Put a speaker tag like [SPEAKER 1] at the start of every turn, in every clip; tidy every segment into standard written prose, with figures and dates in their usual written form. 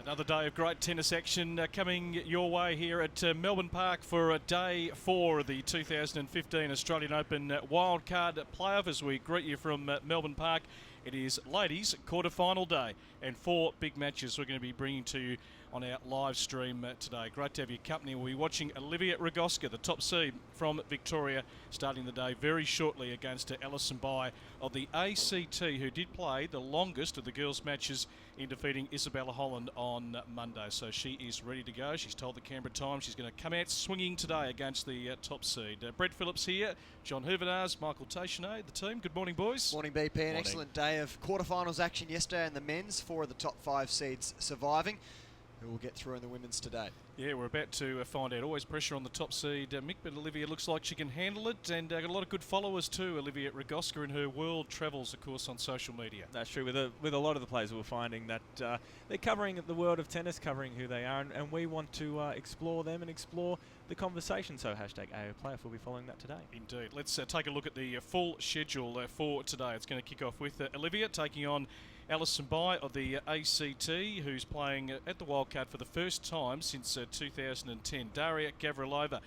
[SPEAKER 1] Another day of great tennis action coming your way here at Melbourne Park for day 4 of the 2015 Australian Open Wildcard playoff as we greet you from Melbourne Park. It is ladies quarter-final day and 4 big matches we're going to be bringing to you on our live stream today. Great to have your company. We'll be watching Olivia Rogowska, the top seed from Victoria, starting the day very shortly against Alison Bai of the ACT, who did play the longest of the girls' matches in defeating Isabella Holland on Monday. So she is ready to go. She's told the Canberra Times she's going to come out swinging today against the top seed. Brett Phillips here, John Huvernars, Michael Teixeira, the team. Good morning, boys.
[SPEAKER 2] Morning, BP. An excellent day of quarterfinals action yesterday in the men's. 4 of the top 5 seeds surviving, who will get through in the women's today. Yeah, we're about to find out. Always pressure on the top seed, Mick, but Olivia looks like she can handle it, and got a lot of good followers too, Olivia Rogowska, in her world travels, of course, on social media.
[SPEAKER 3] That's true. With a lot of the players, we're finding that they're covering the world of tennis, covering who they are, and we want to explore them and explore the conversation. So hashtag AO Playoff will be following that today.
[SPEAKER 1] Indeed. Let's take a look at the full schedule for today. It's going to kick off with Olivia taking on Alison Bai of the ACT, who's playing at the Wildcard for the first time since 2010. Daria Gavrilova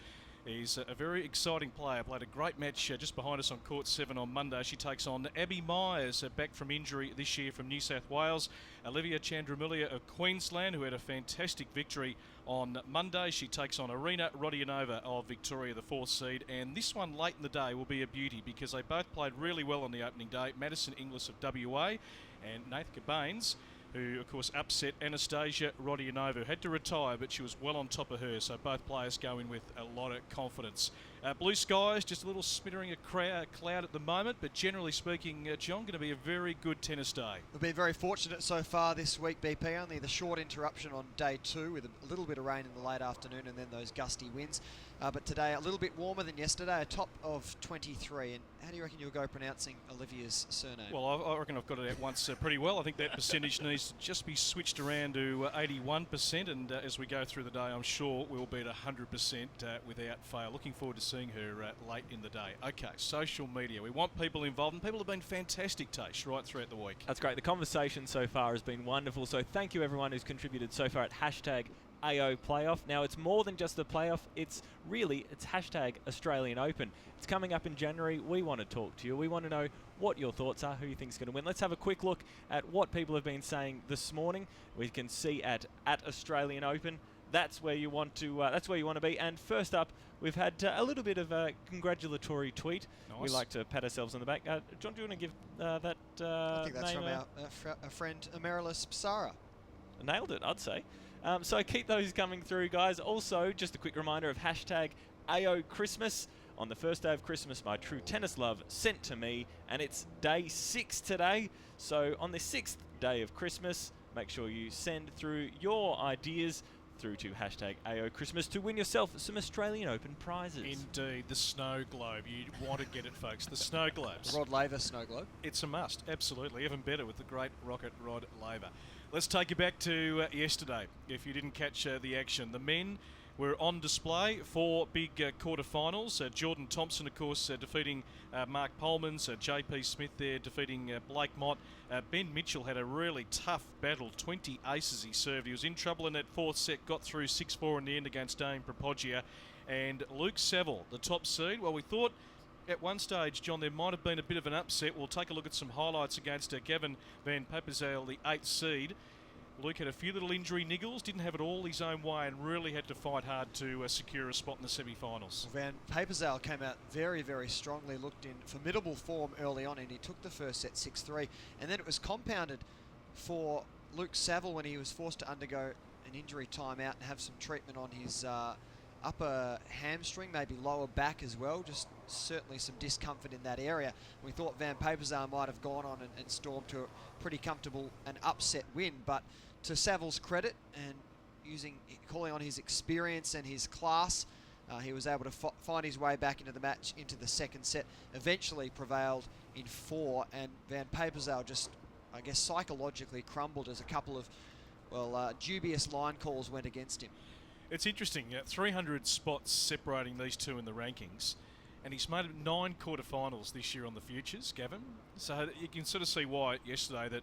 [SPEAKER 1] is a very exciting player. Played a great match just behind us on court 7 on Monday. She takes on Abby Myers, back from injury this year from New South Wales. Olivia Tjandramulia of Queensland, who had a fantastic victory on Monday. She takes on Rodionova of Victoria, the 4th seed. And this one late in the day will be a beauty because they both played really well on the opening day. Madison Inglis of WA and Nathka Bains, who of course upset Anastasia Rodionova, who had to retire, but she was well on top of her, so both players go in with a lot of confidence. Blue skies, just a little smattering of cloud at the moment, but generally speaking, John, going to be a very good tennis day.
[SPEAKER 2] We've been very fortunate so far this week, BP. Only the short interruption on day 2 with a little bit of rain in the late afternoon and then those gusty winds. But today a little bit warmer than yesterday, a top of 23. And how do you reckon you'll go pronouncing Olivia's surname?
[SPEAKER 1] Well, I reckon I've got it out once pretty well. I think that percentage needs to just be switched around to 81%, and as we go through the day, I'm sure we'll be at 100% without fail. Looking forward to seeing her late in the day. Okay, social media. We want people involved, and people have been fantastic, Tash, right throughout the week.
[SPEAKER 3] That's great. The conversation so far has been wonderful, so thank you everyone who's contributed so far at hashtag AO Playoff. Now, it's more than just a playoff. It's hashtag Australian Open. It's coming up in January. We want to talk to you. We want to know what your thoughts are, who you think is going to win. Let's have a quick look at what people have been saying this morning. We can see at Australian Open. That's where you want to. That's where you want to be. And first up, we've had a little bit of a congratulatory tweet. Nice. We like to pat ourselves on the back. John, do you want to give that?
[SPEAKER 2] I think that's from our friend Amaryllis Psara.
[SPEAKER 3] Nailed it, I'd say. So keep those coming through, guys. Also, just a quick reminder of hashtag AO Christmas. On the first day of Christmas, my true tennis love sent to me, and it's day 6 today. So on the 6th day of Christmas, make sure you send through your ideas through to hashtag AO Christmas to win yourself some Australian Open prizes.
[SPEAKER 1] Indeed, the snow globe. You want to get it, folks. The snow globes.
[SPEAKER 2] The Rod Laver snow globe.
[SPEAKER 1] It's a must, absolutely. Even better with the great rocket Rod Laver. Let's take you back to yesterday, if you didn't catch the action. The men were on display for big quarterfinals. Jordan Thompson, of course, defeating Mark Polmans. JP Smith there defeating Blake Mott. Ben Mitchell had a really tough battle. 20 aces he served. He was in trouble in that 4th set, got through 6-4 in the end against Dane Propoggia. And Luke Saville, the top seed, well, we thought at one stage, John, there might have been a bit of an upset. We'll take a look at some highlights against Gavin van Paperzeel, the 8th seed. Luke had a few little injury niggles, didn't have it all his own way, and really had to fight hard to secure a spot in the semi-finals.
[SPEAKER 2] Van Paperzeel came out very, very strongly, looked in formidable form early on, and he took the first set 6-3. And then it was compounded for Luke Saville when he was forced to undergo an injury timeout and have some treatment on his upper hamstring, maybe lower back as well. Just certainly some discomfort in that area. We thought Van Peperzale might have gone on and stormed to a pretty comfortable and upset win, but to Saville's credit, and calling on his experience and his class, he was able to find his way back into the match, into the second set, eventually prevailed in 4, and Van Peperzale just, I guess, psychologically crumbled as a couple of, well, dubious line calls went against him.
[SPEAKER 1] It's interesting, 300 spots separating these two in the rankings, and he's made 9 quarterfinals this year on the futures, Gavin. So you can sort of see why yesterday that,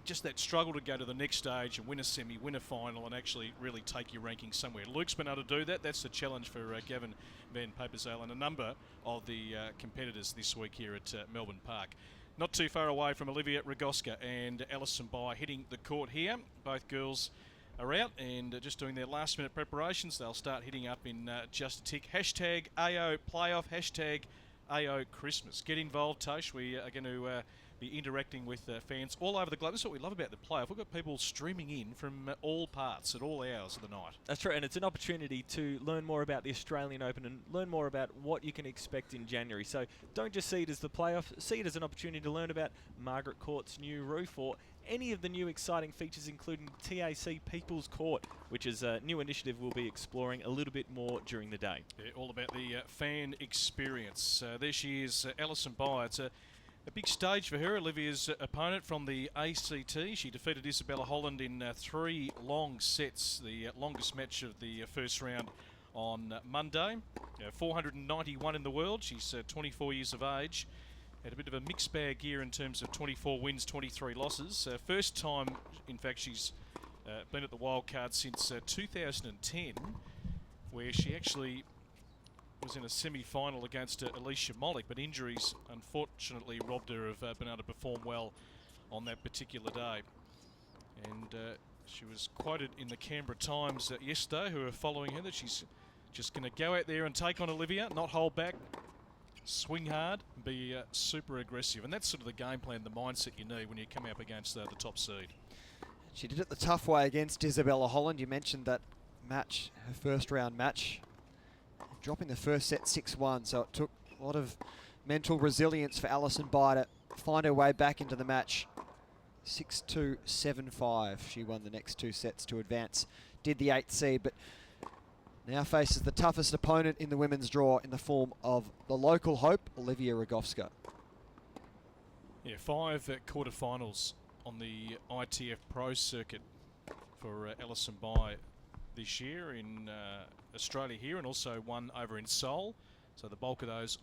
[SPEAKER 1] just that struggle to go to the next stage and win a semi, win a final, and actually really take your rankings somewhere. Luke's been able to do that. That's the challenge for Gavin Van Peperzale and a number of the competitors this week here at Melbourne Park. Not too far away from Olivia Rogowska and Alison Bai hitting the court here. Both girls are out and just doing their last minute preparations. They'll start hitting up in just a tick. Hashtag AO Playoff, hashtag AO Christmas. Get involved, Tosh. We are going to be interacting with fans all over the globe. This is what we love about the playoff. We've got people streaming in from all parts at all hours of the night.
[SPEAKER 3] That's right, and it's an opportunity to learn more about the Australian Open and learn more about what you can expect in January. So don't just see it as the playoff, see it as an opportunity to learn about Margaret Court's new roof or any of the new exciting features, including TAC People's Court, which is a new initiative we'll be exploring a little bit more during the day.
[SPEAKER 1] Yeah, all about the fan experience. There she is, Alison Bai. It's a big stage for her. Olivia's opponent from the ACT. She defeated Isabella Holland in 3 long sets, the longest match of the first round on Monday. 491 in the world. She's 24 years of age. Had a bit of a mixed bag here in terms of 24 wins, 23 losses. First time, in fact, she's been at the Wildcard since 2010, where she actually was in a semi-final against Alicia Molik, but injuries unfortunately robbed her of being able to perform well on that particular day. And she was quoted in the Canberra Times yesterday, who are following her, that she's just going to go out there and take on Olivia, not hold back, swing hard, and be super aggressive. And that's sort of the game plan, the mindset you need when you come up against the top seed.
[SPEAKER 2] She did it the tough way against Isabella Holland. You mentioned that match, her first round match, dropping the first set 6-1, so it took a lot of mental resilience for Alison Bai to find her way back into the match. 6-2, 7-5. She won the next 2 sets to advance. Did the 8th seed, but now faces the toughest opponent in the women's draw in the form of the local hope, Olivia Rogowska.
[SPEAKER 1] Yeah, 5 quarterfinals on the ITF Pro circuit for Alison Bai this year in Australia here, and also one over in Seoul. So the bulk of those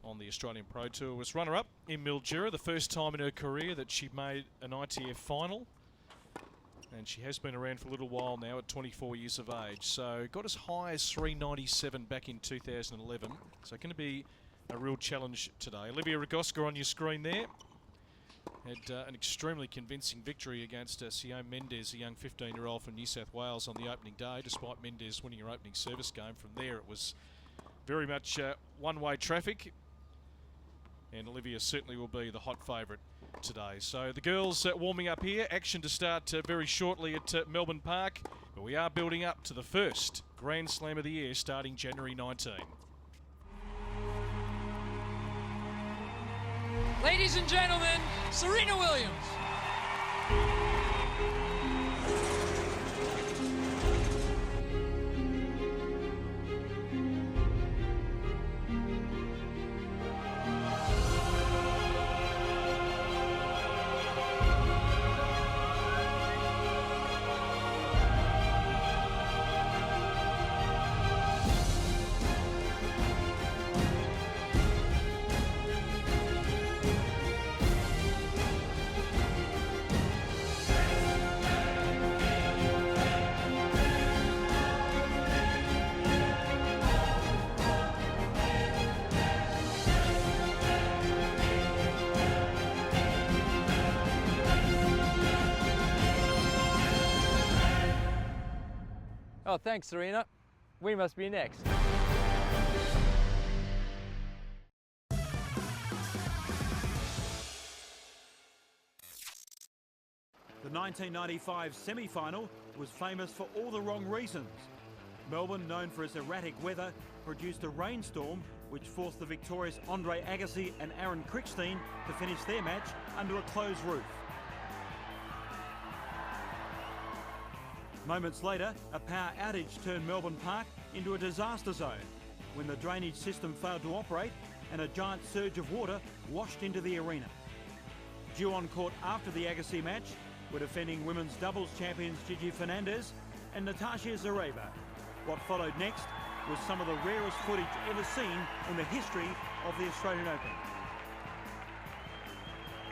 [SPEAKER 1] on the Australian Pro Tour. Was runner-up in Mildura, the first time in her career that she made an ITF final. And she has been around for a little while now at 24 years of age. So got as high as 397 back in 2011. So going to be a real challenge today. Olivia Rogowska on your screen there. Had an extremely convincing victory against Sione Mendes, a young 15-year-old from New South Wales on the opening day, despite Mendes winning her opening service game. From there it was very much one-way traffic. And Olivia certainly will be the hot favourite today. So the girls warming up here. Action to start very shortly at Melbourne Park. But we are building up to the first Grand Slam of the year starting January 19.
[SPEAKER 4] Ladies and gentlemen, Serena Williams.
[SPEAKER 5] Oh, thanks, Serena. We must be next.
[SPEAKER 6] The 1995 semi-final was famous for all the wrong reasons. Melbourne, known for its erratic weather, produced a rainstorm which forced the victorious Andre Agassi and Aaron Crichstein to finish their match under a closed roof. Moments later, a power outage turned Melbourne Park into a disaster zone when the drainage system failed to operate and a giant surge of water washed into the arena. Due on court after the Agassi match were defending women's doubles champions Gigi Fernandez and Natasha Zareva. What followed next was some of the rarest footage ever seen in the history of the Australian Open.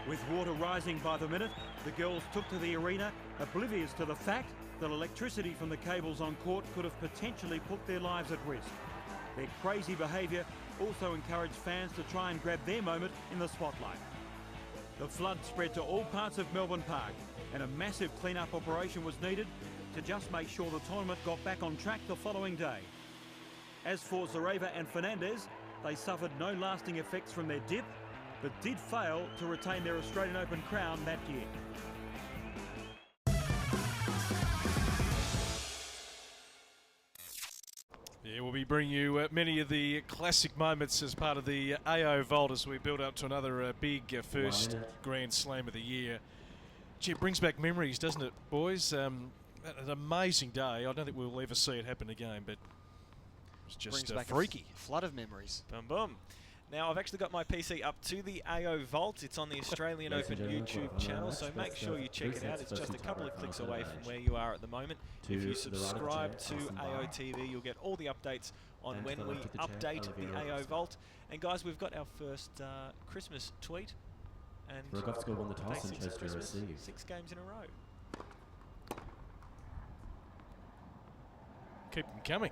[SPEAKER 6] With water rising by the minute, the girls took to the arena, oblivious to the fact that electricity from the cables on court could have potentially put their lives at risk. Their crazy behaviour also encouraged fans to try and grab their moment in the spotlight. The flood spread to all parts of Melbourne Park, and a massive clean-up operation was needed to just make sure the tournament got back on track the following day. As for Zareva and Fernandez, they suffered no lasting effects from their dip, but did fail to retain their Australian Open crown that year.
[SPEAKER 1] Yeah, we'll be bringing you many of the classic moments as part of the AO Vault as we build up to another big first Grand Slam of the year. Gee, it brings back memories, doesn't it, boys? An amazing day. I don't think we'll ever see it happen again, but it's just freaky.
[SPEAKER 2] A flood of memories.
[SPEAKER 3] Boom, boom. Now, I've actually got my PC up to the AO Vault. It's on the Australian Open YouTube channel, so make sure you check it out. It's just a couple of clicks away from where you are at the moment. If you subscribe to AO TV, you'll get all the updates on when we update the AO Vault. And guys, we've got our first Christmas tweet. And
[SPEAKER 7] Rogowska won the toss and chose to receive.
[SPEAKER 3] 6 games in a row.
[SPEAKER 1] Keep them coming.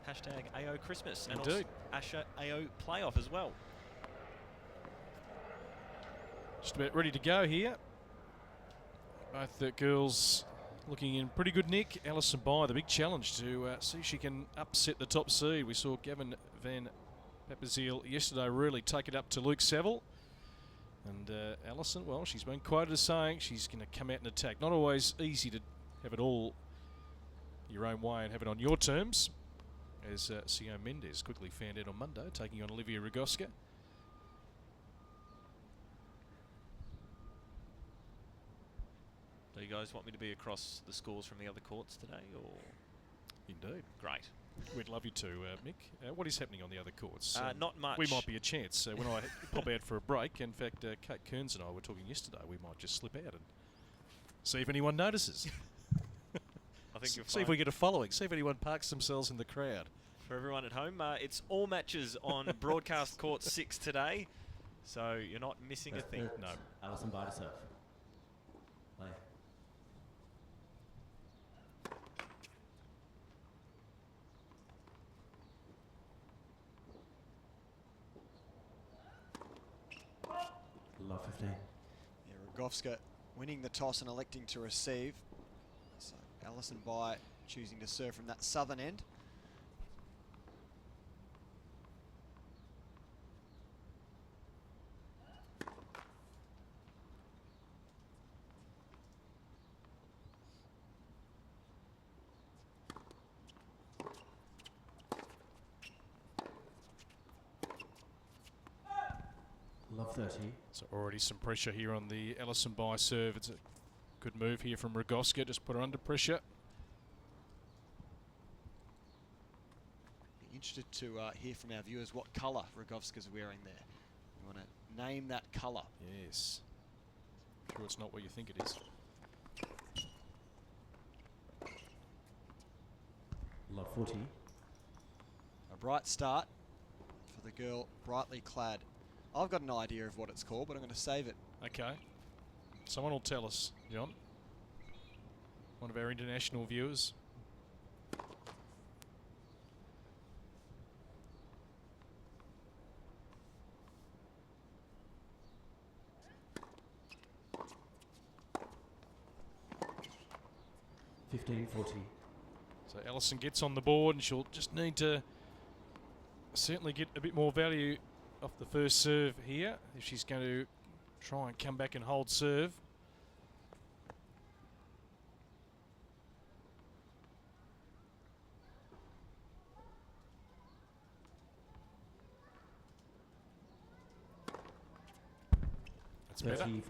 [SPEAKER 3] Hashtag AO Christmas and
[SPEAKER 1] Indeed.
[SPEAKER 3] also AO Playoff as well.
[SPEAKER 1] Just about ready to go here. Both the girls looking in pretty good nick. Alison Bye, the big challenge to see if she can upset the top seed. We saw Gavin van Papaziel yesterday really take it up to Luke Saville. And Alison, well, she's been quoted as saying she's going to come out and attack. Not always easy to have it all your own way and have it on your terms, as Sio Mendes quickly found out on Monday, taking on Olivia Rogowska.
[SPEAKER 3] Do you guys want me to be across the scores from the other courts today, or?
[SPEAKER 1] Indeed.
[SPEAKER 3] Great.
[SPEAKER 1] We'd love you to, Mick. What is happening on the other courts?
[SPEAKER 3] Not much.
[SPEAKER 1] We might be a chance. When I pop out for a break, in fact, Kate Kearns and I were talking yesterday, we might just slip out and see if anyone notices.
[SPEAKER 3] I think you'll
[SPEAKER 1] see if we get a following. See if anyone parks themselves in the crowd.
[SPEAKER 3] For everyone at home, it's all matches on Broadcast Court 6 today, so you're not missing a thing.
[SPEAKER 1] No.
[SPEAKER 7] Alison Bye to serve. Play. Love 15.
[SPEAKER 2] Yeah, Rogowska winning the toss and electing to receive. So Alison Bye choosing to serve from that southern end.
[SPEAKER 7] Love 30.
[SPEAKER 1] So already some pressure here on the Alison Bye serve. It's a good move here from Rogowska. Just put her under pressure.
[SPEAKER 2] Be interested to hear from our viewers what colour Rogowska's wearing there. You want to name that colour.
[SPEAKER 1] Yes. Sure it's not what you think it is.
[SPEAKER 7] Love 40.
[SPEAKER 2] A bright start for the girl brightly clad. I've got an idea of what it's called, but I'm going to save it.
[SPEAKER 1] Okay. Someone will tell us, John. One of our international viewers.
[SPEAKER 7] $15.40.
[SPEAKER 1] So Alison gets on the board and she'll just need to certainly get a bit more value off the first serve here if she's going to try and come back and hold serve. That's better.
[SPEAKER 7] 30-40.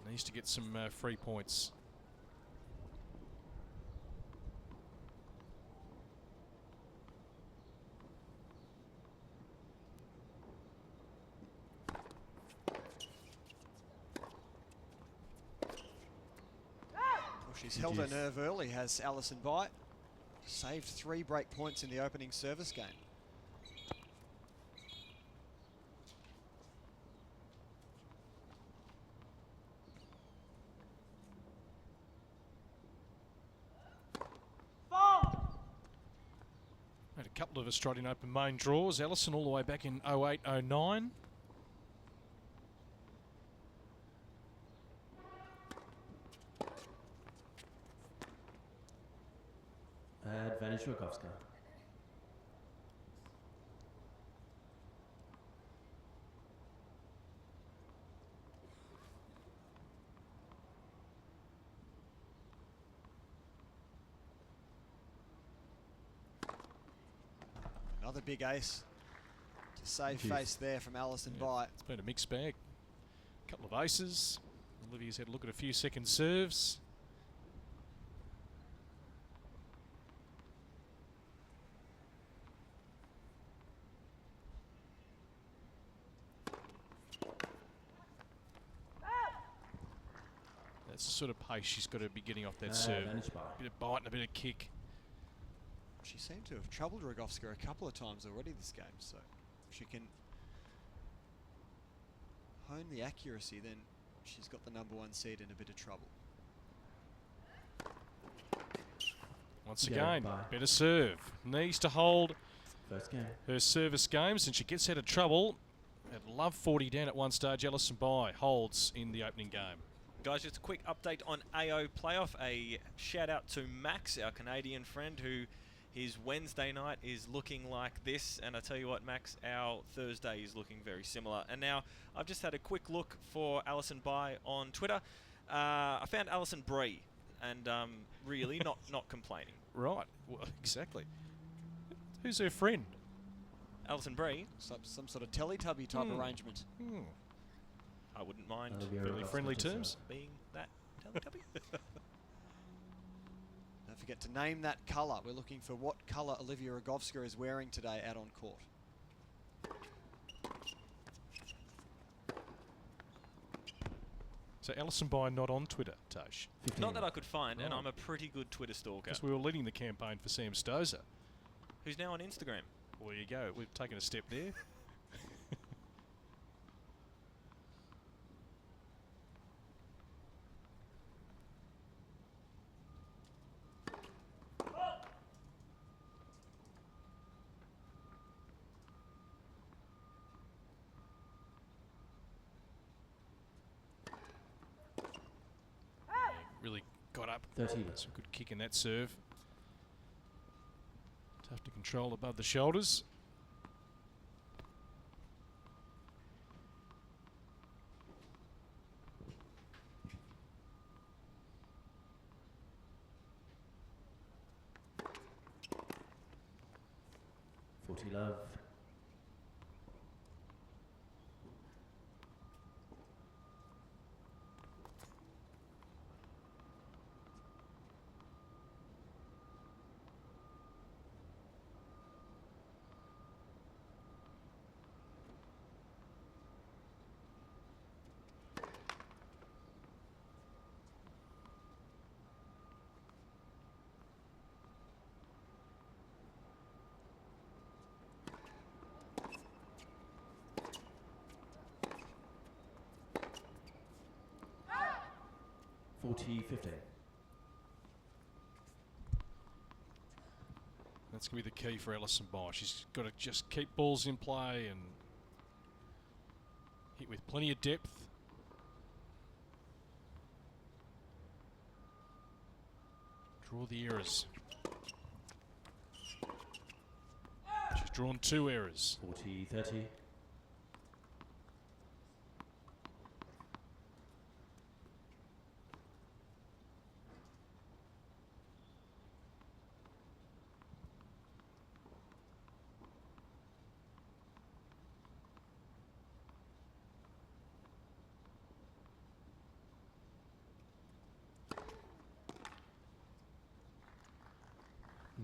[SPEAKER 1] Needs to get some free points.
[SPEAKER 2] She's held her nerve early, has Alison Bite. Saved 3 break points in the opening service game.
[SPEAKER 1] Had a couple of Australian Open main draws. Ellison all the way back in 08, 09.
[SPEAKER 7] Advantage Rogowska.
[SPEAKER 2] Another big ace to save face there from Alison Bite.
[SPEAKER 1] It's been a mixed bag. A couple of aces. Olivia's had a look at a few second serves. That's the sort of pace she's got to be getting off that serve. A bit of bite and a bit of kick.
[SPEAKER 2] She seemed to have troubled Rogowska a couple of times already this game, so if she can hone the accuracy, then she's got the #1 seed in a bit of trouble.
[SPEAKER 1] Once again, better serve. Needs to hold
[SPEAKER 7] First game.
[SPEAKER 1] her service games, and she gets out of trouble. At love 40 down at one stage. Ellison Bye holds in the opening game.
[SPEAKER 3] Guys, just a quick update on AO Playoff. A shout out to Max, our Canadian friend, who his Wednesday night is looking like this. And I tell you what, Max, our Thursday is looking very similar. And now I've just had a quick look for Alison Bye on Twitter. I found Alison Bree, and really not complaining.
[SPEAKER 1] Right, well, exactly. Who's her friend?
[SPEAKER 3] Alison Bree.
[SPEAKER 2] Some sort of Teletubby type arrangement.
[SPEAKER 3] I wouldn't mind
[SPEAKER 1] fairly friendly terms.
[SPEAKER 3] Being that Teletubby.
[SPEAKER 2] Don't forget to name that colour. We're looking for what colour Olivia Rogowska is wearing today out on court.
[SPEAKER 1] So Alison Bye not on Twitter, Tosh?
[SPEAKER 3] Not that I could find, and I'm a pretty good Twitter stalker.
[SPEAKER 1] Because we were leading the campaign for Sam Stosur.
[SPEAKER 3] Who's now on Instagram.
[SPEAKER 1] Well, there you go. We've taken a step there. Really got up.
[SPEAKER 7] 30.
[SPEAKER 1] Some good kick in that serve. Tough to control above the shoulders.
[SPEAKER 7] Love. (40-15).
[SPEAKER 1] That's going to be the key for Alison Bye. She's got to just keep balls in play and hit with plenty of depth. Draw the errors. She's drawn 2 errors.
[SPEAKER 7] 40-30.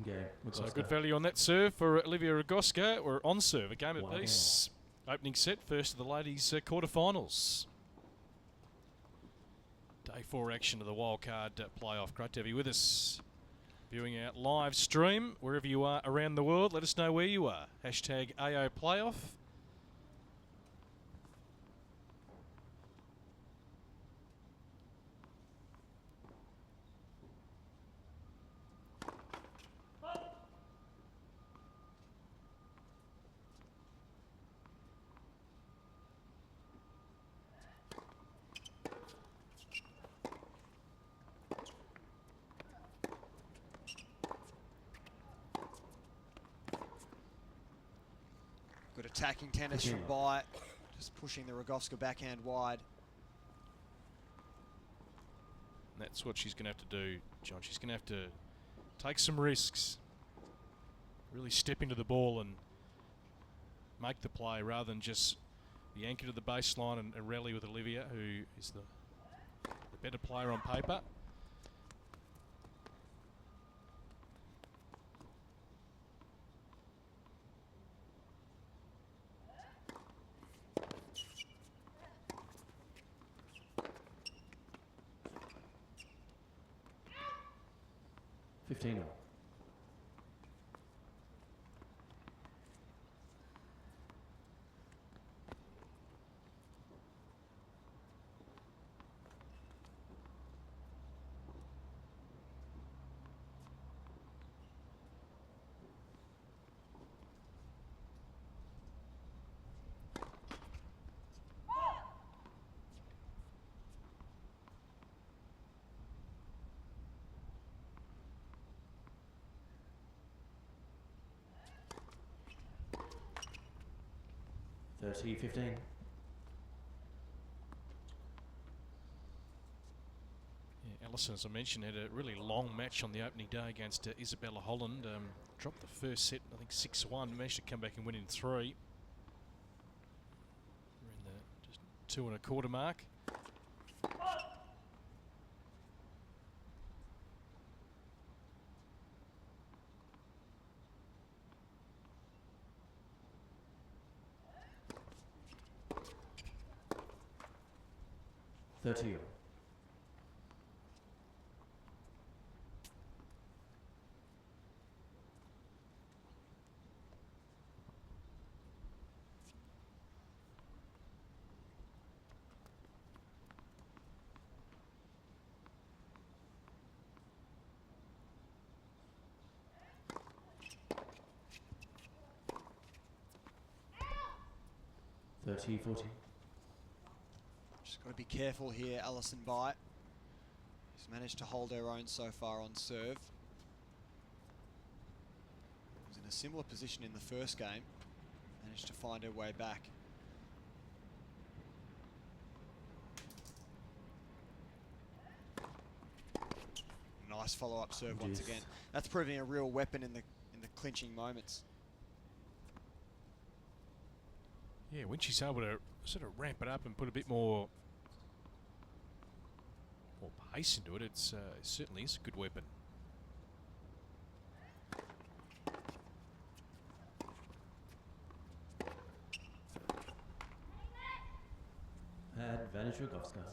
[SPEAKER 7] Game.
[SPEAKER 1] So
[SPEAKER 7] Rogowska.
[SPEAKER 1] good value on that serve for Olivia Rogowska. We're on serve, a game apiece. Opening set, first of the ladies' quarterfinals. Day 4 action of the Wildcard playoff. Great to have you with us. Viewing our live stream, wherever you are around the world, let us know where you are. Hashtag AO Playoff.
[SPEAKER 2] Good attacking tennis from Bai, just pushing the Rogowska backhand wide.
[SPEAKER 1] And that's what she's going to have to do, John. She's going to have to take some risks. Really step into the ball and make the play rather than just be anchored to the baseline and rally with Olivia, who is the better player on paper.
[SPEAKER 7] Yeah,
[SPEAKER 1] Allison, as I mentioned, had a really long match on the opening day against Isabella Holland. Dropped the first set, I think 6-1. Managed to come back and win in 3. We're in the just 2 1/4 mark.
[SPEAKER 2] Just got to be careful here, Alison Bai. She's managed to hold her own so far on serve. Was in a similar position in the first game. Managed to find her way back. Nice follow-up serve once again. That's proving a real weapon in the clinching moments.
[SPEAKER 1] Yeah, when she's able to sort of ramp it up and put a bit more pace into it, it certainly is a good weapon.
[SPEAKER 7] Advantage Rogowska.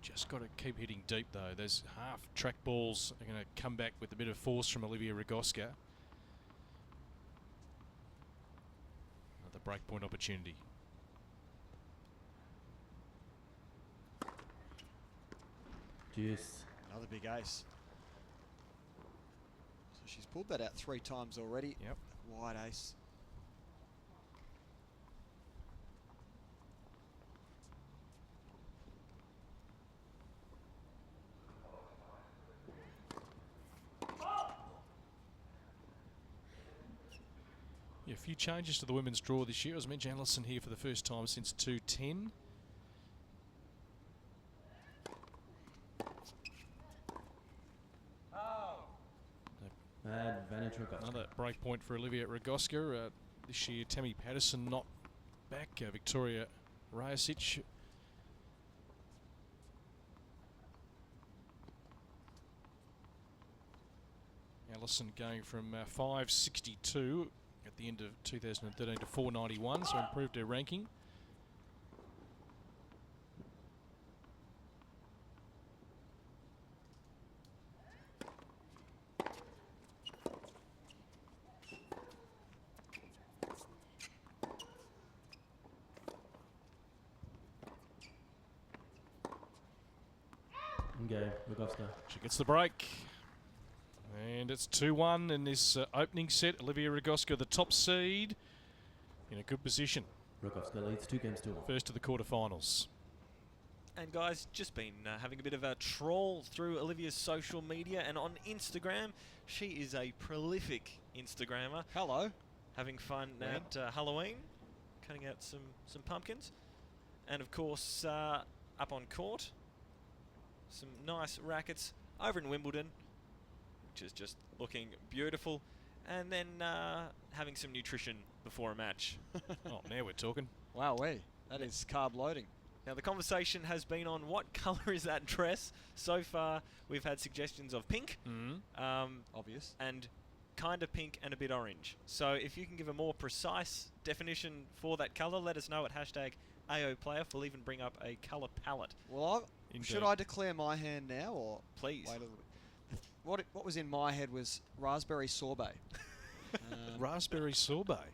[SPEAKER 1] Just got to keep hitting deep though. Those half track balls are going to come back with a bit of force from Olivia Rogowska. Another breakpoint opportunity.
[SPEAKER 2] Another big ace. So she's pulled that out 3 times already.
[SPEAKER 1] Yep.
[SPEAKER 2] Wide ace.
[SPEAKER 1] Yeah, a few changes to the women's draw this year. As mentioned, Allison here for the first time since 210.
[SPEAKER 7] Advantage Rogowska.
[SPEAKER 1] Another break point for Olivia Rogowska. This year, Tammy Patterson not back. Victoria Rajasic. Allison going from 562 at the end of 2013 to 491, so improved her ranking.
[SPEAKER 7] Go, Rogowska.
[SPEAKER 1] She gets the break. And it's 2-1 in this opening set. Olivia Rogowska, the top seed, in a good position.
[SPEAKER 7] Rogowska leads 2 games to 1.
[SPEAKER 1] First to the quarterfinals.
[SPEAKER 3] And guys, just been having a bit of a trawl through Olivia's social media and on Instagram. She is a prolific Instagrammer.
[SPEAKER 2] Hello.
[SPEAKER 3] Having fun at Halloween, cutting out some pumpkins. And of course, up on court, some nice rackets over in Wimbledon, which is just looking beautiful. And then having some nutrition before a match.
[SPEAKER 1] Oh, now we're talking.
[SPEAKER 2] Wow, that is carb loading.
[SPEAKER 3] Now the conversation has been on what colour is that dress. So far, we've had suggestions of pink.
[SPEAKER 2] Obvious.
[SPEAKER 3] And kind of pink and a bit orange. So if you can give a more precise definition for that colour, let us know at hashtag #AOPlayoff. We'll even bring up a colour palette.
[SPEAKER 2] Well, should I declare my hand now, or
[SPEAKER 3] please?
[SPEAKER 2] Wait a little bit. What was in my head was raspberry sorbet.
[SPEAKER 1] Raspberry sorbet.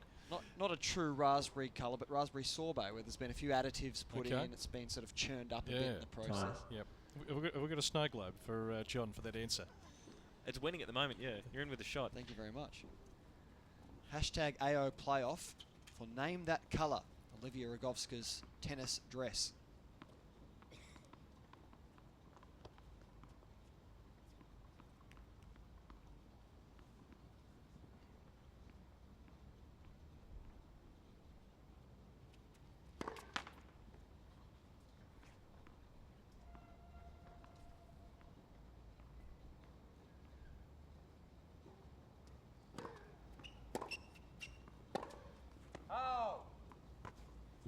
[SPEAKER 2] Not a true raspberry colour, but raspberry sorbet, where there's been a few additives put in. It's been sort of churned up a bit in the process.
[SPEAKER 1] Yep. Have we got a snow globe for John for that answer?
[SPEAKER 3] It's winning at the moment, yeah. You're in with a shot.
[SPEAKER 2] Thank you very much. Hashtag #AOPlayoff for name that colour. Olivia Rogowska's tennis dress.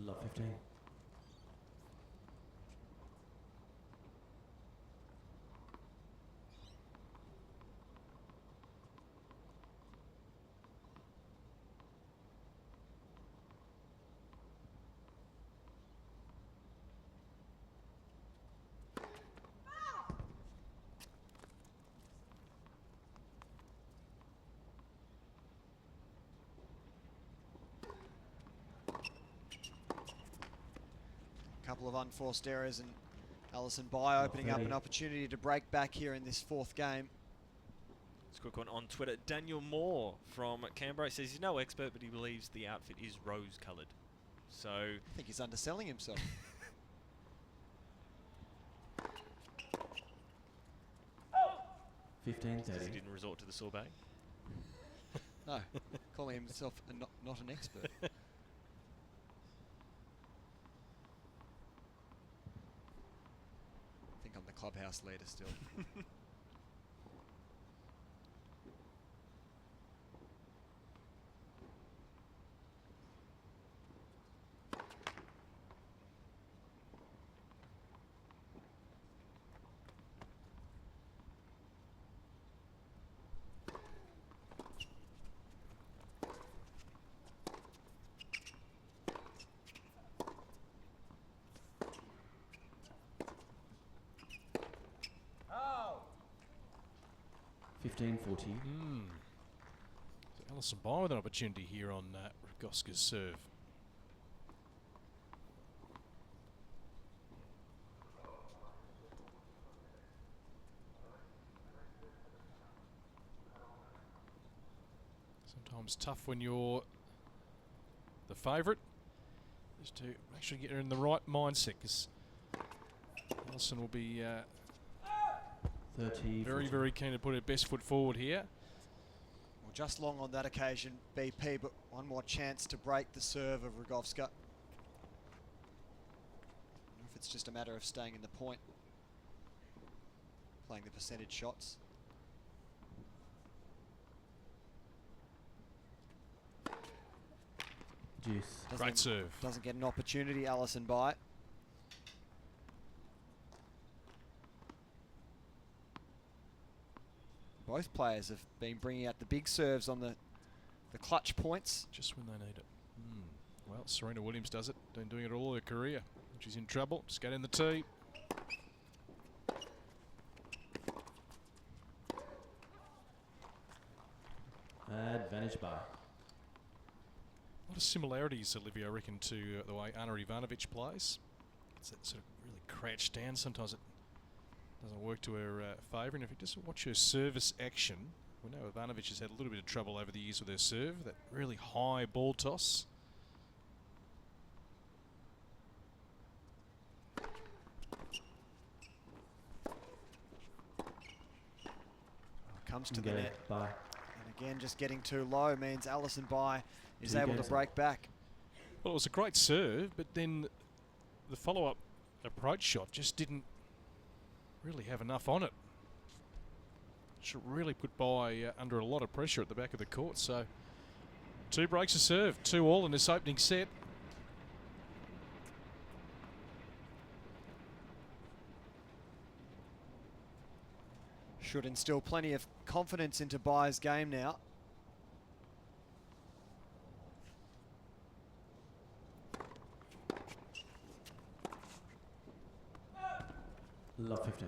[SPEAKER 7] Love 15.
[SPEAKER 2] Couple of unforced errors, and Alison Bai opening up an opportunity to break back here in this fourth game.
[SPEAKER 3] It's a quick one on Twitter. Daniel Moore from Canberra says he's no expert, but he believes the outfit is rose-coloured. So
[SPEAKER 2] I think he's underselling himself.
[SPEAKER 7] 15-30.
[SPEAKER 3] He didn't resort to the sorbet.
[SPEAKER 2] No, calling himself not an expert. I'm the clubhouse leader still.
[SPEAKER 7] So
[SPEAKER 1] Alison Bai with an opportunity here on Rogowska's serve. Sometimes tough when you're the favourite, just to actually get her in the right mindset, because Alison will be
[SPEAKER 7] 30,
[SPEAKER 1] very, very keen to put her best foot forward here.
[SPEAKER 2] Well, just long on that occasion, BP, but one more chance to break the serve of Rogowska. I don't know if it's just a matter of staying in the point, playing the percentage shots.
[SPEAKER 7] Juice.
[SPEAKER 1] Great serve.
[SPEAKER 2] Doesn't get an opportunity, Alison Bai. Both players have been bringing out the big serves on the clutch points.
[SPEAKER 1] Just when they need it. Well, Serena Williams does it. Been doing it all her career. She's in trouble. Just get in the tee.
[SPEAKER 7] Advantage by.
[SPEAKER 1] A lot of similarities, Olivia, I reckon, to the way Ana Ivanovic plays. It's that sort of really crouched down. Sometimes it doesn't work to her favour. And if you just watch her service action, we know Ivanovic has had a little bit of trouble over the years with her serve. That really high ball toss.
[SPEAKER 2] Comes to the net.
[SPEAKER 7] Bye.
[SPEAKER 2] And again, just getting too low means Alison Bai is able to break back.
[SPEAKER 1] Well, it was a great serve, but then the follow-up approach shot just didn't really have enough on it. Should really put Bai under a lot of pressure at the back of the court. So 2 breaks of serve, 2-all in this opening set.
[SPEAKER 2] Should instill plenty of confidence into Bai's game now.
[SPEAKER 7] Love 15.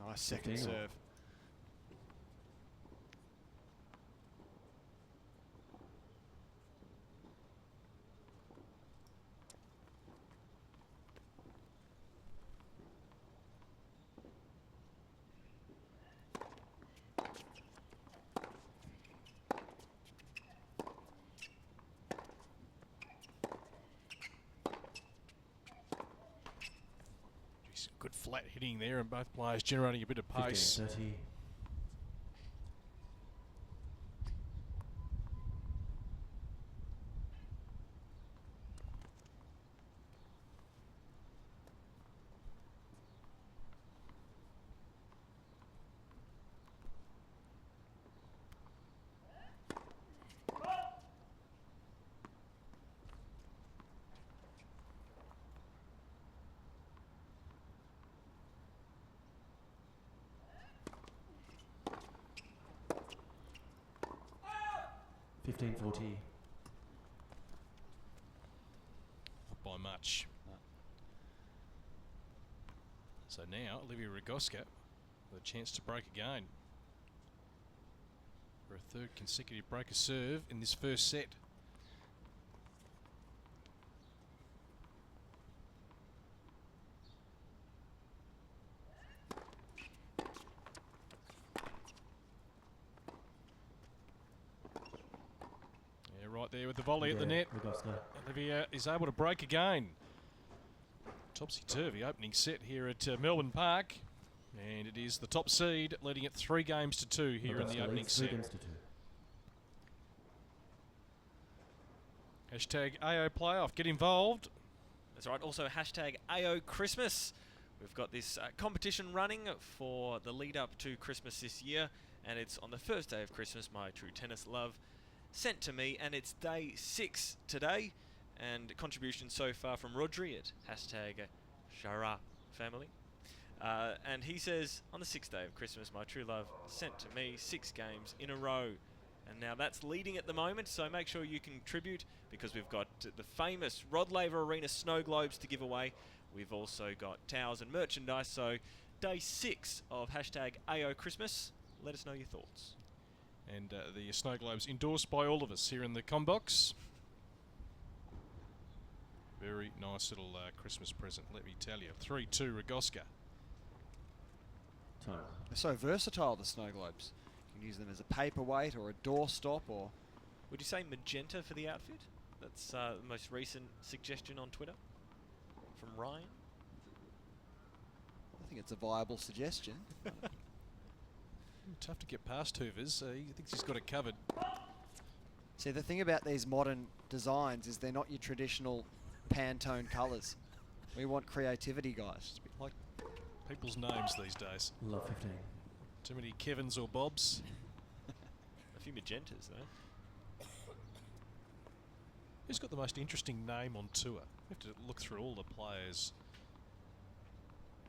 [SPEAKER 2] Nice second serve.
[SPEAKER 1] Good flat hitting there, and both players generating a bit of pace.
[SPEAKER 7] 15, 30. Not
[SPEAKER 1] by much. So now Olivia Rogowska with a chance to break again for a 3rd consecutive break of serve in this first set. Right there with the volley at the net. Olivia is able to break again. Topsy-turvy opening set here at Melbourne Park. And it is the top seed leading it 3 games to 2 here in the opening set. Hashtag AO Playoff. Get involved.
[SPEAKER 3] That's right. Also hashtag AO Christmas. We've got this competition running for the lead up to Christmas this year. And it's on the first day of Christmas, my true tennis love sent to me, and it's day 6 today, and contributions so far from Rodri at hashtag Shara family, and he says, on the 6th day of Christmas, my true love sent to me 6 games in a row, and now that's leading at the moment, so make sure you contribute, because we've got the famous Rod Laver Arena snow globes to give away. We've also got towels and merchandise, so day 6 of hashtag AO Christmas. Let us know your thoughts.
[SPEAKER 1] And the snow globes endorsed by all of us here in the Combox. Very nice little Christmas present, let me tell you. 3-2 Rogowska.
[SPEAKER 2] They're so versatile, the snow globes. You can use them as a paperweight or a doorstop, or...
[SPEAKER 3] Would you say magenta for the outfit? That's the most recent suggestion on Twitter from Ryan.
[SPEAKER 2] I think it's a viable suggestion.
[SPEAKER 1] Tough to get past Hoovers. He thinks he's got it covered.
[SPEAKER 2] See, the thing about these modern designs is they're not your traditional Pantone colours. We want creativity, guys.
[SPEAKER 1] Like people's names these days.
[SPEAKER 7] Love 15.
[SPEAKER 1] Too many Kevins or Bobs.
[SPEAKER 3] A few magentas, though.
[SPEAKER 1] Who's got the most interesting name on tour? You have to look through all the players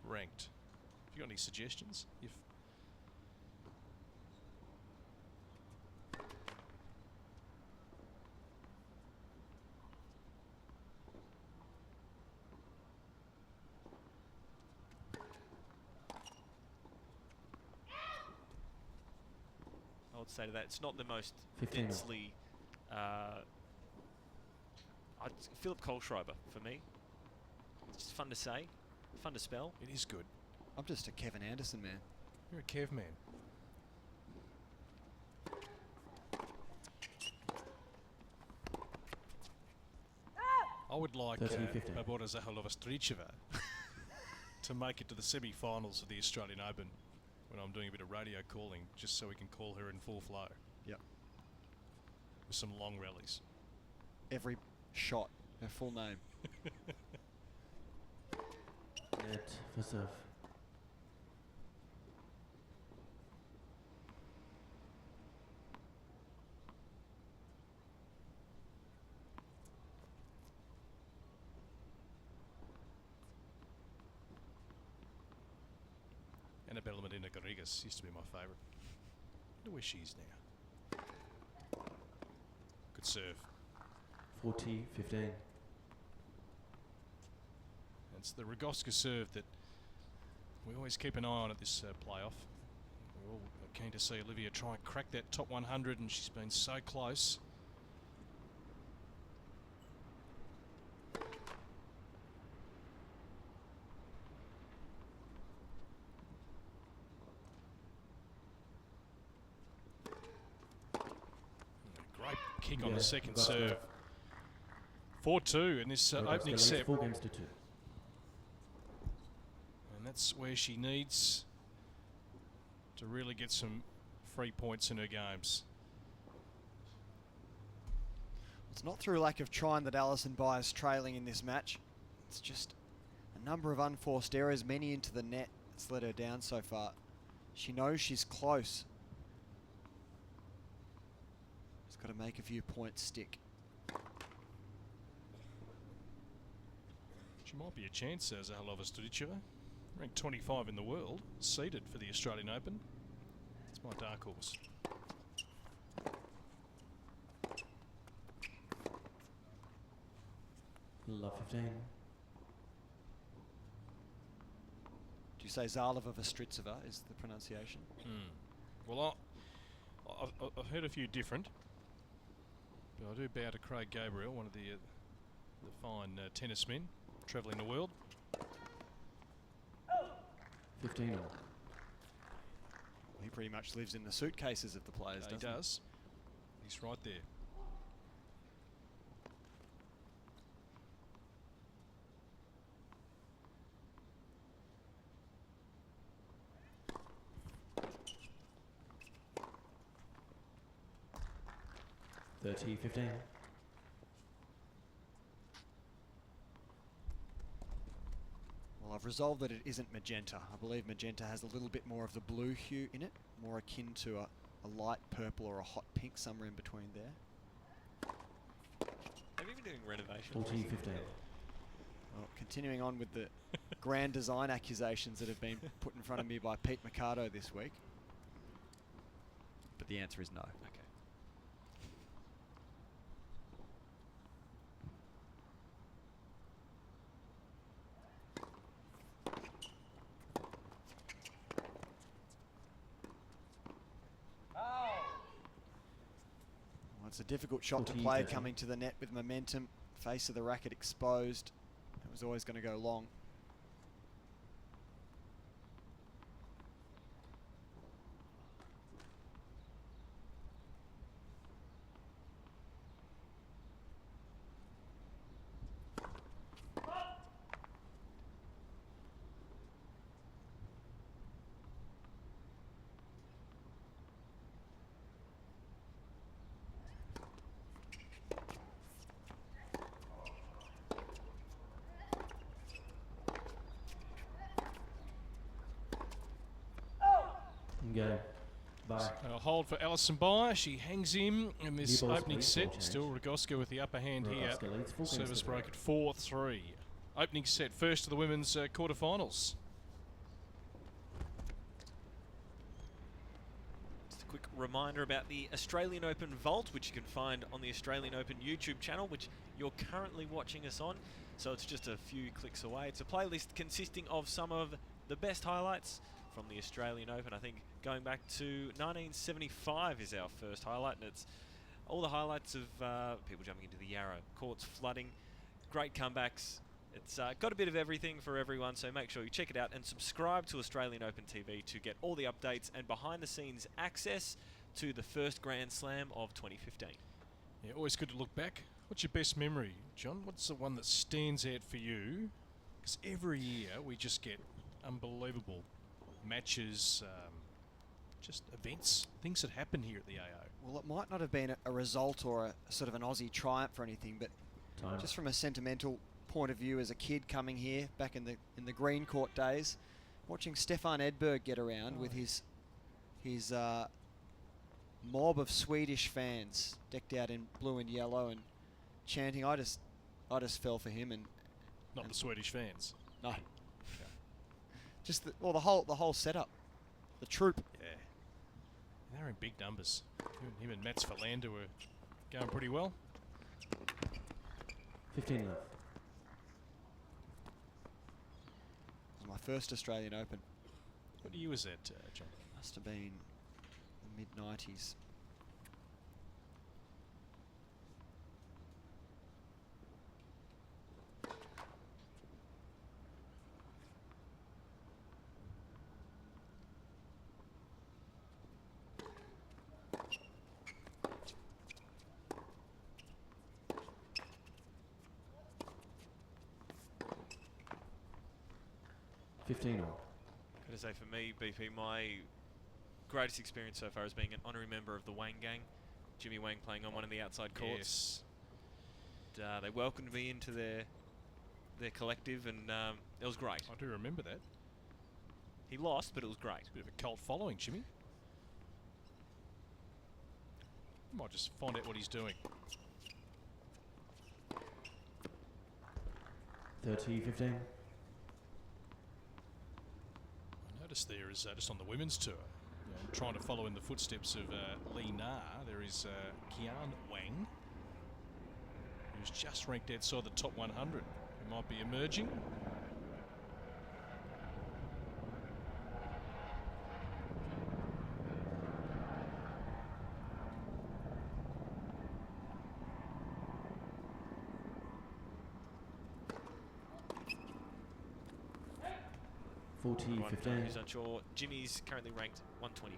[SPEAKER 1] ranked. Have you got any suggestions? If
[SPEAKER 3] I would say to that, it's not the most
[SPEAKER 7] 15.
[SPEAKER 3] densely. Philip Kohlschreiber for me. It's just fun to say, fun to spell.
[SPEAKER 1] it is good.
[SPEAKER 2] I'm just a Kevin Anderson man.
[SPEAKER 1] You're a Kev man. I would like
[SPEAKER 7] 13, 15.
[SPEAKER 1] Barbora Zahalova-Stricheva to make it to the semi-finals of the Australian Open when I'm doing a bit of radio calling, just so we can call her in full flow.
[SPEAKER 2] Yep.
[SPEAKER 1] With some long rallies.
[SPEAKER 2] Every shot, her full name.
[SPEAKER 7] Net for serve.
[SPEAKER 1] Annabella Medina Garrigas used to be my favourite. Wonder where she is now. Good serve.
[SPEAKER 7] 40, 15.
[SPEAKER 1] It's the Rogowska serve that we always keep an eye on at this playoff. We're all keen to see Olivia try and crack that top 100, and she's been so close. Great kick on the second serve. 4-2 in this opening set.
[SPEAKER 7] 4 games to 2.
[SPEAKER 1] And that's where she needs to really get some free points in her games.
[SPEAKER 2] It's not through lack of trying that Alison Bai is trailing in this match. It's just a number of unforced errors, many into the net, that's let her down so far. She knows she's close. She's got to make a few points stick.
[SPEAKER 1] She might be a chance, Zahalova-Stricheva. Ranked 25 in the world, seeded for the Australian Open. It's my dark horse.
[SPEAKER 7] Love 15.
[SPEAKER 2] Do you say Zahalova-Stricheva is the pronunciation?
[SPEAKER 1] Well, I've heard a few different. But I do bow to Craig Gabriel, one of the fine tennis men travelling the world.
[SPEAKER 7] 15 all.
[SPEAKER 2] He pretty much lives in the suitcases of the players,
[SPEAKER 1] He
[SPEAKER 2] doesn't he?
[SPEAKER 1] does. He's right there.
[SPEAKER 7] Thirty, 15.
[SPEAKER 2] Well, I've resolved that it isn't magenta. I believe magenta has a little bit more of the blue hue in it, more akin to a light purple or a hot pink, somewhere in between there.
[SPEAKER 3] Have you been doing renovation?
[SPEAKER 7] 14, 15.
[SPEAKER 2] Well, continuing on with the grand design accusations that have been put in front of me by Pete Mercado this week. But the answer is no.
[SPEAKER 3] Okay.
[SPEAKER 2] Well, it's a difficult shot to
[SPEAKER 7] 14,
[SPEAKER 2] play
[SPEAKER 7] 13.
[SPEAKER 2] coming to the net with momentum. Face of the racket exposed. It was always going to go long.
[SPEAKER 7] Go. Bye.
[SPEAKER 1] A hold for Alison Bye. She hangs him in this
[SPEAKER 7] New balls,
[SPEAKER 1] opening
[SPEAKER 7] please,
[SPEAKER 1] set.
[SPEAKER 7] ball
[SPEAKER 1] Still Rogowska with the upper hand here.
[SPEAKER 7] Rogowska leads full games
[SPEAKER 1] Service
[SPEAKER 7] to
[SPEAKER 1] break at 4-3. Opening set, first of the women's quarterfinals.
[SPEAKER 3] Just a quick reminder about the Australian Open Vault, which you can find on the Australian Open YouTube channel, which you're currently watching us on. So it's just a few clicks away. It's a playlist consisting of some of the best highlights from the Australian Open. I think going back to 1975 is our first highlight, and it's all the highlights of people jumping into the Yarra, courts flooding, great comebacks. It's got a bit of everything for everyone, so make sure you check it out and subscribe to Australian Open TV to get all the updates and behind-the-scenes access to the first Grand Slam of 2015.
[SPEAKER 1] Yeah, always good to look back. What's your best memory, John? What's the one that stands out for you? Because every year we just get unbelievable matches, just events, things that happen here at the AO.
[SPEAKER 2] Well, it might not have been a result or a sort of an Aussie triumph or anything, but just from a sentimental point of view as a kid coming here back in the green court days, watching Stefan Edberg get around with his mob of Swedish fans decked out in blue and yellow and chanting. I just fell for him and
[SPEAKER 1] not the Swedish fans.
[SPEAKER 2] No. Just the whole setup, the troop.
[SPEAKER 1] Yeah, they're in big numbers. Him and Mats Verlander were going pretty well.
[SPEAKER 7] 15 left.
[SPEAKER 2] It was my first Australian Open.
[SPEAKER 1] What year was that, John?
[SPEAKER 2] Must have been the mid-90s.
[SPEAKER 3] Got to say, for me, BP, my greatest experience so far is being an honorary member of the Wang gang. Jimmy Wang playing on one of the outside courts.
[SPEAKER 1] Yes.
[SPEAKER 3] And, they welcomed me into their collective, and it was great.
[SPEAKER 1] I do remember that.
[SPEAKER 3] He lost, but it was great.
[SPEAKER 1] Bit of a cult following, Jimmy. Might just find out what he's doing.
[SPEAKER 7] 30-15.
[SPEAKER 1] I noticed there is just on the women's tour, trying to follow in the footsteps of Lee Na. There is Kian Wang, who's just ranked outside the top 100. He might be emerging.
[SPEAKER 3] Who's unsure. Jimmy's currently ranked 124.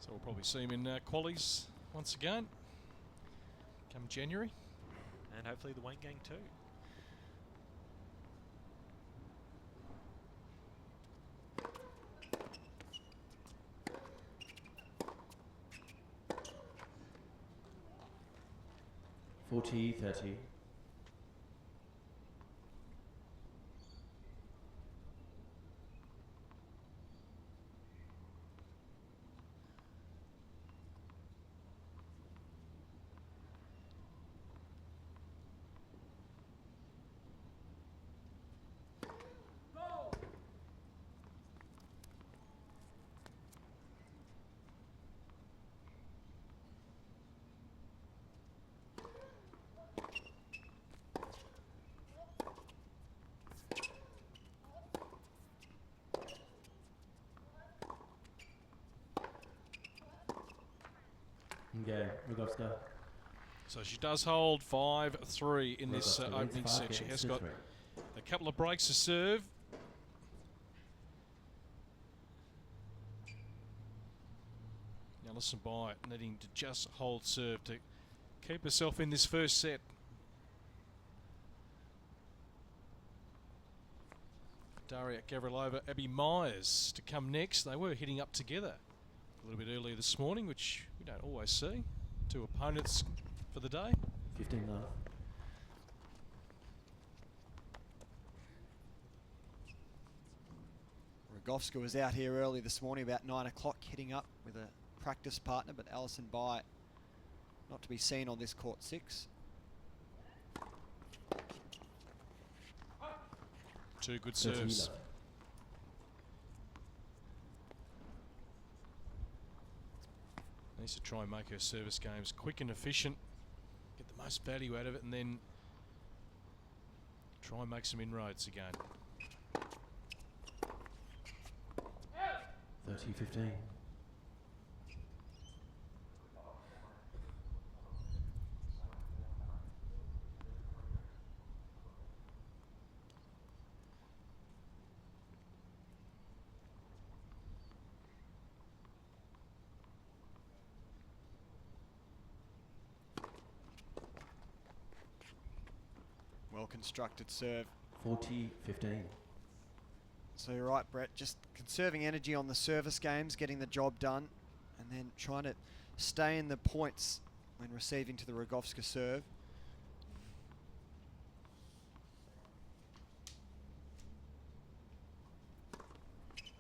[SPEAKER 1] So we'll probably see him in qualies once again come January.
[SPEAKER 3] And hopefully the Wayne gang too.
[SPEAKER 7] (40-30). Okay, Rogowska.
[SPEAKER 1] So she does hold 5-3 in this opening set. She has got a couple of breaks to serve. Alison Bye needing to just hold serve to keep herself in this first set. Daria Gavrilova, Abby Myers to come next. They were hitting up together a little bit earlier this morning, which we don't always see. Two opponents for the day.
[SPEAKER 7] 15 left.
[SPEAKER 2] Rogowska was out here early this morning about 9 o'clock, hitting up with a practice partner, but Alison Bai not to be seen on this court 6.
[SPEAKER 1] Two good serves. Needs to try and make her service games quick and efficient, get the most value out of it, and then try and make some inroads again.
[SPEAKER 7] 30-15.
[SPEAKER 2] Well constructed serve.
[SPEAKER 7] 40-15.
[SPEAKER 2] So you're right, Brett, just conserving energy on the service games, getting the job done, and then trying to stay in the points when receiving to the Rogowska serve.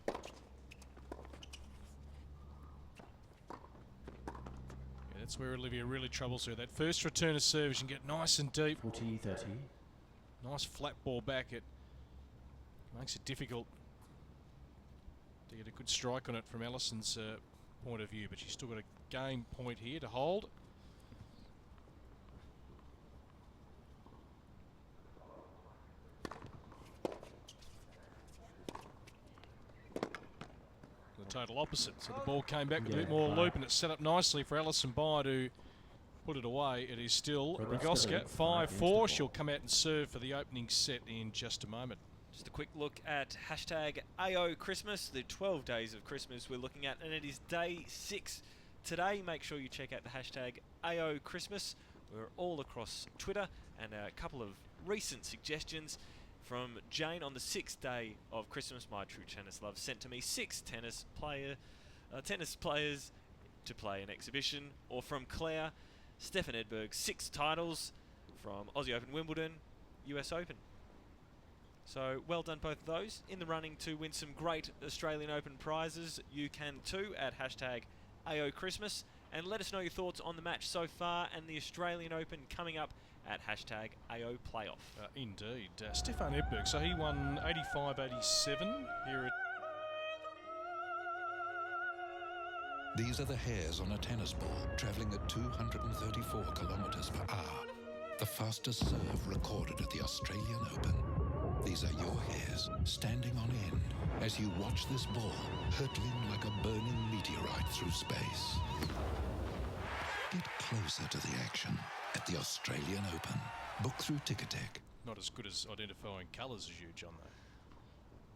[SPEAKER 1] Yeah, that's where Olivia really troubles her. That first return of service, you can get nice and deep.
[SPEAKER 7] 40-30.
[SPEAKER 1] Nice flat ball back. It makes it difficult to get a good strike on it from Allison's point of view, but she's still got a game point here to hold. The total opposite. So the ball came back with a bit more loop, and it's set up nicely for Alison Bai to put it away. It is still Rogowska, 5-4. She'll come out and serve for the opening set in just a moment.
[SPEAKER 3] Just a quick look at hashtag AO Christmas, the 12 days of Christmas we're looking at, and it is day 6 today. Make sure you check out the hashtag AO Christmas. We're all across Twitter, and a couple of recent suggestions from Jane on the 6th day of Christmas. My true tennis love sent to me 6 tennis players to play an exhibition, or from Claire, Stefan Edberg, 6 titles from Aussie Open, Wimbledon, US Open. So well done both of those. In the running to win some great Australian Open prizes. You can too at hashtag AO Christmas. And let us know your thoughts on the match so far and the Australian Open coming up at hashtag AO Playoff.
[SPEAKER 1] Indeed. Stefan Edberg, so he won 85-87 here at...
[SPEAKER 8] These are the hairs on a tennis ball travelling at 234 kilometres per hour. The fastest serve recorded at the Australian Open. These are your hairs standing on end as you watch this ball hurtling like a burning meteorite through space. Get closer to the action at the Australian Open. Book through Ticketek.
[SPEAKER 1] Not as good as identifying colours as you, John, though.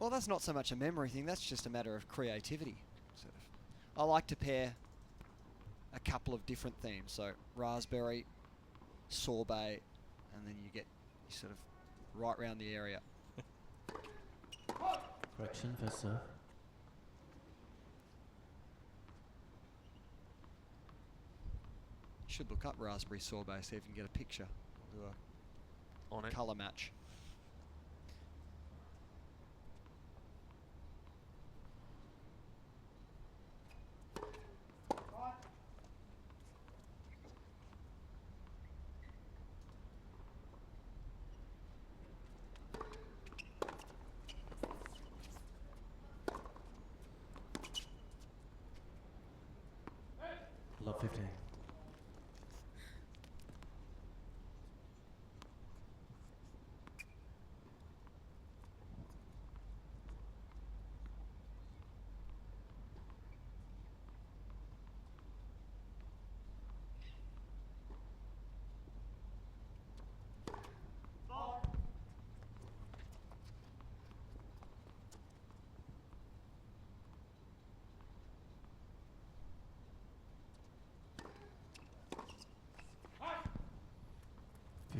[SPEAKER 2] Well, that's not so much a memory thing, that's just a matter of creativity. Sort of. I like to pair a couple of different themes, so raspberry, sorbet, and then you sort of right round the area.
[SPEAKER 7] Correction, first serve.
[SPEAKER 2] Should look up raspberry sorbet, see if you can get a picture. Do a
[SPEAKER 3] On it.
[SPEAKER 2] colour match.
[SPEAKER 7] Love 15.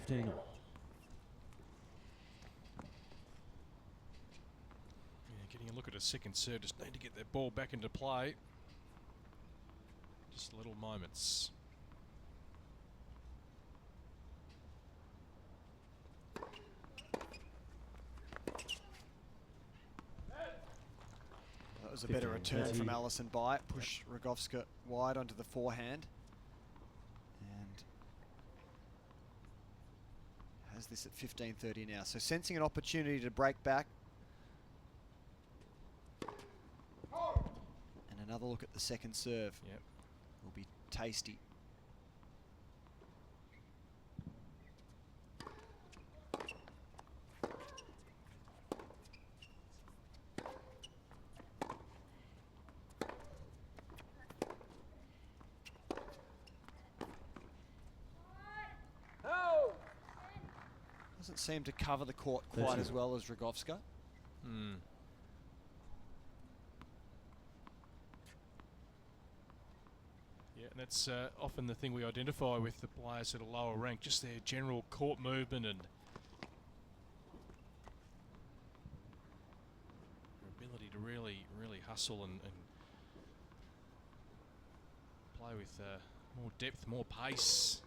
[SPEAKER 1] Yeah, getting a look at a second serve, just need to get that ball back into play. Just little moments.
[SPEAKER 2] was a better return from Alison Byatt. Push Rogowska wide onto the forehand. And has this at 15:30 now. So sensing an opportunity to break back. And another look at the second serve.
[SPEAKER 1] Yep.
[SPEAKER 2] Will be tasty. Doesn't seem to cover the court quite as well as Rogowska.
[SPEAKER 1] Yeah, and that's often the thing we identify with the players at a lower rank, just their general court movement and their ability to really hustle and play with more depth, more pace.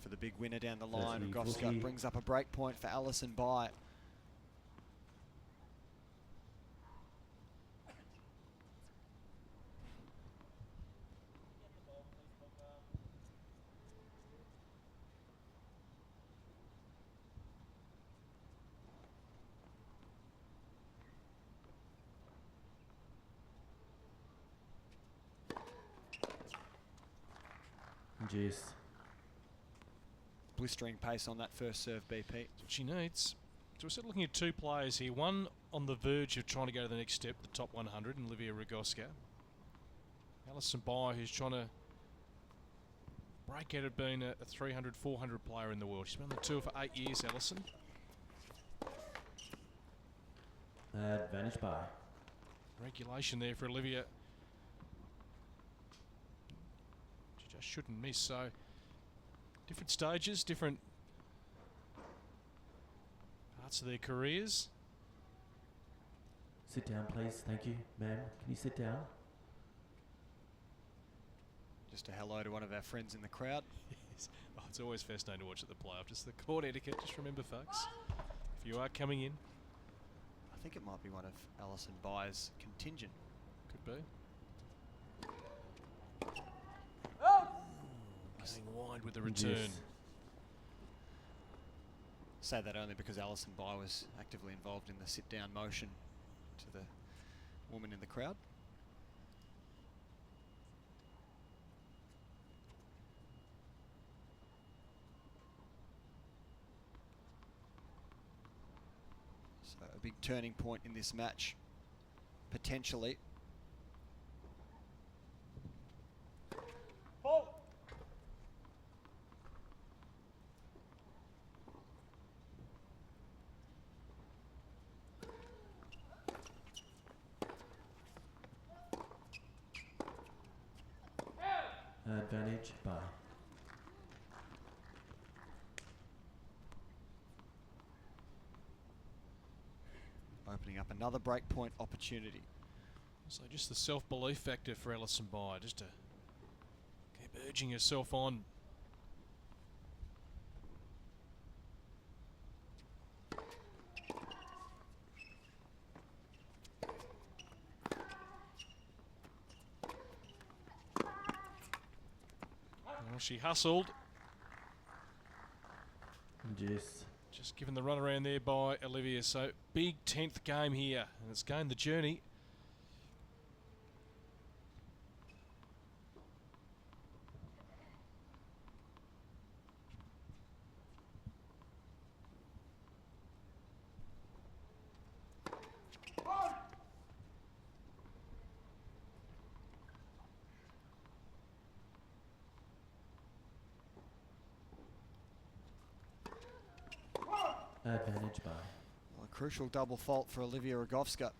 [SPEAKER 2] For the big winner down the line, Rogowska brings up a break point for Alison Byatt.
[SPEAKER 7] Jeez.
[SPEAKER 2] Blistering pace on that first serve, BP.
[SPEAKER 1] That's what she needs. So we're still looking at two players here. One on the verge of trying to go to the next step, the top 100, and Olivia Rogowska. Alison Byatt, who's trying to break out of being a 300, 400 player in the world. She's been on the tour for 8 years, Alison.
[SPEAKER 7] Advantage by.
[SPEAKER 1] Regulation there for Olivia. She just shouldn't miss, so different stages, different parts of their careers.
[SPEAKER 7] Sit down, please. Thank you, ma'am. Can you sit down?
[SPEAKER 2] Just a hello to one of our friends in the crowd.
[SPEAKER 1] Yes. Oh, it's always fascinating to watch at the playoff. Just the court etiquette. Just remember, folks, if you are coming in.
[SPEAKER 2] I think it might be one of Alison Byatt's contingent.
[SPEAKER 1] Could be. Going wide with the return.
[SPEAKER 7] Yes.
[SPEAKER 2] Say that only because Alison Byatt was actively involved in the sit-down motion to the woman in the crowd. So a big turning point in this match, potentially.
[SPEAKER 7] Advantage by.
[SPEAKER 2] Opening up another breakpoint opportunity.
[SPEAKER 1] So just the self-belief factor for Alison Byatt, just to keep urging herself on. Well, she hustled.
[SPEAKER 7] Yes.
[SPEAKER 1] Just given the run around there by Olivia. So big 10th game here, and it's going the journey.
[SPEAKER 7] Advantage by.
[SPEAKER 2] Well, a crucial double fault for Olivia Rogowska.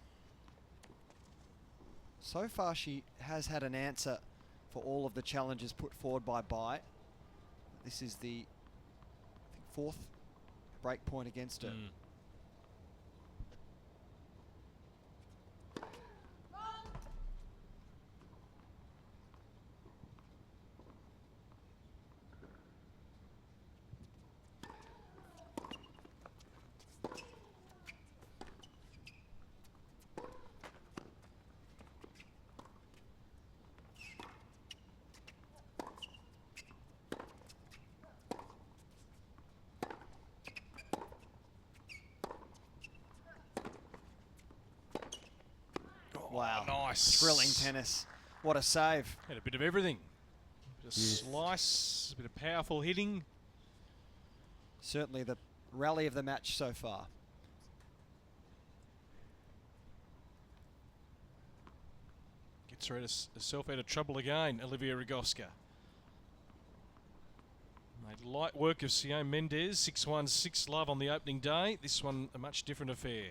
[SPEAKER 2] So far she has had an answer for all of the challenges put forward by Byatt. This is the, I think, fourth break point against her. Wow.
[SPEAKER 1] Nice.
[SPEAKER 2] Thrilling tennis. What a save.
[SPEAKER 1] Had a bit of everything. A bit of slice, a bit of powerful hitting.
[SPEAKER 2] Certainly the rally of the match so far.
[SPEAKER 1] Gets herself out of trouble again, Olivia Rogowska. Made light work of Sione Mendez, 6-1, 6-love on the opening day. This one a much different affair.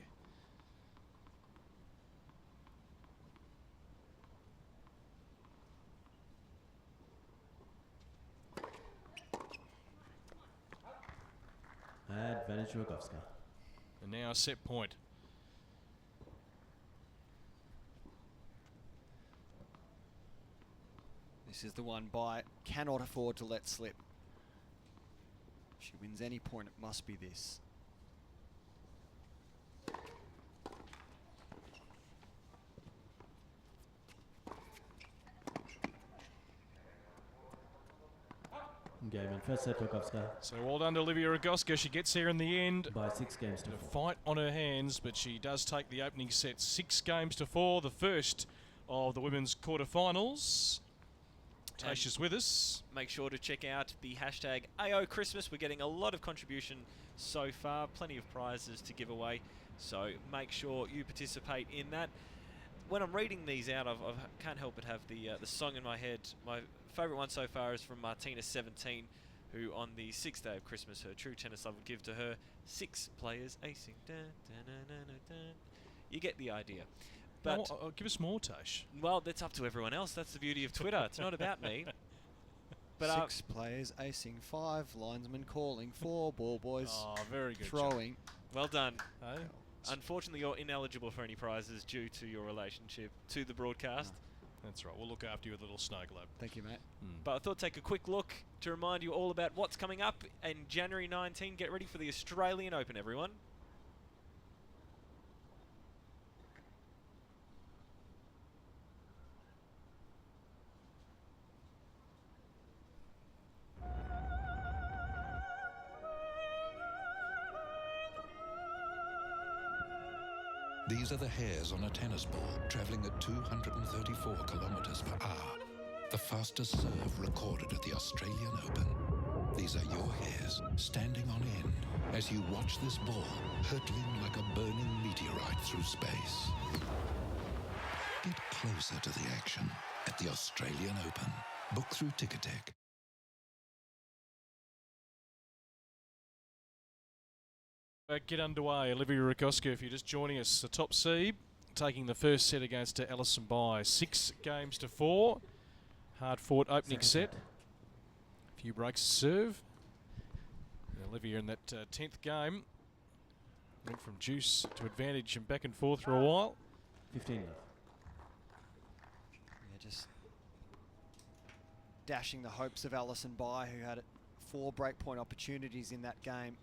[SPEAKER 7] Advantage Rogowska.
[SPEAKER 1] And now a set point.
[SPEAKER 2] This is the one Bai cannot afford to let slip. If she wins any point, it must be this.
[SPEAKER 7] Game in first set, Rogowska.
[SPEAKER 1] So well done to Olivia Rogowska. She gets here in the end.
[SPEAKER 7] By 6 games to 4.
[SPEAKER 1] A fight on her hands, but she does take the opening set 6 games to 4, the first of the women's quarterfinals. Tasha's with us.
[SPEAKER 3] Make sure to check out the hashtag AO Christmas. We're getting a lot of contribution so far, plenty of prizes to give away, so make sure you participate in that. When I'm reading these out, I can't help but have the song in my head. My favourite one so far is from Martina 17, who on the 6th day of Christmas, her true tennis love would give to her 6 players acing. Dun, dun, dun, dun, dun, dun. You get the idea. But
[SPEAKER 1] give us more, Tash.
[SPEAKER 3] Well, that's up to everyone else. That's the beauty of Twitter. It's not about me. But
[SPEAKER 2] 6 players acing, 5 linesmen calling, 4 ball boys
[SPEAKER 1] very good
[SPEAKER 2] throwing.
[SPEAKER 1] job.
[SPEAKER 3] Well done.
[SPEAKER 1] Hey?
[SPEAKER 3] Unfortunately, you're ineligible for any prizes due to your relationship to the broadcast.
[SPEAKER 1] That's right. We'll look after you with a little snow globe.
[SPEAKER 2] Thank you, mate.
[SPEAKER 3] But I thought take a quick look to remind you all about what's coming up in January 19. Get ready for the Australian Open, everyone.
[SPEAKER 8] These are the hairs on a tennis ball traveling at 234 kilometers per hour. The fastest serve recorded at the Australian Open. These are your hairs standing on end as you watch this ball hurtling like a burning meteorite through space. Get closer to the action at the Australian Open. Book through Ticketek.
[SPEAKER 1] Get underway. Olivia Rogowska, if you're just joining us, the top seed, taking the first set against Alison Bai. 6 games to 4. Hard-fought opening set. A few breaks to serve. And Olivia in that 10th game went from juice to advantage and back and forth for a while.
[SPEAKER 7] 15 love.
[SPEAKER 2] Yeah, just dashing the hopes of Alison Bai, who had 4 breakpoint opportunities in that game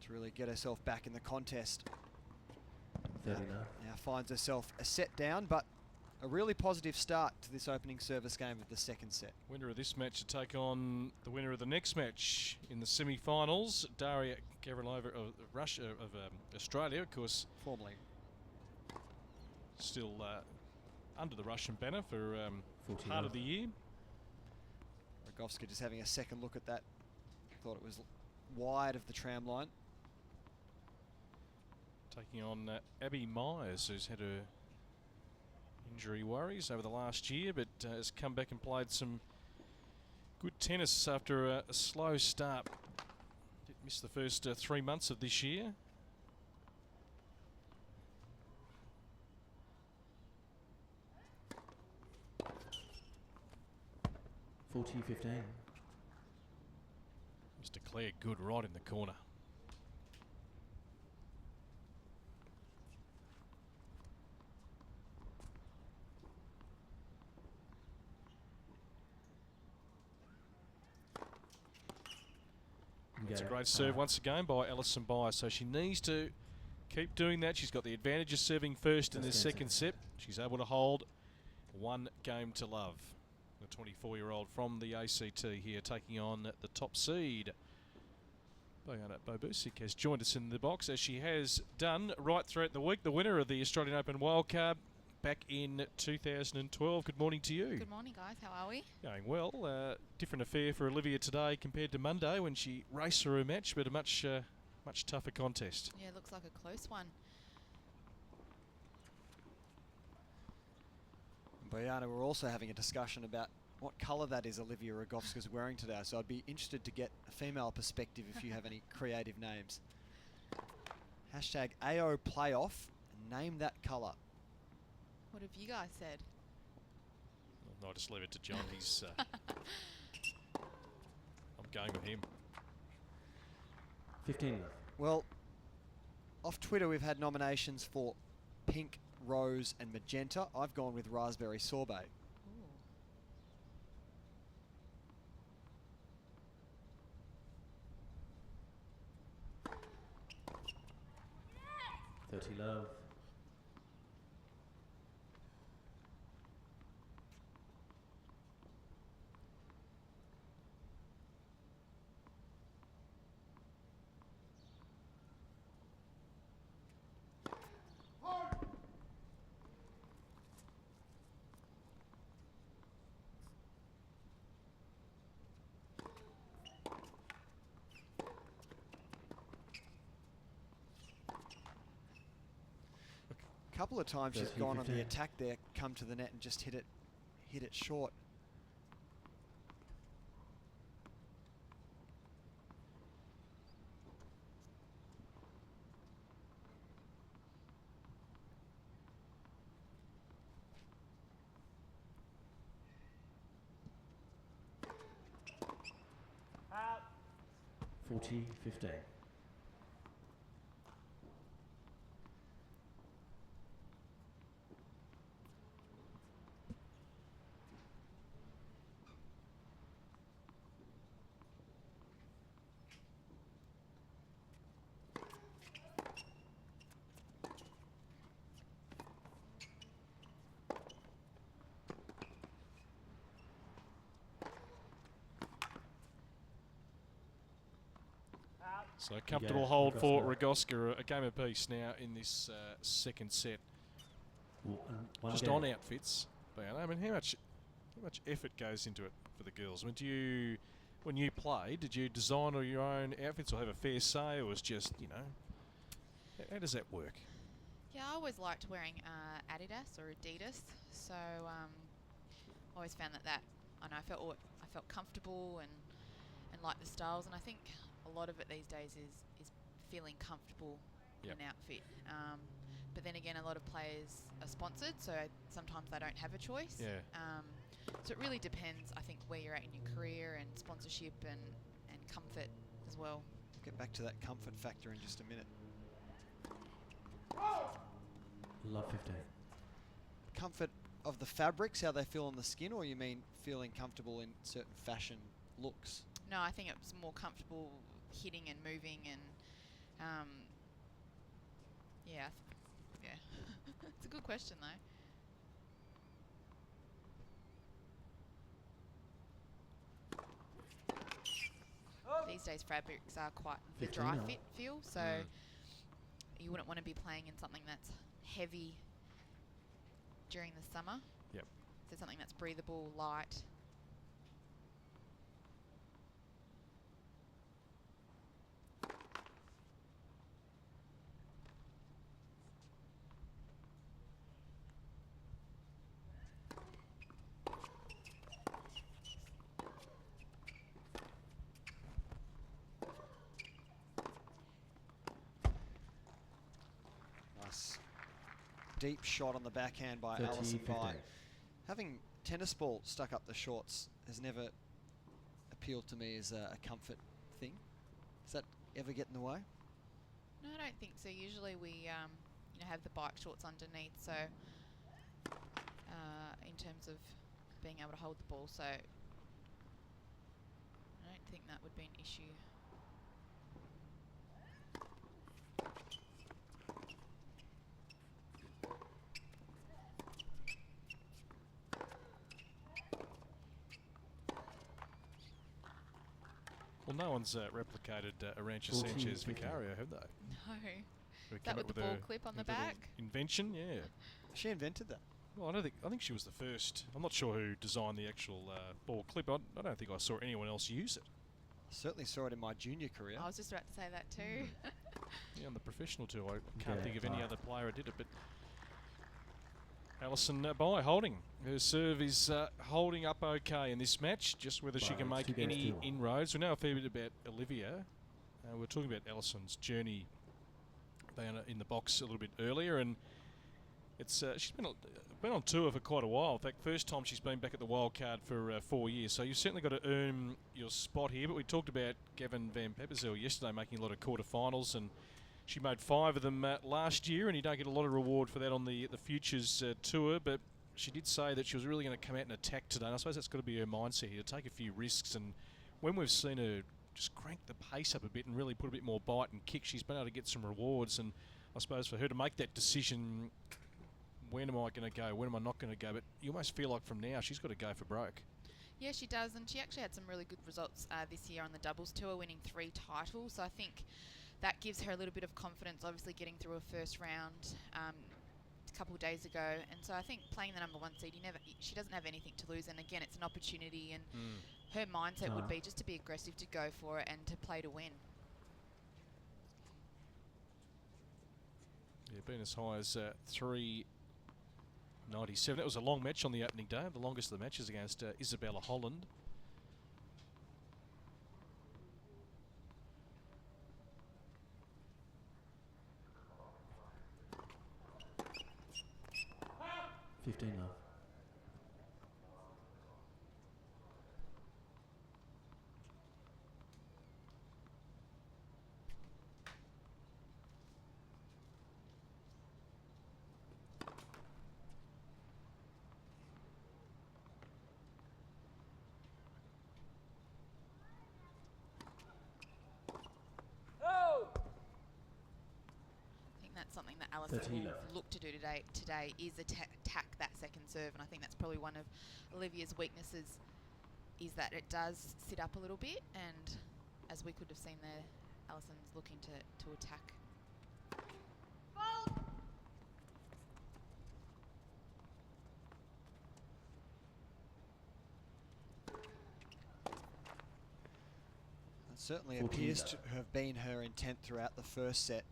[SPEAKER 2] to really get herself back in the contest.
[SPEAKER 7] 30
[SPEAKER 2] now finds herself a set down, but a really positive start to this opening service game of the second set.
[SPEAKER 1] Winner of this match to take on the winner of the next match in the semi-finals, Daria Gavrilova of Russia, of Australia, of course.
[SPEAKER 2] Formerly.
[SPEAKER 1] Still under the Russian banner for part of the year.
[SPEAKER 2] Rogowska just having a second look at that. Thought it was wide of the tram line.
[SPEAKER 1] Taking on Abby Myers, who's had her injury worries over the last year, but has come back and played some good tennis after a slow start. Did miss the first 3 months of this year.
[SPEAKER 7] $40-15.
[SPEAKER 1] Was declared good right in the corner. It's a great serve once again by Alison Bai, so she needs to keep doing that. She's got the advantage of serving first in this second set. She's able to hold 1 game to love. The 24-year-old from the ACT here taking on the top seed. Bojana Bobusic has joined us in the box, as she has done right throughout the week. The winner of the Australian Open Wildcard, back in 2012. Good morning to you.
[SPEAKER 9] Good morning, guys. How are we?
[SPEAKER 1] Going well. Different affair for Olivia today compared to Monday when she raced for her match, but a much tougher contest.
[SPEAKER 9] Yeah, looks like a close one.
[SPEAKER 2] Bojana, we're also having a discussion about what colour that is Olivia Rogowska's wearing today, so I'd be interested to get a female perspective if you have any creative names. Hashtag AO Playoff, name that colour.
[SPEAKER 9] What have you guys said?
[SPEAKER 1] Well, I'll just leave it to John. He's. I'm going with him.
[SPEAKER 7] 15.
[SPEAKER 2] Well, off Twitter we've had nominations for pink, rose and magenta. I've gone with raspberry sorbet.
[SPEAKER 7] 30 love.
[SPEAKER 2] A couple of times she's gone on the attack there, come to the net and just hit it short.
[SPEAKER 7] Out. 40-15.
[SPEAKER 1] So comfortable hold for Rogowska, a game apiece now in this second set. Just on outfits. But, I mean, how much effort goes into it for the girls? I mean, when you play, did you design all your own outfits or have a fair say, or was just, how does that work?
[SPEAKER 9] Yeah, I always liked wearing Adidas or Adidas, so always found that I felt comfortable and liked the styles, and I think a lot of it these days is feeling comfortable in an outfit. But then again, a lot of players are sponsored, so sometimes they don't have a choice.
[SPEAKER 1] Yeah.
[SPEAKER 9] So it really depends, I think, where you're at in your career and sponsorship and comfort as well.
[SPEAKER 2] We'll get back to that comfort factor in just a minute.
[SPEAKER 7] Love 15.
[SPEAKER 2] Comfort of the fabrics, how they feel on the skin, or you mean feeling comfortable in certain fashion looks?
[SPEAKER 9] No, I think it's more comfortable hitting and moving and yeah. It's a good question though. These days fabrics are quite the dry fit feel, so you wouldn't want to be playing in something that's heavy during the summer.
[SPEAKER 1] Yep.
[SPEAKER 9] So something that's breathable, light.
[SPEAKER 2] Deep shot on the backhand by Alison Bai. Having tennis ball stuck up the shorts has never appealed to me as a comfort thing. Does that ever get in the way?
[SPEAKER 9] No, I don't think so. Usually we have the bike shorts underneath, so in terms of being able to hold the ball, so I don't think that would be an issue.
[SPEAKER 1] Well, no one's replicated Arantxa Sanchez Vicario, have they?
[SPEAKER 9] No. That with the ball clip on the back?
[SPEAKER 1] Invention, yeah.
[SPEAKER 2] She invented that.
[SPEAKER 1] Well, I think she was the first. I'm not sure who designed the actual ball clip. I don't think I saw anyone else use it.
[SPEAKER 2] I certainly saw it in my junior career.
[SPEAKER 9] I was just about to say that too.
[SPEAKER 1] Yeah, on the professional tour, I can't think of any other player who did it, but Alison Bai holding. Her serve is holding up okay in this match, just whether she can make any inroads. We know a fair bit about Olivia. We're talking about Alison's journey down in the box a little bit earlier, and it's she's been on tour for quite a while. In fact, first time she's been back at the Wildcard for 4 years, so you've certainly got to earn your spot here. But we talked about Gavin van Pepperzel yesterday making a lot of quarterfinals, and she made 5 of them last year, and you don't get a lot of reward for that on the Futures Tour, but she did say that she was really going to come out and attack today, and I suppose that's got to be her mindset here, to take a few risks. And when we've seen her just crank the pace up a bit and really put a bit more bite and kick, she's been able to get some rewards. And I suppose for her to make that decision, when am I going to go, when am I not going to go, but you almost feel like from now she's got to go for broke.
[SPEAKER 9] Yeah, she does, and she actually had some really good results this year on the doubles tour, winning 3 titles. So I think that gives her a little bit of confidence, obviously getting through a first round a couple of days ago. And so I think playing the number 1 seed, she doesn't have anything to lose. And again, it's an opportunity, and her mindset would be just to be aggressive, to go for it, and to play to win.
[SPEAKER 1] Yeah, been as high as 3.97. That was a long match on the opening day, the longest of the matches against Isabella Holland.
[SPEAKER 7] $15 love.
[SPEAKER 9] Something that Alison will look to do today is attack that second serve, and I think that's probably one of Olivia's weaknesses, is that it does sit up a little bit, and as we could have seen there, Alison's looking to attack.
[SPEAKER 2] It certainly appears to have been her intent throughout the first set,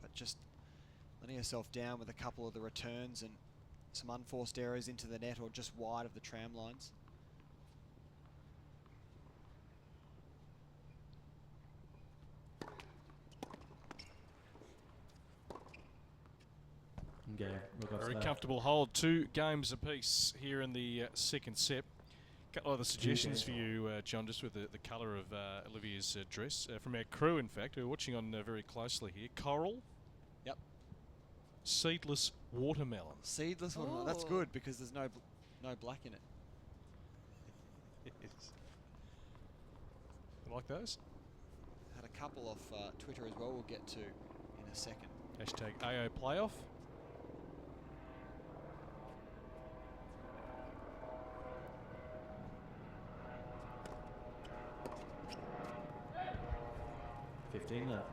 [SPEAKER 2] but just letting herself down with a couple of the returns and some unforced errors into the net or just wide of the tram lines.
[SPEAKER 7] Okay,
[SPEAKER 1] very comfortable hold. 2 games apiece here in the second set. A couple of other suggestions for you, John, just with the colour of Olivia's dress. From our crew, in fact, we're watching on very closely here. Coral.
[SPEAKER 2] Yep.
[SPEAKER 1] Seedless watermelon.
[SPEAKER 2] Seedless watermelon. That's good because there's no black in it.
[SPEAKER 1] Yes. You like those?
[SPEAKER 2] Had a couple off Twitter as well. We'll get to in a second.
[SPEAKER 1] Hashtag AO Playoff.
[SPEAKER 7] $15 love.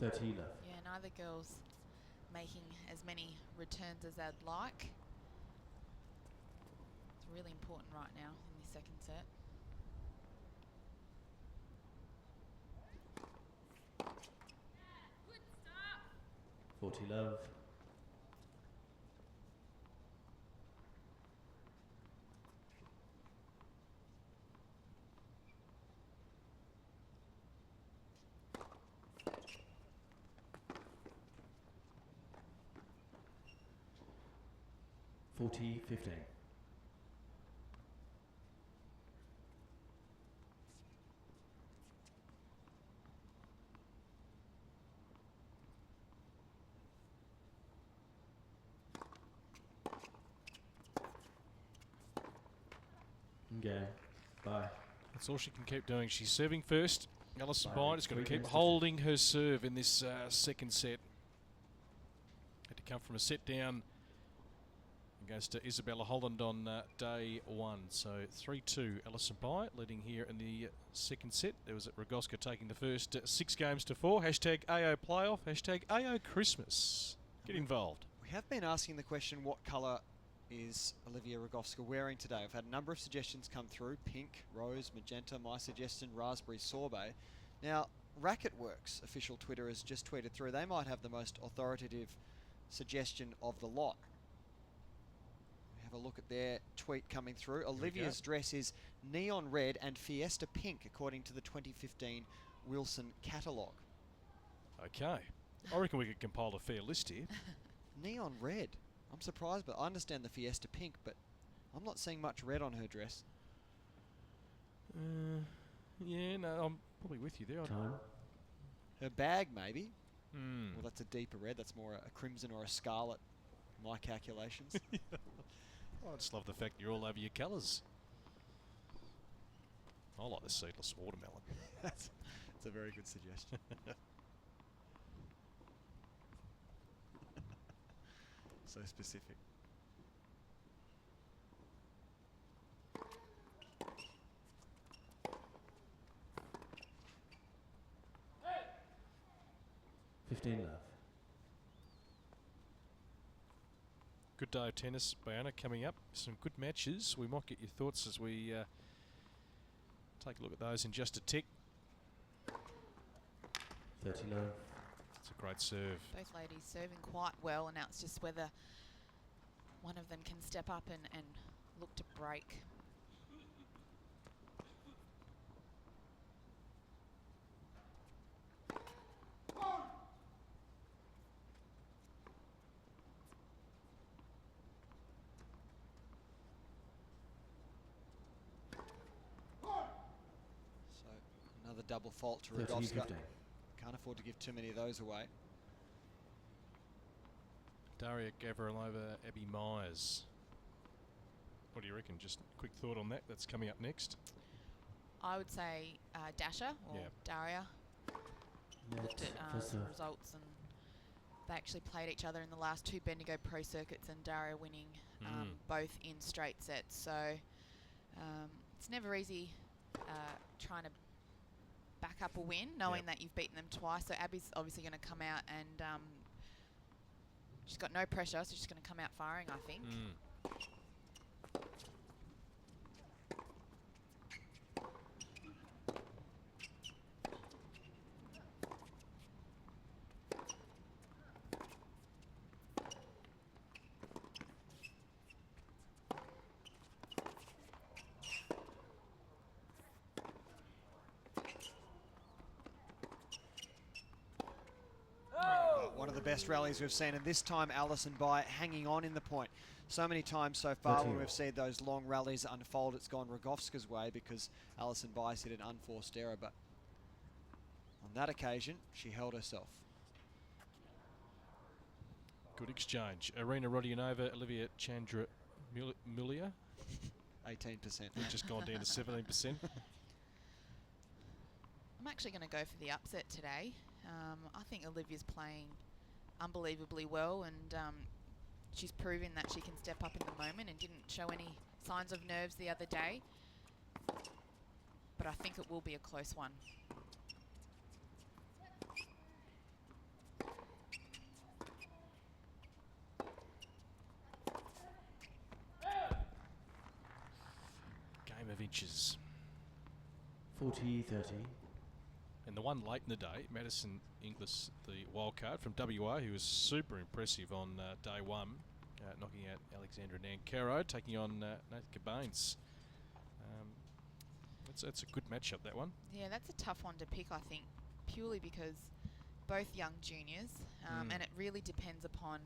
[SPEAKER 7] $30 love.
[SPEAKER 9] Yeah, neither girl's making as many returns as they'd like. It's really important right now in the second set.
[SPEAKER 7] $40 love. $40-15. Okay, bye.
[SPEAKER 1] That's all she can keep doing. She's serving first. Alison Bains is going to keep holding her serve in this second set. come from a set down against Isabella Holland on day one. So 3-2 Alison Bai leading here in the second set. There was Rogowska taking the first 6 games to 4. Hashtag AO playoff. Hashtag AO Christmas. Get involved.
[SPEAKER 2] We have been asking the question, what colour is Olivia Rogowska wearing today? I've had a number of suggestions come through. Pink, rose, magenta. My suggestion, raspberry sorbet. Now, Racketworks official Twitter has just tweeted through. They might have the most authoritative suggestion of the lot. Have a look at their tweet coming through. Olivia's dress is neon red and fiesta pink, according to the 2015 Wilson catalogue.
[SPEAKER 1] Okay. I reckon we could compile a fair list here.
[SPEAKER 2] Neon red. I'm surprised, but I understand the fiesta pink, but I'm not seeing much red on her dress.
[SPEAKER 1] Yeah, no, I'm probably with you there.
[SPEAKER 2] Her bag, maybe.
[SPEAKER 1] Mm.
[SPEAKER 2] Well, that's a deeper red. That's more a crimson or a scarlet, my calculations.
[SPEAKER 1] I just love the fact you're all over your colours. I like the seedless watermelon.
[SPEAKER 2] That's a very good suggestion. So specific.
[SPEAKER 7] Hey. 15 love.
[SPEAKER 1] Good day of tennis, Bayana, coming up. Some good matches. We might get your thoughts as we take a look at those in just a tick.
[SPEAKER 7] 30 love.
[SPEAKER 1] It's a great serve.
[SPEAKER 9] Both ladies serving quite well, and now it's just whether one of them can step up and look to break.
[SPEAKER 2] Another double fault to Rogowska. Can't afford to give too many of those away.
[SPEAKER 1] Daria Gavrilova, Abby Myers. What do you reckon? Just a quick thought on that. That's coming up next.
[SPEAKER 9] I would say Dasha or Daria. Looked at some results, and they actually played each other in the last 2 Bendigo Pro Circuits, and Daria winning both in straight sets. So it's never easy trying to back up a win, knowing that you've beaten them twice. So Abby's obviously going to come out, and she's got no pressure, so she's going to come out firing, I think.
[SPEAKER 2] One of the best rallies we've seen, and this time Alison Bai hanging on in the point. So many times so far when we've seen those long rallies unfold, it's gone Rogowska's way because Alison Bai's hit an unforced error, but on that occasion, she held herself.
[SPEAKER 1] Good exchange. Arena Rodionova, Olivia Tjandramulia.
[SPEAKER 2] 18%.
[SPEAKER 1] We've just gone down to 17%.
[SPEAKER 9] I'm actually going to go for the upset today. I think Olivia's playing unbelievably well, and she's proven that she can step up in the moment and didn't show any signs of nerves the other day. But I think it will be a close one.
[SPEAKER 1] Game of inches.
[SPEAKER 7] 40-30.
[SPEAKER 1] And the one late in the day, Madison Inglis, the wildcard from WA, who was super impressive on day one, knocking out Alexandra Nancaro, taking on Nathan Bains. That's a good matchup, that one.
[SPEAKER 9] Yeah, that's a tough one to pick, I think, purely because both young juniors, and it really depends upon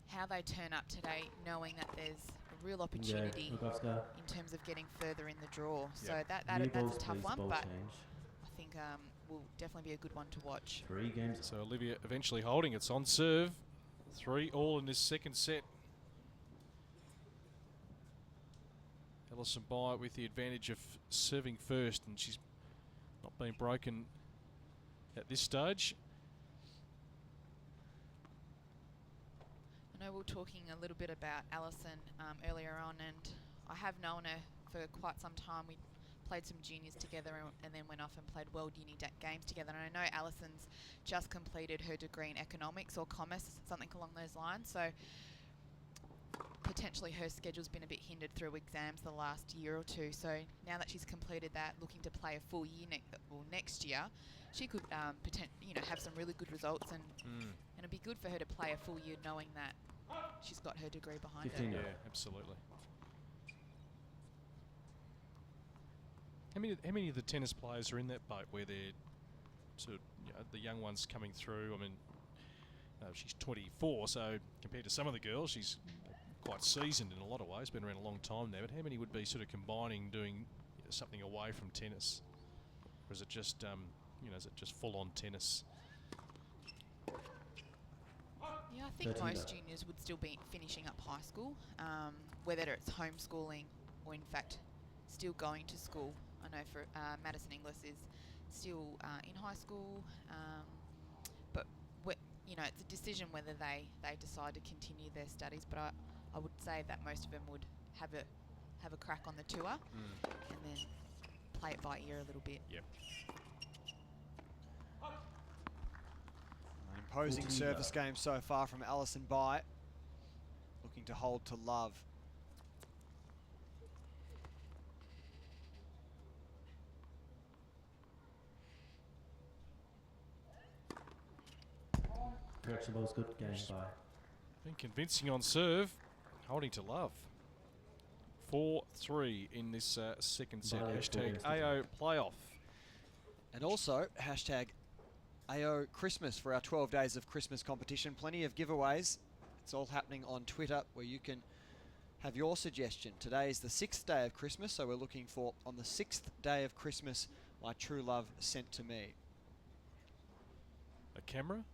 [SPEAKER 9] how they turn up today, knowing that there's a real opportunity in terms of getting further in the draw. So that's a tough one, but I think will definitely be a good one to watch.
[SPEAKER 7] 3 games.
[SPEAKER 1] So Olivia eventually holding. It's on serve. 3-all in this second set. Alison Bai with the advantage of serving first, and she's not been broken at this stage.
[SPEAKER 9] I know we were talking a little bit about Alison earlier on, and I have known her for quite some time. We played some juniors together and then went off and played World Uni Games together. And I know Alison's just completed her degree in economics or commerce, something along those lines. So potentially her schedule's been a bit hindered through exams the last year or two. So now that she's completed that, looking to play a full year next year, she could have some really good results, and it'd be good for her to play a full year knowing that she's got her degree behind her.
[SPEAKER 1] Yeah, absolutely. How many of the tennis players are in that boat where they're sort of, the young ones coming through? I mean, she's 24, so compared to some of the girls, she's quite seasoned in a lot of ways, been around a long time now. But how many would be sort of combining doing something away from tennis? Or is it just, is it just full-on tennis?
[SPEAKER 9] Yeah, I think most juniors would still be finishing up high school, whether it's homeschooling or in fact still going to school. I know for Madison Inglis is still in high school, but it's a decision whether they decide to continue their studies. But I would say that most of them would have a crack on the tour and then play it by ear a little bit.
[SPEAKER 1] Yep.
[SPEAKER 2] An imposing service game so far from Alison Bai, looking to hold to love.
[SPEAKER 7] Correction ball's good. Game by.
[SPEAKER 1] Been convincing on serve, holding to love. 4-3 in this second set. Hashtag AO playoff.
[SPEAKER 2] And also, hashtag AO Christmas for our 12 days of Christmas competition. Plenty of giveaways. It's all happening on Twitter, where you can have your suggestion. Today is the 6th day of Christmas, so we're looking for, on the 6th day of Christmas, my true love sent to me.
[SPEAKER 1] A camera?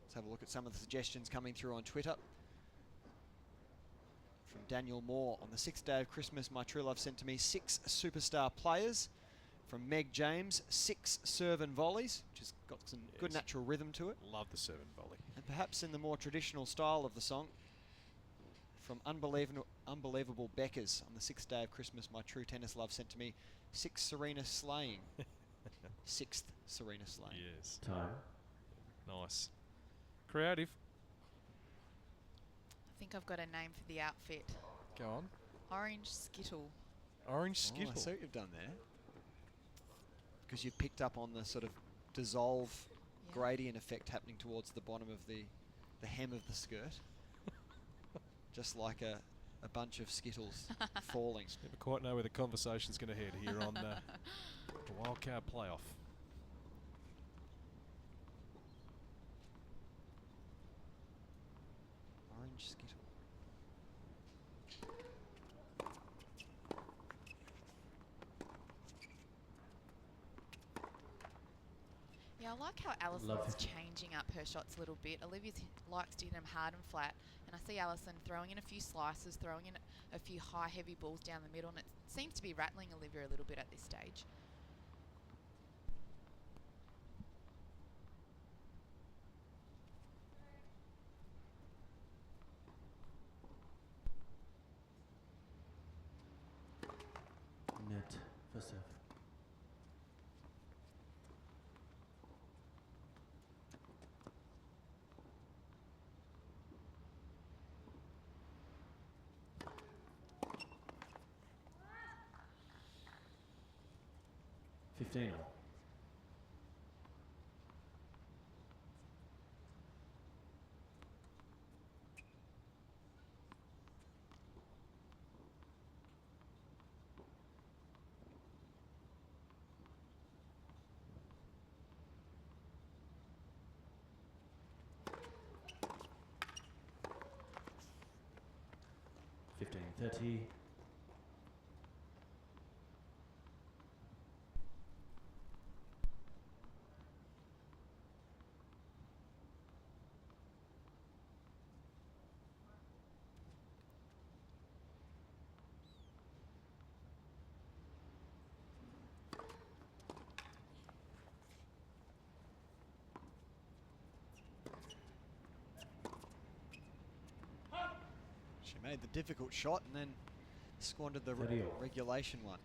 [SPEAKER 2] Let's have a look at some of the suggestions coming through on Twitter. From Daniel Moore, on the 6th day of Christmas, my true love sent to me 6 superstar players. From Meg James, 6 serve and volleys, which has got some good natural rhythm to it.
[SPEAKER 1] Love the serve and volley.
[SPEAKER 2] And perhaps in the more traditional style of the song, from Unbelievable Beckers, on the 6th day of Christmas, my true tennis love sent to me 6 Serena slaying. 6th Serena slaying.
[SPEAKER 1] Yes.
[SPEAKER 7] Time.
[SPEAKER 1] Nice. Creative.
[SPEAKER 9] I think I've got a name for the outfit.
[SPEAKER 1] Go on.
[SPEAKER 9] Orange Skittle.
[SPEAKER 1] Orange Skittle.
[SPEAKER 2] I see what you've done there. Because you've picked up on the sort of dissolve gradient effect happening towards the bottom of the hem of the skirt. Just like a bunch of Skittles falling.
[SPEAKER 1] Never quite know where the conversation's going to head here on the Wildcard playoff.
[SPEAKER 2] Orange Skittle.
[SPEAKER 9] Yeah, I like how Alison's changing up her shots a little bit. Olivia likes to hit them hard and flat, and I see Alison throwing in a few slices, throwing in a few high, heavy balls down the middle, and it seems to be rattling Olivia a little bit at this stage.
[SPEAKER 7] Net for serve. $15. $15.30.
[SPEAKER 2] Made the difficult shot and then squandered the regulation one.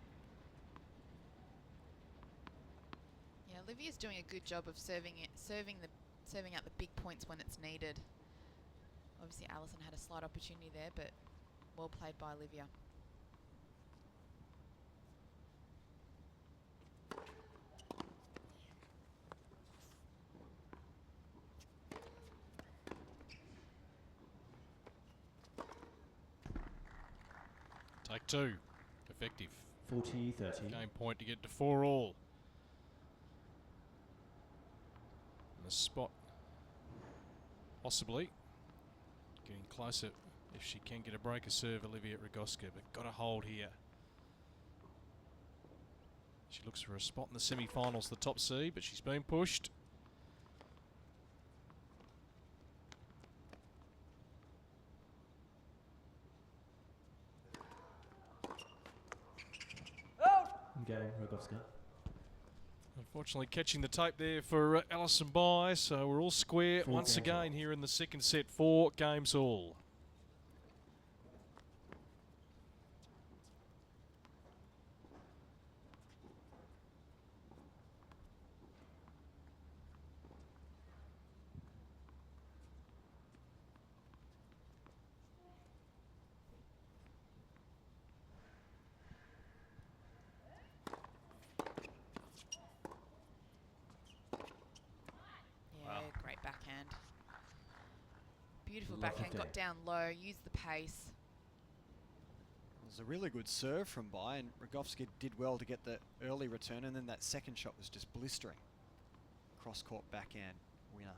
[SPEAKER 9] Yeah, Olivia's doing a good job of serving out the big points when it's needed. Obviously, Alison had a slight opportunity there, but well played by Olivia.
[SPEAKER 1] Take two. Effective.
[SPEAKER 7] 40-30.
[SPEAKER 1] Game point to get to 4-all. And the spot possibly getting closer if she can get a breaker serve, Olivia Rogowska, but got a hold here. She looks for a spot in the semi-finals, the top seed, but she's been pushed.
[SPEAKER 7] Game, Rogowska.
[SPEAKER 1] Unfortunately, catching the tape there for Alison Bye, so we're all square once again here in the second set. 4 games all.
[SPEAKER 9] Great backhand. Beautiful backhand, got down low, used the pace.
[SPEAKER 2] It was a really good serve from Bye, and Rogowska did well to get the early return, and then that second shot was just blistering. Cross-court backhand winner.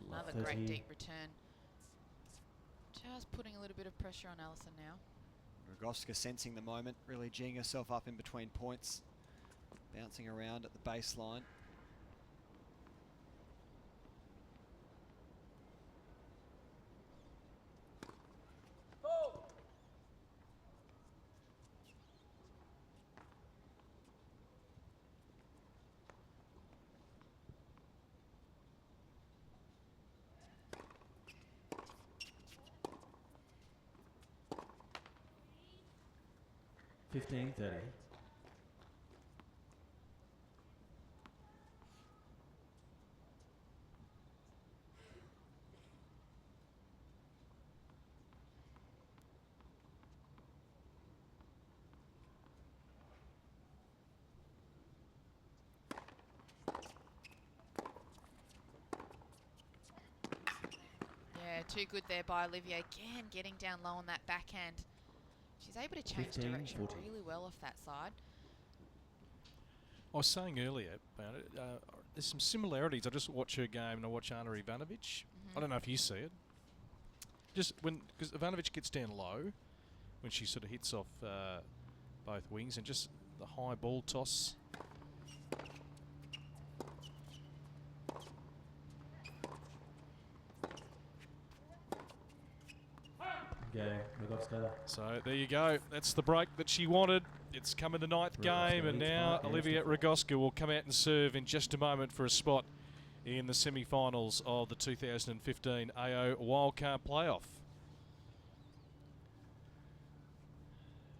[SPEAKER 9] Another great deep return. Just putting a little bit of pressure on Alison now.
[SPEAKER 2] Rogowska sensing the moment, really geeing herself up in between points, bouncing around at the baseline.
[SPEAKER 7] Oh. 15-30.
[SPEAKER 9] Yeah, too good there by Olivia. Again, getting down low on that backhand. She's able to change direction really well off that side.
[SPEAKER 1] I was saying earlier about it, there's some similarities. I just watch her game and I watch Ana Ivanovic. I don't know if you see it. Just when, because Ivanovic gets down low when she sort of hits off both wings, and just the high ball toss. So there you go. That's the break that she wanted. It's come in the ninth game, and now Olivia Rogowska will come out and serve in just a moment for a spot in the semi-finals of the 2015 AO Wildcard Playoff.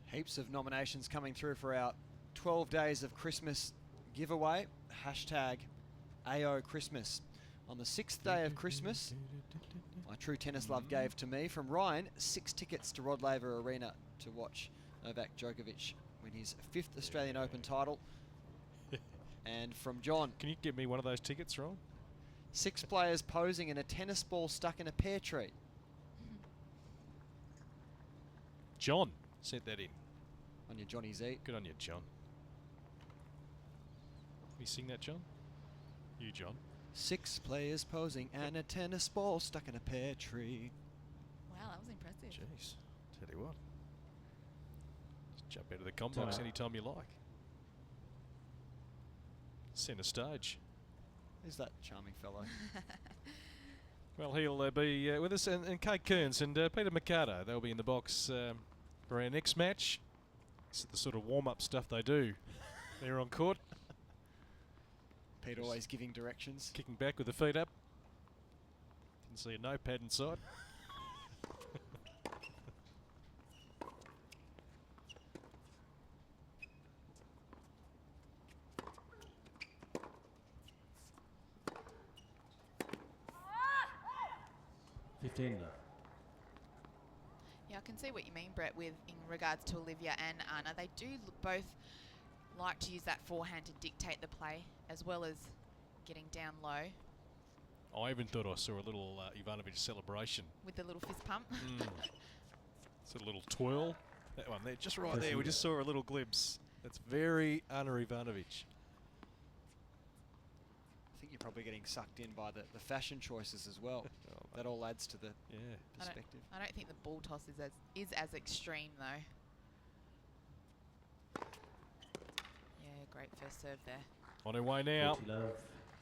[SPEAKER 2] Heaps of nominations coming through for our 12 Days of Christmas giveaway. Hashtag AO Christmas. On the 6th day of Christmas, my true tennis love gave to me from Ryan 6 tickets to Rod Laver Arena to watch Novak Djokovic win his 5th Australian Open title. And from John,
[SPEAKER 1] can you give me one of those tickets, Ron?
[SPEAKER 2] 6 players posing in a tennis ball stuck in a pear tree.
[SPEAKER 1] John sent that in.
[SPEAKER 2] On your Johnny Z.
[SPEAKER 1] Good on you, John. Can you sing that, John? You, John.
[SPEAKER 2] 6 players posing and a tennis ball stuck in a pear tree.
[SPEAKER 9] Wow, that was impressive.
[SPEAKER 1] Jeez, tell you what. Just jump out of the complex anytime you like. Centre stage.
[SPEAKER 2] Who's that charming fellow?
[SPEAKER 1] Well, he'll be with us, and Kate Kearns and Peter Mercado. They'll be in the box for our next match. It's the sort of warm-up stuff they do there on court.
[SPEAKER 2] Pete always giving directions.
[SPEAKER 1] Kicking back with the feet up. Didn't see a notepad inside.
[SPEAKER 9] Yeah, I can see what you mean, Brett, with in regards to Olivia and Anna. They do both like to use that forehand to dictate the play, as well as getting down low.
[SPEAKER 1] I even thought I saw a little Ivanovic celebration.
[SPEAKER 9] With the little fist pump.
[SPEAKER 1] It's a little twirl. That one there, just right there. We just saw a little glimpse. That's very Anna Ivanovic.
[SPEAKER 2] I think you're probably getting sucked in by the fashion choices as well. That all adds to the perspective.
[SPEAKER 9] I don't think the ball toss is as extreme though. Yeah, great first serve there.
[SPEAKER 1] On her way now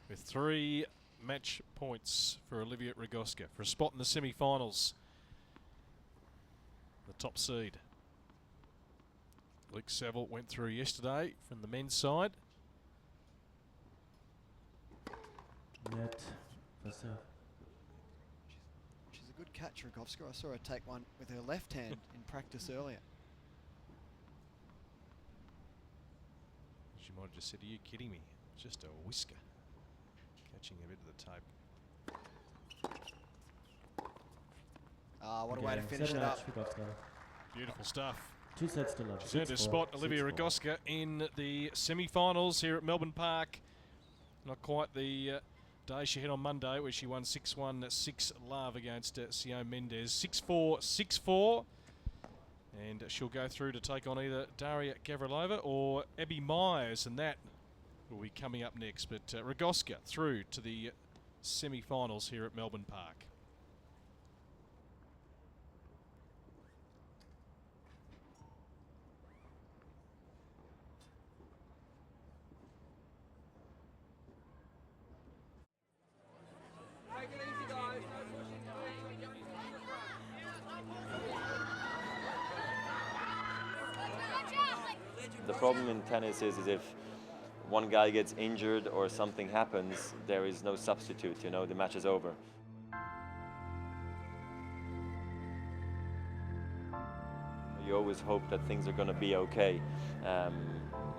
[SPEAKER 1] with 3 match points for Olivia Rogowska for a spot in the semi-finals. The top seed. Luke Saville went through yesterday from the men's side.
[SPEAKER 7] Net. First serve.
[SPEAKER 2] She's a good catch, Rogowska. I saw her take one with her left hand in practice earlier.
[SPEAKER 1] She might have just said, "Are you kidding me?" Just a whisker. Catching a bit of the tape.
[SPEAKER 2] What a way to finish it up.
[SPEAKER 1] Beautiful stuff.
[SPEAKER 7] 2 sets to love.
[SPEAKER 1] She's earned her spot, Olivia Rogowska, in the semi-finals here at Melbourne Park. Not quite the day she had on Monday, where she won 6-1, 6-love against Sion Mendes. 6-4, 6-4. And she'll go through to take on either Daria Gavrilova or Abby Myers, and that will be coming up next. But Rogowska through to the semi-finals here at Melbourne Park.
[SPEAKER 10] The problem in tennis is if one guy gets injured or something happens, there is no substitute, you know, the match is over. You always hope that things are going to be okay.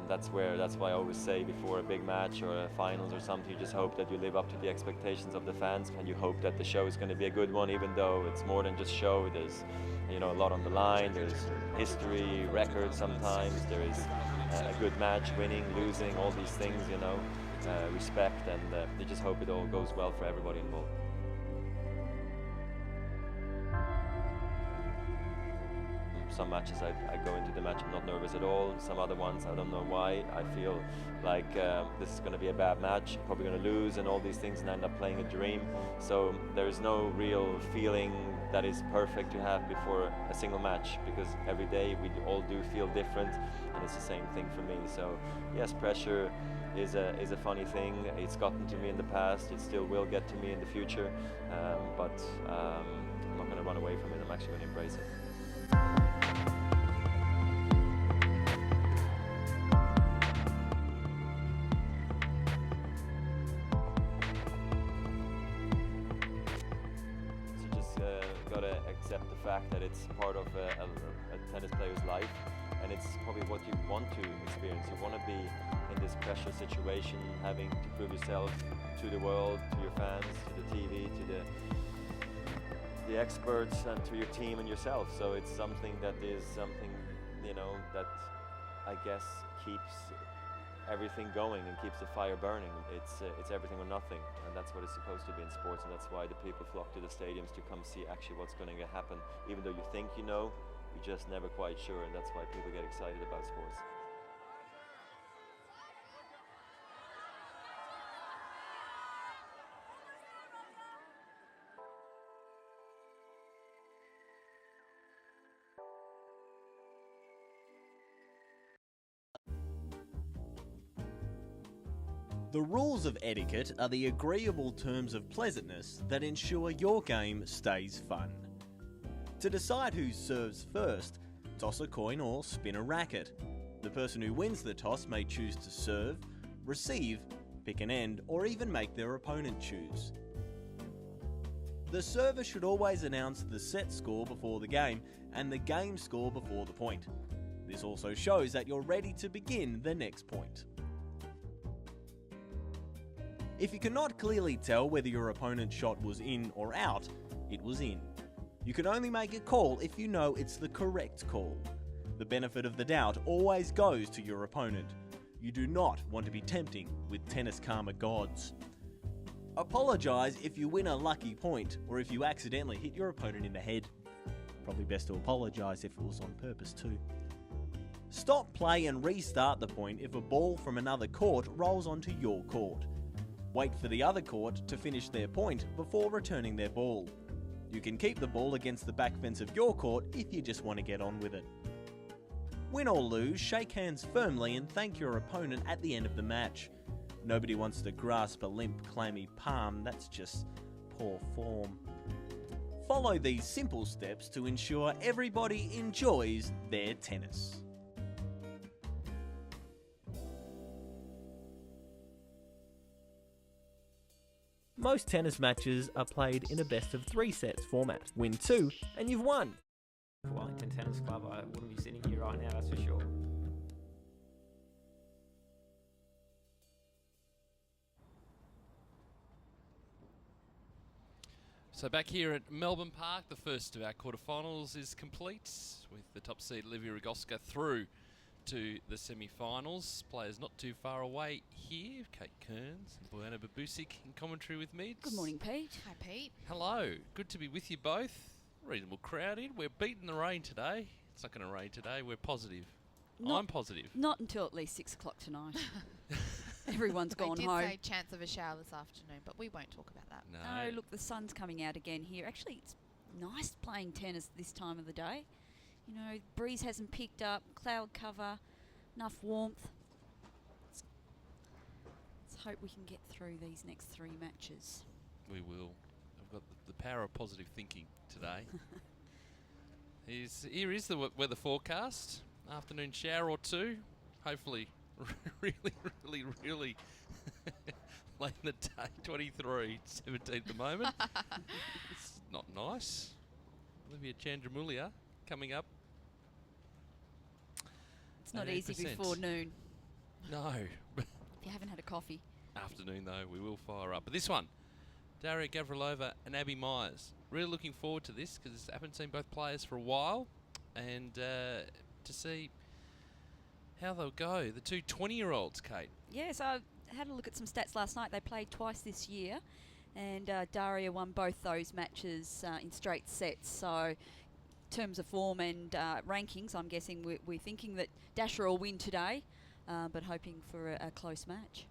[SPEAKER 10] That's why I always say before a big match or a finals or something, you just hope that you live up to the expectations of the fans, and you hope that the show is going to be a good one, even though it's more than just show. There's, you know, a lot on the line. There's history, records sometimes. There is a good match, winning, losing, all these things, you know, respect, and you just hope it all goes well for everybody involved. Some matches I go into the match, I'm not nervous at all. Some other ones, I don't know why. I feel like this is going to be a bad match, probably going to lose and all these things, and I end up playing a dream. So there is no real feeling that is perfect to have before a single match, because every day we all do feel different, and it's the same thing for me. So yes, pressure is a funny thing. It's gotten to me in the past, it still will get to me in the future, but I'm not going to run away from it. I'm actually going to embrace it. Accept the fact that it's part of a tennis player's life, and it's probably what you want to experience. You want to be in this pressure situation, having to prove yourself to the world, to your fans, to the TV, to the experts, and to your team and yourself. So it's something that is something, you know, that I guess keeps everything going and keeps the fire burning. It's everything or nothing, and that's what it's supposed to be in sports, and that's why the people flock to the stadiums to come see actually what's going to happen. Even though you think you know, you're just never quite sure, and that's why people get excited about sports.
[SPEAKER 11] The rules of etiquette are the agreeable terms of pleasantness that ensure your game stays fun. To decide who serves first, toss a coin or spin a racket. The person who wins the toss may choose to serve, receive, pick an end, or even make their opponent choose. The server should always announce the set score before the game and the game score before the point. This also shows that you're ready to begin the next point. If you cannot clearly tell whether your opponent's shot was in or out, it was in. You can only make a call if you know it's the correct call. The benefit of the doubt always goes to your opponent. You do not want to be tempting with tennis karma gods. Apologise if you win a lucky point or if you accidentally hit your opponent in the head. Probably best to apologise if it was on purpose too. Stop play and restart the point if a ball from another court rolls onto your court. Wait for the other court to finish their point before returning their ball. You can keep the ball against the back fence of your court if you just want to get on with it. Win or lose, shake hands firmly and thank your opponent at the end of the match. Nobody wants to grasp a limp, clammy palm, that's just poor form. Follow these simple steps to ensure everybody enjoys their tennis.
[SPEAKER 12] Most tennis matches are played in a best of 3 sets format. Win 2 and you've won.
[SPEAKER 3] For Wellington Tennis Club, I wouldn't be sitting here right now, that's for sure.
[SPEAKER 13] So back here at Melbourne Park, the first of our quarterfinals is complete with the top seed Olivia Rogowska through to the semi-finals. Players not too far away here. Kate Kearns and Bojana Babusic in commentary with me.
[SPEAKER 14] Good morning, Pete.
[SPEAKER 9] Hi, Pete.
[SPEAKER 13] Hello. Good to be with you both. Reasonable crowd in. We're beating the rain today. It's not going to rain today. We're positive. I'm positive.
[SPEAKER 14] Not until at least 6 o'clock tonight. Everyone's gone home.
[SPEAKER 9] They did say chance of a shower this afternoon, but we won't talk about that.
[SPEAKER 14] No, look, the sun's coming out again here. Actually, it's nice playing tennis this time of the day. You know, breeze hasn't picked up, cloud cover, enough warmth. Let's hope we can get through these next 3 matches.
[SPEAKER 13] We will. I've got the power of positive thinking today. Here is the weather forecast. Afternoon shower or 2. Hopefully really late in the day. 23, 17 at the moment. It's not nice. Olivia Tjandramulia coming up.
[SPEAKER 14] It's not easy before noon.
[SPEAKER 13] No.
[SPEAKER 14] If you haven't had a coffee.
[SPEAKER 13] Afternoon though, we will fire up. But this one, Daria Gavrilova and Abby Myers. Really looking forward to this because I haven't seen both players for a while, and to see how they'll go. The two 20-year-olds, Kate.
[SPEAKER 14] Yes, I had a look at some stats last night. They played twice this year, and Daria won both those matches in straight sets. So, in terms of form and rankings, I'm guessing we're thinking that Dasher will win today, but hoping for a close match.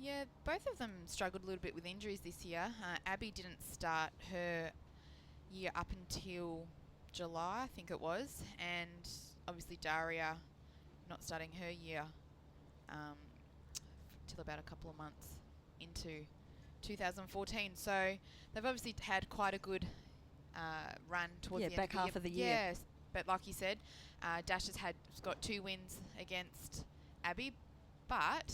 [SPEAKER 9] Yeah, both of them struggled a little bit with injuries this year. Abby didn't start her year up until July, I think it was, and obviously Daria not starting her year till about a couple of months into 2014. So they've obviously had quite a good run towards the end
[SPEAKER 14] back half of the year.
[SPEAKER 9] Yes, but like you said, Dash has got 2 wins against Abby, but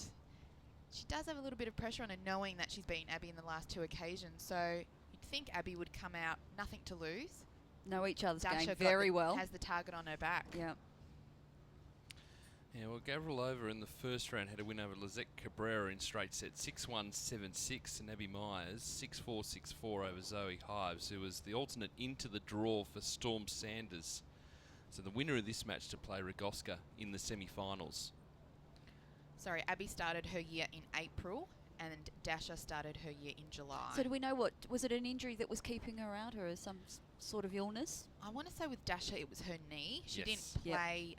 [SPEAKER 9] she does have a little bit of pressure on her knowing that she's beaten Abby in the last 2 occasions. So you'd think Abby would come out nothing to lose.
[SPEAKER 14] Know each other's
[SPEAKER 9] Dasha
[SPEAKER 14] game very well.
[SPEAKER 9] Has the target on her back.
[SPEAKER 14] Yeah.
[SPEAKER 13] Yeah, well, Gavrilova in the first round had a win over Lizette Cabrera in straight set 6-1, 7-6, and Abby Myers 6-4, 6-4 over Zoe Hives, who was the alternate into the draw for Storm Sanders. So the winner of this match to play Rogowska in the semi-finals.
[SPEAKER 9] Sorry, Abby started her year in April and Dasha started her year in July.
[SPEAKER 14] So do we know was it an injury that was keeping her out or some sort of illness?
[SPEAKER 9] I want to say with Dasha it was her knee. She didn't
[SPEAKER 14] Yep.
[SPEAKER 9] play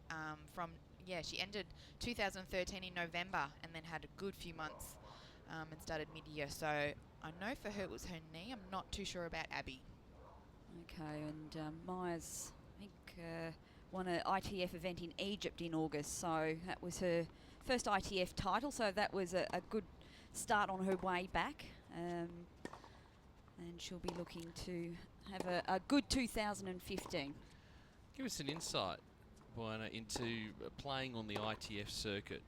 [SPEAKER 9] she ended 2013 in November and then had a good few months and started mid-year. So I know for her it was her knee. I'm not too sure about Abby.
[SPEAKER 14] Okay, and Myers, I think, won an ITF event in Egypt in August. So that was her first ITF title. So that was a good start on her way back. And she'll be looking to have a good 2015.
[SPEAKER 13] Give us an insight, Buena, into playing on the ITF circuit.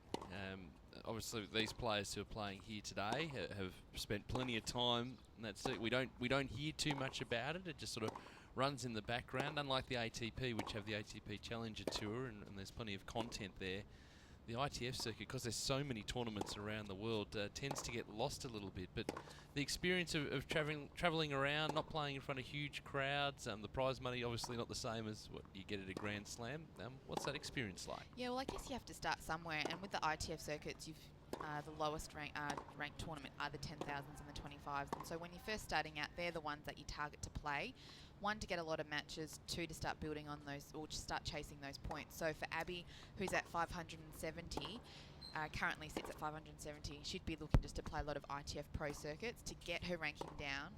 [SPEAKER 13] obviously these players who are playing here today have spent plenty of time. And that's it. We don't hear too much about it. It just sort of runs in the background. Unlike the ATP, which have the ATP Challenger Tour, and there's plenty of content there. The ITF circuit, because there's so many tournaments around the world, tends to get lost a little bit. But the experience of travelling around, not playing in front of huge crowds, the prize money obviously not the same as what you get at a Grand Slam. What's that experience like?
[SPEAKER 9] Yeah, well, I guess you have to start somewhere. And with the ITF circuits, you've the lowest ranked tournament are the 10,000s and the 25s. And so when you're first starting out, they're the ones that you target to play. 1, to get a lot of matches, 2, to start building on those or start chasing those points. So for Abby, who's at 570, currently sits at 570, she'd be looking just to play a lot of ITF Pro circuits to get her ranking down,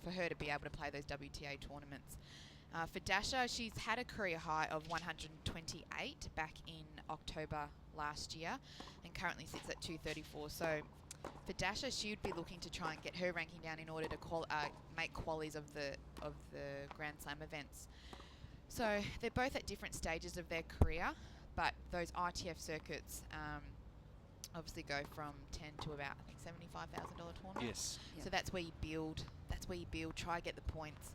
[SPEAKER 9] for her to be able to play those WTA tournaments. For Dasha, she's had a career high of 128 back in October last year, and currently sits at 234. So for Dasha, she would be looking to try and get her ranking down in order to make qualies of the Grand Slam events. So they're both at different stages of their career, but those ITF circuits obviously go from 10 to about, I think, $75,000 tournaments.
[SPEAKER 13] Yes.
[SPEAKER 9] So that's where you build. That's where you build. Try get the points,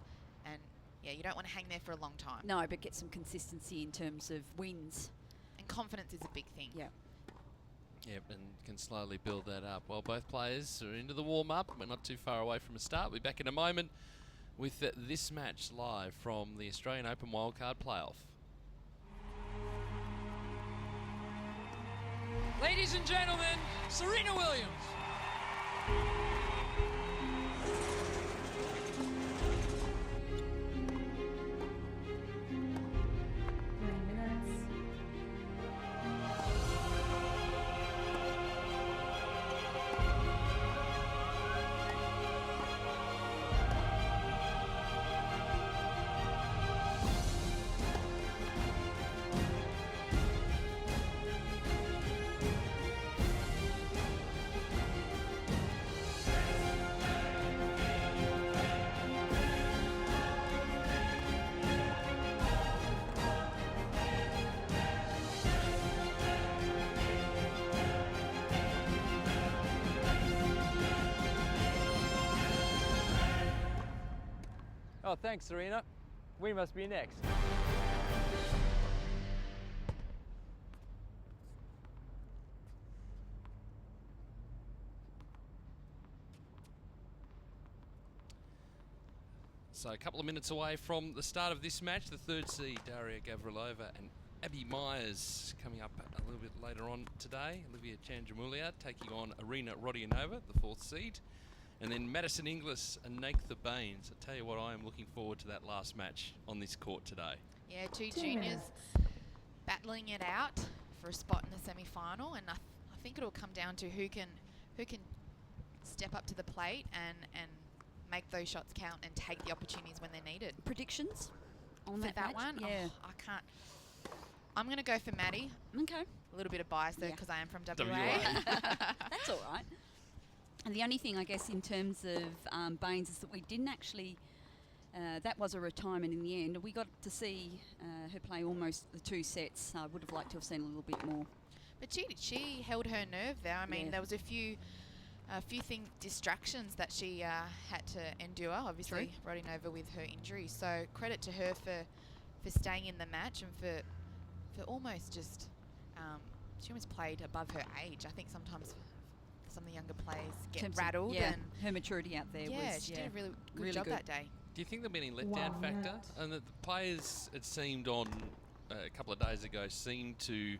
[SPEAKER 9] and yeah, you don't want to hang there for a long time.
[SPEAKER 14] No, but get some consistency in terms of wins.
[SPEAKER 9] And confidence is a big thing.
[SPEAKER 14] Yeah.
[SPEAKER 13] Yep, and can slowly build that up. Well, both players are into the warm-up. We're not too far away from a start. We'll be back in a moment with this match live from the Australian Open Wildcard Playoff.
[SPEAKER 4] Ladies and gentlemen, Serena Williams.
[SPEAKER 5] Oh, thanks, Serena. We must be next.
[SPEAKER 13] So a couple of minutes away from the start of this match, the third seed, Daria Gavrilova and Abby Myers coming up a little bit later on today. Olivia Tjandramulia taking on Arina Rodionova, the fourth seed. And then Madison Inglis and Natha Bains. I tell you what, I am looking forward to that last match on this court today.
[SPEAKER 9] Yeah, two juniors battling it out for a spot in the semi-final, and I think it'll come down to who can step up to the plate and make those shots count and take the opportunities when they're needed.
[SPEAKER 14] Predictions on
[SPEAKER 9] for that one?
[SPEAKER 14] Yeah.
[SPEAKER 9] Oh, I can't. I'm going to go for Maddie.
[SPEAKER 14] Okay.
[SPEAKER 9] A little bit of bias there because I am from WA.
[SPEAKER 14] That's all right. And the only thing, I guess, in terms of Bains is that we didn't actually, that was a retirement in the end. We got to see her play almost the 2 sets. I would have liked to have seen a little bit more.
[SPEAKER 9] But she held her nerve there. I mean, there was a few distractions that she had to endure, obviously, Rodionova with her injury. So credit to her for staying in the match and for almost just, she almost played above her age. I think sometimes some of the younger players get rattled.
[SPEAKER 14] Yeah,
[SPEAKER 9] and
[SPEAKER 14] her maturity out there was
[SPEAKER 9] she did a really good job that day.
[SPEAKER 13] Do you think there'll be any letdown factor? And the players, it seemed on a couple of days ago, seemed to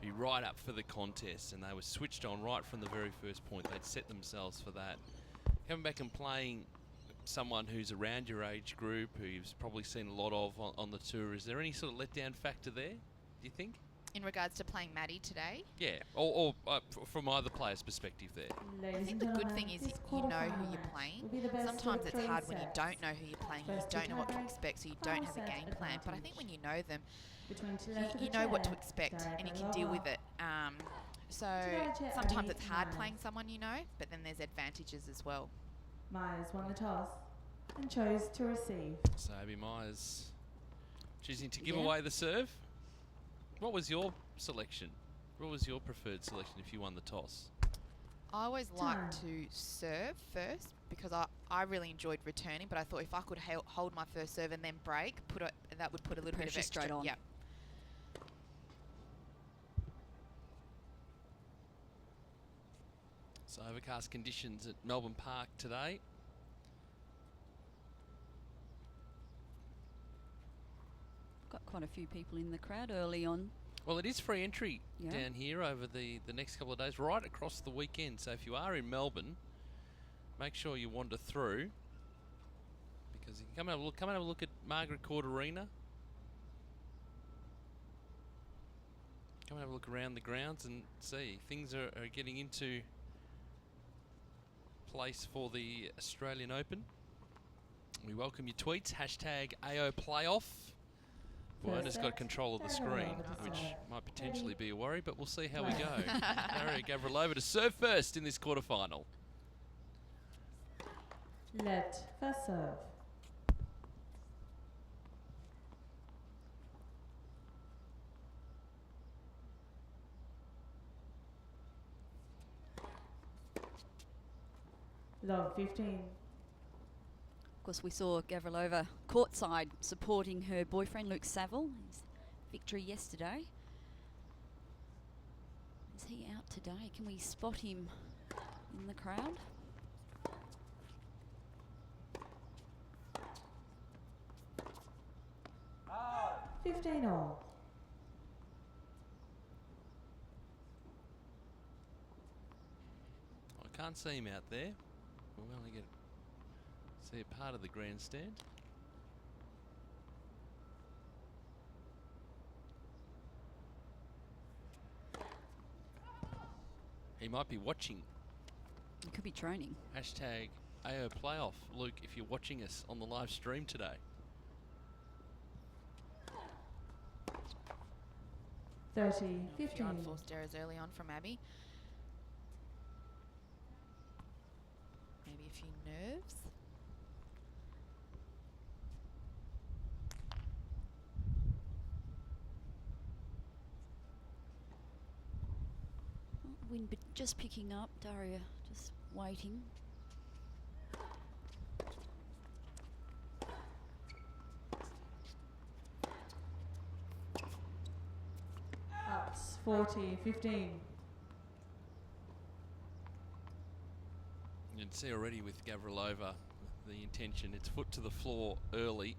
[SPEAKER 13] be right up for the contest, and they were switched on right from the very first point. They'd set themselves for that. Coming back and playing someone who's around your age group, who you've probably seen a lot of on the tour, is there any sort of letdown factor there, do you think?
[SPEAKER 9] In regards to playing Maddie today?
[SPEAKER 13] Yeah, or from either player's perspective there.
[SPEAKER 9] I think the good thing is you know who you're playing. Sometimes it's hard when you don't know who you're playing, you don't know what to expect, so you don't have a game plan. But I think when you know them, you know what to expect and you can deal with it. So sometimes it's hard playing someone you know, but then there's advantages as well.
[SPEAKER 15] Myers won the toss and chose to receive.
[SPEAKER 13] So Abby Myers choosing to give away the serve. What was your selection, What was your preferred selection if you won the toss?
[SPEAKER 9] I always like to serve first because I really enjoyed returning, but I thought if I could hold my first serve and then break, that would put a little bit of extra.
[SPEAKER 14] Straight on.
[SPEAKER 9] Yep.
[SPEAKER 13] So overcast conditions at Melbourne Park today.
[SPEAKER 14] Got quite a few people in the crowd early on.
[SPEAKER 13] Well, it is free entry
[SPEAKER 14] Yeah.
[SPEAKER 13] down here over the next couple of days, right across the weekend. So if you are in Melbourne, make sure you wander through, because you can come and have a look at Margaret Court Arena. Come and have a look around the grounds and see things are getting into place for the Australian Open. We welcome your tweets, hashtag AO Playoff. Werner's got control of the screen, which might potentially be a worry, but we'll see how we go. Daria Gavrilova to serve first in this quarterfinal.
[SPEAKER 15] Let first serve. Love 15.
[SPEAKER 14] Of course, we saw Gavrilova courtside supporting her boyfriend Luke Saville. His victory yesterday. Is he out today? Can we spot him in the crowd?
[SPEAKER 15] Oh. 15 all.
[SPEAKER 13] I can't see him out there. We'll only see a part of the grandstand. He might be watching.
[SPEAKER 14] He could be training.
[SPEAKER 13] Hashtag AO Playoff. Luke, if you're watching us on the live stream today.
[SPEAKER 15] 30, 15.
[SPEAKER 9] A few unforced errors early on from Abby. Maybe a few nerves.
[SPEAKER 14] Wind just picking up. Daria just waiting.
[SPEAKER 15] Ups 40, 15.
[SPEAKER 13] You can see already with Gavrilova the intention. It's foot to the floor early.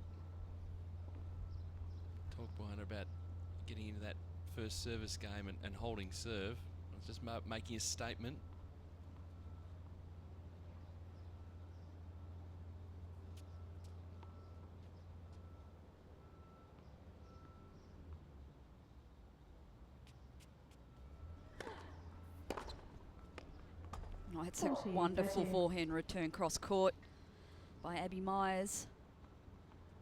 [SPEAKER 13] Talk behind her about getting into that first service game and holding serve. It's just making a statement.
[SPEAKER 14] Oh, it's a wonderful forehand return cross court by Abby Myers.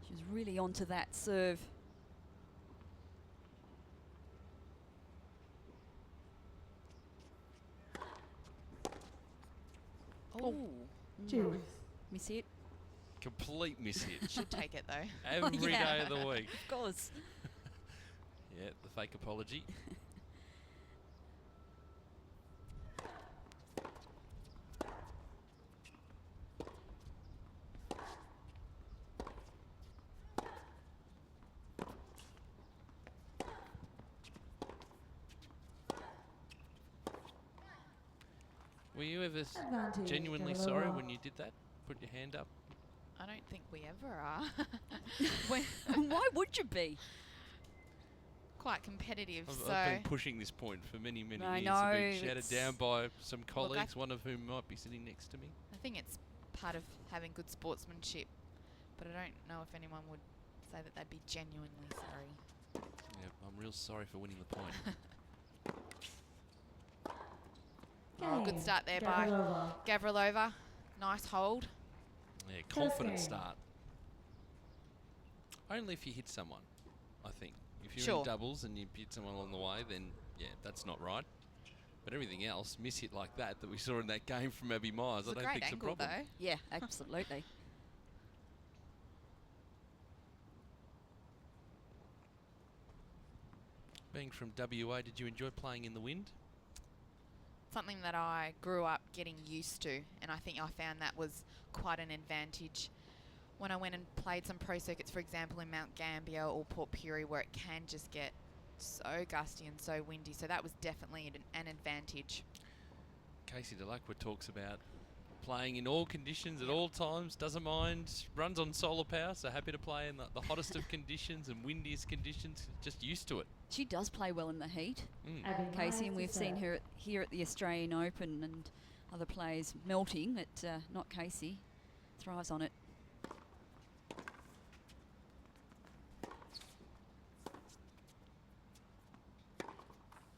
[SPEAKER 14] She was really onto that serve.
[SPEAKER 9] Oh,
[SPEAKER 14] miss hit.
[SPEAKER 13] Complete miss hit.
[SPEAKER 9] Should take it though.
[SPEAKER 13] Every day of the week.
[SPEAKER 14] Of course.
[SPEAKER 13] Yeah, the fake apology. Were you ever genuinely sorry when you did that? Put your hand up?
[SPEAKER 9] I don't think we ever are.
[SPEAKER 14] Why would you be?
[SPEAKER 9] Quite competitive.
[SPEAKER 13] I've been pushing this point for many, many years.
[SPEAKER 14] know,
[SPEAKER 13] I've been shouted down by some colleagues, one of whom might be sitting next to me.
[SPEAKER 9] I think it's part of having good sportsmanship, but I don't know if anyone would say that they'd be genuinely sorry.
[SPEAKER 13] Yeah, I'm real sorry for winning the point.
[SPEAKER 9] Oh, good start there by Gavrilova. Nice hold.
[SPEAKER 13] Yeah, confident start. Only if you hit someone, I think. If you're in doubles and you hit someone along the way, then yeah, that's not right. But everything else, miss hit like that we saw in that game from Abby Myers, I don't think it's a problem.
[SPEAKER 9] Though.
[SPEAKER 14] Yeah, absolutely.
[SPEAKER 13] Being from WA, did you enjoy playing in the wind?
[SPEAKER 9] Something that I grew up getting used to, and I think I found that was quite an advantage when I went and played some pro circuits, for example, in Mount Gambier or Port Pirie, where it can just get so gusty and so windy. So that was definitely an advantage.
[SPEAKER 13] Casey Delacroix talks about playing in all conditions at all times, doesn't mind, runs on solar power, so happy to play in the hottest of conditions and windiest conditions, just used to it.
[SPEAKER 14] She does play well in the heat, Casey, and we've seen her here at the Australian Open and other players melting, but not Casey. Thrives on it.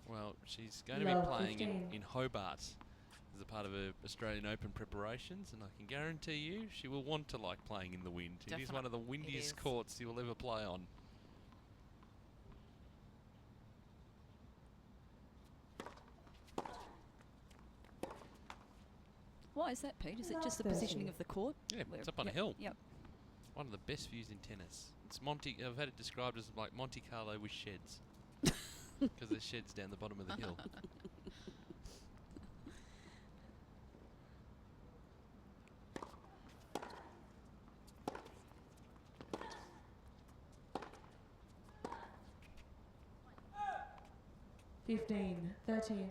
[SPEAKER 13] Well, she's going to be playing in Hobart as a part of her Australian Open preparations, and I can guarantee you she will want to like playing in the wind. It is one of the windiest courts you will ever play on.
[SPEAKER 14] Why is that, Pete? Is it just the positioning of the court?
[SPEAKER 13] Yeah, it's up on a hill.
[SPEAKER 14] Yep.
[SPEAKER 13] One of the best views in tennis. It's I've had it described as like Monte Carlo with sheds. Because there's sheds down the bottom of the hill.
[SPEAKER 15] $15, $13.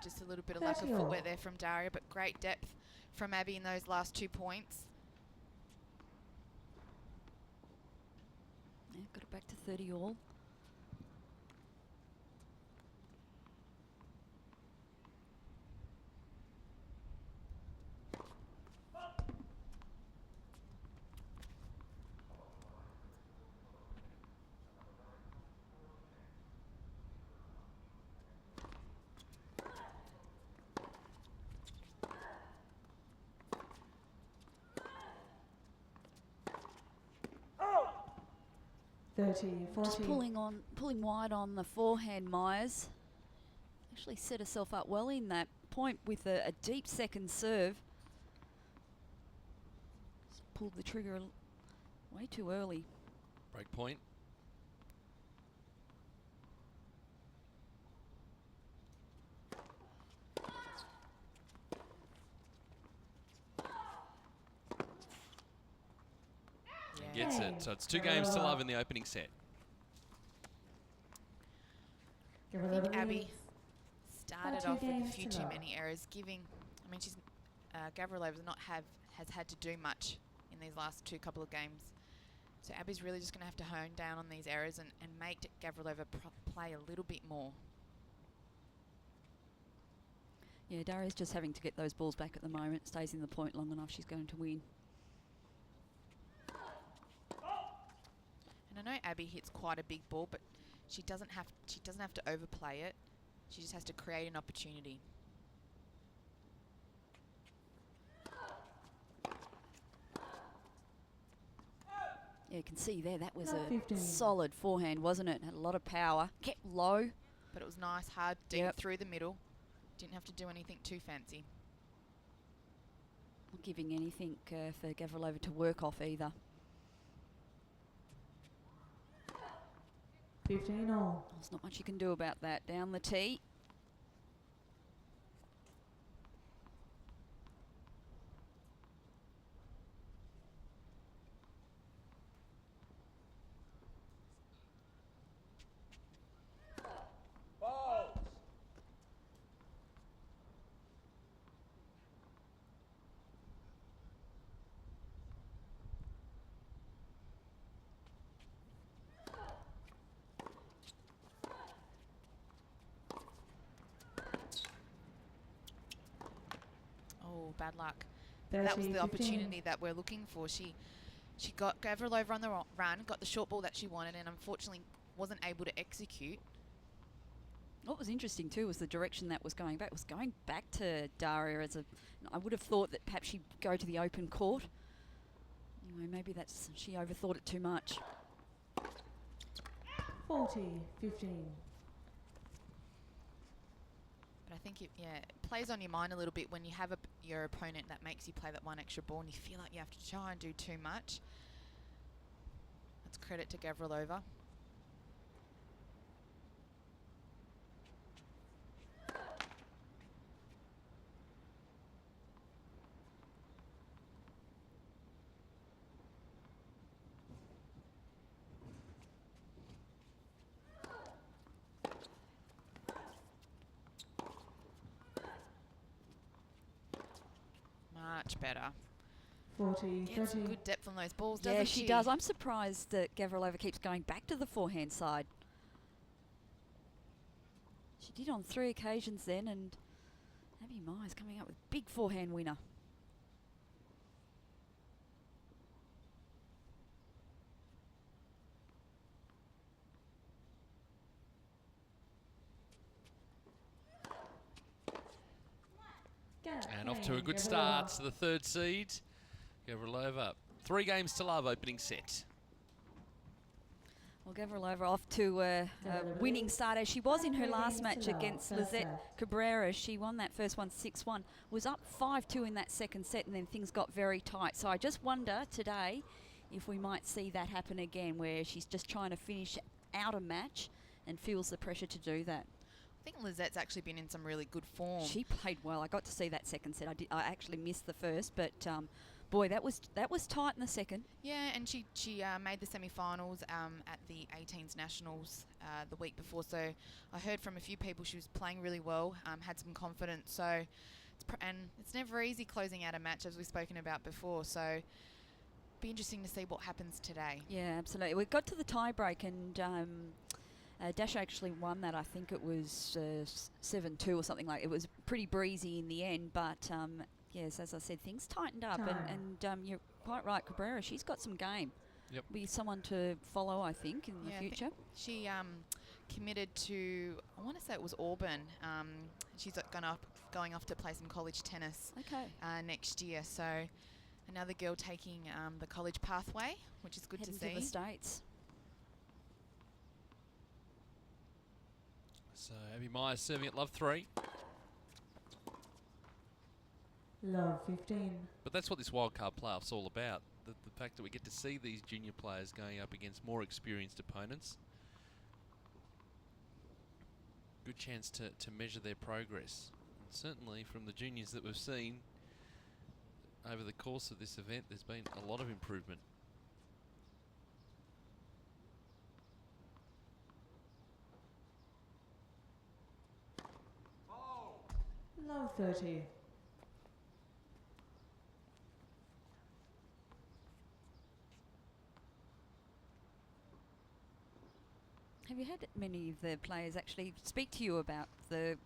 [SPEAKER 9] Just a little bit of lack of footwear there from Daria, but great depth from Abby in those last 2 points.
[SPEAKER 14] Yeah, got it back to 30 all.
[SPEAKER 15] Just
[SPEAKER 14] pulling wide on the forehand, Myers. Actually set herself up well in that point with a deep second serve. Just pulled the trigger way too early.
[SPEAKER 13] Break point. Gets it. So it's 2 games to love in the opening set.
[SPEAKER 9] I think Abby started off with a few too many errors, I mean, Gavrilova has had to do much in these last couple of games. So Abby's really just going to have to hone down on these errors and make Gavrilova play a little bit more.
[SPEAKER 14] Yeah, Daria's just having to get those balls back at the moment. Stays in the point long enough, she's going to win.
[SPEAKER 9] And I know Abby hits quite a big ball, but she doesn't have to overplay it. She just has to create an opportunity.
[SPEAKER 14] Yeah, you can see there, that was a solid forehand, wasn't it? Had a lot of power, kept low.
[SPEAKER 9] But it was nice, hard, deep through the middle. Didn't have to do anything too fancy.
[SPEAKER 14] Not giving anything for Gavrilova to work off either.
[SPEAKER 15] 15 all.
[SPEAKER 14] There's not much you can do about that. Down the tee.
[SPEAKER 9] Bad luck. That was the opportunity that we're looking for. She got Gavrilova on the run, got the short ball that she wanted, and unfortunately wasn't able to execute.
[SPEAKER 14] What was interesting too was the direction that was going back. It was going back to Daria I would have thought that perhaps she'd go to the open court. Oh, maybe that's she overthought it too much.
[SPEAKER 15] 40-15.
[SPEAKER 9] But I think it plays on your mind a little bit when you have your opponent that makes you play that one extra ball and you feel like you have to try and do too much. That's credit to Gavrilova. Much better.
[SPEAKER 15] 40-30.
[SPEAKER 9] Gets some good depth on those balls, doesn't she?
[SPEAKER 14] Yeah, she does. I'm surprised that Gavrilova keeps going back to the forehand side. She did on 3 occasions then, and Abby Myers coming up with big forehand winner.
[SPEAKER 13] And off to a good start to the 3rd seed. Gavrilova, 3 games to love opening set.
[SPEAKER 14] Well, Gavrilova off to a winning start as she was in her last match against Lizette Cabrera. She won that first one 6-1, was up 5-2 in that second set, and then things got very tight. So I just wonder today if we might see that happen again, where she's just trying to finish out a match and feels the pressure to do that.
[SPEAKER 9] I think Lizette's actually been in some really good form.
[SPEAKER 14] She played well. I got to see that second set. I actually missed the first, but boy, that was tight in the second.
[SPEAKER 9] Yeah, and she made the semi-finals at the 18s Nationals the week before. So I heard from a few people she was playing really well, had some confidence. So it's never easy closing out a match, as we've spoken about before. So be interesting to see what happens today.
[SPEAKER 14] Yeah, absolutely. We got to the tie break and. Dash actually won that. I think it was 7-2 or something like. It was pretty breezy in the end, but yes, as I said, things tightened up, and you're quite right, Cabrera. She's got some game.
[SPEAKER 13] Yep.
[SPEAKER 14] Be someone to follow, I think, in the future.
[SPEAKER 9] She committed to, I want to say it was Auburn. She's going off to play some college tennis. Next year. So another girl taking the college pathway, which is good to see.
[SPEAKER 14] To the States.
[SPEAKER 13] So Abby Myers serving at love 3.
[SPEAKER 15] Love 15.
[SPEAKER 13] But that's what this wildcard playoff's all about. The fact that we get to see these junior players going up against more experienced opponents. Good chance to measure their progress. And certainly from the juniors that we've seen over the course of this event, there's been a lot of improvement.
[SPEAKER 15] Love 30.
[SPEAKER 14] Have you had many of the players actually speak to you about the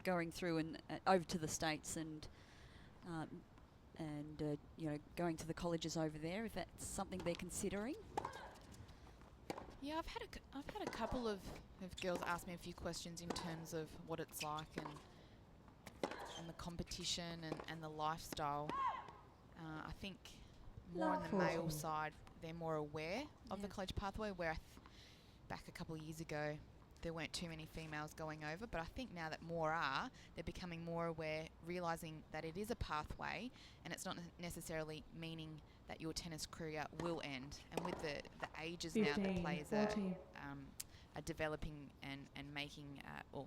[SPEAKER 14] going through and over to the States and you know, going to the colleges over there? If that's something they're considering.
[SPEAKER 9] Yeah, I've had a couple of girls ask me a few questions in terms of what it's like and the competition and the lifestyle. I think more on the male side, they're more aware of the college pathway, where back a couple of years ago there weren't too many females going over, but I think now that more are, they're becoming more aware, realising that it is a pathway and it's not necessarily meaning that your tennis career will end. And with the ages now that players are developing and making or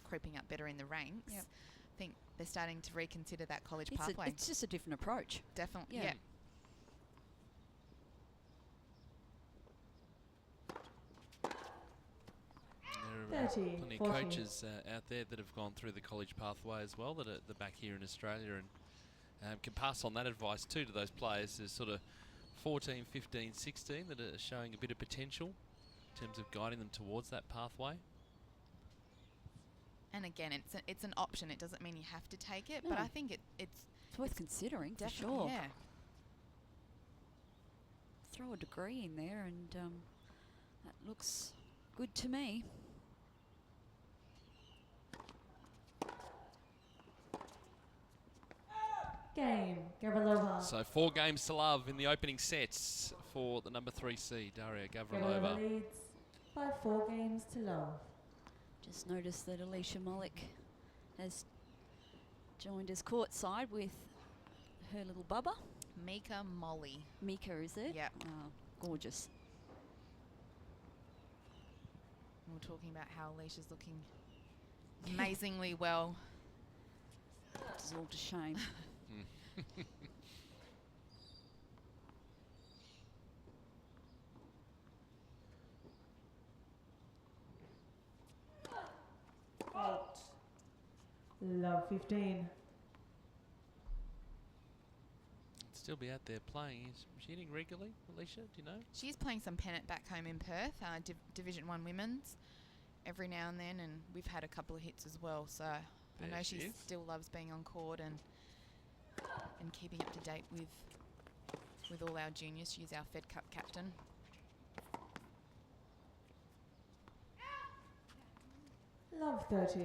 [SPEAKER 9] creeping up better in the ranks, I think they're starting to reconsider that college pathway.
[SPEAKER 14] It's just a different approach.
[SPEAKER 9] Definitely,
[SPEAKER 14] yeah.
[SPEAKER 13] There are plenty of coaches out there that have gone through the college pathway as well, that are back here in Australia, and can pass on that advice too to those players who's sort of 14, 15, 16 that are showing a bit of potential in terms of guiding them towards that pathway.
[SPEAKER 9] And again, it's an option. It doesn't mean you have to take it, but I think it's
[SPEAKER 14] worth considering, for
[SPEAKER 9] definitely,
[SPEAKER 14] sure.
[SPEAKER 9] Yeah.
[SPEAKER 14] Throw a degree in there, and that looks good to me.
[SPEAKER 15] Game, Gavrilova.
[SPEAKER 13] So 4 games to love in the opening sets for the number 3 seed, Daria Gavrilova.
[SPEAKER 15] Gavrilova leads by 4 games to love.
[SPEAKER 14] Just noticed that Alicia Mollick has joined us courtside with her little bubba.
[SPEAKER 9] Mika Molly.
[SPEAKER 14] Mika, is it?
[SPEAKER 9] Yeah.
[SPEAKER 14] Oh, gorgeous.
[SPEAKER 9] We were talking about how Alicia's looking amazingly well.
[SPEAKER 14] It's all to shame.
[SPEAKER 15] Out. Love 15.
[SPEAKER 13] Still be out there playing. Is she hitting regularly, Alicia? Do you know?
[SPEAKER 9] She's playing some pennant back home in Perth, Division 1 women's, every now and then, and we've had a couple of hits as well. So I know she still loves being on court and keeping up to date with all our juniors. She's our Fed Cup captain.
[SPEAKER 15] Love 30.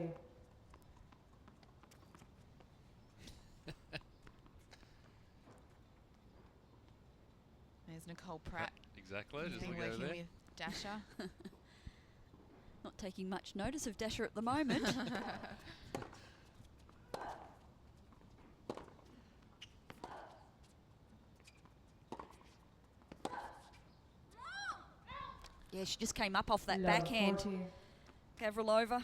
[SPEAKER 9] There's Nicole Pratt.
[SPEAKER 13] Exactly.
[SPEAKER 9] Just been working with Dasha.
[SPEAKER 14] Not taking much notice of Dasher at the moment. Yeah, she just came up off that backhand.
[SPEAKER 15] 40.
[SPEAKER 14] Gavrilova.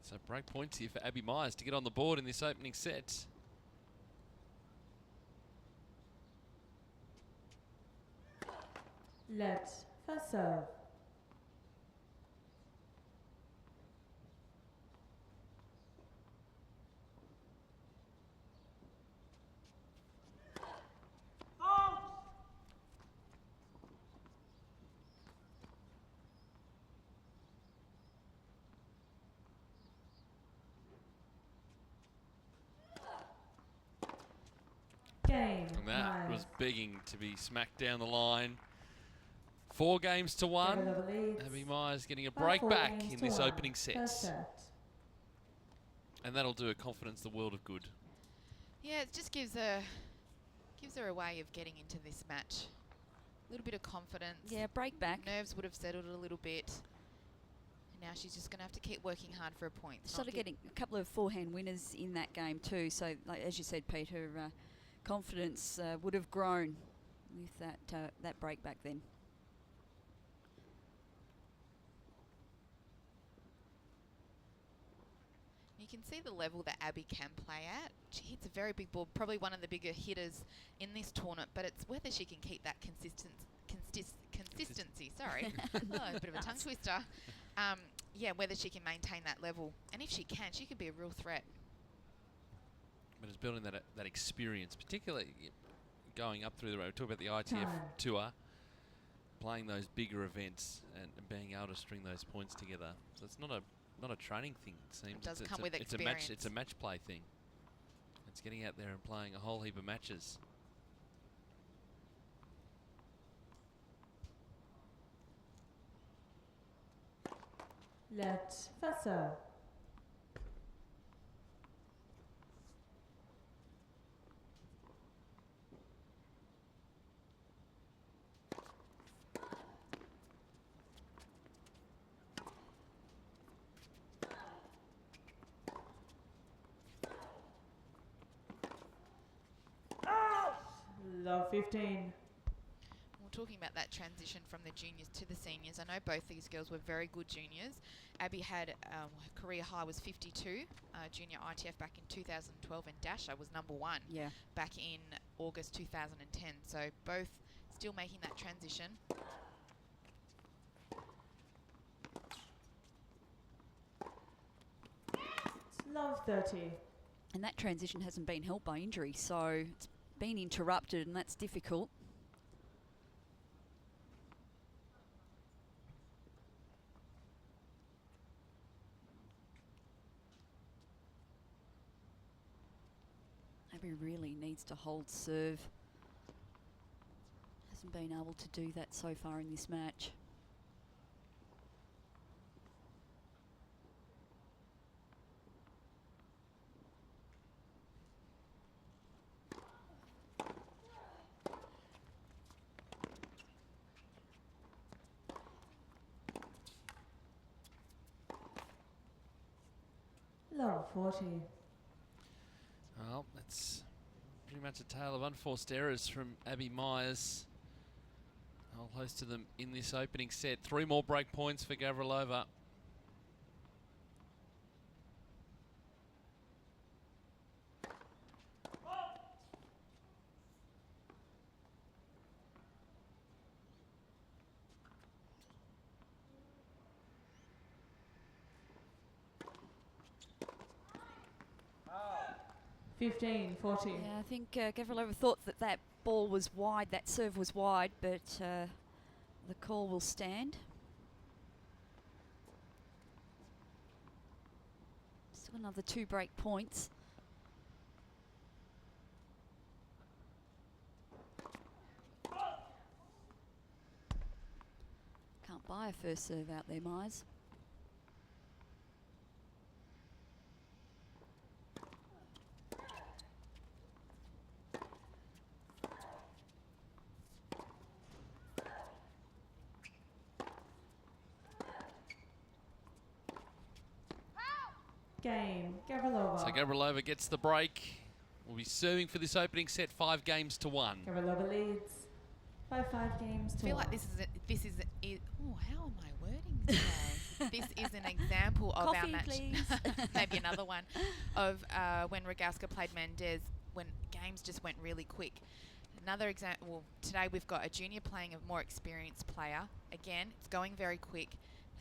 [SPEAKER 13] So break points here for Abby Myers to get on the board in this opening set.
[SPEAKER 15] Let first serve. Game.
[SPEAKER 13] And that was begging to be smacked down the line. 4 games to 1. Abby Myers getting a break back in this opening set. And that'll do her confidence the world of good.
[SPEAKER 9] Yeah, it just gives her a way of getting into this match. A little bit of confidence.
[SPEAKER 14] Yeah, break back.
[SPEAKER 9] Nerves would have settled a little bit. And now she's just going to have to keep working hard for a point.
[SPEAKER 14] Started getting a couple of forehand winners in that game too. So, like, as you said, Pete, her confidence would have grown with that break back then.
[SPEAKER 9] You can see the level that Abby can play at. She hits a very big ball, probably one of the bigger hitters in this tournament, but it's whether she can keep that consistency. Sorry, a bit of a tongue twister. Yeah, whether she can maintain that level, and if she can, she could be a real threat.
[SPEAKER 13] But it's building that experience, particularly going up through the road. Talk about the ITF tour, playing those bigger events and being able to string those points together. So it's not a training thing, it seems.
[SPEAKER 9] It does come with experience.
[SPEAKER 13] It's a match play thing. It's getting out there and playing a whole heap of matches.
[SPEAKER 15] Let first serve. Love 15.
[SPEAKER 9] We're talking about that transition from the juniors to the seniors. I know both these girls were very good juniors. Abby had her career high was 52 junior ITF back in 2012, and Dasha was number 1 back in August 2010. So both still making that transition.
[SPEAKER 15] Love 30.
[SPEAKER 14] And that transition hasn't been helped by injury, so it's been interrupted, and that's difficult. Abby really needs to hold serve. Hasn't been able to do that so far in this match.
[SPEAKER 15] Love 40.
[SPEAKER 13] Well, that's pretty much a tale of unforced errors from Abby Myers. A whole host of them in this opening set. 3 more break points for Gavrilova.
[SPEAKER 15] Oh. 15-40.
[SPEAKER 14] Yeah, I think Gavrilova thought that that ball was wide, that serve was wide, but the call will stand. Still another 2 break points. Can't buy a first serve out there, Myers.
[SPEAKER 15] Game, Gavrilova.
[SPEAKER 13] So Gavrilova gets the break. Will be serving for this opening set 5 games to 1.
[SPEAKER 15] Gavrilova leads by 5 games to 1.
[SPEAKER 9] I feel like this is oh, how am I wording today? This is an example of
[SPEAKER 14] Coffee,
[SPEAKER 9] our match.
[SPEAKER 14] please.
[SPEAKER 9] Maybe another one of when Rogowska played Mendez, when games just went really quick. Another example. Well, today we've got a junior playing a more experienced player. Again, it's going very quick.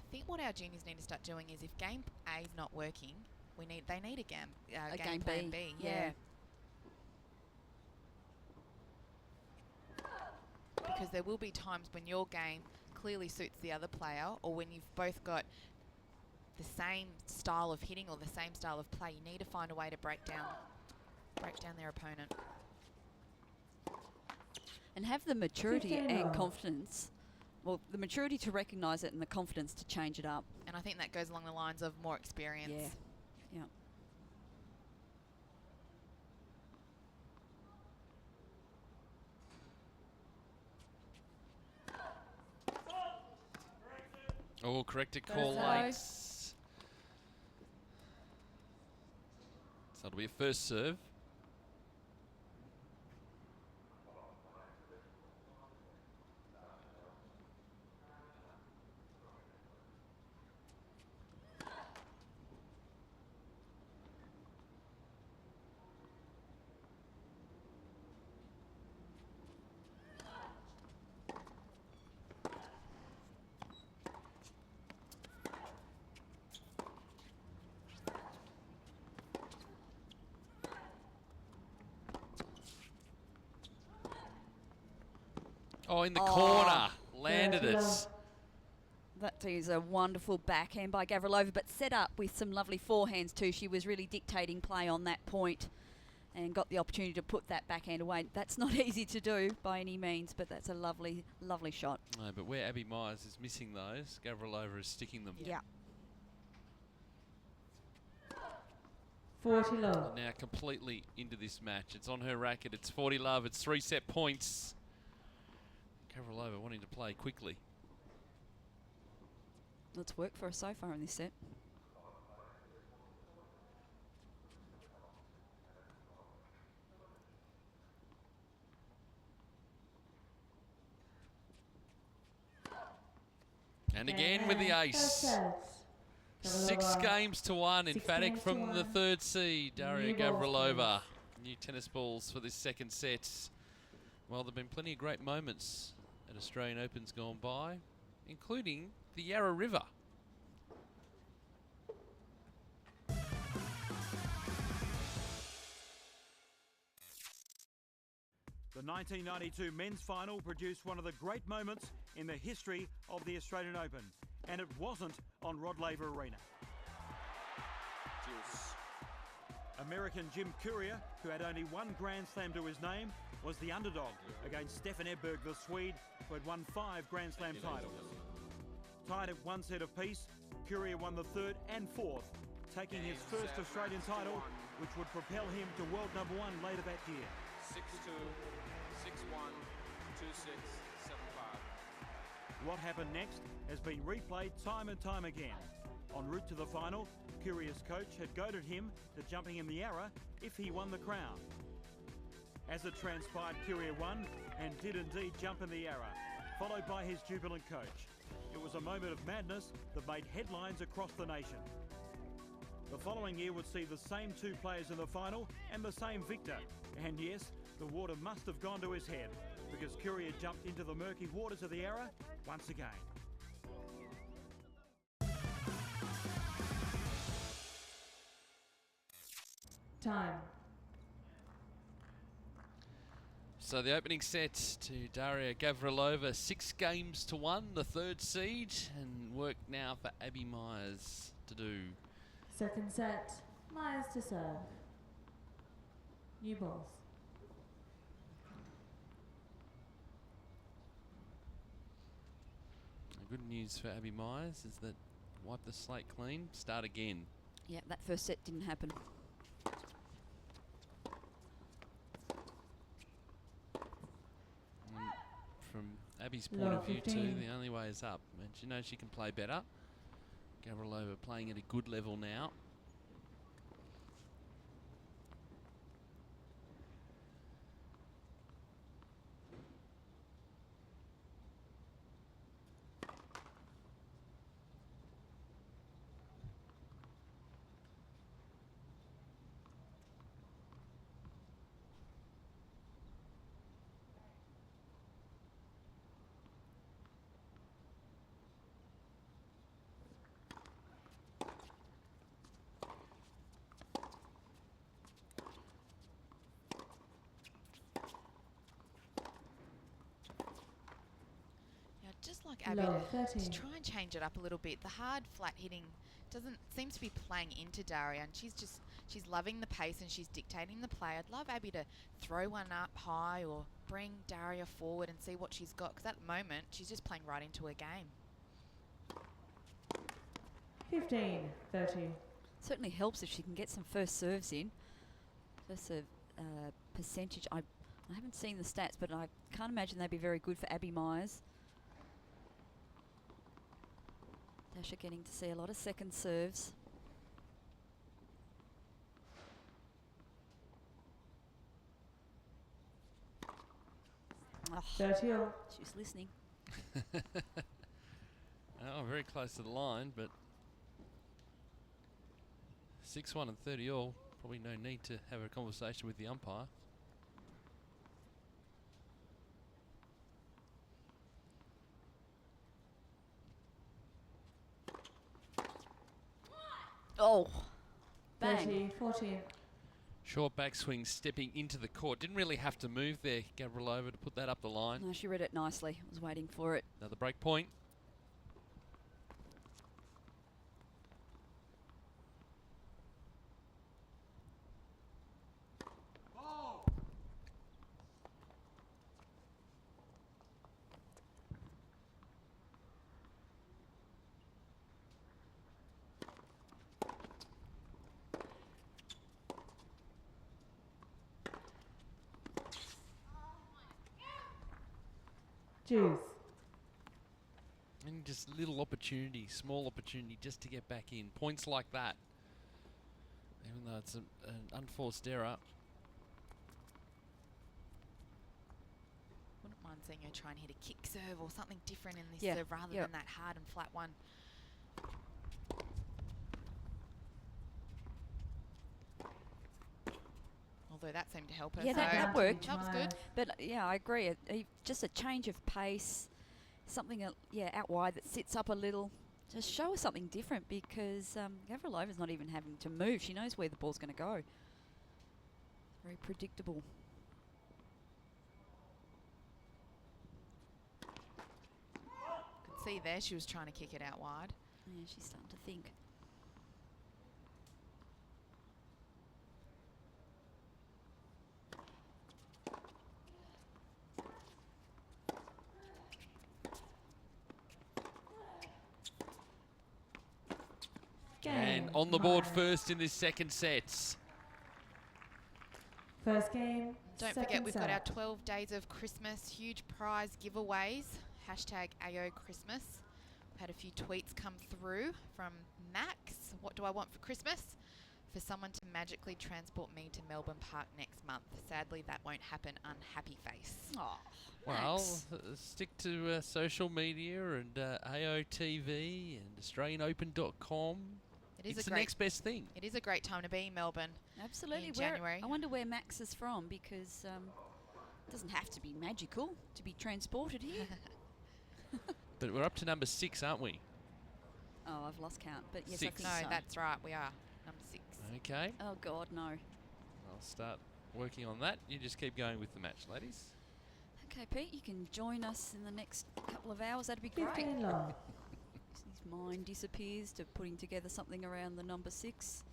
[SPEAKER 9] I think what our juniors need to start doing is if game A is not working, they need a game plan B. Yeah. Because there will be times when your game clearly suits the other player, or when you've both got the same style of hitting or the same style of play. You need to find a way to break down their opponent.
[SPEAKER 14] And have the maturity
[SPEAKER 15] 15
[SPEAKER 14] and
[SPEAKER 15] more.
[SPEAKER 14] confidence. Well, the maturity to recognise it and the confidence to change it up.
[SPEAKER 9] And I think that goes along the lines of more experience.
[SPEAKER 14] Yeah.
[SPEAKER 13] Oh, corrected call
[SPEAKER 15] That's
[SPEAKER 13] late. So it'll be a first serve. Oh, in the corner. Landed it.
[SPEAKER 14] That is a wonderful backhand by Gavrilova, but set up with some lovely forehands too. She was really dictating play on that point and got the opportunity to put that backhand away. That's not easy to do by any means, but that's a lovely, lovely shot.
[SPEAKER 13] No, but where Abby Myers is missing those, Gavrilova is sticking them.
[SPEAKER 14] Yeah.
[SPEAKER 15] 40 love.
[SPEAKER 13] Now completely into this match. It's on her racket. It's 40 love. It's 3 set points. Gavrilova wanting to play quickly.
[SPEAKER 14] It's worked for us so far in this set.
[SPEAKER 13] And again with the ace. 6 games to 1. Emphatic from the 3rd seed, Daria Gavrilova. New tennis balls for this second set. Well, there have been plenty of great moments at Australian Opens gone by, including the Yarra River.
[SPEAKER 6] The 1992 men's final produced one of the great moments in the history of the Australian Open, and it wasn't on Rod Laver Arena. American Jim Courier, who had only 1 Grand Slam to his name, was the underdog against Stefan Edberg, the Swede, who had won 5 Grand Slam titles. Tied at 1 set apiece, Courier won the 3rd and 4th, taking his first Australian title, which would propel him to world #1 later that year.
[SPEAKER 16] 6-2, 6-1, 2-6, 7-5.
[SPEAKER 6] What happened next has been replayed time and time again. En route to the final, Curious coach had goaded him to jumping in the arrow if he won the crown. As it transpired, Curia won and did indeed jump in the arrow, followed by his jubilant coach. It was a moment of madness that made headlines across the nation. The following year would see the same two players in the final and the same victor. And yes, the water must have gone to his head, because Curia jumped into the murky waters of the arrow once again.
[SPEAKER 15] Time.
[SPEAKER 13] So the opening set to Daria Gavrilova, 6-1, the third seed, and work now for Abby Myers to do.
[SPEAKER 15] Second set, Myers to serve. New balls.
[SPEAKER 13] The good news for Abby Myers is that wipe the slate clean, start again.
[SPEAKER 14] Yeah, that first set didn't happen.
[SPEAKER 13] And from Abby's point of view too, the only way is up. And she knows she can play better. Gavrilova playing at a good level now.
[SPEAKER 9] Just like Abby, to try and change it up a little bit. The hard flat hitting seems to be playing into Daria, and she's loving the pace and she's dictating the play. I'd love Abby to throw one up high or bring Daria forward and see what she's got, because at the moment she's just playing right into her game.
[SPEAKER 15] 15-30.
[SPEAKER 14] Certainly helps if she can get some first serves in. First serve percentage. I haven't seen the stats, but I can't imagine they'd be very good for Abby Myers. Dasha getting to see a lot of second serves. Oh,
[SPEAKER 15] 30 all.
[SPEAKER 14] She's listening.
[SPEAKER 13] Oh, very close to the line, but 6-1 and 30 all. Probably no need to have a conversation with the umpire.
[SPEAKER 14] Oh, bang.
[SPEAKER 15] 30-14.
[SPEAKER 13] Short backswing stepping into the court. Didn't really have to move there, Gavrilova, to put that up the line.
[SPEAKER 14] No, she read it nicely. I was waiting for it.
[SPEAKER 13] Another break point.
[SPEAKER 15] Juice.
[SPEAKER 13] And just little opportunity, small opportunity just to get back in. Points like that. Even though it's an unforced error.
[SPEAKER 9] Wouldn't mind seeing her try and hit a kick serve or something different in this serve rather than that hard and flat one. Although that seemed to help her.
[SPEAKER 14] Yeah, that worked.
[SPEAKER 9] That was good.
[SPEAKER 14] But yeah, I agree. Just a change of pace, something out wide that sits up a little. Just show her something different, because Gavrilova's not even having to move. She knows where the ball's going to go. Very predictable.
[SPEAKER 9] Could see there she was trying to kick it out wide.
[SPEAKER 14] Yeah, she's starting to think.
[SPEAKER 13] And on the board first in this second set.
[SPEAKER 15] First game.
[SPEAKER 9] Don't forget, we've got our 12 days of Christmas huge prize giveaways. #AO Christmas. Had a few tweets come through from Max. What do I want for Christmas? For someone to magically transport me to Melbourne Park next month. Sadly, that won't happen. Unhappy face.
[SPEAKER 14] Oh,
[SPEAKER 13] well, stick to social media and AOTV and AustralianOpen.com. It's the next best thing.
[SPEAKER 9] It is a great time to be in Melbourne.
[SPEAKER 14] Absolutely.
[SPEAKER 9] In January.
[SPEAKER 14] I wonder where Max is from, because it doesn't have to be magical to be transported here.
[SPEAKER 13] But we're up to number 6, aren't we?
[SPEAKER 14] Oh, I've lost count. But yes,
[SPEAKER 13] 6.
[SPEAKER 14] I think so.
[SPEAKER 9] That's right. We are number 6.
[SPEAKER 13] Okay.
[SPEAKER 14] Oh God, no.
[SPEAKER 13] I'll start working on that. You just keep going with the match, ladies.
[SPEAKER 14] Okay, Pete, you can join us in the next couple of hours. That'd be great.
[SPEAKER 15] 15 love.
[SPEAKER 14] His mind disappears to putting together something around the number 6.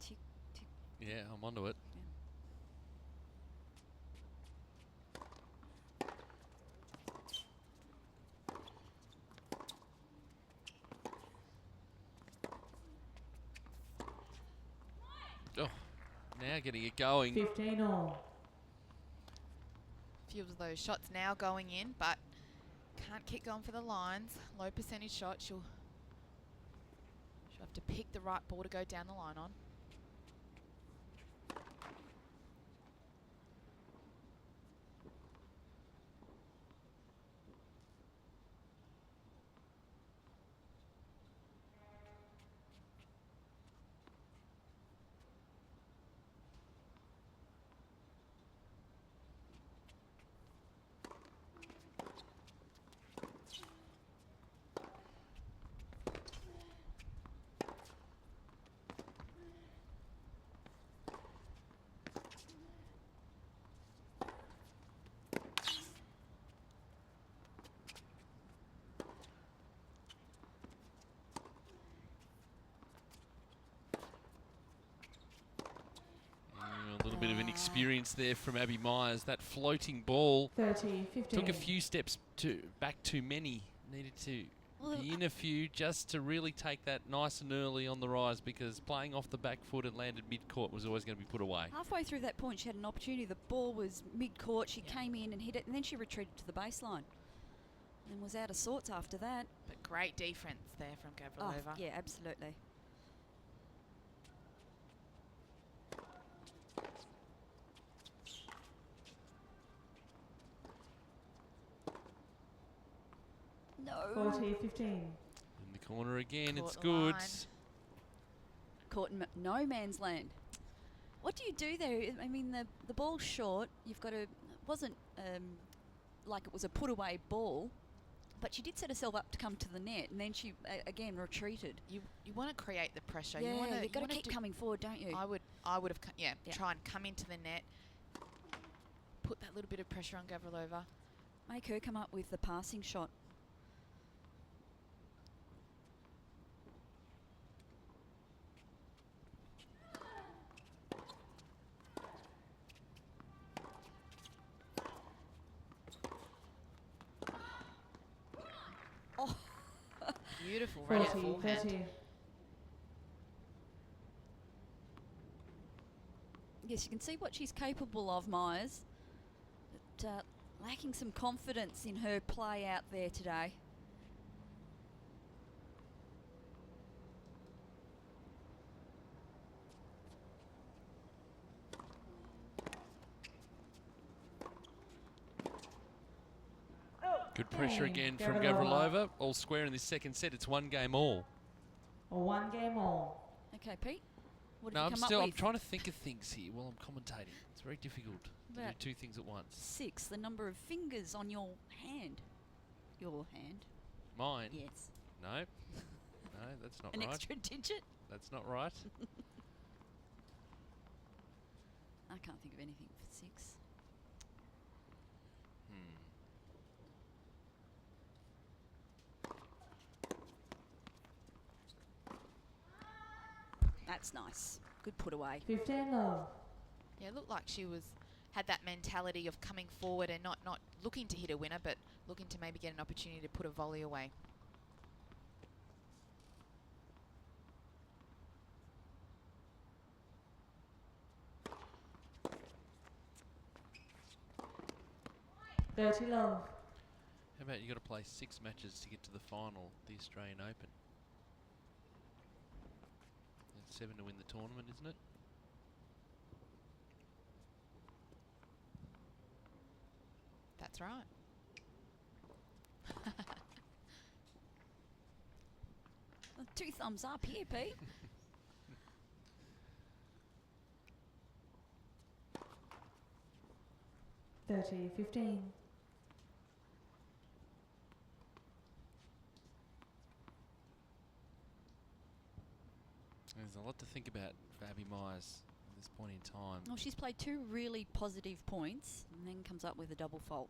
[SPEAKER 14] Tick, tick.
[SPEAKER 13] Yeah, I'm onto it. Oh, now getting it going.
[SPEAKER 15] 15 all.
[SPEAKER 9] Few of those shots now going in, but can't keep going for the lines. Low percentage shot. She'll have to pick the right ball to go down the line on.
[SPEAKER 13] A little bit of an experience there from Abby Myers. That floating ball
[SPEAKER 15] 30, 15.
[SPEAKER 13] took a few steps back too many. Needed to be in a few just to really take that nice and early on the rise, because playing off the back foot and landed mid-court was always going to be put away.
[SPEAKER 14] Halfway through that point, she had an opportunity. The ball was mid-court. She came in and hit it, and then she retreated to the baseline and was out of sorts after that.
[SPEAKER 9] But great defense there from Gavrilova.
[SPEAKER 14] Oh, yeah, absolutely. No.
[SPEAKER 15] 40, 15.
[SPEAKER 13] In the corner again,
[SPEAKER 9] Caught
[SPEAKER 13] it's
[SPEAKER 9] the
[SPEAKER 13] good.
[SPEAKER 9] line.
[SPEAKER 14] Caught in no man's land. What do you do there? I mean, the ball's short. You've got to. It wasn't like it was a put away ball, but she did set herself up to come to the net, and then she again retreated.
[SPEAKER 9] You want to create the pressure.
[SPEAKER 14] Yeah,
[SPEAKER 9] you've
[SPEAKER 14] got to keep coming forward, don't you?
[SPEAKER 9] I would have try and come into the net, put that little bit of pressure on Gavrilova.
[SPEAKER 14] Make her come up with the passing shot.
[SPEAKER 9] Beautiful, right at
[SPEAKER 15] 40,
[SPEAKER 9] forehand.
[SPEAKER 15] 30.
[SPEAKER 14] Yes, you can see what she's capable of, Myers. But lacking some confidence in her play out there today.
[SPEAKER 13] Good pressure again from Gavrilova. All square in this second set. It's 1 game all.
[SPEAKER 15] Or 1 game all.
[SPEAKER 14] Okay, Pete. What
[SPEAKER 13] No,
[SPEAKER 14] have you come up
[SPEAKER 13] I'm
[SPEAKER 14] with?
[SPEAKER 13] trying to think of things here while I'm commentating. It's very difficult to do
[SPEAKER 14] About
[SPEAKER 13] 2 things at once.
[SPEAKER 14] 6, the number of fingers on your hand. Your hand.
[SPEAKER 13] Mine?
[SPEAKER 14] Yes.
[SPEAKER 13] No. No, that's not
[SPEAKER 14] An
[SPEAKER 13] right.
[SPEAKER 14] extra digit?
[SPEAKER 13] That's not right.
[SPEAKER 14] I can't think of anything for 6. That's nice. Good put away.
[SPEAKER 15] 15 love.
[SPEAKER 9] Yeah, it looked like she had that mentality of coming forward and not looking to hit a winner, but looking to maybe get an opportunity to put a volley away.
[SPEAKER 15] Dirty love.
[SPEAKER 13] about you got to play 6 matches to get to the final, the Australian Open? It's 7 to win the tournament, isn't it?
[SPEAKER 9] That's right.
[SPEAKER 14] 2 thumbs up here, Pete.
[SPEAKER 15] $30.15.
[SPEAKER 13] There's a lot to think about for Abby Myers at this point in time.
[SPEAKER 14] Well, she's played 2 really positive points and then comes up with a double fault.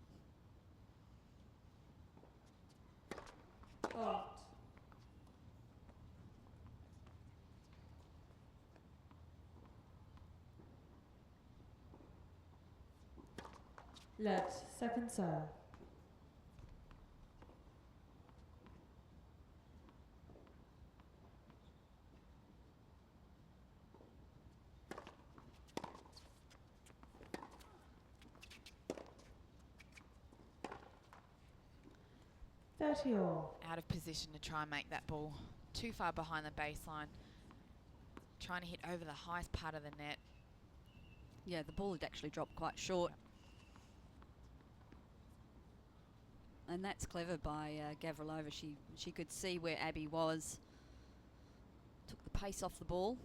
[SPEAKER 15] Fault. Let second serve. All.
[SPEAKER 9] Out of position to try and make that ball too far behind the baseline. Trying to hit over the highest part of the net.
[SPEAKER 14] Yeah, the ball had actually dropped quite short. And that's clever by Gavrilova. She could see where Abby was. Took the pace off the ball.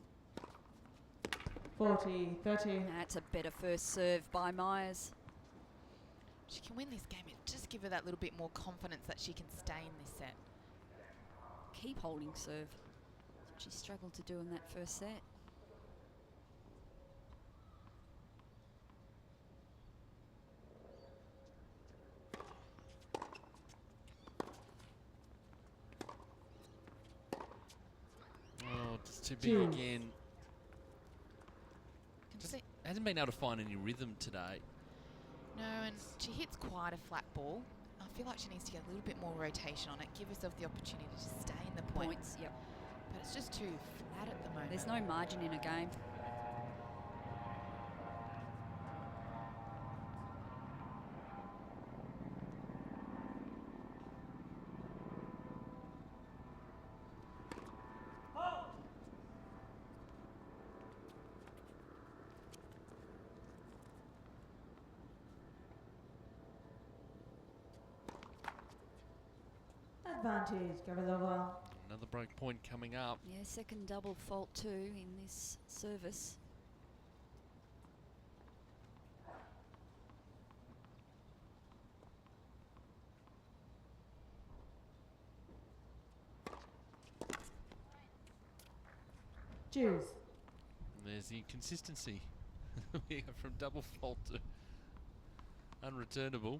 [SPEAKER 15] 40-30.
[SPEAKER 14] That's a better first serve by Myers.
[SPEAKER 9] She can win this game. It just give her that little bit more confidence that she can stay in this set.
[SPEAKER 14] Keep holding serve. That's what she struggled to do in that first set.
[SPEAKER 13] Oh, it's too big again. Just hasn't been able to find any rhythm today.
[SPEAKER 9] No, and she hits quite a flat ball. I feel like she needs to get a little bit more rotation on it, give herself the opportunity to stay in the points.
[SPEAKER 14] Yep.
[SPEAKER 9] But it's just too flat at the moment.
[SPEAKER 14] There's no margin in a game.
[SPEAKER 15] Advantage, Gavrilova.
[SPEAKER 13] Another break point coming up.
[SPEAKER 14] Yeah, second double fault too in this service.
[SPEAKER 15] Juice.
[SPEAKER 13] There's the inconsistency. We go from double fault to unreturnable.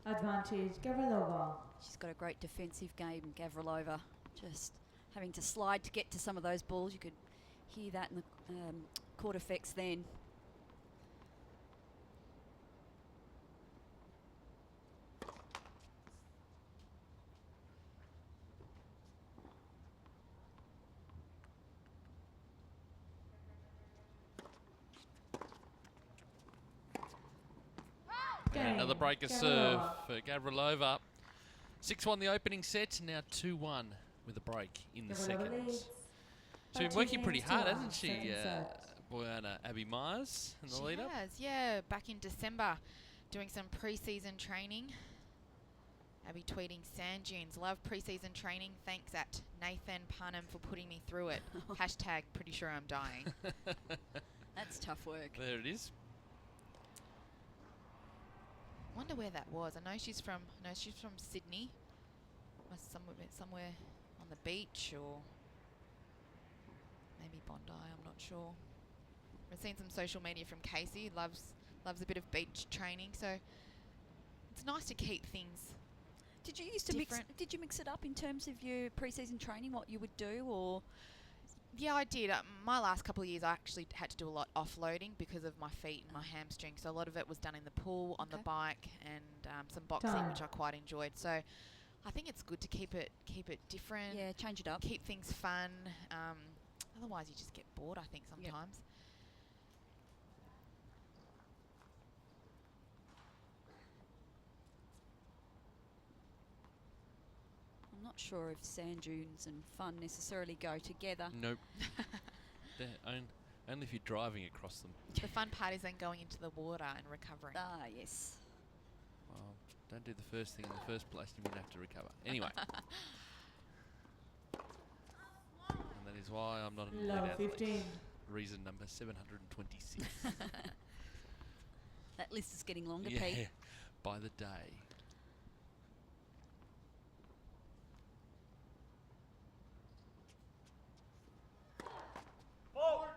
[SPEAKER 15] Advantage, Gavrilova.
[SPEAKER 14] She's got a great defensive game, Gavrilova. Just having to slide to get to some of those balls. You could hear that in the court effects then.
[SPEAKER 13] And another breaker serve for Gavrilova. 6-1 the opening set, now 2-1 with a break in the second. She's been working pretty hard, hasn't she, Boyana Abby Myers in the lead up?
[SPEAKER 9] She has, yeah. Back in December, doing some pre-season training. Abby tweeting, "Sand dunes, love pre-season training. Thanks at Nathan Parnham for putting me through it. Hashtag pretty sure I'm dying."
[SPEAKER 14] That's tough work.
[SPEAKER 13] There it is.
[SPEAKER 9] Wonder where that was. I know she's from Sydney. Must somewhere on the beach or maybe Bondi. I'm not sure. I've seen some social media from Casey. Loves a bit of beach training. So it's nice to keep things
[SPEAKER 14] Did you used to mix?
[SPEAKER 9] different.
[SPEAKER 14] Did you mix it up in terms of your pre-season training? What you would do, or?
[SPEAKER 9] Yeah, I did. My last couple of years, I actually had to do a lot offloading because of my feet and my hamstring. So a lot of it was done in the pool, on the bike, and some boxing, which I quite enjoyed. So I think it's good to keep it different.
[SPEAKER 14] Yeah, change it up.
[SPEAKER 9] Keep things fun. Otherwise, you just get bored, I think, sometimes.
[SPEAKER 14] I'm not sure if sand dunes and fun necessarily go together.
[SPEAKER 13] Nope. Only if you're driving across them.
[SPEAKER 9] The fun part is then going into the water and recovering.
[SPEAKER 14] Ah, yes.
[SPEAKER 13] Well, don't do the first thing in the first place, you wouldn't have to recover. Anyway. And that is why I'm not an elite athlete.
[SPEAKER 15] 15.
[SPEAKER 13] Reason number 726.
[SPEAKER 14] That list is getting longer,
[SPEAKER 13] yeah,
[SPEAKER 14] Pete.
[SPEAKER 13] by the day.
[SPEAKER 12] Forward.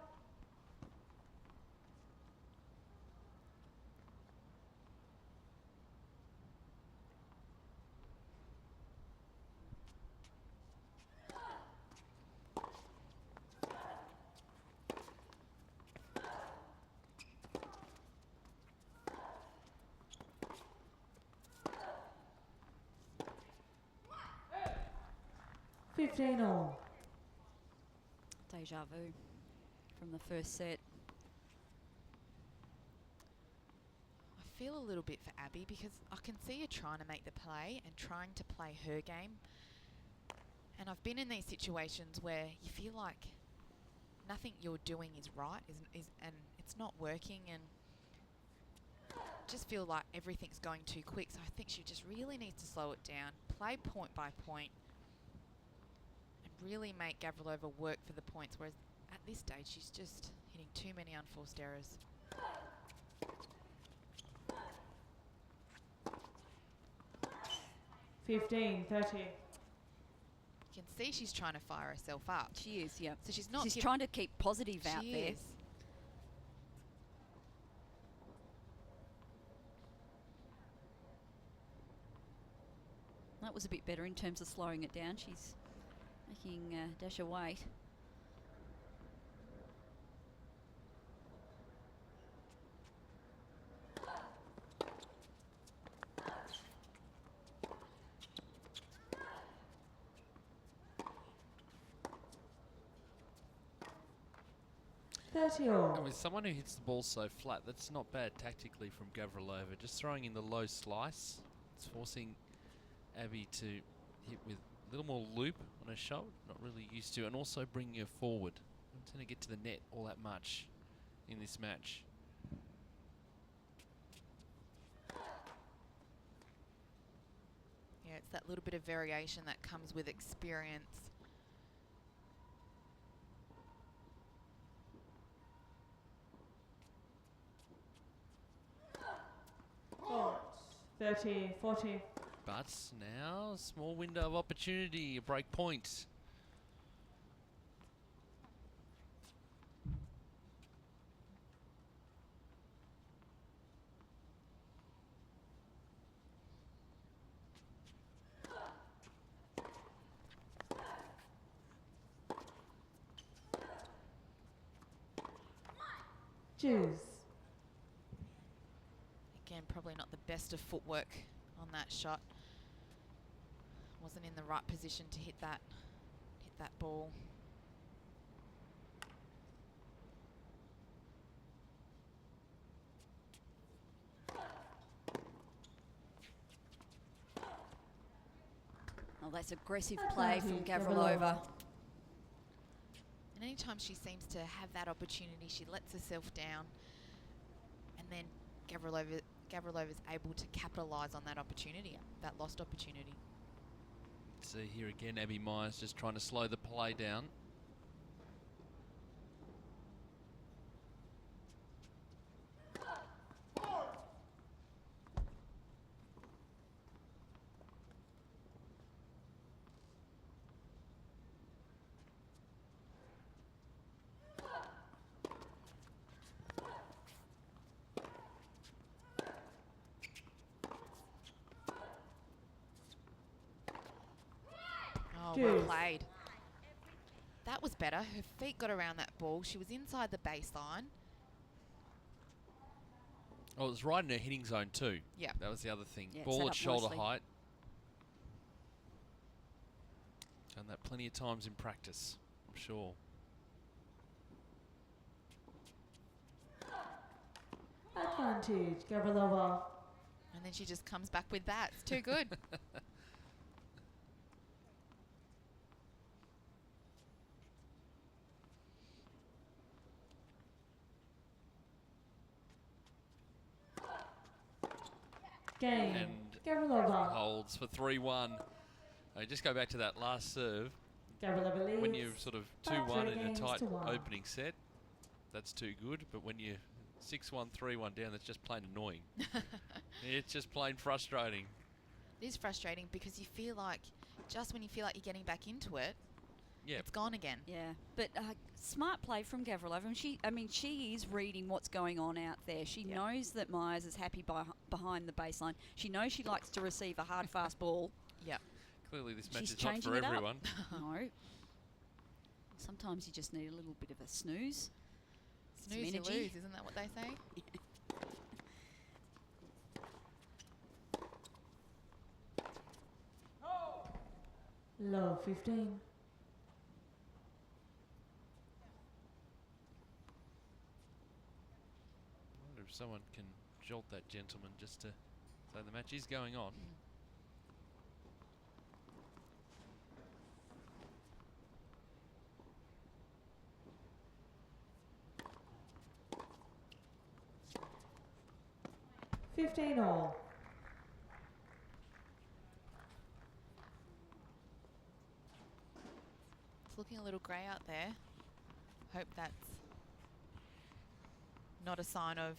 [SPEAKER 15] $15 all.
[SPEAKER 14] Deja vu from the first set.
[SPEAKER 9] I feel a little bit for Abby because I can see her trying to make the play and trying to play her game. And I've been in these situations where you feel like nothing you're doing is right, and it's not working, and just feel like everything's going too quick. So I think she just really needs to slow it down, play point by point, and really make Gavrilova work for the points, whereas at this stage she's just hitting too many unforced errors.
[SPEAKER 15] $15.30.
[SPEAKER 9] You can see she's trying to fire herself up.
[SPEAKER 14] She is, yeah.
[SPEAKER 9] So she's not.
[SPEAKER 14] She's trying to keep positive out
[SPEAKER 9] she
[SPEAKER 14] there.
[SPEAKER 9] Is.
[SPEAKER 14] That was a bit better in terms of slowing it down. She's making Dasha wait.
[SPEAKER 13] And with someone who hits the ball so flat, that's not bad tactically from Gavrilova. Just throwing in the low slice, it's forcing Abby to hit with a little more loop on her shot, not really used to, and also bringing her forward. Not going to get to the net all that much in this match.
[SPEAKER 9] Yeah, it's that little bit of variation that comes with experience.
[SPEAKER 15] Oh, 30, 40.
[SPEAKER 13] But now, small window of opportunity, a break point.
[SPEAKER 15] Choose.
[SPEAKER 9] Again, probably not the best of footwork on that shot. Wasn't in the right position to hit that ball.
[SPEAKER 14] Oh, that's aggressive play from Gavrilova.
[SPEAKER 9] And anytime she seems to have that opportunity, she lets herself down, and then Gavrilova's able to capitalise on that opportunity, that lost opportunity.
[SPEAKER 13] See here again, Abby Myers just trying to slow the play down.
[SPEAKER 9] well played. That was better. Her feet got around that ball. She was inside the baseline.
[SPEAKER 13] Oh, it was right in her hitting zone too.
[SPEAKER 9] Yeah.
[SPEAKER 13] That was the other thing.
[SPEAKER 14] Yeah,
[SPEAKER 13] Ball
[SPEAKER 14] set
[SPEAKER 13] at
[SPEAKER 14] up
[SPEAKER 13] shoulder
[SPEAKER 14] nicely.
[SPEAKER 13] height. Done that plenty of times in practice, I'm sure.
[SPEAKER 15] Advantage, Gavrilova.
[SPEAKER 9] And then she just comes back with that. It's too good.
[SPEAKER 15] Game.
[SPEAKER 13] And
[SPEAKER 15] Gavrilova.
[SPEAKER 13] holds for 3-1. Just go back to that last serve.
[SPEAKER 15] Gavrilova leads.
[SPEAKER 13] When you're sort of
[SPEAKER 15] by
[SPEAKER 13] 2-1
[SPEAKER 15] 3
[SPEAKER 13] in a
[SPEAKER 15] games
[SPEAKER 13] tight
[SPEAKER 15] to 1.
[SPEAKER 13] opening set, that's too good. But when you're 6-1, 3-1 down, that's just plain annoying. It's just plain frustrating.
[SPEAKER 9] It is frustrating because you feel like, just when you feel like you're getting back into it,
[SPEAKER 13] Yeah.
[SPEAKER 9] it's gone again.
[SPEAKER 14] Yeah, but smart play from Gavrilova. And she is reading what's going on out there. She knows that Myers is happy behind the baseline. She knows she likes to receive a hard, fast ball.
[SPEAKER 9] Yep.
[SPEAKER 13] Clearly this match
[SPEAKER 14] She's
[SPEAKER 13] is not
[SPEAKER 14] changing
[SPEAKER 13] for
[SPEAKER 14] it up.
[SPEAKER 13] everyone.
[SPEAKER 14] No. Sometimes you just need a little bit of a snooze. Some
[SPEAKER 9] Snooze, you
[SPEAKER 14] energy.
[SPEAKER 9] lose, isn't that what they say?
[SPEAKER 15] Low 15.
[SPEAKER 13] I wonder if someone can jolt that gentleman just to say the match is going on.
[SPEAKER 15] Mm. 15 all.
[SPEAKER 9] It's looking a little grey out there. Hope that's not a sign of...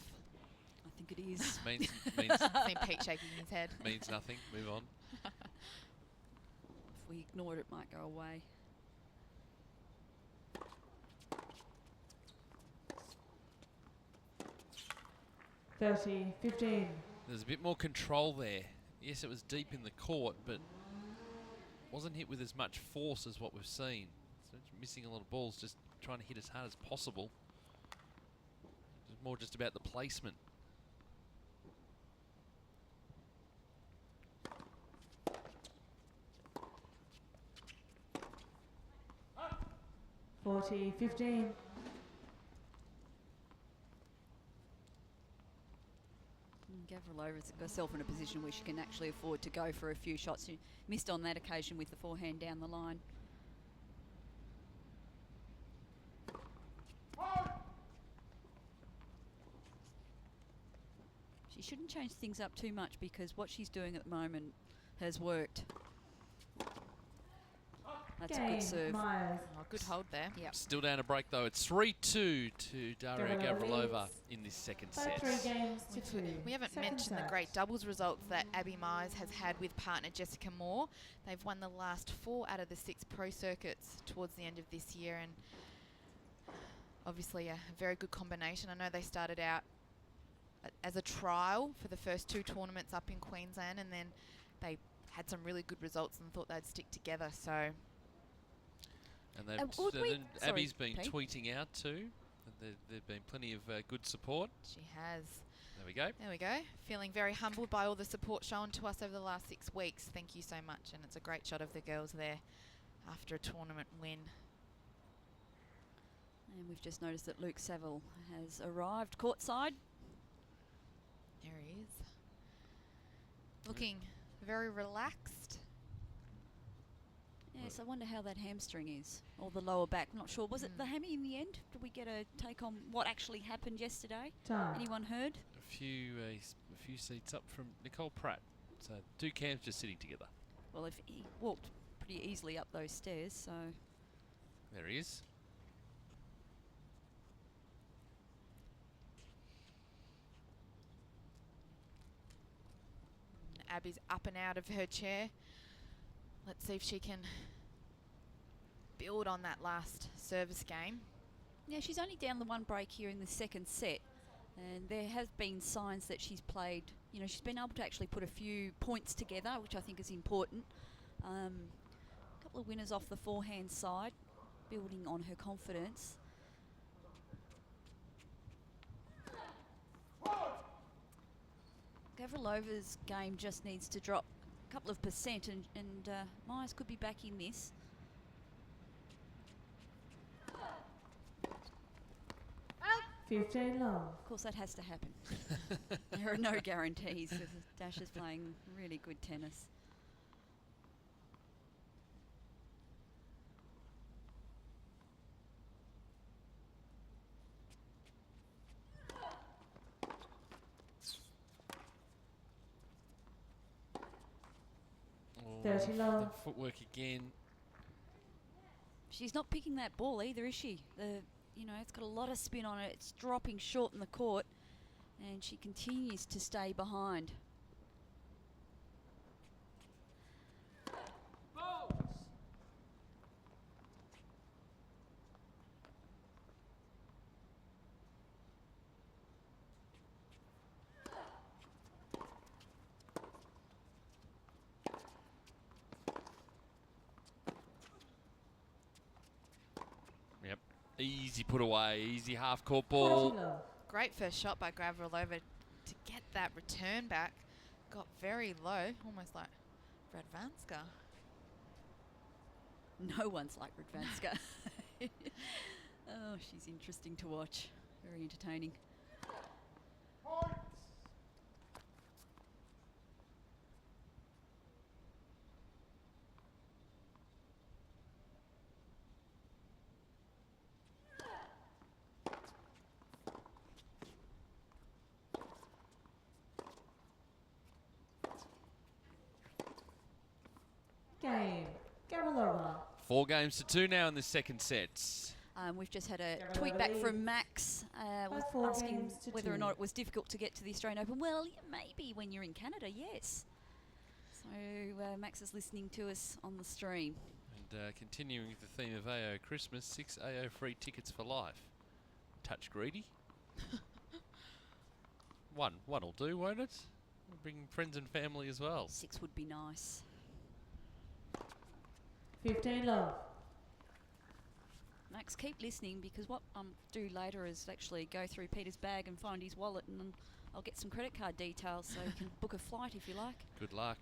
[SPEAKER 14] I think it is.
[SPEAKER 13] means
[SPEAKER 9] Seen Pete shaking his head.
[SPEAKER 13] means nothing. Move on.
[SPEAKER 14] If we ignore it, it might go away.
[SPEAKER 15] Thirty, 15.
[SPEAKER 13] There's a bit more control there. Yes, it was deep in the court, but wasn't hit with as much force as what we've seen. So it's missing a lot of balls, just trying to hit as hard as possible. It's more just about the placement.
[SPEAKER 15] Forty, 15.
[SPEAKER 14] Gavrilova's got herself in a position where she can actually afford to go for a few shots. She missed on that occasion with the forehand down the line. She shouldn't change things up too much because what she's doing at the moment has worked. That's a good serve.
[SPEAKER 15] Myers.
[SPEAKER 9] Oh, good hold there.
[SPEAKER 14] Yep.
[SPEAKER 13] Still down a break though. It's 3-2 to Daria Gavrilova
[SPEAKER 15] leads
[SPEAKER 13] in this second
[SPEAKER 15] by
[SPEAKER 13] set.
[SPEAKER 15] 3 games to 2.
[SPEAKER 9] We haven't
[SPEAKER 15] Second
[SPEAKER 9] mentioned the
[SPEAKER 15] set.
[SPEAKER 9] great doubles results that Abby Myers has had with partner Jessica Moore. They've won the last 4 out of the 6 pro circuits towards the end of this year, and obviously a very good combination. I know they started out as a trial for the first 2 tournaments up in Queensland, and then they had some really good results and thought they'd stick together. So.
[SPEAKER 13] And Abby's been tweeting out too. There've been plenty of good support.
[SPEAKER 9] She has.
[SPEAKER 13] There we go.
[SPEAKER 9] There we go. Feeling very humbled by all the support shown to us over the last 6 weeks. Thank you so much. And it's a great shot of the girls there after a tournament win.
[SPEAKER 14] And we've just noticed that Luke Saville has arrived courtside.
[SPEAKER 9] There he is. Looking very relaxed.
[SPEAKER 14] Yes, I wonder how that hamstring is, or the lower back. I'm not sure. Was it the hammy in the end? Did we get a take on what actually happened yesterday?
[SPEAKER 15] Time.
[SPEAKER 14] Anyone heard?
[SPEAKER 13] A few seats up from Nicole Pratt. So 2 cams just sitting together.
[SPEAKER 14] Well, if he walked pretty easily up those stairs, so...
[SPEAKER 13] There he is.
[SPEAKER 9] Abby's up and out of her chair. Let's see if she can build on that last service game.
[SPEAKER 14] Yeah, she's only down the 1 break here in the second set. And there has been signs that she's played, you know, she's been able to actually put a few points together, which I think is important. A couple of winners off the forehand side, building on her confidence. Gavrilova's game just needs to drop a couple of percent, and Myers could be back in this.
[SPEAKER 15] $15 long.
[SPEAKER 14] Of course, that has to happen. There are no guarantees. Dash is playing really good tennis.
[SPEAKER 13] Oh,
[SPEAKER 15] 30 long.
[SPEAKER 13] the footwork again.
[SPEAKER 14] She's not picking that ball either, is she? You know, it's got a lot of spin on it. It's dropping short in the court, and she continues to stay behind.
[SPEAKER 13] Yep. Easy put away, easy half court ball.
[SPEAKER 9] Great first shot by Gavrilova to get that return back. Got very low, almost like Radvanska.
[SPEAKER 14] No one's like Radvanska. Oh, she's interesting to watch. Very entertaining.
[SPEAKER 15] Game. Gavrilova.
[SPEAKER 13] 4 games to 2 now in the second set.
[SPEAKER 14] We've just had a tweet back from Max was asking whether or not it was difficult to get to the Australian Open. Well, yeah, maybe when you're in Canada, yes. So Max is listening to us on the stream.
[SPEAKER 13] And continuing with the theme of AO Christmas, 6 AO free tickets for life. Touch greedy. One will do, won't it? Bring friends and family as well.
[SPEAKER 14] 6 would be nice.
[SPEAKER 15] 15 long.
[SPEAKER 14] Max, keep listening, because what I'm do later is actually go through Peter's bag and find his wallet, and then I'll get some credit card details so you can book a flight if you like.
[SPEAKER 13] Good luck.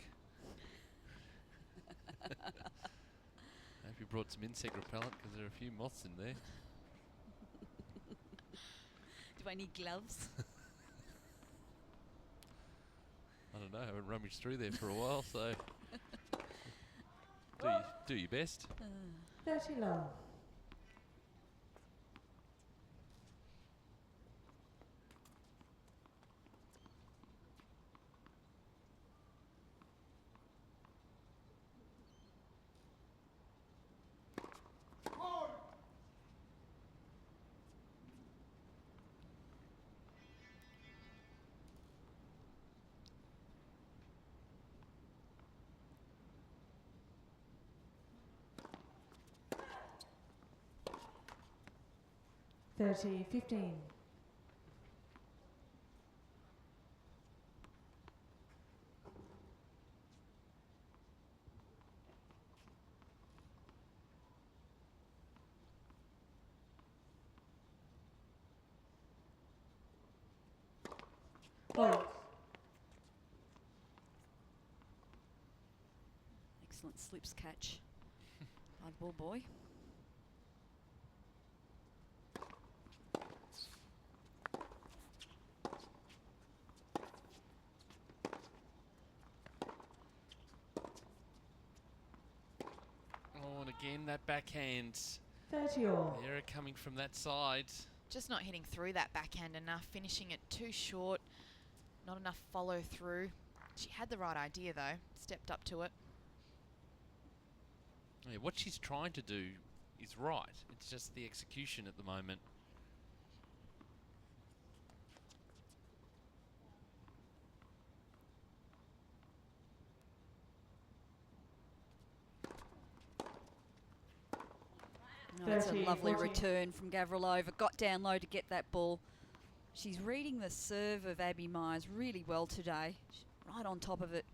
[SPEAKER 13] Hope you brought some insect repellent, because there are a few moths in there.
[SPEAKER 14] Do I need gloves?
[SPEAKER 13] I don't know, I haven't rummaged through there for a while, so do your best.
[SPEAKER 15] 30 long. $30, 15.
[SPEAKER 14] Excellent slips catch by the ball boy.
[SPEAKER 13] Oh, and again, that backhand.
[SPEAKER 15] 30 all.
[SPEAKER 13] Error coming from that side.
[SPEAKER 9] Just not hitting through that backhand enough, finishing it too short, not enough follow through. She had the right idea though, stepped up to it.
[SPEAKER 13] Yeah, what she's trying to do is right. It's just the execution at the moment.
[SPEAKER 14] No, it's a lovely return from Gavrilova. Got down low to get that ball. She's reading the serve of Abby Myers really well today. She's right on top of it.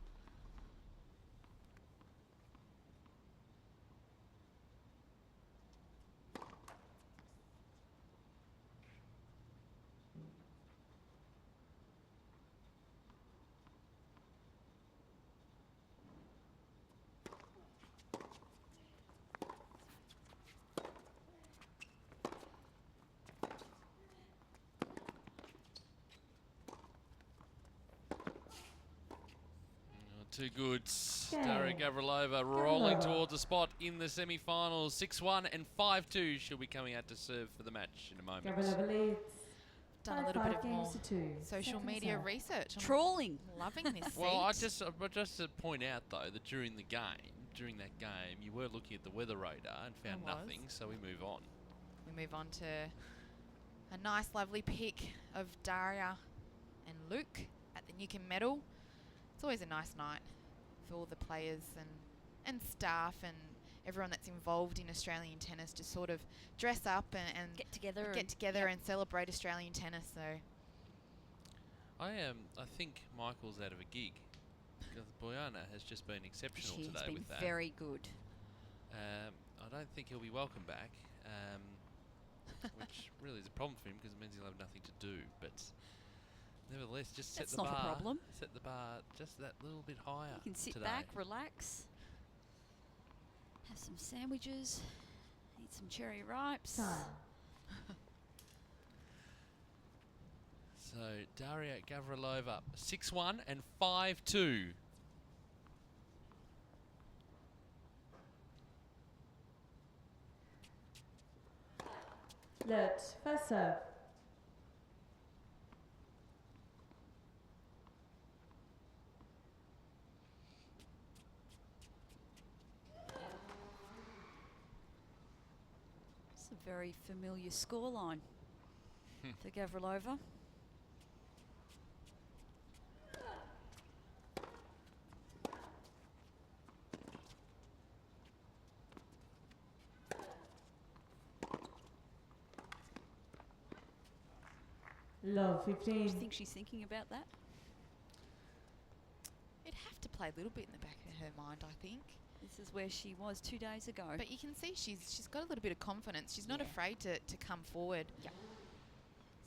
[SPEAKER 13] Too good. Daria Gavrilova rolling towards a spot in the semi-finals. 6-1 and 5-2. She'll be coming out to serve for the match in a moment.
[SPEAKER 15] Gavrilova leads.
[SPEAKER 9] Done a little bit of more social
[SPEAKER 15] Second
[SPEAKER 9] media
[SPEAKER 15] serve.
[SPEAKER 9] research.
[SPEAKER 14] Trawling.
[SPEAKER 9] Loving this
[SPEAKER 13] Well,
[SPEAKER 9] seat.
[SPEAKER 13] just to point out though that during that game, you were looking at the weather radar and found nothing. So we move on.
[SPEAKER 9] We move on to a nice, lovely pic of Daria and Luke at the Newcomb Medal. It's always a nice night for all the players and staff and everyone that's involved in Australian tennis to sort of dress up and
[SPEAKER 14] get together
[SPEAKER 9] and celebrate Australian tennis. So
[SPEAKER 13] I think Michael's out of a gig because Bojana has just been exceptional
[SPEAKER 14] She's
[SPEAKER 13] today
[SPEAKER 14] been
[SPEAKER 13] with that.
[SPEAKER 14] Very good.
[SPEAKER 13] I don't think he'll be welcome back, which really is a problem for him because it means he'll have nothing to do. But nevertheless, just set
[SPEAKER 14] That's
[SPEAKER 13] the
[SPEAKER 14] not
[SPEAKER 13] bar.
[SPEAKER 14] a problem.
[SPEAKER 13] Set the bar just that little bit higher.
[SPEAKER 14] You can sit
[SPEAKER 13] today.
[SPEAKER 14] back, relax, have some sandwiches, eat some cherry ripes.
[SPEAKER 13] So Daria Gavrilova, 6-1 and 5-2.
[SPEAKER 15] Let first serve.
[SPEAKER 14] It's a very familiar scoreline for Gavrilova.
[SPEAKER 15] Love
[SPEAKER 14] Do you
[SPEAKER 15] 15.
[SPEAKER 14] think she's thinking about that?
[SPEAKER 9] it'd have to play a little bit in the back of her mind, I think.
[SPEAKER 14] This is where she was 2 days ago.
[SPEAKER 9] But you can see she's got a little bit of confidence. She's not afraid to come forward,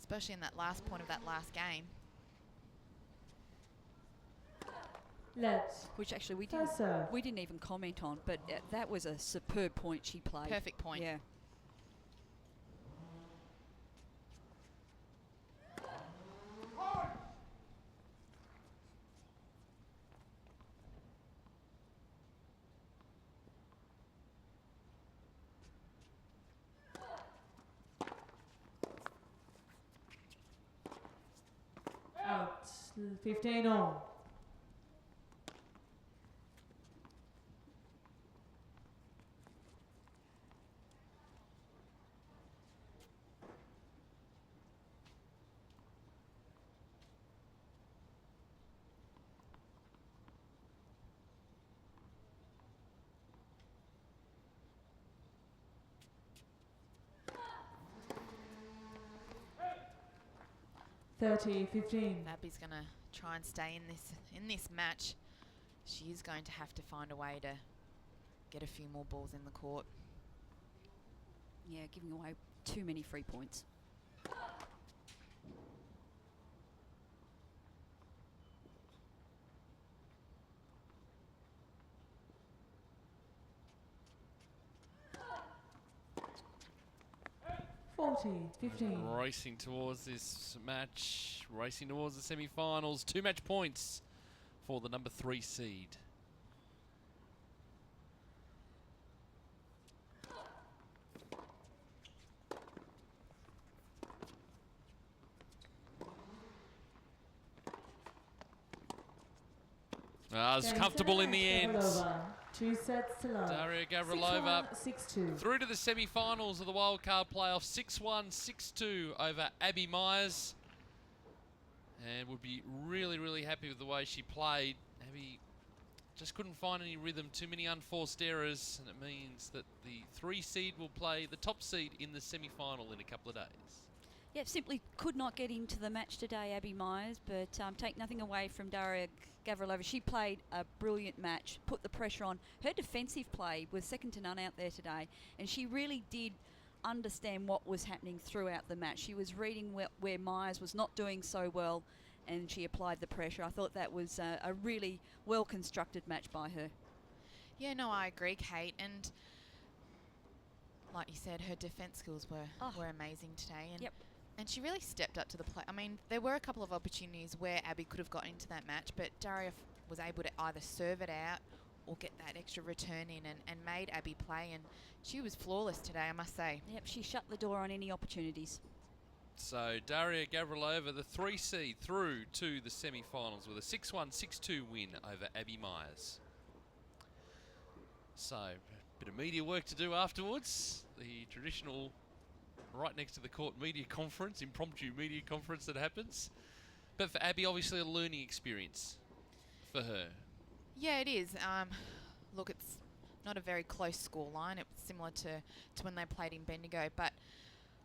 [SPEAKER 9] especially in that last point of that last game.
[SPEAKER 14] Which actually we
[SPEAKER 15] First serve.
[SPEAKER 14] didn't even comment on, but that was a superb point she played.
[SPEAKER 9] Perfect point.
[SPEAKER 14] Yeah.
[SPEAKER 15] Out. 15 all. $30-15.
[SPEAKER 9] Abby's going to try and stay in this match. She is going to have to find a way to get a few more balls in the court.
[SPEAKER 14] Yeah, giving away too many free points.
[SPEAKER 13] Racing towards this match, racing towards the semi-finals. 2 match points for the number 3 seed. It's comfortable in the end.
[SPEAKER 15] 2 sets to love.
[SPEAKER 13] Daria Gavrilova
[SPEAKER 15] 6-1, 6-2.
[SPEAKER 13] through to the semi-finals of the Wildcard playoff. 6-1, 6-2 over Abby Myers. And would be really, really happy with the way she played. Abby just couldn't find any rhythm, too many unforced errors, and it means that the 3 seed will play the top seed in the semi-final in a couple of days.
[SPEAKER 14] Yep, simply could not get into the match today, Abby Myers, but take nothing away from Daria Gavrilova. She played a brilliant match, put the pressure on. Her defensive play was second to none out there today, and she really did understand what was happening throughout the match. She was reading where Myers was not doing so well, and she applied the pressure. I thought that was a really well-constructed match by her.
[SPEAKER 9] Yeah, no, I agree, Kate. And like you said, her defence skills were amazing today. And And she really stepped up to the plate. I mean, there were a couple of opportunities where Abby could have got into that match, but Daria was able to either serve it out or get that extra return in and made Abby play. And she was flawless today, I must say.
[SPEAKER 14] Yep, she shut the door on any opportunities.
[SPEAKER 13] So Daria Gavrilova, the 3 seed, through to the semi-finals with a 6-1, 6-2 win over Abby Myers. So, a bit of media work to do afterwards. The traditional right next to the court media conference, impromptu media conference that happens. But for Abby, obviously a learning experience for her.
[SPEAKER 9] Yeah, it is. Look, it's not a very close scoreline. It's similar to when they played in Bendigo. But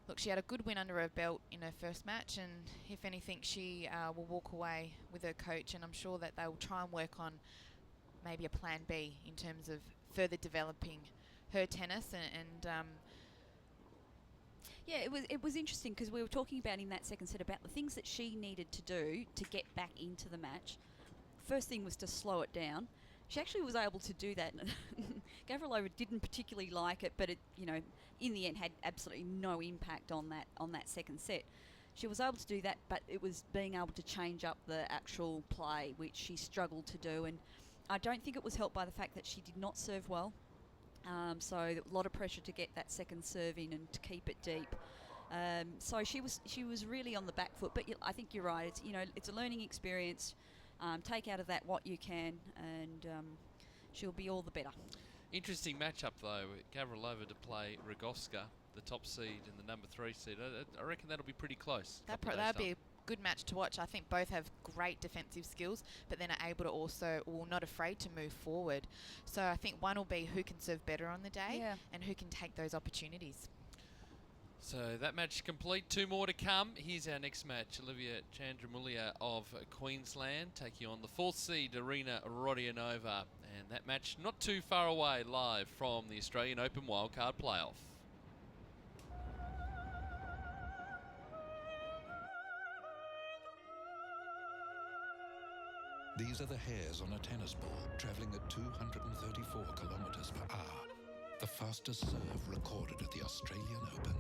[SPEAKER 9] look, she had a good win under her belt in her first match. And if anything, she will walk away with her coach. And I'm sure that they will try and work on maybe a plan B in terms of further developing her tennis.
[SPEAKER 14] Yeah, it was interesting because we were talking about in that second set about the things that she needed to do to get back into the match. First thing was to slow it down. She actually was able to do that. Gavrilova didn't particularly like it, but it, in the end had absolutely no impact on that second set. She was able to do that, but it was being able to change up the actual play, which she struggled to do. And I don't think it was helped by the fact that she did not serve well. So a lot of pressure to get that second serve in and to keep it deep. So she was really on the back foot. But I think you're right. It's a learning experience. Take out of that what you can, and she'll be all the better. Interesting
[SPEAKER 13] matchup though, Gavrilova to play Rogowska, the top seed and the number 3 seed. I reckon that'll be pretty close.
[SPEAKER 9] That'll be a good match to watch. I think both have great defensive skills, but then are able to also, not afraid to move forward. So I think one will be who can serve better on the day and who can take those opportunities.
[SPEAKER 13] So that match complete. 2 more to come. Here's our next match. Olivia Tjandramulia of Queensland taking on the 4th seed Irina Rodionova. And that match not too far away, live from the Australian Open Wildcard Playoff.
[SPEAKER 8] These are the hairs on a tennis ball travelling at 234 kilometres per hour. The fastest serve recorded at the Australian Open.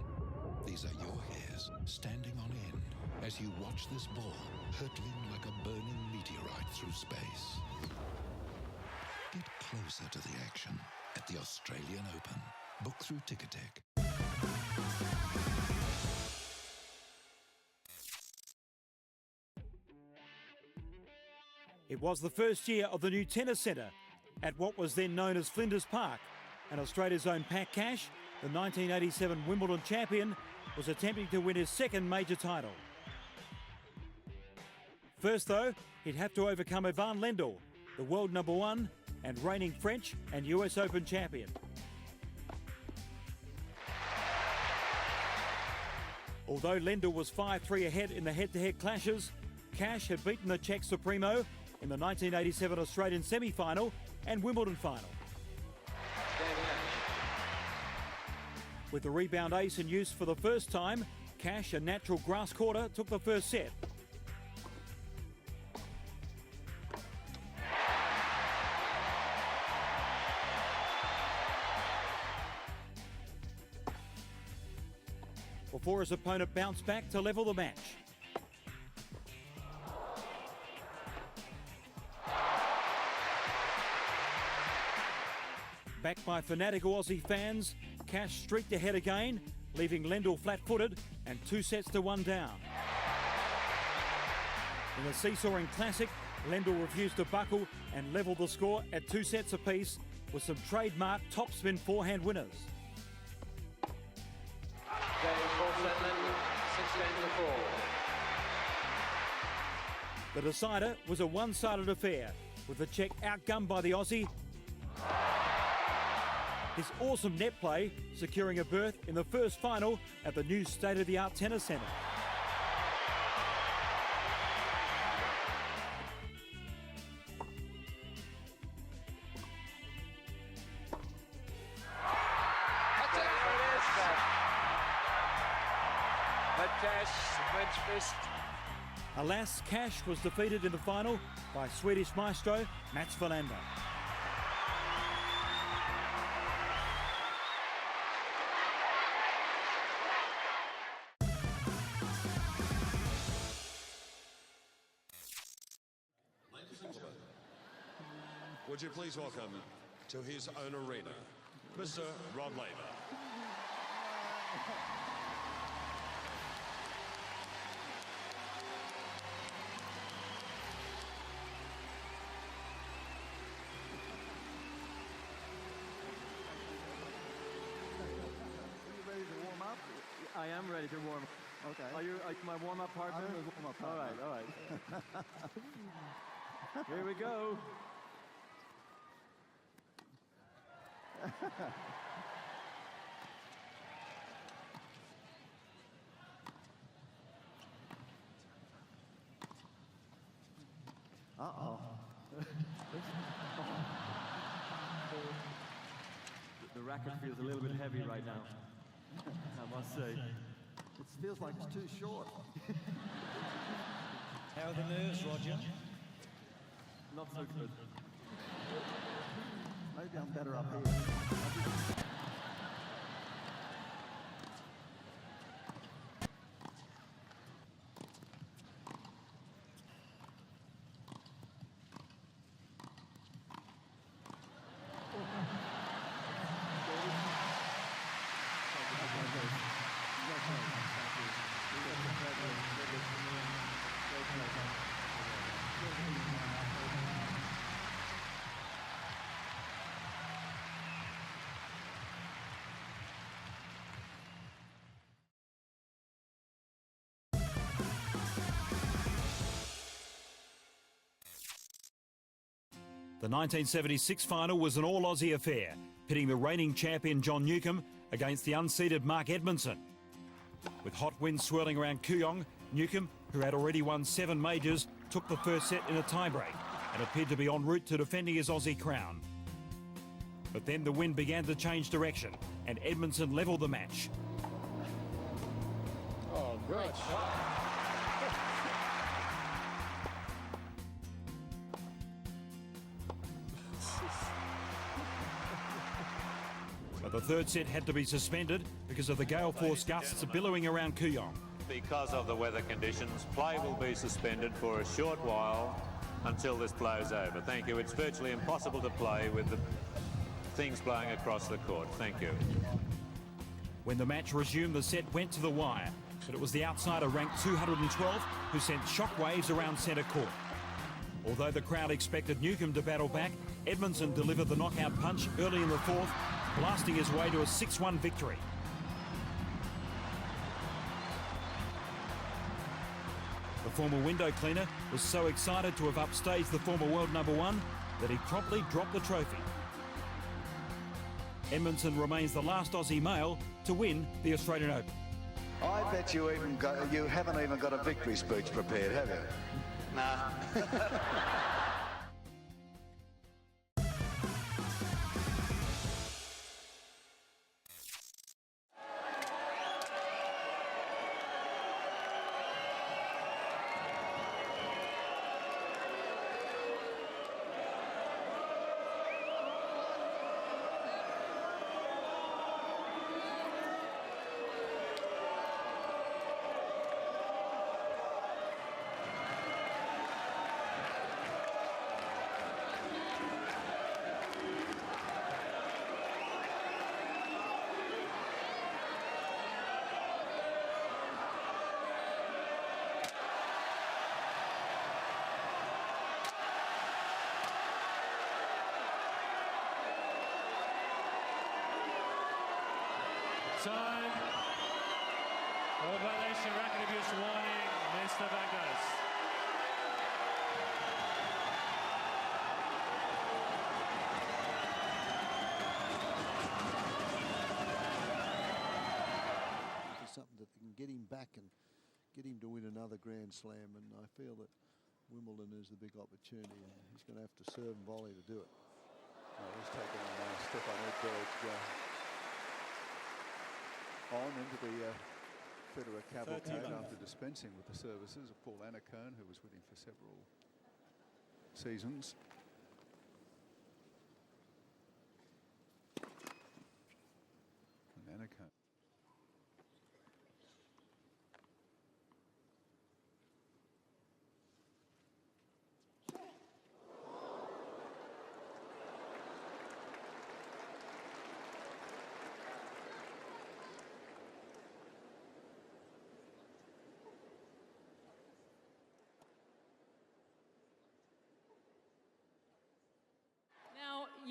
[SPEAKER 8] These are your hairs standing on end as you watch this ball hurtling like a burning meteorite through space. Get closer to the action at the Australian Open. Book through Ticketek.
[SPEAKER 6] It was the first year of the new tennis centre at what was then known as Flinders Park, and Australia's own Pat Cash, the 1987 Wimbledon champion, was attempting to win his second major title. First though, he'd have to overcome Ivan Lendl, the world number 1 and reigning French and US Open champion. Although Lendl was 5-3 ahead in the head-to-head clashes, Cash had beaten the Czech Supremo in the 1987 Australian semi-final and Wimbledon final. With the rebound ace in use for the first time, Cash, a natural grass quarter, took the first set. Before his opponent bounced back to level the match. Backed by fanatical Aussie fans, Cash streaked ahead again, leaving Lendl flat-footed and 2 sets to 1 down. In the seesawing classic, Lendl refused to buckle and levelled the score at 2 sets apiece with some trademark topspin forehand winners. The decider was a one-sided affair, with the Czech outgunned by the Aussie. His awesome net play securing a berth in the first final at the new state-of-the-art tennis centre. Alas, Cash was defeated in the final by Swedish maestro Mats Wilander.
[SPEAKER 17] Would you please welcome to his own arena, Mr. Rodionova.
[SPEAKER 18] I am ready to warm up. Okay. Are you my warm-up partner?
[SPEAKER 19] I'm the warm-up partner.
[SPEAKER 18] All right. Here we go. Uh-oh. The racket feels a little bit heavy right now, I must say.
[SPEAKER 19] It feels like it's too short.
[SPEAKER 18] How are the nerves, Roger? Not so good.
[SPEAKER 19] Maybe I'm better up here.
[SPEAKER 6] The 1976 final was an all-Aussie affair, pitting the reigning champion John Newcombe against the unseeded Mark Edmondson. With hot winds swirling around Kooyong, Newcombe, who had already won 7 majors, took the first set in a tiebreak and appeared to be en route to defending his Aussie crown. But then the wind began to change direction and Edmondson levelled the match.
[SPEAKER 19] Oh, great shot.
[SPEAKER 6] But the third set had to be suspended because of the gale force gusts billowing around Kooyong.
[SPEAKER 20] Because of the weather conditions, play will be suspended for a short while until this blows over. Thank you. It's virtually impossible to play with the things blowing across the court. Thank you.
[SPEAKER 6] When the match resumed, the set went to the wire, but it was the outsider ranked 212 who sent shockwaves around centre court. Although the crowd expected Newcombe to battle back, Edmondson delivered the knockout punch early in the fourth, blasting his way to a 6-1 victory. The former window cleaner was so excited to have upstaged the former world #1 that he promptly dropped the trophy. Edmondson remains the last Aussie male to win the Australian Open.
[SPEAKER 21] I bet you haven't even got a victory speech prepared, have you? Nah.
[SPEAKER 22] Time. All violation, racket abuse warning, Mr. Baggers.
[SPEAKER 19] Something that can get him back and get him to win another Grand Slam, and I feel that Wimbledon is the big opportunity, and he's going to have to serve and volley to do it.
[SPEAKER 23] He's taken Stefan Edberg on into the Federer cavalcade after dispensing with the services of Paul Annacone, who was with him for several seasons. And Annacone.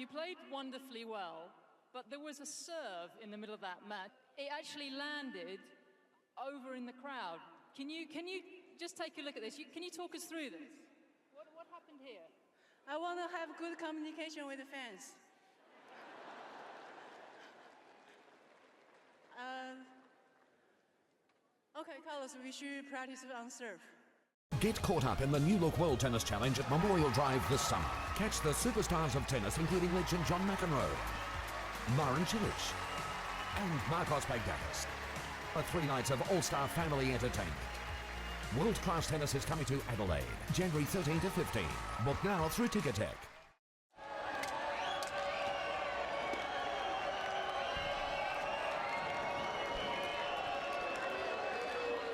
[SPEAKER 1] you played wonderfully well, but there was a serve in the middle of that match. It actually landed over in the crowd. Can you just take a look at this? Can you talk us through this? What happened here?
[SPEAKER 2] I want to have good communication with the fans. Okay, Carlos, we should practice on serve.
[SPEAKER 7] Get caught up in the New Look World Tennis Challenge at Memorial Drive this summer. Catch the superstars of tennis, including legend John McEnroe, Marin Cilic, and Marcos Bagdatis. For 3 nights of all-star family entertainment. World-class tennis is coming to Adelaide, January 13 to 15. Book now through Ticketek.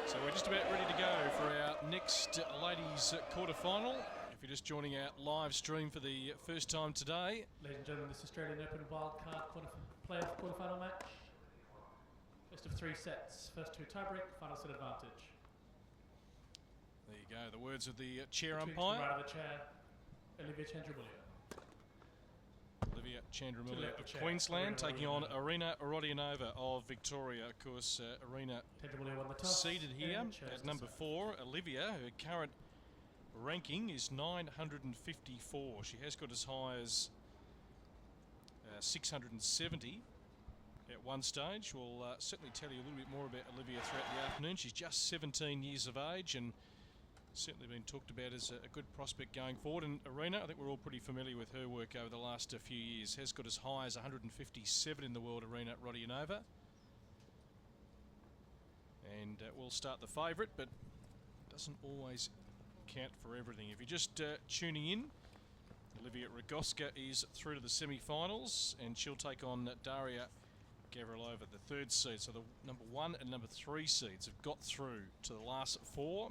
[SPEAKER 24] So we're just about ready to go for our next ladies quarter-final. If you're just joining our live stream for the first time today.
[SPEAKER 12] Ladies and gentlemen, this Australian Open Wildcard playoff quarter-final match. First of 3 sets. First to tiebreak, final set advantage.
[SPEAKER 24] There you go, the words of the chair
[SPEAKER 12] To
[SPEAKER 24] umpire.
[SPEAKER 12] the right of the chair, Olivia Tjandramulia.
[SPEAKER 24] Olivia
[SPEAKER 12] To
[SPEAKER 24] Tjandramulia
[SPEAKER 12] left
[SPEAKER 24] of
[SPEAKER 12] of chair,
[SPEAKER 24] Queensland
[SPEAKER 12] Irina
[SPEAKER 24] taking on
[SPEAKER 12] Rodionova.
[SPEAKER 24] Irina Rodionova of Victoria. Of course, Irina
[SPEAKER 12] Tjandramulia won the toss
[SPEAKER 24] seated here
[SPEAKER 12] and chose
[SPEAKER 24] at
[SPEAKER 12] to
[SPEAKER 24] number
[SPEAKER 12] serve.
[SPEAKER 24] 4. Olivia, her current ranking is 954. She has got as high as 670 at one stage. We'll certainly tell you a little bit more about Olivia throughout the afternoon. She's just 17 years of age and certainly been talked about as a good prospect going forward. And Irina, I think we're all pretty familiar with her work over the last few years. Has got as high as 157 in the world arena, Rodionova. And we'll start the favourite, but doesn't always count for everything. If you're just tuning in, Olivia Rogowska is through to the semi-finals, and she'll take on Daria Gavrilova, the 3rd seed. So the number 1 and number 3 seeds have got through to the last 4.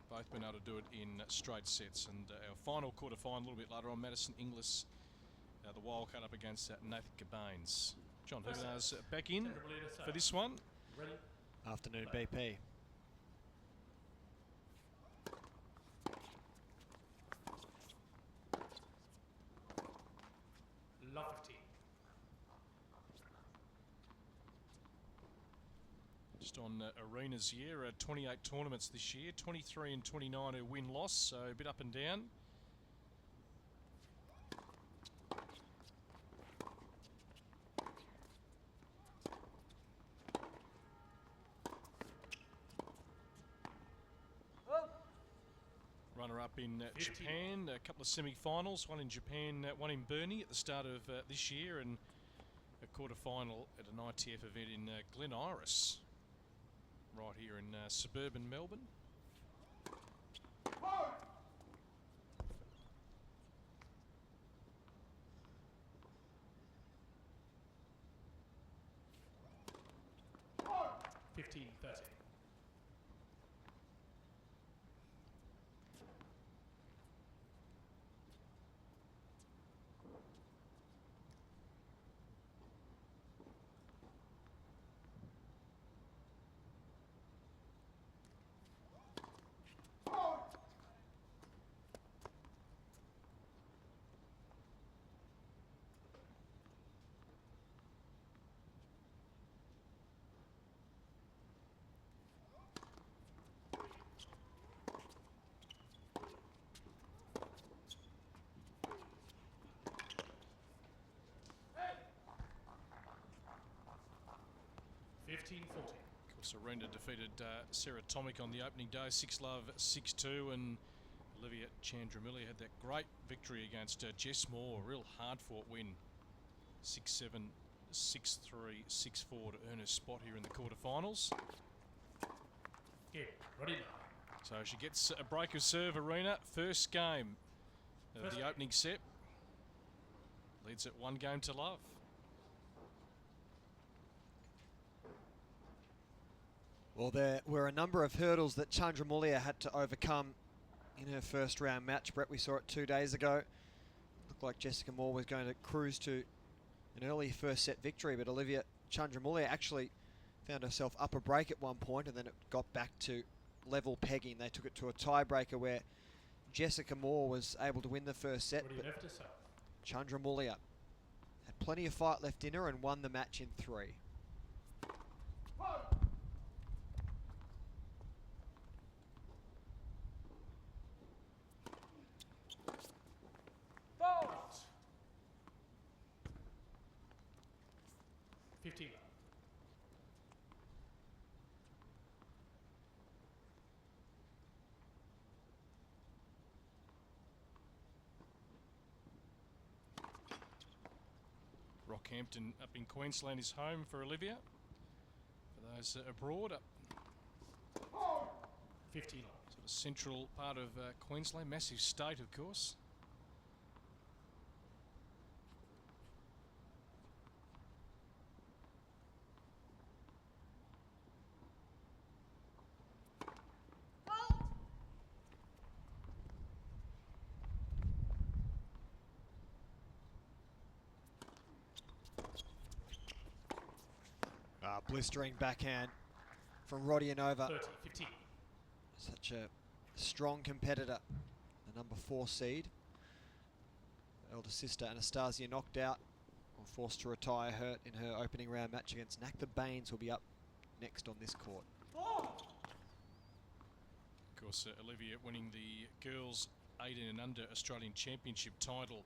[SPEAKER 24] Both been able to do it in straight sets. And our final quarter-final a little bit later on, Madison Inglis, the Wildcard up against Nathan Bains. John Huguenard's back in for this one.
[SPEAKER 12] Ready?
[SPEAKER 25] Afternoon, BP.
[SPEAKER 12] Lofty.
[SPEAKER 24] Just on Arena's year, 28 tournaments this year, 23 and 29 her win-loss, so a bit up and down. Runner-up in Japan, a couple of semi-finals, one in Japan, one in Burnie at the start of this year, and a quarter-final at an ITF event in Glen Iris, right here in suburban Melbourne.
[SPEAKER 12] $15.30. $15.40.
[SPEAKER 24] Of course, Arena defeated Sarah Tomic on the opening day, 6-love, 6-2, and Olivia Tjandramulia had that great victory against Jess Moore, a real hard-fought win, 6-7, 6-3, 6-4 to earn her spot here in the quarterfinals.
[SPEAKER 12] Yeah, Rodionova.
[SPEAKER 24] So she gets a break of serve, Arena, first game of the opening set. Leads at 1 game to love.
[SPEAKER 26] Well, there were a number of hurdles that Tjandramulia had to overcome in her first round match. Brett, we saw it 2 days ago. Looked like Jessica Moore was going to cruise to an early first set victory, but Olivia Tjandramulia actually found herself up a break at one point, and then it got back to level pegging. They took it to a tiebreaker where Jessica Moore was able to win the first set, but
[SPEAKER 12] Rodionova to serve.
[SPEAKER 26] Tjandramulia had plenty of fight left in her and won the match in 3.
[SPEAKER 12] Fault. 15 love.
[SPEAKER 24] Rockhampton up in Queensland is home for Olivia. For those abroad, up
[SPEAKER 12] 15 love.
[SPEAKER 24] sort of central part of Queensland, massive state, of course.
[SPEAKER 26] Blistering backhand from Rodionova.
[SPEAKER 12] 30, 15.
[SPEAKER 26] Such a strong competitor. The number 4 seed. Elder sister Anastasia knocked out or forced to retire hurt in her opening round match against Nakta. Bains will be up next on this court.
[SPEAKER 24] Of course, Olivia winning the girls 18 and under Australian Championship title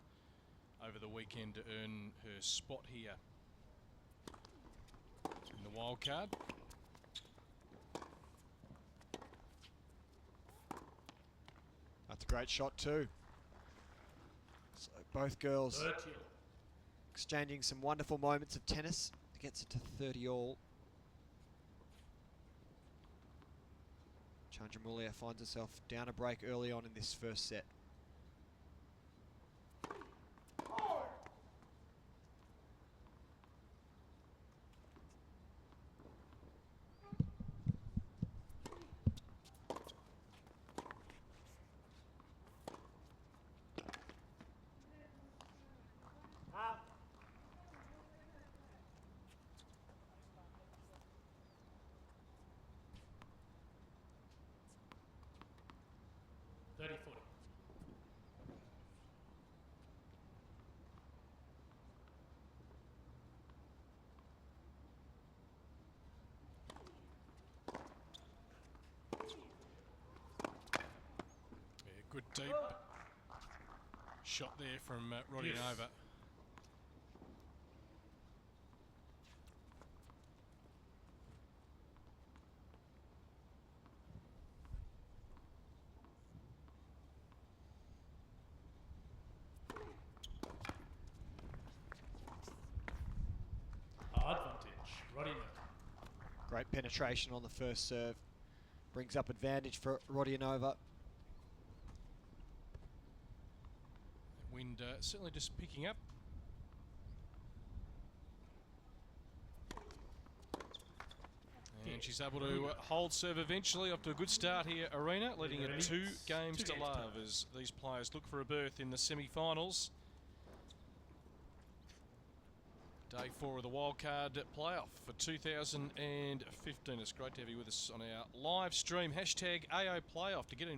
[SPEAKER 24] over the weekend to earn her spot here in the wildcard.
[SPEAKER 26] That's a great shot too. So both girls
[SPEAKER 12] 30.
[SPEAKER 26] exchanging some wonderful moments of tennis. It gets it to 30 all. Tjandramulia finds herself down a break early on in this first set.
[SPEAKER 24] Good deep shot there from Rodionova.
[SPEAKER 12] Advantage, Rodionova.
[SPEAKER 26] Great penetration on the first serve. Brings up advantage for Rodionova.
[SPEAKER 24] Wind certainly just picking up. And she's able to hold serve eventually. Off to a good start here, Arena, leading at 2 games to love as these players look for a berth in the semi-finals. Day 4 of the wildcard playoff for 2015. It's great to have you with us on our live stream. Hashtag AO Playoff to get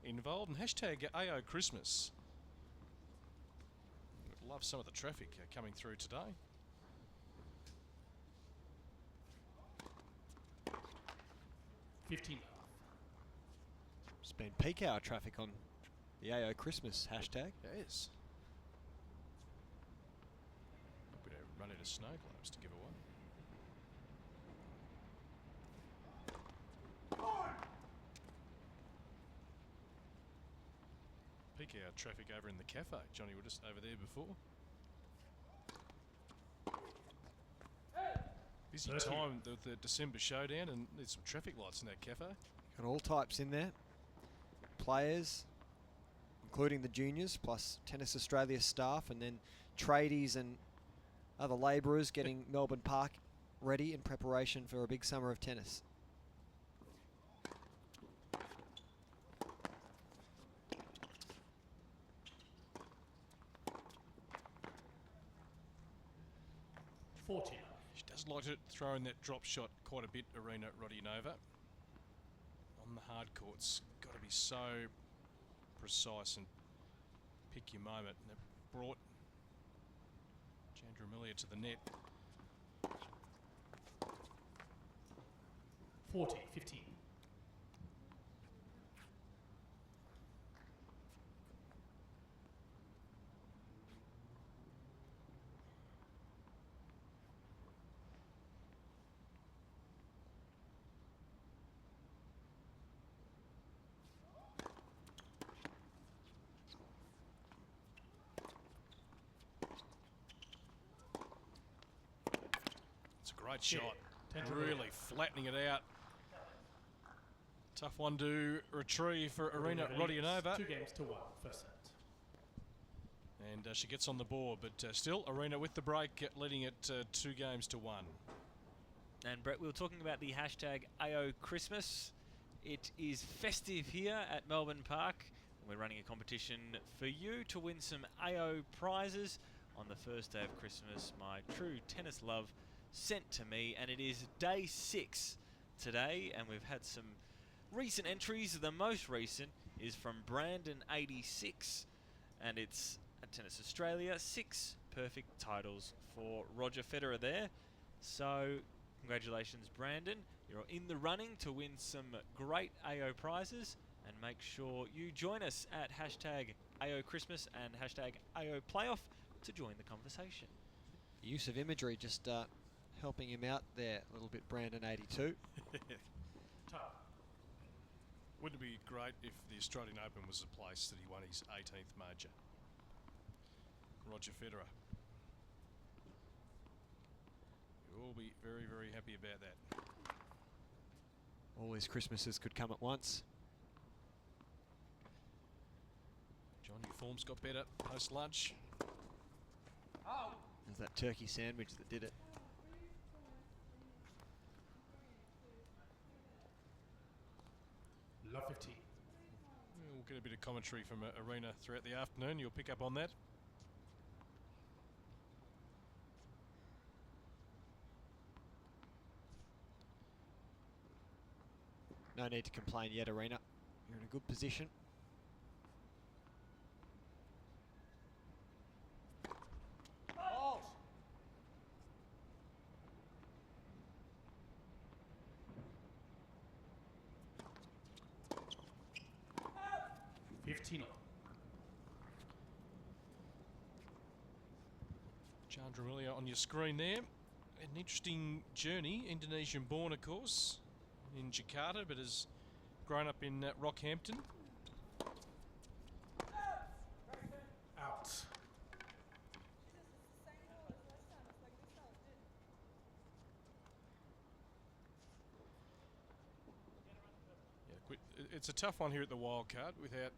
[SPEAKER 24] involved, and hashtag AO Christmas. Love some of the traffic coming through today.
[SPEAKER 12] $15.
[SPEAKER 26] It's been peak hour traffic on the AO Christmas hashtag.
[SPEAKER 24] Yes. We're going to run out of snow globes to give away. Peak hour traffic over in the cafe. Johnny, we're just over there before. Busy time, the December showdown, and there's some traffic lights in that cafe.
[SPEAKER 26] Got all types in there. Players, including the juniors, plus Tennis Australia staff, and then tradies and other labourers getting Melbourne Park ready in preparation for a big summer of tennis.
[SPEAKER 24] She does like to throw in that drop shot quite a bit, Arena Rodionova. On the hard courts, got to be so precise and pick your moment. And they've brought Tjandramulia to the net.
[SPEAKER 12] 40-15.
[SPEAKER 24] It's a great shot. Really flattening it out. Tough one to retrieve for Arena Rodionova.
[SPEAKER 12] 2 games to 1, first set.
[SPEAKER 24] And she gets on the board, but still Arena with the break, leading it 2 games to 1.
[SPEAKER 3] And Brett, we were talking about the hashtag AO Christmas. It is festive here at Melbourne Park. We're running a competition for you to win some AO prizes on the first day of Christmas. My true tennis love sent to me, and it is day 6 today, and we've had some recent entries. The most recent is from Brandon86, and it's at Tennis Australia. 6 perfect titles for Roger Federer there. So congratulations, Brandon. You're in the running to win some great AO prizes, and make sure you join us at hashtag AO Christmas and hashtag AO Playoff to join the conversation.
[SPEAKER 26] Use of imagery just helping him out there a little bit, Brandon82.
[SPEAKER 24] Wouldn't it be great if the Australian Open was the place that he won his 18th major? Roger Federer. You'll all be very, very happy about that.
[SPEAKER 26] All his Christmases could come at once.
[SPEAKER 24] John, your form's got better post-lunch.
[SPEAKER 26] There's that turkey sandwich that did it.
[SPEAKER 12] Love 15.
[SPEAKER 24] We'll get a bit of commentary from Arena throughout the afternoon. You'll pick up on that.
[SPEAKER 26] No need to complain yet, Arena. You're in a good position.
[SPEAKER 12] Oh. 15.
[SPEAKER 24] Tjandramulia on your screen there. An interesting journey. Indonesian born, of course, in Jakarta, but has grown up in Rockhampton.
[SPEAKER 12] Out.
[SPEAKER 24] It's a tough one here at the Wildcard without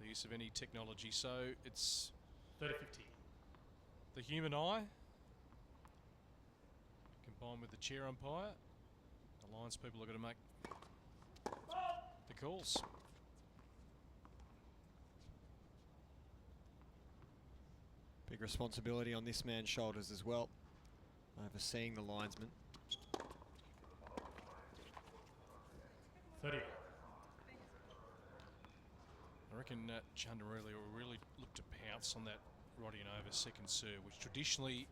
[SPEAKER 24] the use of any technology. So it's
[SPEAKER 12] 30-15.
[SPEAKER 24] The human eye combined with the chair umpire. The lines people are going to make the calls.
[SPEAKER 26] Big responsibility on this man's shoulders as well, overseeing the linesman.
[SPEAKER 12] 30.
[SPEAKER 24] I reckon Tjandramulia will really look to pounce on that Rodionova second serve, which traditionally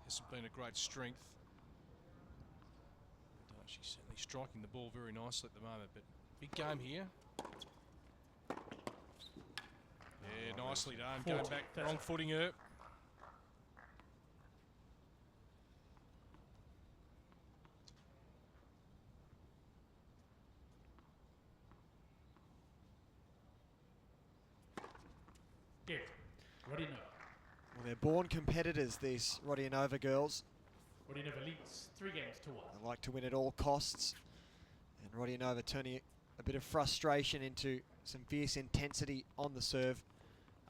[SPEAKER 24] hasn't been a great strength. And, she's certainly striking the ball very nicely at the moment, but big game here. Yeah, nicely done.
[SPEAKER 12] 40.
[SPEAKER 24] Going back, wrong footing her.
[SPEAKER 12] Good. Rodionova.
[SPEAKER 26] Well, they're born competitors, these Rodionova girls.
[SPEAKER 12] Rodionova leads 3 games to 1.
[SPEAKER 26] They like to win at all costs. And Rodionova turning a bit of frustration into some fierce intensity on the serve.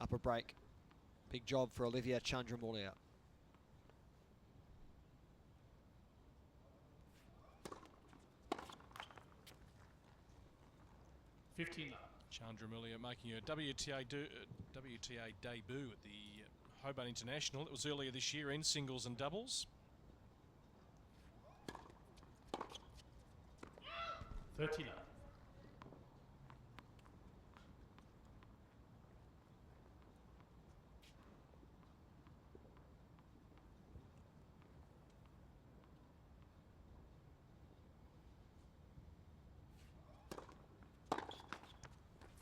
[SPEAKER 26] Upper break. Big job for Olivia Tjandramulia.
[SPEAKER 24] Tjandramulia making her WTA debut at the Hobart International. It was earlier this year in singles and doubles.
[SPEAKER 12] 39.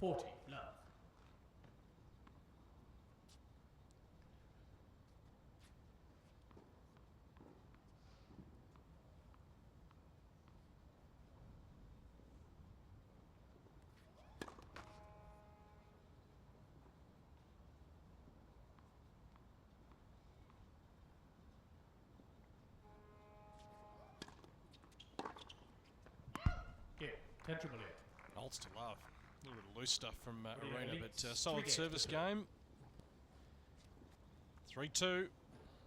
[SPEAKER 12] 40, love. Yeah, Tjandramulia.
[SPEAKER 24] Olds to love. A little bit of loose stuff from
[SPEAKER 12] Yeah,
[SPEAKER 24] Arena,
[SPEAKER 12] leads
[SPEAKER 24] but solid
[SPEAKER 12] 3
[SPEAKER 24] service
[SPEAKER 12] games to 2.
[SPEAKER 24] game. 3-2.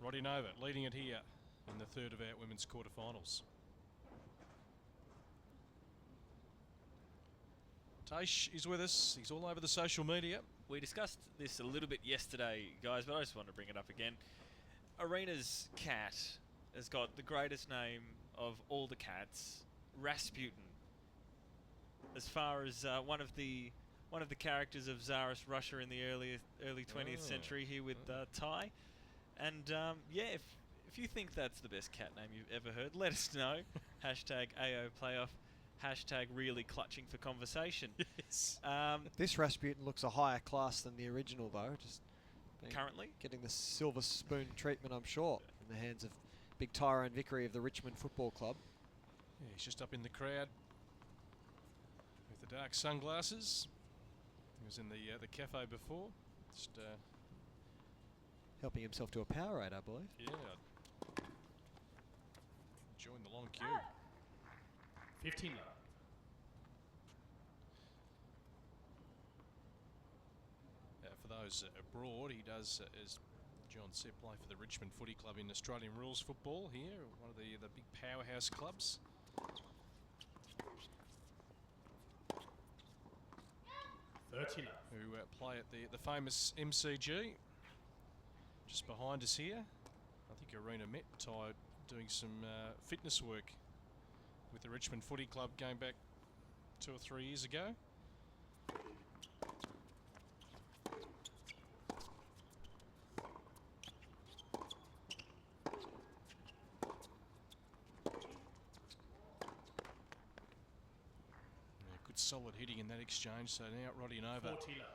[SPEAKER 24] Rodionova leading it here in the third of our women's quarterfinals. Taish is with us. He's all over the social media.
[SPEAKER 3] We discussed this a little bit yesterday, guys, but I just want to bring it up again. Arena's cat has got the greatest name of all the cats, Rasputin. As far as one of the characters of Tsarist Russia in the early 20th century here with Tai. And yeah, if you think that's the best cat name you've ever heard, let us know. Hashtag AO Playoff. Hashtag really clutching for conversation.
[SPEAKER 24] Yes.
[SPEAKER 26] This Rasputin looks a higher class than the original, though. Just
[SPEAKER 3] currently
[SPEAKER 26] getting the silver spoon treatment, I'm sure, in the hands of big Tyrone Vickery of the Richmond Football Club.
[SPEAKER 24] Yeah, he's just up in the crowd with the dark sunglasses. He was in the cafe before. Just
[SPEAKER 26] helping himself to a Powerade, I believe.
[SPEAKER 24] yeah. Join the long queue.
[SPEAKER 12] 15 love.
[SPEAKER 24] For those abroad, he does, as John said, play for the Richmond Footy Club in Australian rules football here, one of the big powerhouse clubs. Who play at the famous MCG, just behind us here. I think Arena met Ty doing some fitness work with the Richmond Footy Club going back 2 or 3 years ago. Good solid hitting in that exchange, so now Rodionova.
[SPEAKER 12] 40 love.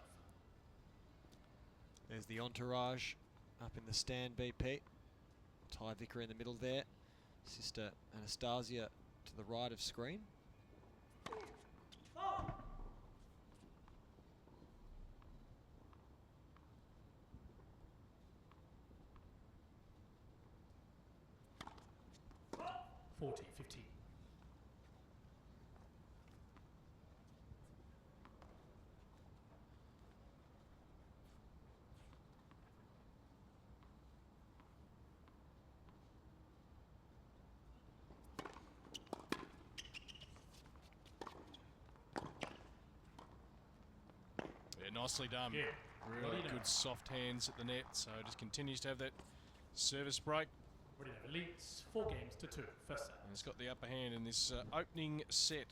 [SPEAKER 26] There's the entourage up in the stand, BP. Ty Vicker in the middle there. Sister Anastasia to the right of screen.
[SPEAKER 12] Oh. 40, 15.
[SPEAKER 24] Nicely done.
[SPEAKER 12] Yeah.
[SPEAKER 24] Really good soft hands at the net, so just continues to have that service break.
[SPEAKER 12] Rodionova leads 4 games to 2. First set.
[SPEAKER 24] And it's got the upper hand in this opening set.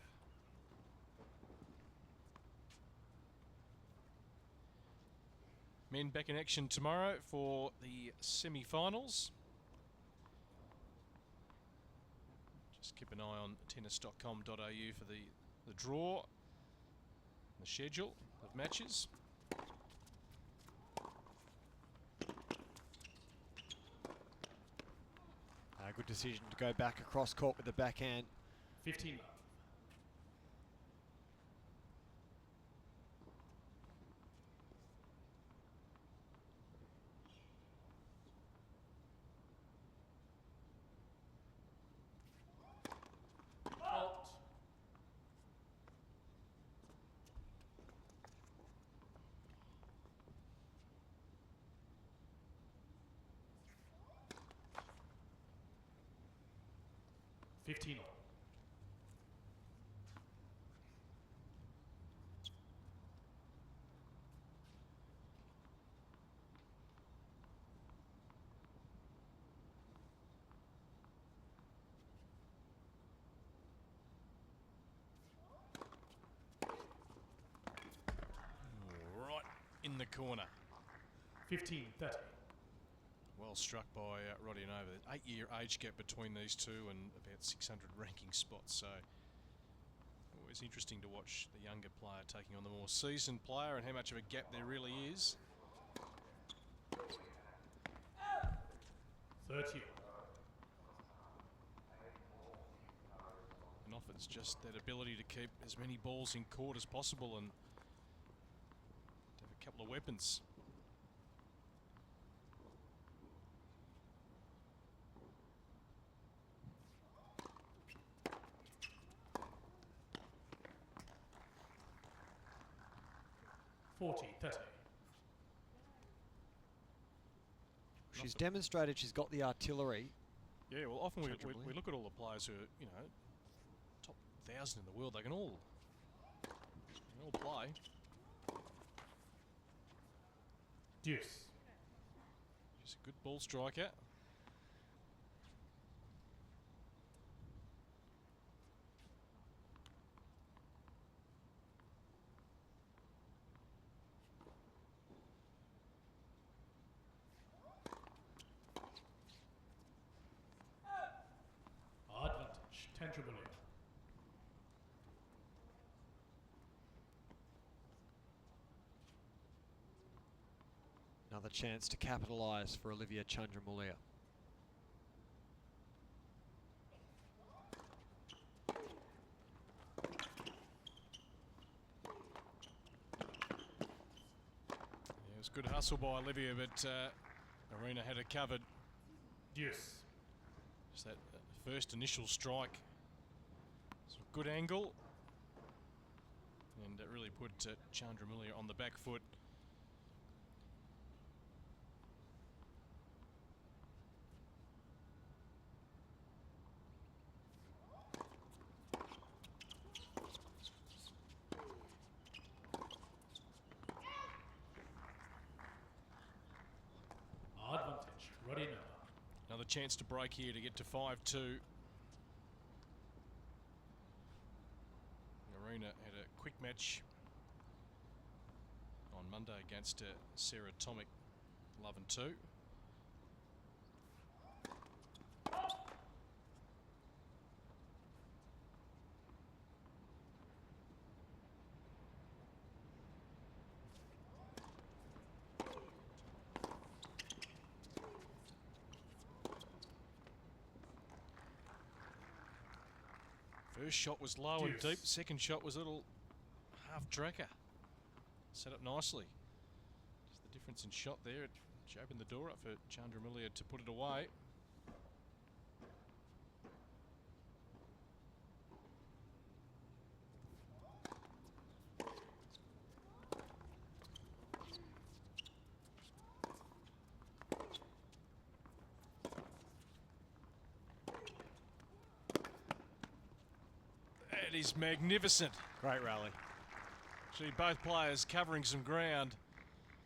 [SPEAKER 24] Men back in action tomorrow for the semi-finals. Just keep an eye on tennis.com.au for the draw, the schedule of matches.
[SPEAKER 26] Good decision to go back across court with the backhand.
[SPEAKER 12] 15 love. Out. $15.
[SPEAKER 24] Right in the corner.
[SPEAKER 12] 15-30.
[SPEAKER 24] Well struck by Rodionova. 8-year age gap between these two and about 600 ranking spots. So Always interesting to watch the younger player taking on the more seasoned player and how much of a gap there really is.
[SPEAKER 12] 30.
[SPEAKER 24] And often it's just that ability to keep as many balls in court as possible and to have a couple of weapons.
[SPEAKER 26] She's demonstrated she's got the artillery.
[SPEAKER 24] Yeah, well, often we look at all the players who are, you know, top 1,000 in the world. They can all play.
[SPEAKER 12] Deuce.
[SPEAKER 24] She's a good ball striker.
[SPEAKER 12] Advantage, Tjandramulia.
[SPEAKER 26] Another chance to capitalise for Olivia Tjandramulia.
[SPEAKER 24] Yeah, it was good hustle by Olivia, but Arena had it covered.
[SPEAKER 12] Deuce.
[SPEAKER 24] Just that first initial strike. It's a good angle. And it really put Tjandramulia on the back foot.
[SPEAKER 12] Advantage, Rodionova.
[SPEAKER 24] Another chance to break here to get to 5-2. Arena had a quick match on Monday against Sarah Tomic, 11-2. First shot was low and deep. Second shot was a little half tracker. Set up nicely. Just the difference in shot there. She opened the door up for Tjandramulia to put it away. That is magnificent.
[SPEAKER 26] Great rally.
[SPEAKER 24] See both players covering some ground.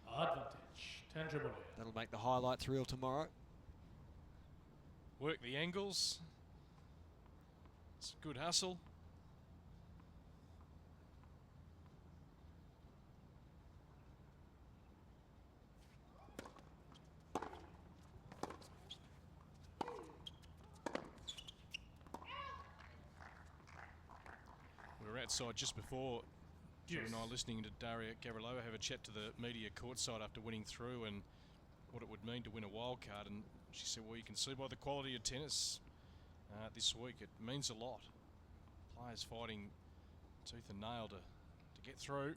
[SPEAKER 12] Advantage, Tjandramulia.
[SPEAKER 26] That'll make the highlights reel tomorrow.
[SPEAKER 24] Work the angles. It's good hustle. We were outside just before. Joe and I listening to Daria Gavrilova have a chat to the media courtside after winning through and what it would mean to win a wildcard, and she said, well, you can see by the quality of tennis this week, it means a lot. Players fighting tooth and nail to get through.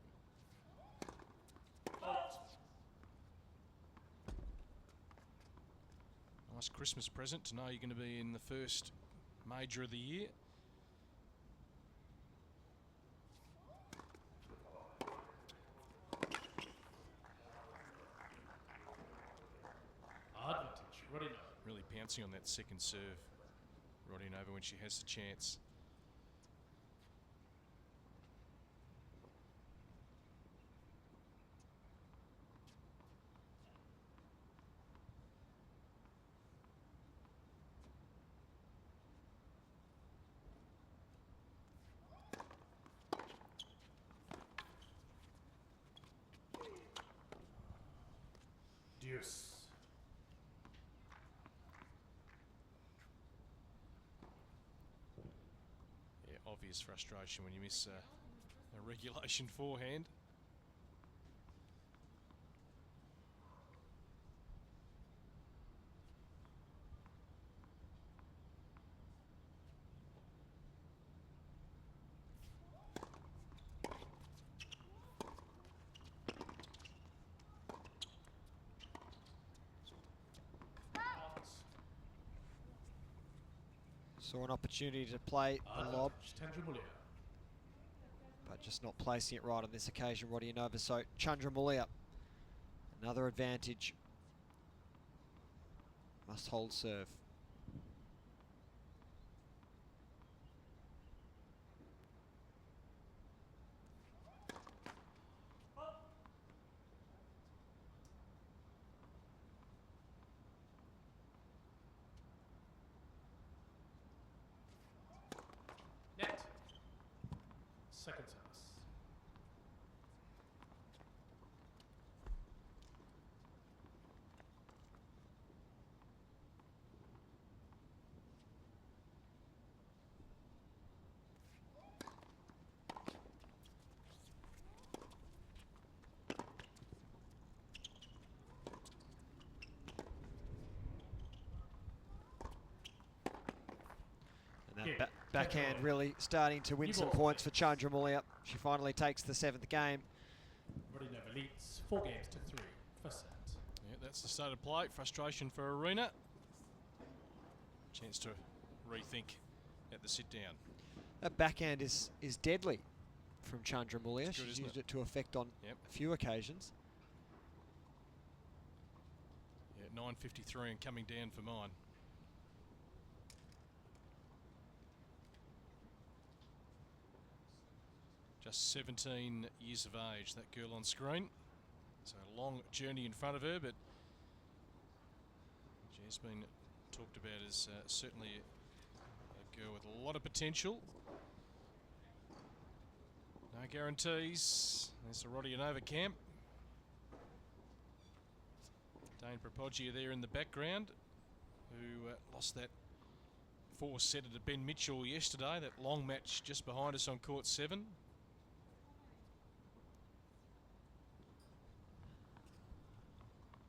[SPEAKER 24] Nice Christmas present to know you're going to be in the first major of the year.
[SPEAKER 12] Advantage, Rodionova.
[SPEAKER 24] Really pouncing on that second serve, Rodionova, when she has the chance.
[SPEAKER 12] Deuce.
[SPEAKER 24] obvious frustration when you miss a regulation forehand.
[SPEAKER 26] Saw an opportunity to play the lob,
[SPEAKER 12] Tjandramulia.
[SPEAKER 26] but just not placing it right on this occasion, Rodionova. So Tjandramulia, another advantage. Must hold serve.
[SPEAKER 12] Net. Second service.
[SPEAKER 26] And that backhand really starting to win some points for Tjandramulia. She finally takes the 7th game.
[SPEAKER 12] Rodionova leads 4 games to 3. First set.
[SPEAKER 24] Yeah, that's the start of play. Frustration for Arena. Chance to rethink at the sit down.
[SPEAKER 26] That backhand is deadly from Tjandramulia.
[SPEAKER 24] It's good,
[SPEAKER 26] She's
[SPEAKER 24] isn't
[SPEAKER 26] used it to effect on
[SPEAKER 24] Yep.
[SPEAKER 26] a few occasions.
[SPEAKER 24] Yeah, 9.53 and coming down for mine. Just 17 years of age, that girl on screen. So a long journey in front of her, but she's been talked about as certainly a girl with a lot of potential. No guarantees. There's the Rodionova camp. Dane Propoggia there in the background, who lost that 4-setter to Ben Mitchell yesterday, that long match just behind us on court 7.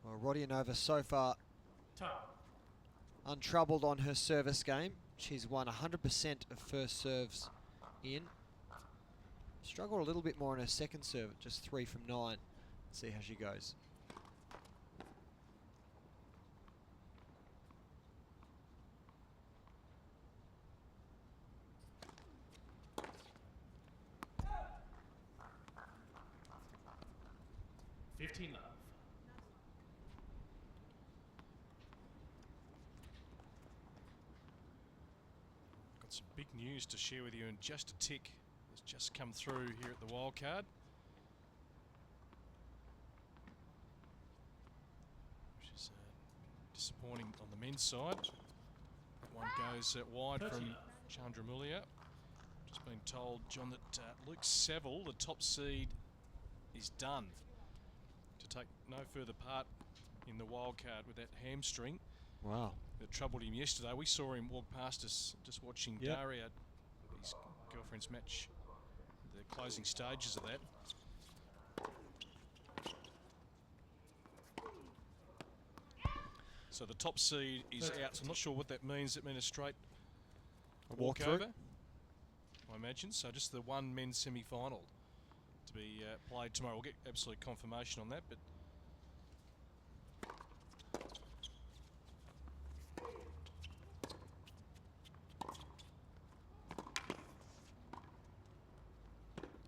[SPEAKER 26] Well, Rodionova so far untroubled on her service game. She's won 100% of first serves in. Struggled a little bit more on her second serve, at just 3 from 9. Let's see how she goes.
[SPEAKER 12] Love.
[SPEAKER 24] Got some big news to share with you in just a tick. It's just come through here at the Wildcard. Which is disappointing on the men's side. That one goes wide from Tjandramulia. Just been told, John, that Luke Saville, the top seed, is done to take no further part in the Wildcard with that hamstring.
[SPEAKER 26] Wow.
[SPEAKER 24] That troubled him yesterday. We saw him walk past us just watching Daria, his girlfriend's match, the closing stages of that. So the top seed is out. So I'm not sure what that means. It means a straight walkover, I imagine. So just the one men's semi-final to be played tomorrow. We'll get absolute confirmation on that, but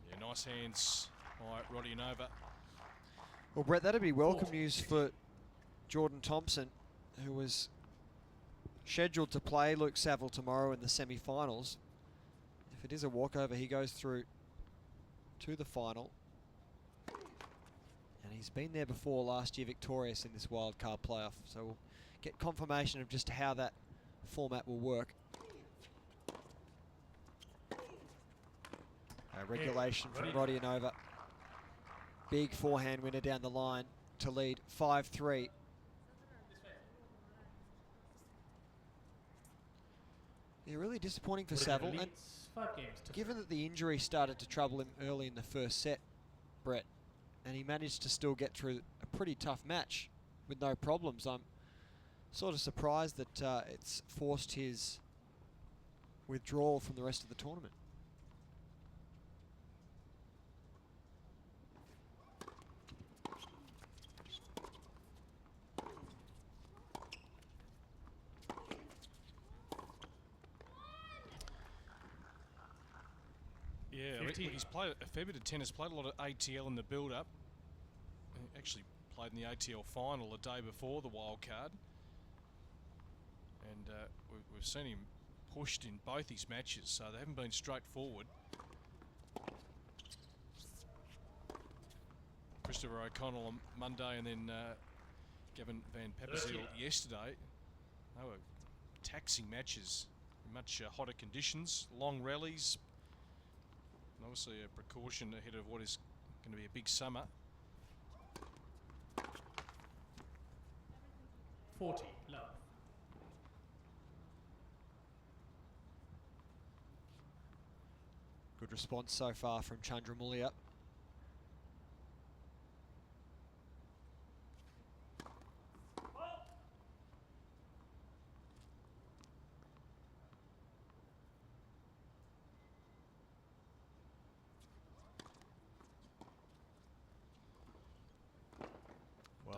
[SPEAKER 24] yeah, nice hands by Rodionova.
[SPEAKER 26] Well, Brett, that'd be welcome news for Jordan Thompson, who was scheduled to play Luke Saville tomorrow in the semi-finals. If it is a walkover, he goes through to the final. And he's been there before last year, victorious in this wildcard playoff. So we'll get confirmation of just how that format will work. Regulation from Rodionova. Big forehand winner down the line to lead 5-3. Yeah, Yeah, really disappointing for
[SPEAKER 12] What are
[SPEAKER 26] Saville.
[SPEAKER 12] the
[SPEAKER 26] And
[SPEAKER 12] leads? 5 games to
[SPEAKER 26] given that the injury started to trouble him early in the first set, Brett, and he managed to still get through a pretty tough match with no problems, I'm sort of surprised that it's forced his withdrawal from the rest of the tournament.
[SPEAKER 24] Yeah, he's played a fair bit of tennis, played a lot of ATL in the build-up. Actually played in the ATL final the day before the wildcard. And we've seen him pushed in both his matches, so they haven't been straightforward. Christopher O'Connell on Monday and then Gavin Van Papazeel yesterday. They were taxing matches, much hotter conditions, long rallies. And obviously a precaution ahead of what is going to be a big summer.
[SPEAKER 12] 40, love.
[SPEAKER 26] Good response so far from Tjandramulia.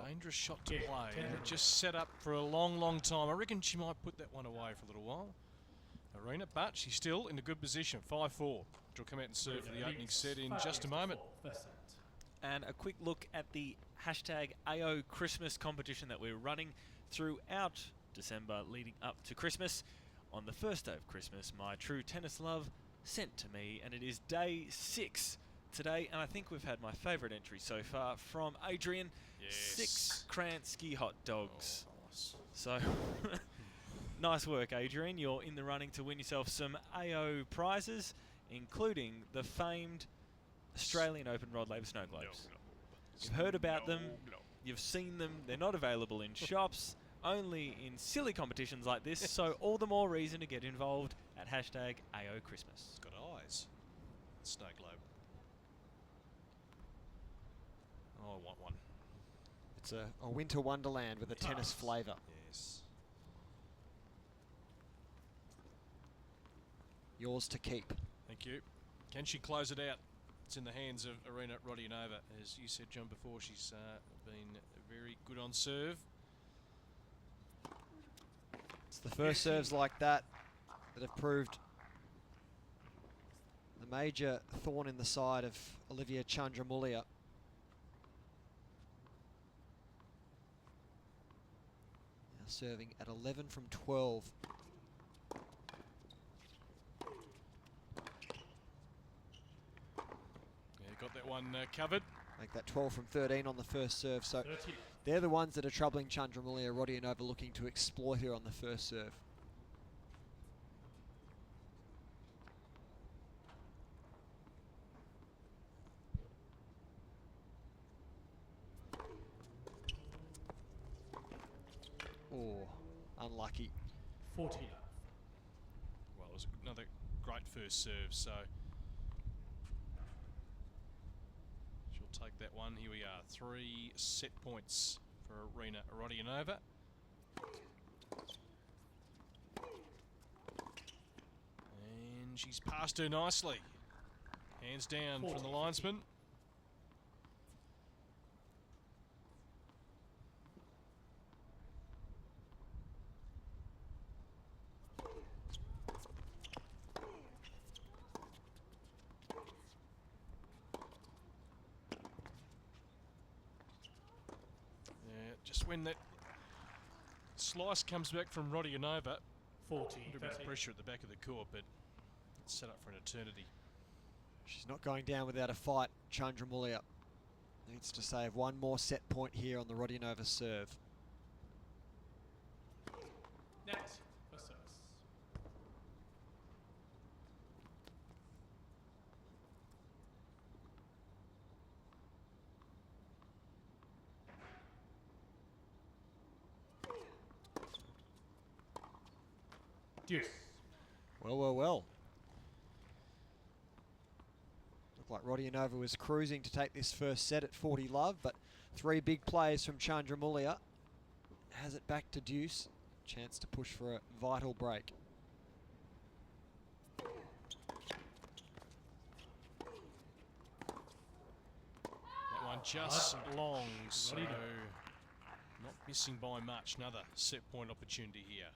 [SPEAKER 24] Dangerous shot to play. And it just set up for a long, long time. I reckon she might put that one away for a little while, Arena, but she's still in a good position. 5-4. She'll come out and serve for the opening set in just a moment.
[SPEAKER 3] And a quick look at the hashtag AO Christmas competition that we're running throughout December leading up to Christmas. On the first day of Christmas, my true tennis love sent to me, and it is day 6 today, and I think we've had my favourite entry so far from Adrian.
[SPEAKER 24] Yes.
[SPEAKER 3] 6 Kransky hot dogs.
[SPEAKER 24] Oh, nice.
[SPEAKER 3] So, nice work, Adrian. You're in the running to win yourself some AO prizes, including the famed Australian Open Rod Laver Snow Globes. You've heard about them, you've seen them, they're not available in shops, only in silly competitions like this, so all the more reason to get involved at hashtag AO Christmas.
[SPEAKER 24] It's got eyes. Snow globe. Oh, I want one.
[SPEAKER 26] It's a winter wonderland with a tennis flavour.
[SPEAKER 24] Yes.
[SPEAKER 26] Yours to keep.
[SPEAKER 24] Thank you. Can she close it out? It's in the hands of Arena Rodionova. As you said, John, before, she's been very good on serve.
[SPEAKER 26] It's the first serves like that that have proved the major thorn in the side of Olivia Tjandramulia. Now serving at 11 from 12.
[SPEAKER 24] Got that one covered.
[SPEAKER 26] Make that 12 from 13 on the first serve. So they're the ones that are troubling Tjandramulia. Rodionova looking to exploit her on the first serve. Oh, unlucky.
[SPEAKER 12] 40.
[SPEAKER 24] Well, it was another great first serve, so she'll take that one. Here we are, 3 set points for Arena Rodionova. And she's passed her nicely. Hands down from the linesman. Just when that slice comes back from Rodionova,
[SPEAKER 12] 40.
[SPEAKER 24] A bit of pressure at the back of the court, but it's set up for an eternity.
[SPEAKER 26] She's not going down without a fight. Tjandramulia needs to save one more set point here on the Rodionova serve.
[SPEAKER 12] Next, first service. Deuce.
[SPEAKER 26] Well. Looked like Rodionova was cruising to take this first set at 40 love, but 3 big plays from Tjandramulia. Has it back to deuce. Chance to push for a vital break.
[SPEAKER 24] That one just long, so not missing by much. Another set point opportunity here.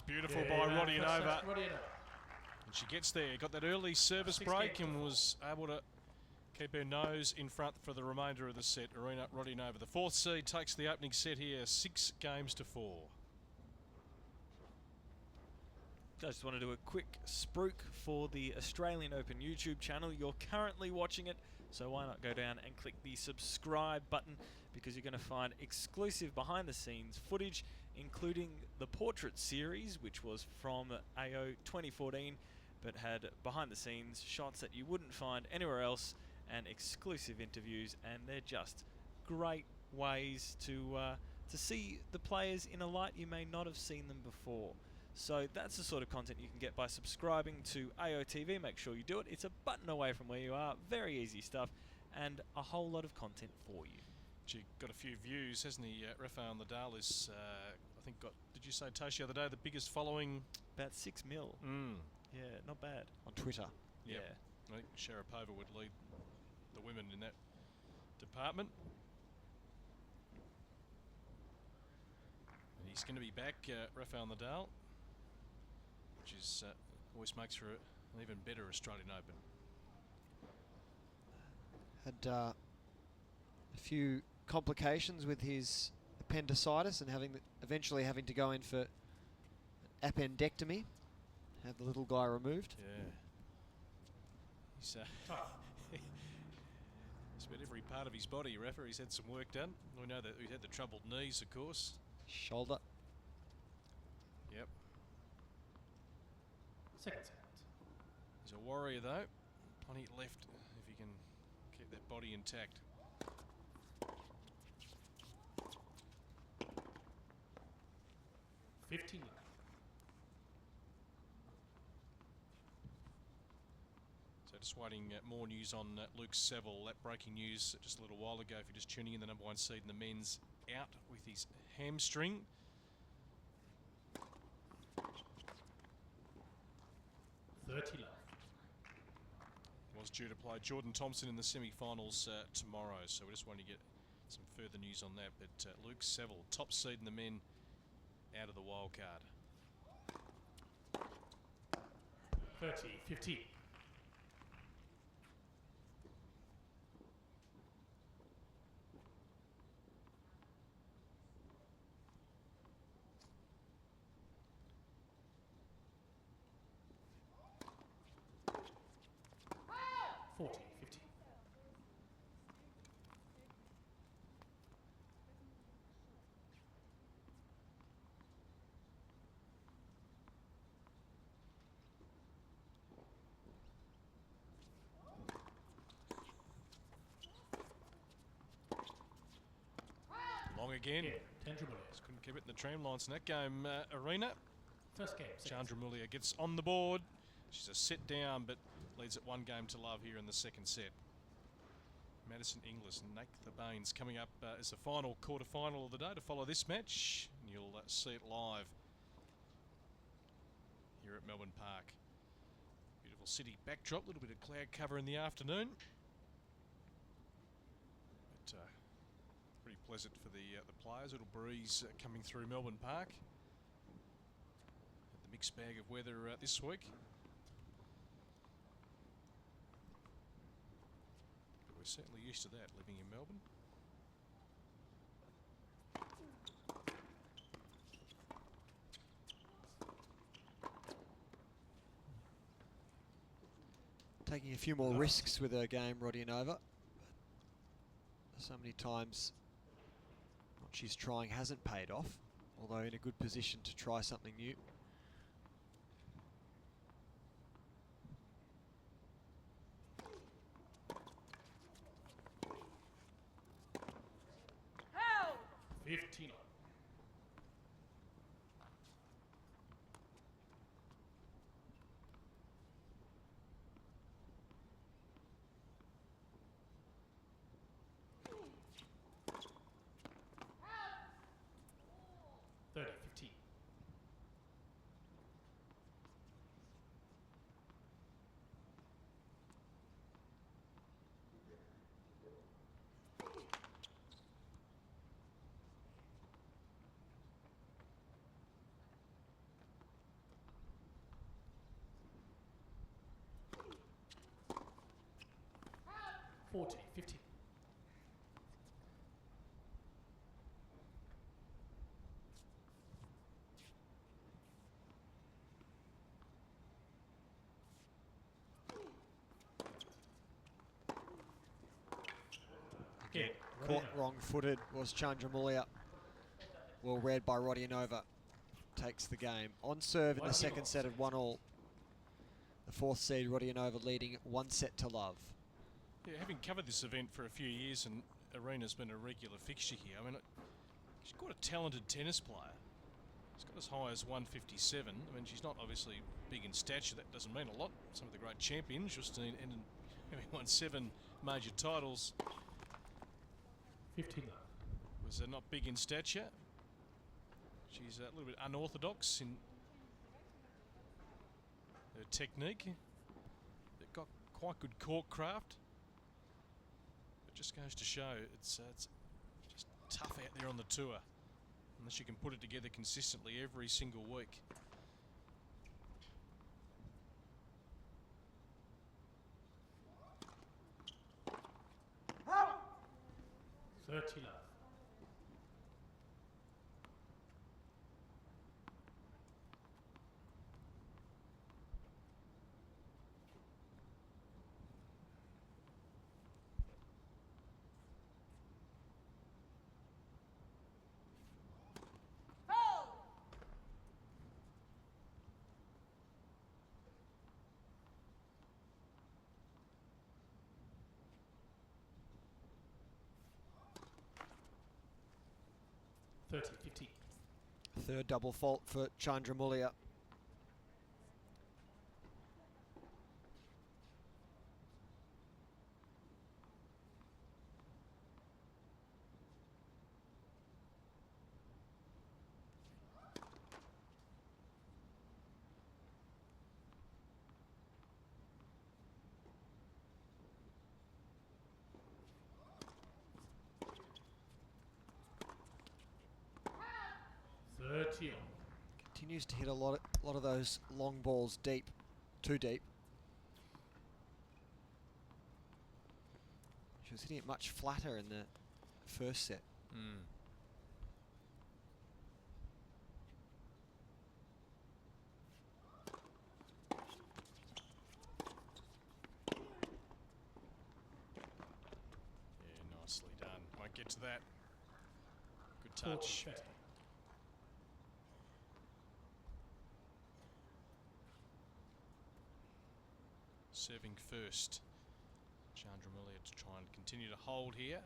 [SPEAKER 24] Beautiful by Rodionova. And she gets there, got that early service break and was able to keep her nose in front for the remainder of the set. Rodionova, the 4th seed, takes the opening set here, 6 games to 4.
[SPEAKER 3] I just want to do a quick spruik for the Australian Open YouTube channel. You're currently watching it, so why not go down and click the subscribe button, because you're going to find exclusive behind the scenes footage, including the portrait series, which was from AO 2014, but had behind the scenes shots that you wouldn't find anywhere else, and exclusive interviews, and they're just great ways to see the players in a light you may not have seen them before. So that's the sort of content you can get by subscribing to AO TV. Make sure you do it. It's a button away from where you are. Very easy stuff, and a whole lot of content for you.
[SPEAKER 24] Gee, got a few views, hasn't he? Rafael Nadal is, I think, did you say, Toshi, the other day, the biggest following?
[SPEAKER 3] About 6 mil. Yeah, not bad.
[SPEAKER 26] On Twitter.
[SPEAKER 24] Yep. Yeah. I think Sharapova would lead the women in that department. And he's going to be back, Rafael Nadal, which is always makes for an even better Australian Open.
[SPEAKER 26] Had a few complications with his appendicitis and eventually having to go in for appendectomy, have the little guy removed.
[SPEAKER 24] Yeah. He's spent every part of his body, Rafa. He's had some work done. We know that he's had the troubled knees, of course.
[SPEAKER 26] Shoulder.
[SPEAKER 24] Yep.
[SPEAKER 12] Second set.
[SPEAKER 24] He's a warrior, though. Plenty left if he can keep that body intact. So just waiting more news on Luke Seville. That breaking news just a little while ago. If you're just tuning in, the #1 seed in the men's out with his hamstring. Was due to play Jordan Thompson in the semi-finals tomorrow, so we just want to get some further news on that. But Luke Seville, top seed in the men, out of the wildcard.
[SPEAKER 12] 30-15.
[SPEAKER 24] Again,
[SPEAKER 12] Tjandramulia
[SPEAKER 24] just couldn't keep it in the tram lines in that game. Arena.
[SPEAKER 12] First game.
[SPEAKER 24] Tjandramulia gets on the board. She's a set down, but leads at 1 game to love here in the second set. Madison Inglis and the Bains coming up as the final quarter-final of the day to follow this match. And you'll see it live here at Melbourne Park. Beautiful city backdrop, a little bit of cloud cover in the afternoon. But pretty pleasant for the players. Little breeze coming through Melbourne Park. The mixed bag of weather this week. But we're certainly used to that living in Melbourne.
[SPEAKER 26] Taking a few more risks with her game, Rodionova. So many times what she's trying hasn't paid off. although in a good position to try something new.
[SPEAKER 12] Help! 15. $40, 50.
[SPEAKER 26] Again, caught wrong-footed was Tjandramulia. Well read by Rodionova. Takes the game. On serve in the second set at 1-all. The fourth seed, Rodionova, leading 1-0.
[SPEAKER 24] Yeah, having covered this event for a few years, and Arena's been a regular fixture here. I mean, she's quite a talented tennis player. She's got as high as 157. I mean, she's not obviously big in stature. That doesn't mean a lot. Some of the great champions, Justine, and having won 7 major titles.
[SPEAKER 12] 15.
[SPEAKER 24] Was not big in stature. She's a little bit unorthodox in her technique. They've got quite good court craft. It just goes to show it's just tough out there on the tour unless you can put it together consistently every single week.
[SPEAKER 12] $30. $30, 50.
[SPEAKER 26] Third double fault for Tjandramulia. Continues to hit a lot of those long balls deep, too deep. She was hitting it much flatter in the first set.
[SPEAKER 24] Yeah, nicely done. Won't get to that. Good touch. Serving first. Tjandramulia to try and continue to hold here.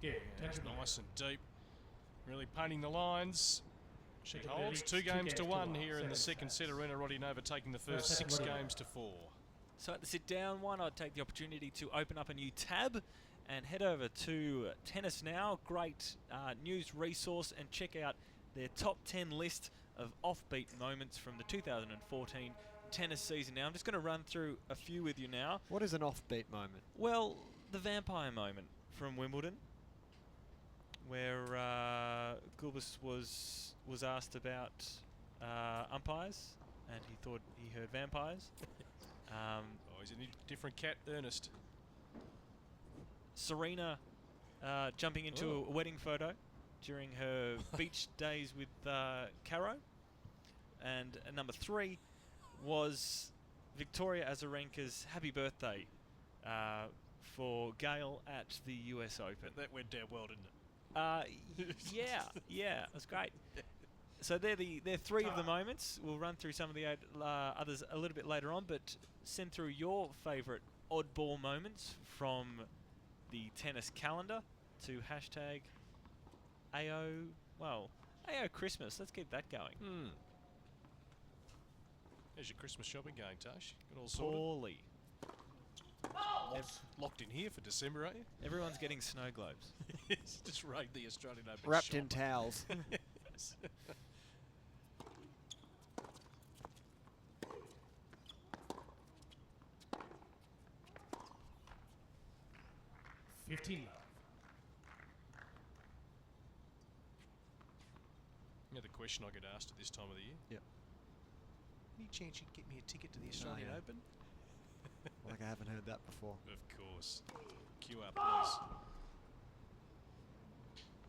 [SPEAKER 12] Yeah,
[SPEAKER 24] it's nice and deep. Really painting the lines. She holds 2 games to 1 here in the second set. Arena Rodionova taking the first 6 games to 4.
[SPEAKER 3] So at the sit down one, I'd take the opportunity to open up a new tab and head over to Tennis Now. Great news resource, and check out their top 10 list of offbeat moments from the 2014 tennis season. Now I'm just going to run through a few with you now.
[SPEAKER 26] What is an offbeat moment?
[SPEAKER 3] Well, the vampire moment from Wimbledon, where Gulbis was asked about umpires, and he thought he heard vampires.
[SPEAKER 24] Oh, he's a different cat, Ernest.
[SPEAKER 3] Serena jumping into a wedding photo during her beach days with Caro. And number 3, was Victoria Azarenka's happy birthday for Gail at the US Open.
[SPEAKER 24] That went down well, didn't it?
[SPEAKER 3] Yeah, it was great. So they're three of the moments. We'll run through some of the others a little bit later on, but send through your favourite oddball moments from the tennis calendar to hashtag AO Christmas. Let's keep that going.
[SPEAKER 24] How's your Christmas shopping going, Tash? Got all sorted?
[SPEAKER 3] Poorly.
[SPEAKER 24] Locked in here for December, aren't you?
[SPEAKER 3] Everyone's getting snow globes.
[SPEAKER 24] It's just raid the Australian Open.
[SPEAKER 26] Wrapped
[SPEAKER 24] shop.
[SPEAKER 26] in towels.
[SPEAKER 24] Yes.
[SPEAKER 12] 15 love.
[SPEAKER 24] You know the question I get asked at this time of the year?
[SPEAKER 26] Yep.
[SPEAKER 24] Any chance you can get me a ticket to the Australian
[SPEAKER 26] yeah.
[SPEAKER 24] Open?
[SPEAKER 26] Like I haven't heard that before.
[SPEAKER 24] Of course. QR, please.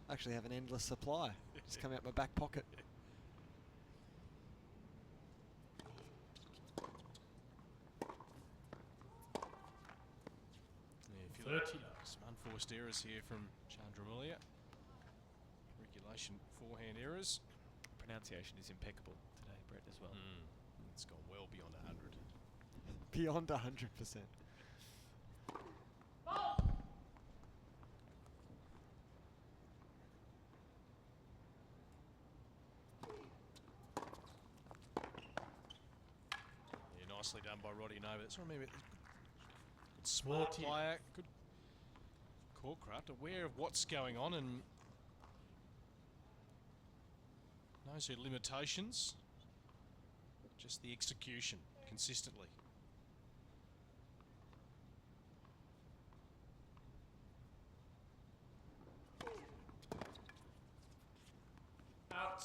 [SPEAKER 26] I actually have an endless supply. Just come out my back pocket.
[SPEAKER 24] Yeah, 30. Some unforced errors here from Tjandramulia. Regulation forehand errors.
[SPEAKER 3] Pronunciation is impeccable today, Brett, as well.
[SPEAKER 24] It's gone well beyond 100.
[SPEAKER 26] Beyond 100%.
[SPEAKER 24] Yeah, nicely done by Rodionova. That's what I mean. Good smart player, good court craft, aware of what's going on and knows her limitations. Just the execution consistently.
[SPEAKER 12] Out.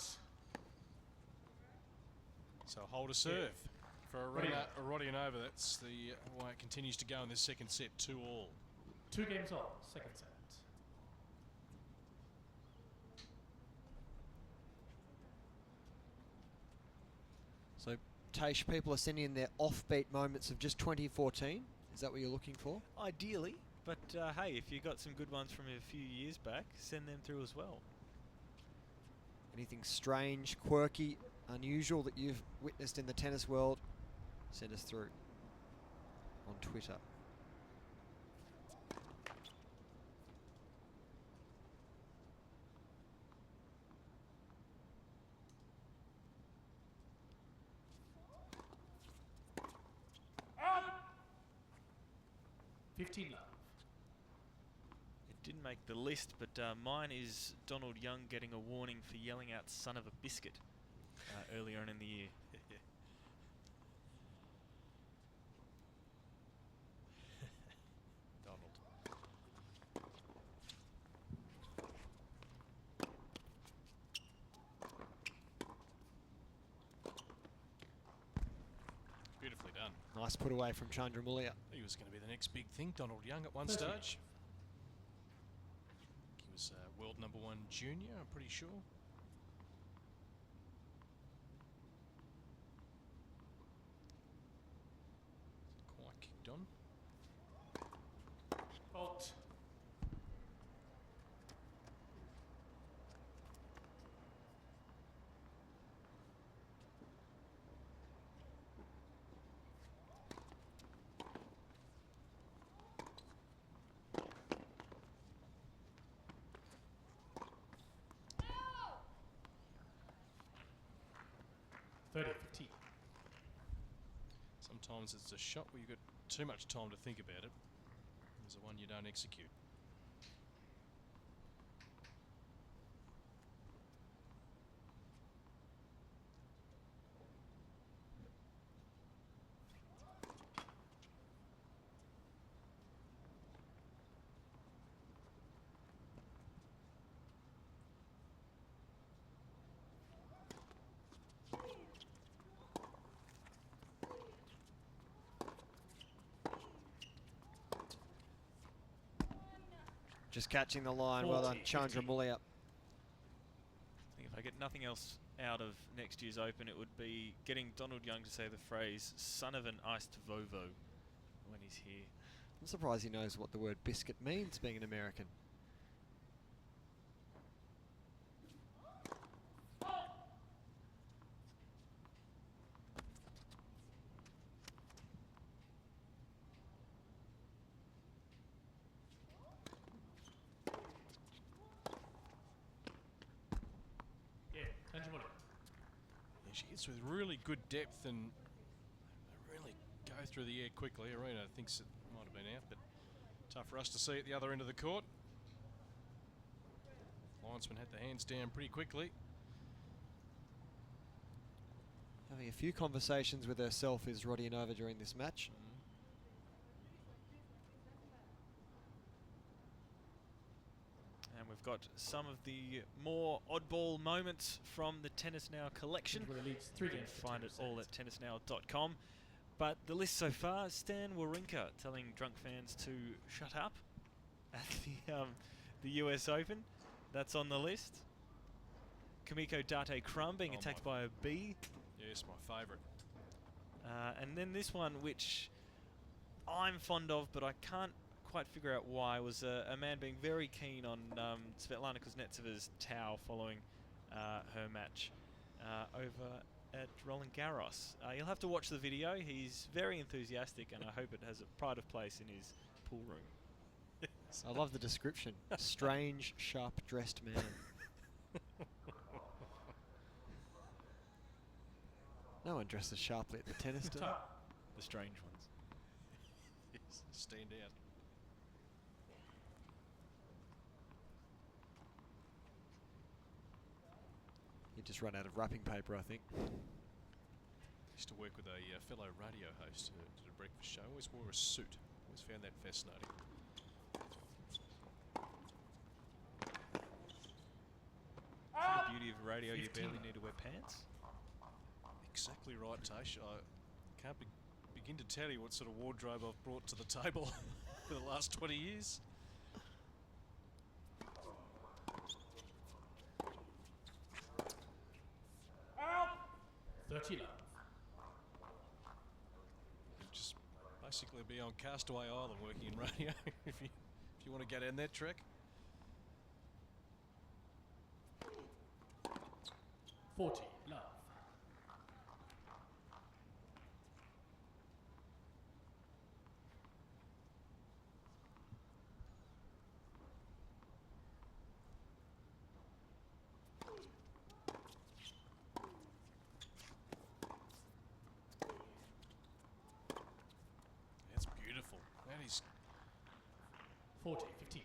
[SPEAKER 24] So hold a serve for Rodionova. That's the why it continues to go in this second set, 2-2.
[SPEAKER 12] 2 games off, second set.
[SPEAKER 26] So, Taish, people are sending in their offbeat moments of just 2014. Is that what you're looking for?
[SPEAKER 3] Ideally, but hey, if you got some good ones from a few years back, send them through as well.
[SPEAKER 26] Anything strange, quirky, unusual that you've witnessed in the tennis world, send us through on Twitter.
[SPEAKER 12] Out. 15 love.
[SPEAKER 3] It didn't make the list, but mine is Donald Young getting a warning for yelling out "son of a biscuit" earlier on in the year.
[SPEAKER 24] Donald. Beautifully done.
[SPEAKER 26] Nice put away from Tjandramulia.
[SPEAKER 24] He was going to be the next big thing, Donald Young, at one stage. He was world #1 junior, I'm pretty sure. Quite kicked on.
[SPEAKER 12] Out.
[SPEAKER 24] Sometimes it's a shot where you've got too much time to think about it. There's the one you don't execute.
[SPEAKER 26] Just catching the line. Well done, Tjandramulia.
[SPEAKER 3] I think if I get nothing else out of next year's Open, it would be getting Donald Young to say the phrase "son of an iced Vovo" when he's here.
[SPEAKER 26] I'm surprised he knows what the word biscuit means, being an American.
[SPEAKER 24] She hits with really good depth and really go through the air quickly. Arena thinks it might have been out, but tough for us to see at the other end of the court. Linesman had the hands down pretty quickly.
[SPEAKER 26] Having a few conversations with herself is Rodionova during this match.
[SPEAKER 3] And we've got some of the more oddball moments from the Tennis Now collection. You can find it all at tennisnow.com. But the list so far, Stan Wawrinka telling drunk fans to shut up at the US Open. That's on the list. Kamiko Date Crum being attacked by a bee.
[SPEAKER 24] Yes, my favourite.
[SPEAKER 3] And then this one, which I'm fond of, but I can't quite figure out why, was a man being very keen on Svetlana Kuznetsova's towel following her match over at Roland Garros. You'll have to watch the video. He's very enthusiastic, and I hope it has a pride of place in his pool room.
[SPEAKER 26] I love the description. Strange, sharp-dressed man. No one dresses sharply at the tennis, do they?
[SPEAKER 3] The strange ones.
[SPEAKER 24] Yes, stand out.
[SPEAKER 26] You just run out of wrapping paper, I think.
[SPEAKER 24] Used to work with a fellow radio host who did a breakfast show. Always wore a suit. Always found that fascinating.
[SPEAKER 3] The beauty of radio, you barely need to wear pants.
[SPEAKER 24] Exactly right, Tash. I can't begin to tell you what sort of wardrobe I've brought to the table for the last 20 years.
[SPEAKER 12] Out. 30 love.
[SPEAKER 24] Just basically be on Castaway Island working in radio if you want to go down that track.
[SPEAKER 12] 40 love.
[SPEAKER 24] That's beautiful. That is
[SPEAKER 12] 40, 15.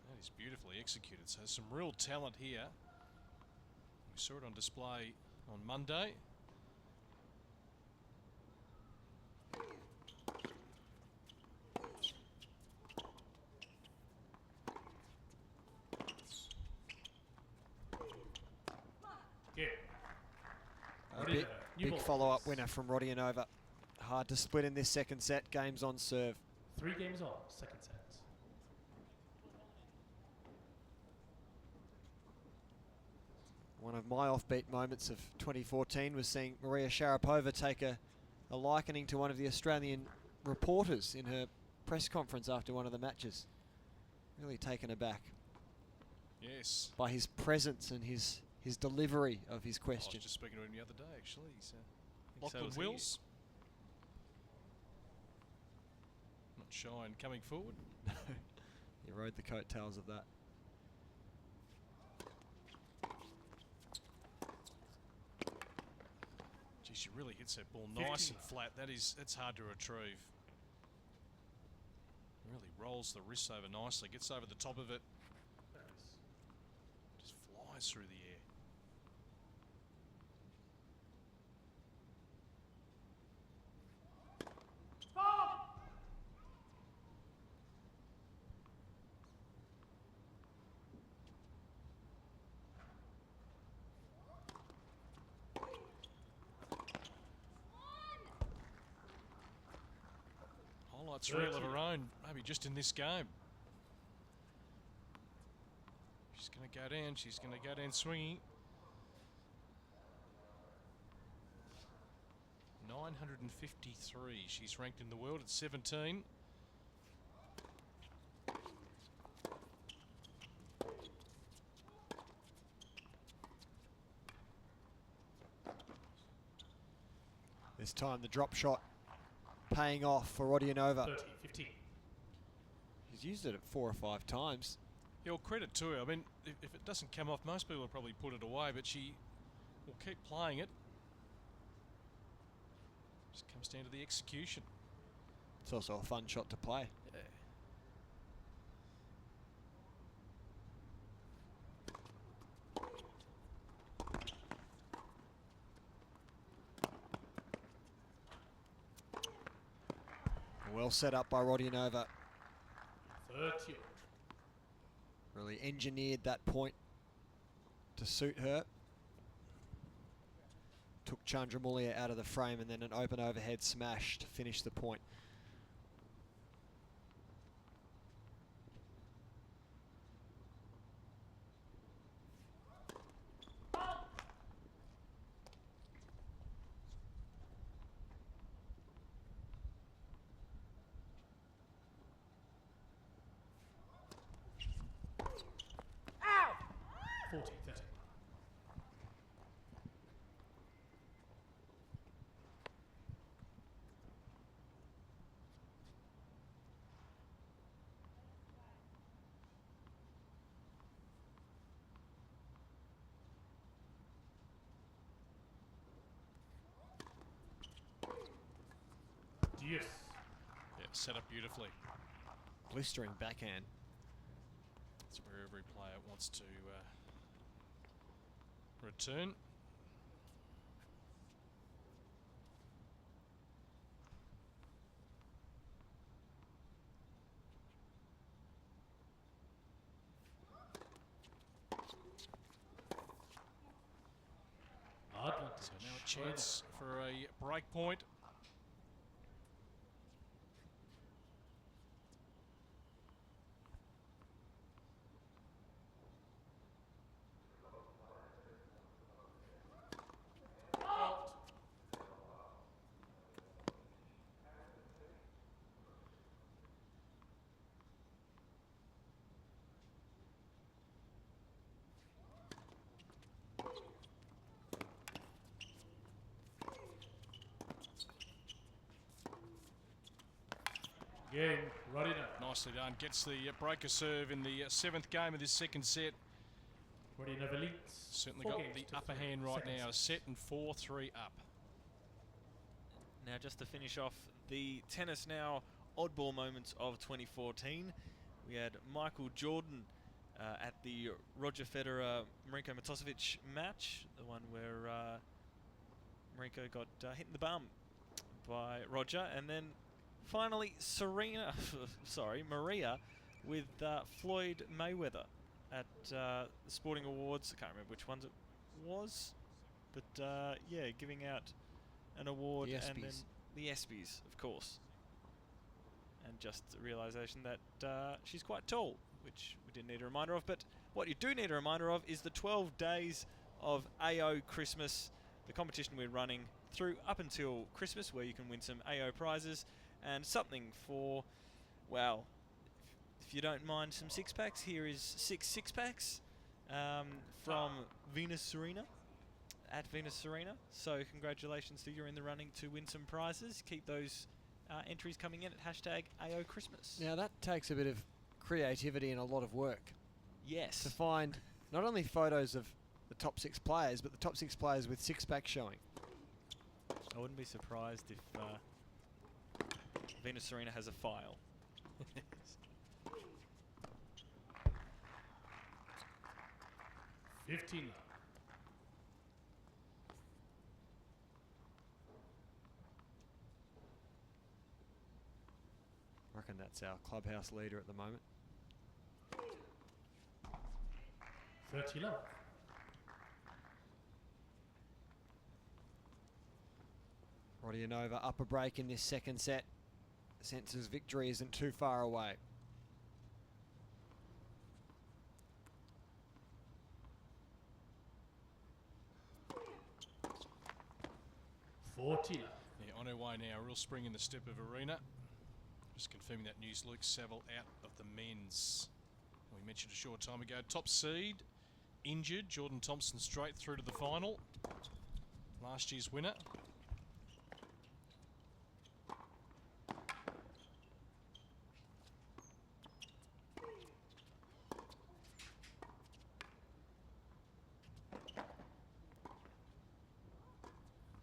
[SPEAKER 24] That is beautifully executed. So some real talent here. We saw it on display on Monday.
[SPEAKER 12] Yeah.
[SPEAKER 26] Big follow-up winner from Rodionova. Hard to split in this second set. Games on serve.
[SPEAKER 12] 3 games on, second set.
[SPEAKER 26] One of my offbeat moments of 2014 was seeing Maria Sharapova take a likening to one of the Australian reporters in her press conference after one of the matches. Really taken aback.
[SPEAKER 24] Yes.
[SPEAKER 26] By his presence and his delivery of his question.
[SPEAKER 24] I was just speaking to him the other day, actually. He's
[SPEAKER 3] so
[SPEAKER 24] Lachlan
[SPEAKER 3] was
[SPEAKER 24] Wills. Not shy and coming forward.
[SPEAKER 26] He rode the coattails of that.
[SPEAKER 24] Gee, she really hits that ball nice and flat. That's hard to retrieve. Really rolls the wrists over nicely, gets over the top of it. Just flies through the air. Highlights reel of her own, maybe just in this game. She's going to go down. She's going to go down swinging. 953. She's ranked in the world at 17.
[SPEAKER 26] This time the drop shot paying off for Rodionova.
[SPEAKER 12] 30-15.
[SPEAKER 26] He's used it 4 or 5 times.
[SPEAKER 24] Yeah, well, credit to her. I mean, if it doesn't come off, most people will probably put it away, but she will keep playing it. Just comes down to the execution.
[SPEAKER 26] It's also a fun shot to play.
[SPEAKER 24] Yeah.
[SPEAKER 26] Well set up by Rodionova.
[SPEAKER 12] 30.
[SPEAKER 26] Really engineered that point to suit her. Took Tjandramulia out of the frame and then an open overhead smash to finish the point.
[SPEAKER 12] Yes.
[SPEAKER 24] Yeah, set up beautifully.
[SPEAKER 26] Blistering backhand.
[SPEAKER 24] That's where every player wants to return. So now a chance for a break point.
[SPEAKER 12] Again, Rodionova.
[SPEAKER 24] Nicely done. Gets the breaker serve in the 7th game of this second set.
[SPEAKER 12] Rodionova leads.
[SPEAKER 24] Certainly got the upper hand right now. Set and 4-3 up.
[SPEAKER 3] Now just to finish off the tennis now oddball moments of 2014, we had Michael Jordan at the Roger Federer-Marinko Matosevic match, the one where Marinko got hit in the bum by Roger, and then finally Maria with Floyd Mayweather at the Sporting Awards. I can't remember which ones it was, but yeah, giving out an award,
[SPEAKER 26] The
[SPEAKER 3] and then
[SPEAKER 26] ESPYs.
[SPEAKER 3] the ESPYs, of course. And just the realization that she's quite tall, which we didn't need a reminder of. But what you do need a reminder of is the 12 days of AO Christmas, the competition we're running through up until Christmas, where you can win some AO prizes and something for, well, if you don't mind some six-packs, here is 6 six-packs from Venus Serena, at Venus Serena. So congratulations to you in the running to win some prizes. Keep those entries coming in at hashtag AO Christmas.
[SPEAKER 26] Now that takes a bit of creativity and a lot of work.
[SPEAKER 3] Yes.
[SPEAKER 26] To find not only photos of the top 6 players, but the top 6 players with six-packs showing.
[SPEAKER 3] I wouldn't be surprised if Venus Serena has a file.
[SPEAKER 12] 15.
[SPEAKER 26] I reckon that's our clubhouse leader at the moment.
[SPEAKER 12] 30 love.
[SPEAKER 26] Rodionova up a break in this second set. Senses victory isn't too far away.
[SPEAKER 24] Yeah, on her way now. Real spring in the step of Arena. Just confirming that news. Luke Saville out of the men's. We mentioned a short time ago. Top seed, injured. Jordan Thompson straight through to the final. Last year's winner.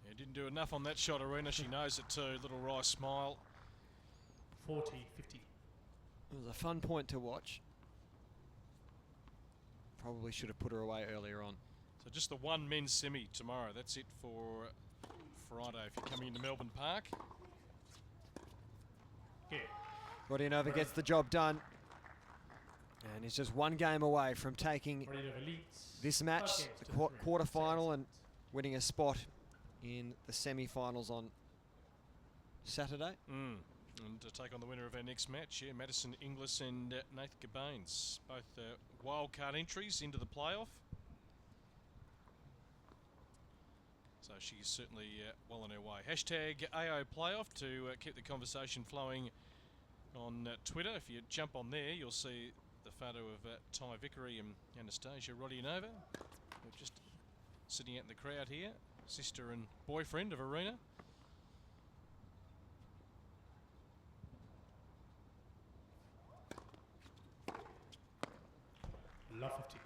[SPEAKER 24] Yeah, didn't do enough on that shot, Arena. She knows it too. Little wry smile.
[SPEAKER 12] 40-50.
[SPEAKER 26] It was a fun point to watch. Probably should have put her away earlier on.
[SPEAKER 24] So just the one men's semi tomorrow. That's it for Friday if you're coming into Melbourne Park.
[SPEAKER 12] Yeah.
[SPEAKER 26] Rodionova gets the job done. And he's just one game away from taking this match, the quarter-final, and winning a spot in the semi-finals on Saturday.
[SPEAKER 24] And to take on the winner of our next match, yeah, Madison Inglis and Nathan Bains, both wildcard entries into the playoff. So she's certainly well on her way. Hashtag AO Playoff to keep the conversation flowing on Twitter. If you jump on there, you'll see the photo of Ty Vickery and Anastasia Rodionova. We're just sitting out in the crowd here, sister and boyfriend of Arena.
[SPEAKER 12] Love 50.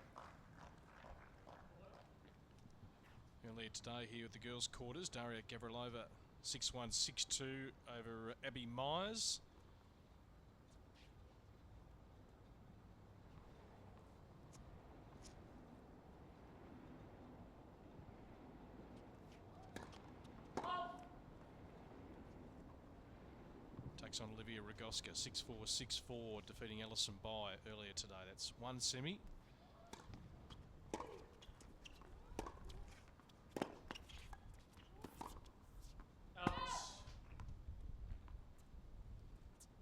[SPEAKER 24] Earlier today here with the girls' quarters, Daria Gavrilova 6-1, 6-2 over Abby Myers. Takes on Olivia Rogowska, 6-4, 6-4, defeating Alison Bai earlier today. That's one semi.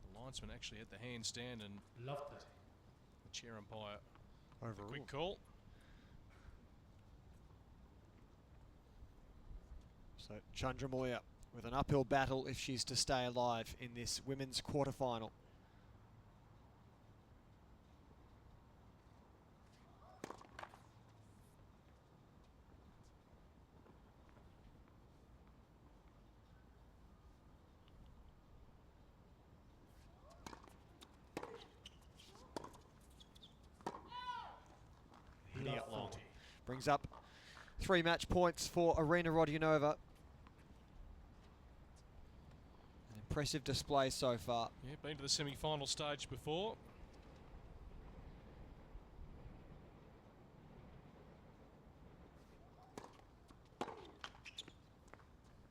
[SPEAKER 24] The linesman actually had the handstand and
[SPEAKER 12] loved that.
[SPEAKER 24] The chair umpire
[SPEAKER 26] overruled.
[SPEAKER 24] Quick call.
[SPEAKER 26] So Tjandramulia with an uphill battle if she's to stay alive in this women's quarter-final. Hitting it long. Brings up 3 match points for Arena Rodionova. Impressive display so far.
[SPEAKER 24] Yeah, been to the semi-final stage before.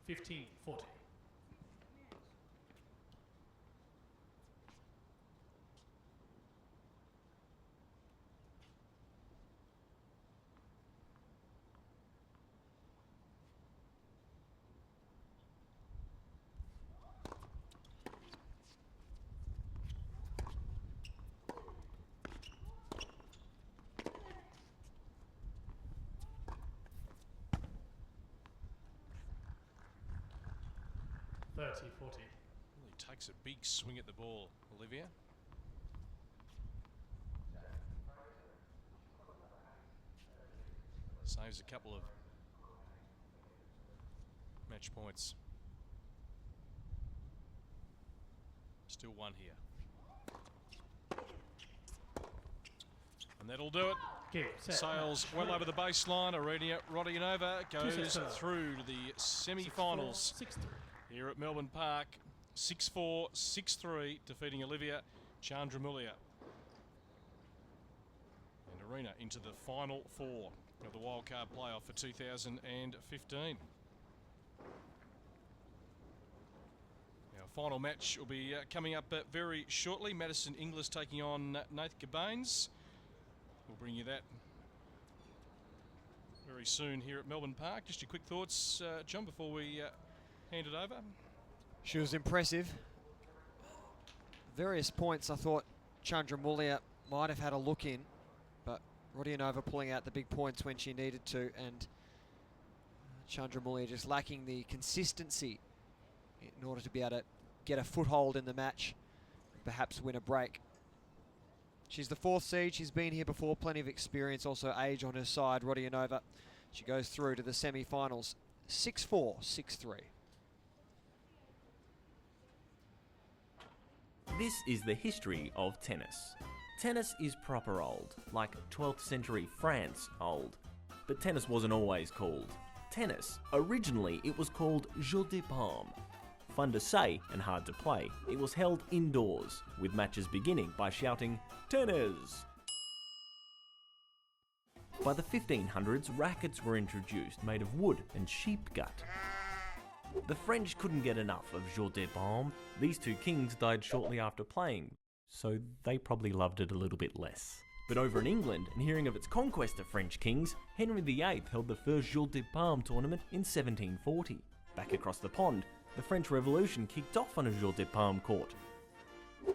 [SPEAKER 12] $15.40.
[SPEAKER 24] Really takes a big swing at the ball, Olivia. Saves a couple of match points. Still one here. And that'll do it. Sails well over the baseline. Rodionova goes through to the semi-finals.
[SPEAKER 12] 6-4, 6-3.
[SPEAKER 24] Here at Melbourne Park, 6-4, 6-3, defeating Olivia Tjandramulia. And Arena into the final 4 of the Wildcard playoff for 2015. Our final match will be coming up very shortly. Madison Inglis taking on Nathan Bains. We'll bring you that very soon here at Melbourne Park. Just your quick thoughts, John, before we hand it over.
[SPEAKER 26] She was impressive. Various points I thought Tjandramulia might have had a look in, but Rodionova pulling out the big points when she needed to, and Tjandramulia just lacking the consistency in order to be able to get a foothold in the match, perhaps win a break. She's the 4th seed. She's been here before, plenty of experience, also age on her side. Rodionova, she goes through to the semi-finals, 6-4, 6-3.
[SPEAKER 4] This is the history of tennis. Tennis is proper old, like 12th century France old. But tennis wasn't always called tennis. Originally, it was called jeu de paume. Fun to say and hard to play, it was held indoors, with matches beginning by shouting, "Tennis!" By the 1500s, rackets were introduced made of wood and sheep gut. The French couldn't get enough of jeu de paume. These two kings died shortly after playing, so they probably loved it a little bit less. But over in England, and hearing of its conquest of French kings, Henry VIII held the first jeu de paume tournament in 1740. Back across the pond, the French Revolution kicked off on a jeu de paume court,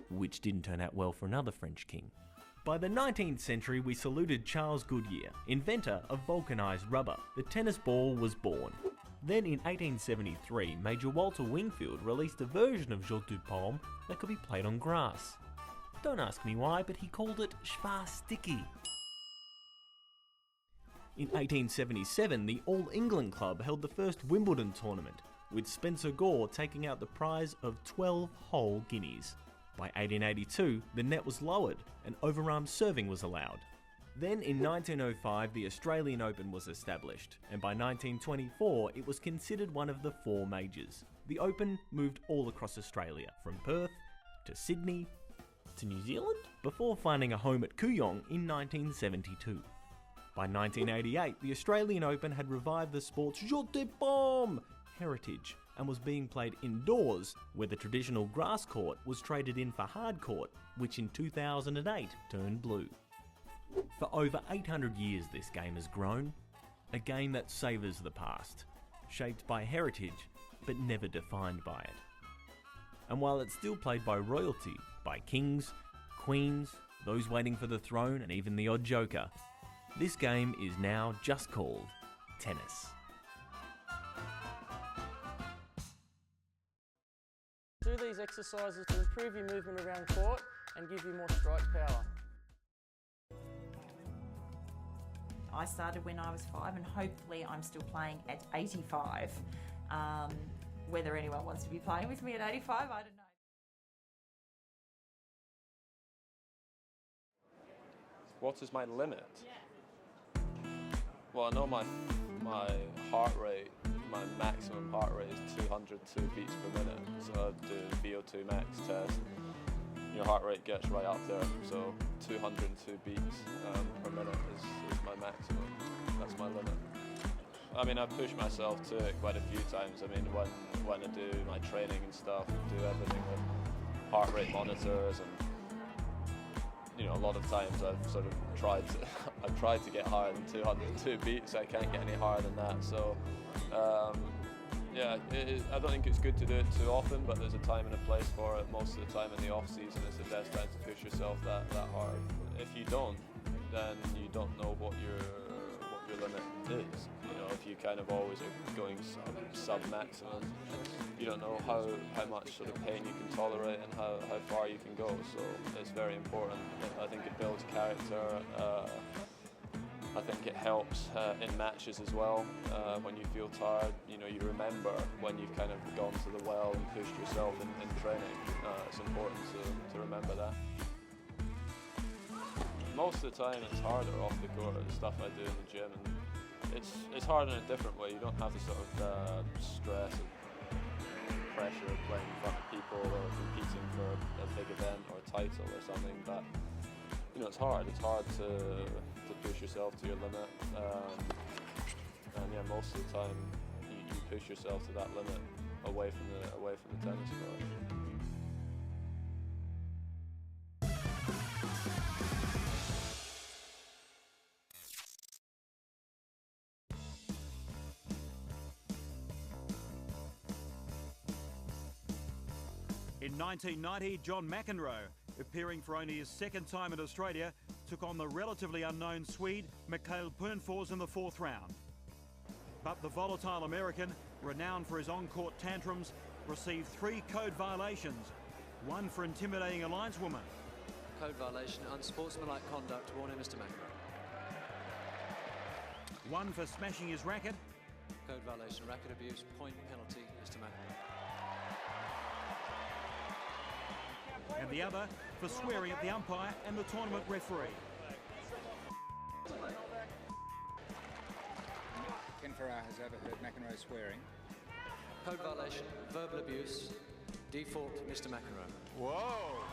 [SPEAKER 4] which didn't turn out well for another French king. By the 19th century, we saluted Charles Goodyear, inventor of vulcanized rubber. The tennis ball was born. Then in 1873, Major Walter Wingfield released a version of jeu de paume that could be played on grass. Don't ask me why, but he called it Schwarz-Sticky. In 1877, the All England Club held the first Wimbledon tournament, with Spencer Gore taking out the prize of 12 whole guineas. By 1882, the net was lowered and overarm serving was allowed. Then in 1905, the Australian Open was established, and by 1924, it was considered one of the 4 majors. The Open moved all across Australia, from Perth to Sydney to New Zealand, before finding a home at Kooyong in 1972. By 1988, the Australian Open had revived the sport's jeu de paume heritage and was being played indoors, where the traditional grass court was traded in for hard court, which in 2008 turned blue. For over 800 years this game has grown, a game that savours the past, shaped by heritage but never defined by it. And while it's still played by royalty, by kings, queens, those waiting for the throne and even the odd joker, this game is now just called tennis.
[SPEAKER 5] Do these exercises to improve your movement around court and give you more strike power.
[SPEAKER 10] I started when I was 5 and hopefully I'm still playing at 85. Whether anyone wants to be playing with me at 85, I don't know.
[SPEAKER 11] What is my limit? Well, I know my heart rate, my maximum heart rate is 202 beats per minute. So I do a VO2 max test. Your heart rate gets right up there. So 202 beats per minute is my maximum. That's my limit. I mean, I push myself to it quite a few times. I mean, when I do my training and stuff, I do everything with heart rate monitors, and you know, a lot of times I've sort of tried to get higher than 202 beats. I can't get any higher than that. So yeah, I don't think it's good to do it too often, but there's a time and a place for it. Most of the time in the off season is the best time to push yourself that hard. If you don't, then you don't know what your limit is. You know, if you kind of always are going sub maximum, you don't know how much sort of pain you can tolerate and how far you can go. So it's very important. I think it builds character. I think it helps in matches as well. When you feel tired, you know, you remember when you've kind of gone to the well and pushed yourself in training. It's important to remember that. Most of the time it's harder off the court, the stuff I do in the gym, and it's hard in a different way. You don't have the sort of stress and pressure of playing in front of people or competing for a big event or a title or something, but you know, it's hard to push yourself to your limit, and yeah, most of the time you push yourself to that limit away from the tennis court.
[SPEAKER 6] In 1990, John McEnroe, appearing for only his second time in Australia, took on the relatively unknown Swede Mikael Pernfors in the 4th round. But the volatile American, renowned for his on-court tantrums, received 3 code violations, one for intimidating a lineswoman.
[SPEAKER 9] Code violation, unsportsmanlike conduct, warning Mr. McEnroe.
[SPEAKER 6] One for smashing his racket.
[SPEAKER 9] Code violation, racket abuse, point penalty, Mr. McEnroe.
[SPEAKER 6] And the other for swearing at the umpire and the tournament referee.
[SPEAKER 13] Ken Farrar has overheard McEnroe swearing.
[SPEAKER 9] Code violation, verbal abuse, default, Mr. McEnroe.
[SPEAKER 13] Whoa!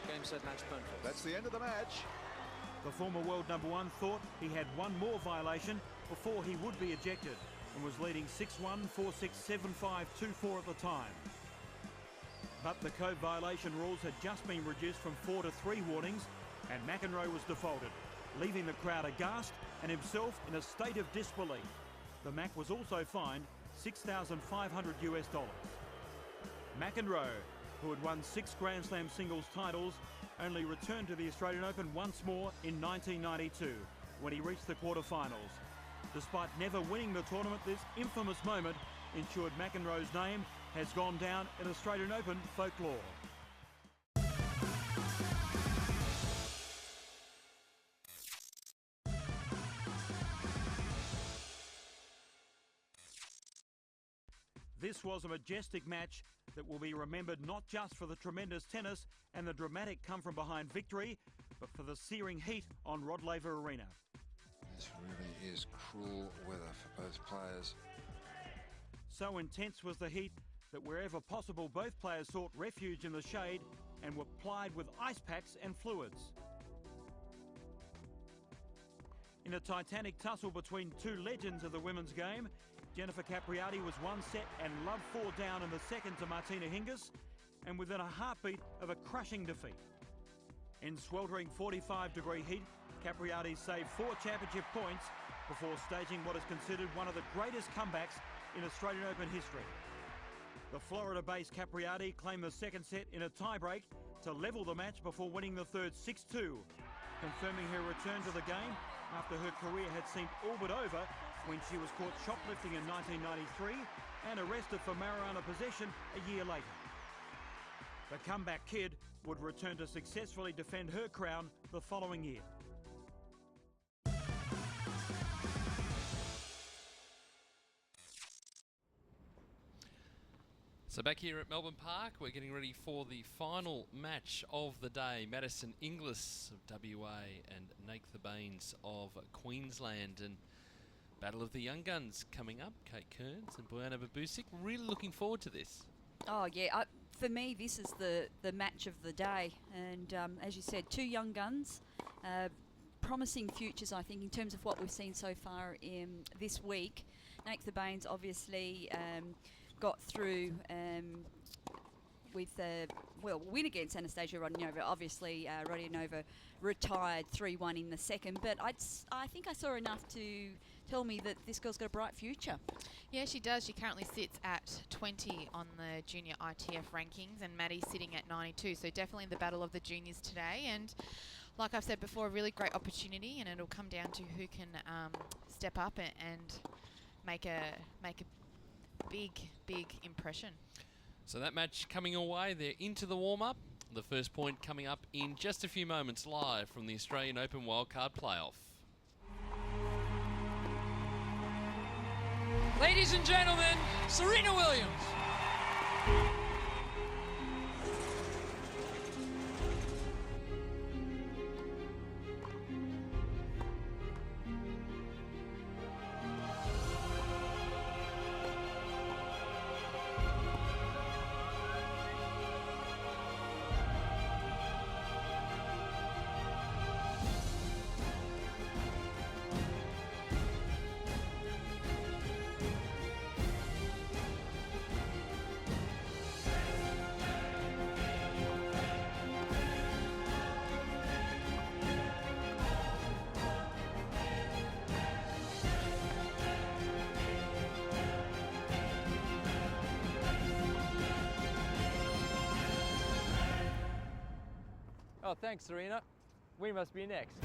[SPEAKER 9] Game, set, match, point.
[SPEAKER 23] That's the end of the match.
[SPEAKER 6] The former world #1 thought he had one more violation before he would be ejected and was leading 6-1, 4-6, 7-5, 2-4 at the time. But the code violation rules had just been reduced from 4 to 3 warnings and McEnroe was defaulted, leaving the crowd aghast and himself in a state of disbelief. The Mac was also fined $6,500. McEnroe, who had won 6 Grand Slam singles titles, only returned to the Australian Open once more in 1992 when he reached the quarterfinals. Despite never winning the tournament, this infamous moment ensured McEnroe's name has gone down in Australian Open folklore. This was a majestic match that will be remembered not just for the tremendous tennis and the dramatic come-from-behind victory, but for the searing heat on Rod Laver Arena.
[SPEAKER 14] This really is cruel weather for both players.
[SPEAKER 6] So intense was the heat that wherever possible both players sought refuge in the shade and were plied with ice packs and fluids. In a titanic tussle between 2 legends of the women's game, Jennifer Capriati was 1 set and love 4 down in the second to Martina Hingis, and within a heartbeat of a crushing defeat. In sweltering 45-degree heat, Capriati saved 4 championship points before staging what is considered one of the greatest comebacks in Australian Open history. The Florida-based Capriati claimed the second set in a tiebreak to level the match before winning the third 6-2, confirming her return to the game after her career had seemed all but over when she was caught shoplifting in 1993 and arrested for marijuana possession a year later. The comeback kid would return to successfully defend her crown the following year.
[SPEAKER 15] So back here at Melbourne Park, we're getting ready for the final match of the day. Madison Inglis of WA and Nathan Bains of Queensland. And Battle of the Young Guns coming up. Kate Kearns and Bojana Babusic. Really looking forward to this.
[SPEAKER 16] Oh, yeah. For me, this is the match of the day. And as you said, 2 young guns. Promising futures, I think, in terms of what we've seen so far in this week. Nathan Bains obviously got through with win against Anastasia Rodionova. Obviously, Rodionova retired 3-1 in the second, but I think I saw enough to tell me that this girl's got a bright future.
[SPEAKER 25] Yeah, she does. She currently sits at 20 on the junior ITF rankings, and Maddie's sitting at 92. So definitely the battle of the juniors today. And like I've said before, a really great opportunity, and it'll come down to who can step up and make a big impression.
[SPEAKER 15] So that match coming away, they're into the warm-up. The first point coming up in just a few moments, live from the Australian Open Wildcard Playoff.
[SPEAKER 27] Ladies and gentlemen, Serena Williams.
[SPEAKER 28] Oh, thanks, Serena. We must be next.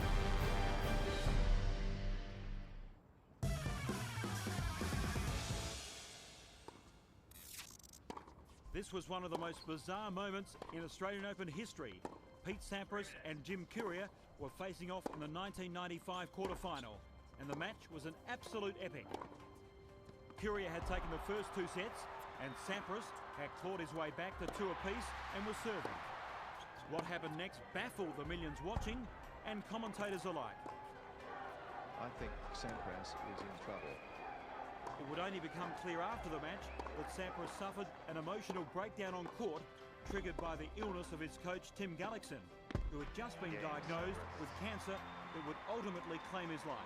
[SPEAKER 6] This was one of the most bizarre moments in Australian Open history. Pete Sampras and Jim Courier were facing off in the 1995 quarter-final, and the match was an absolute epic. Courier had taken the first 2 sets, and Sampras had clawed his way back to 2 apiece and was serving. What happened next baffled the millions watching and commentators alike.
[SPEAKER 23] I think Sampras is in trouble.
[SPEAKER 6] It would only become clear after the match that Sampras suffered an emotional breakdown on court triggered by the illness of his coach Tim Gullickson, who had just been diagnosed with cancer that would ultimately claim his life.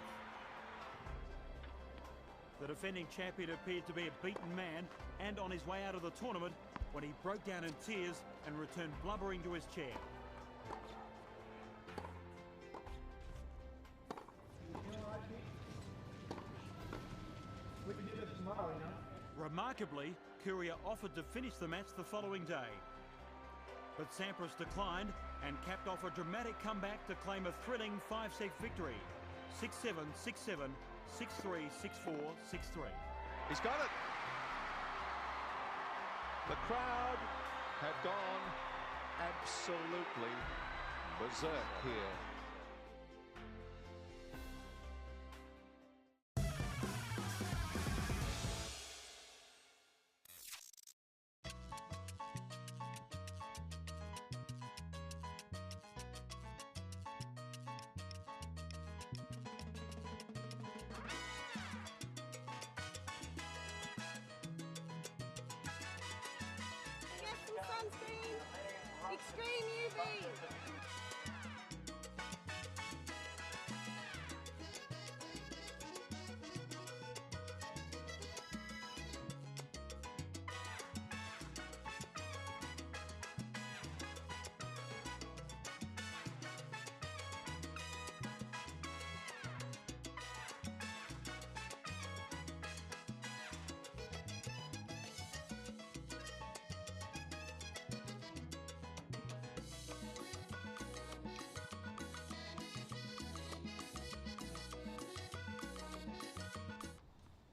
[SPEAKER 6] The defending champion appeared to be a beaten man and on his way out of the tournament when he broke down in tears and returned blubbering to his chair. Remarkably, Courier offered to finish the match the following day. But Sampras declined and capped off a dramatic comeback to claim a thrilling 5-set victory. 6-7, 6-7, 6-3, 6-4, 6-3.
[SPEAKER 23] He's got it. The crowd have gone absolutely berserk here.
[SPEAKER 1] Sunscreen, extreme UV.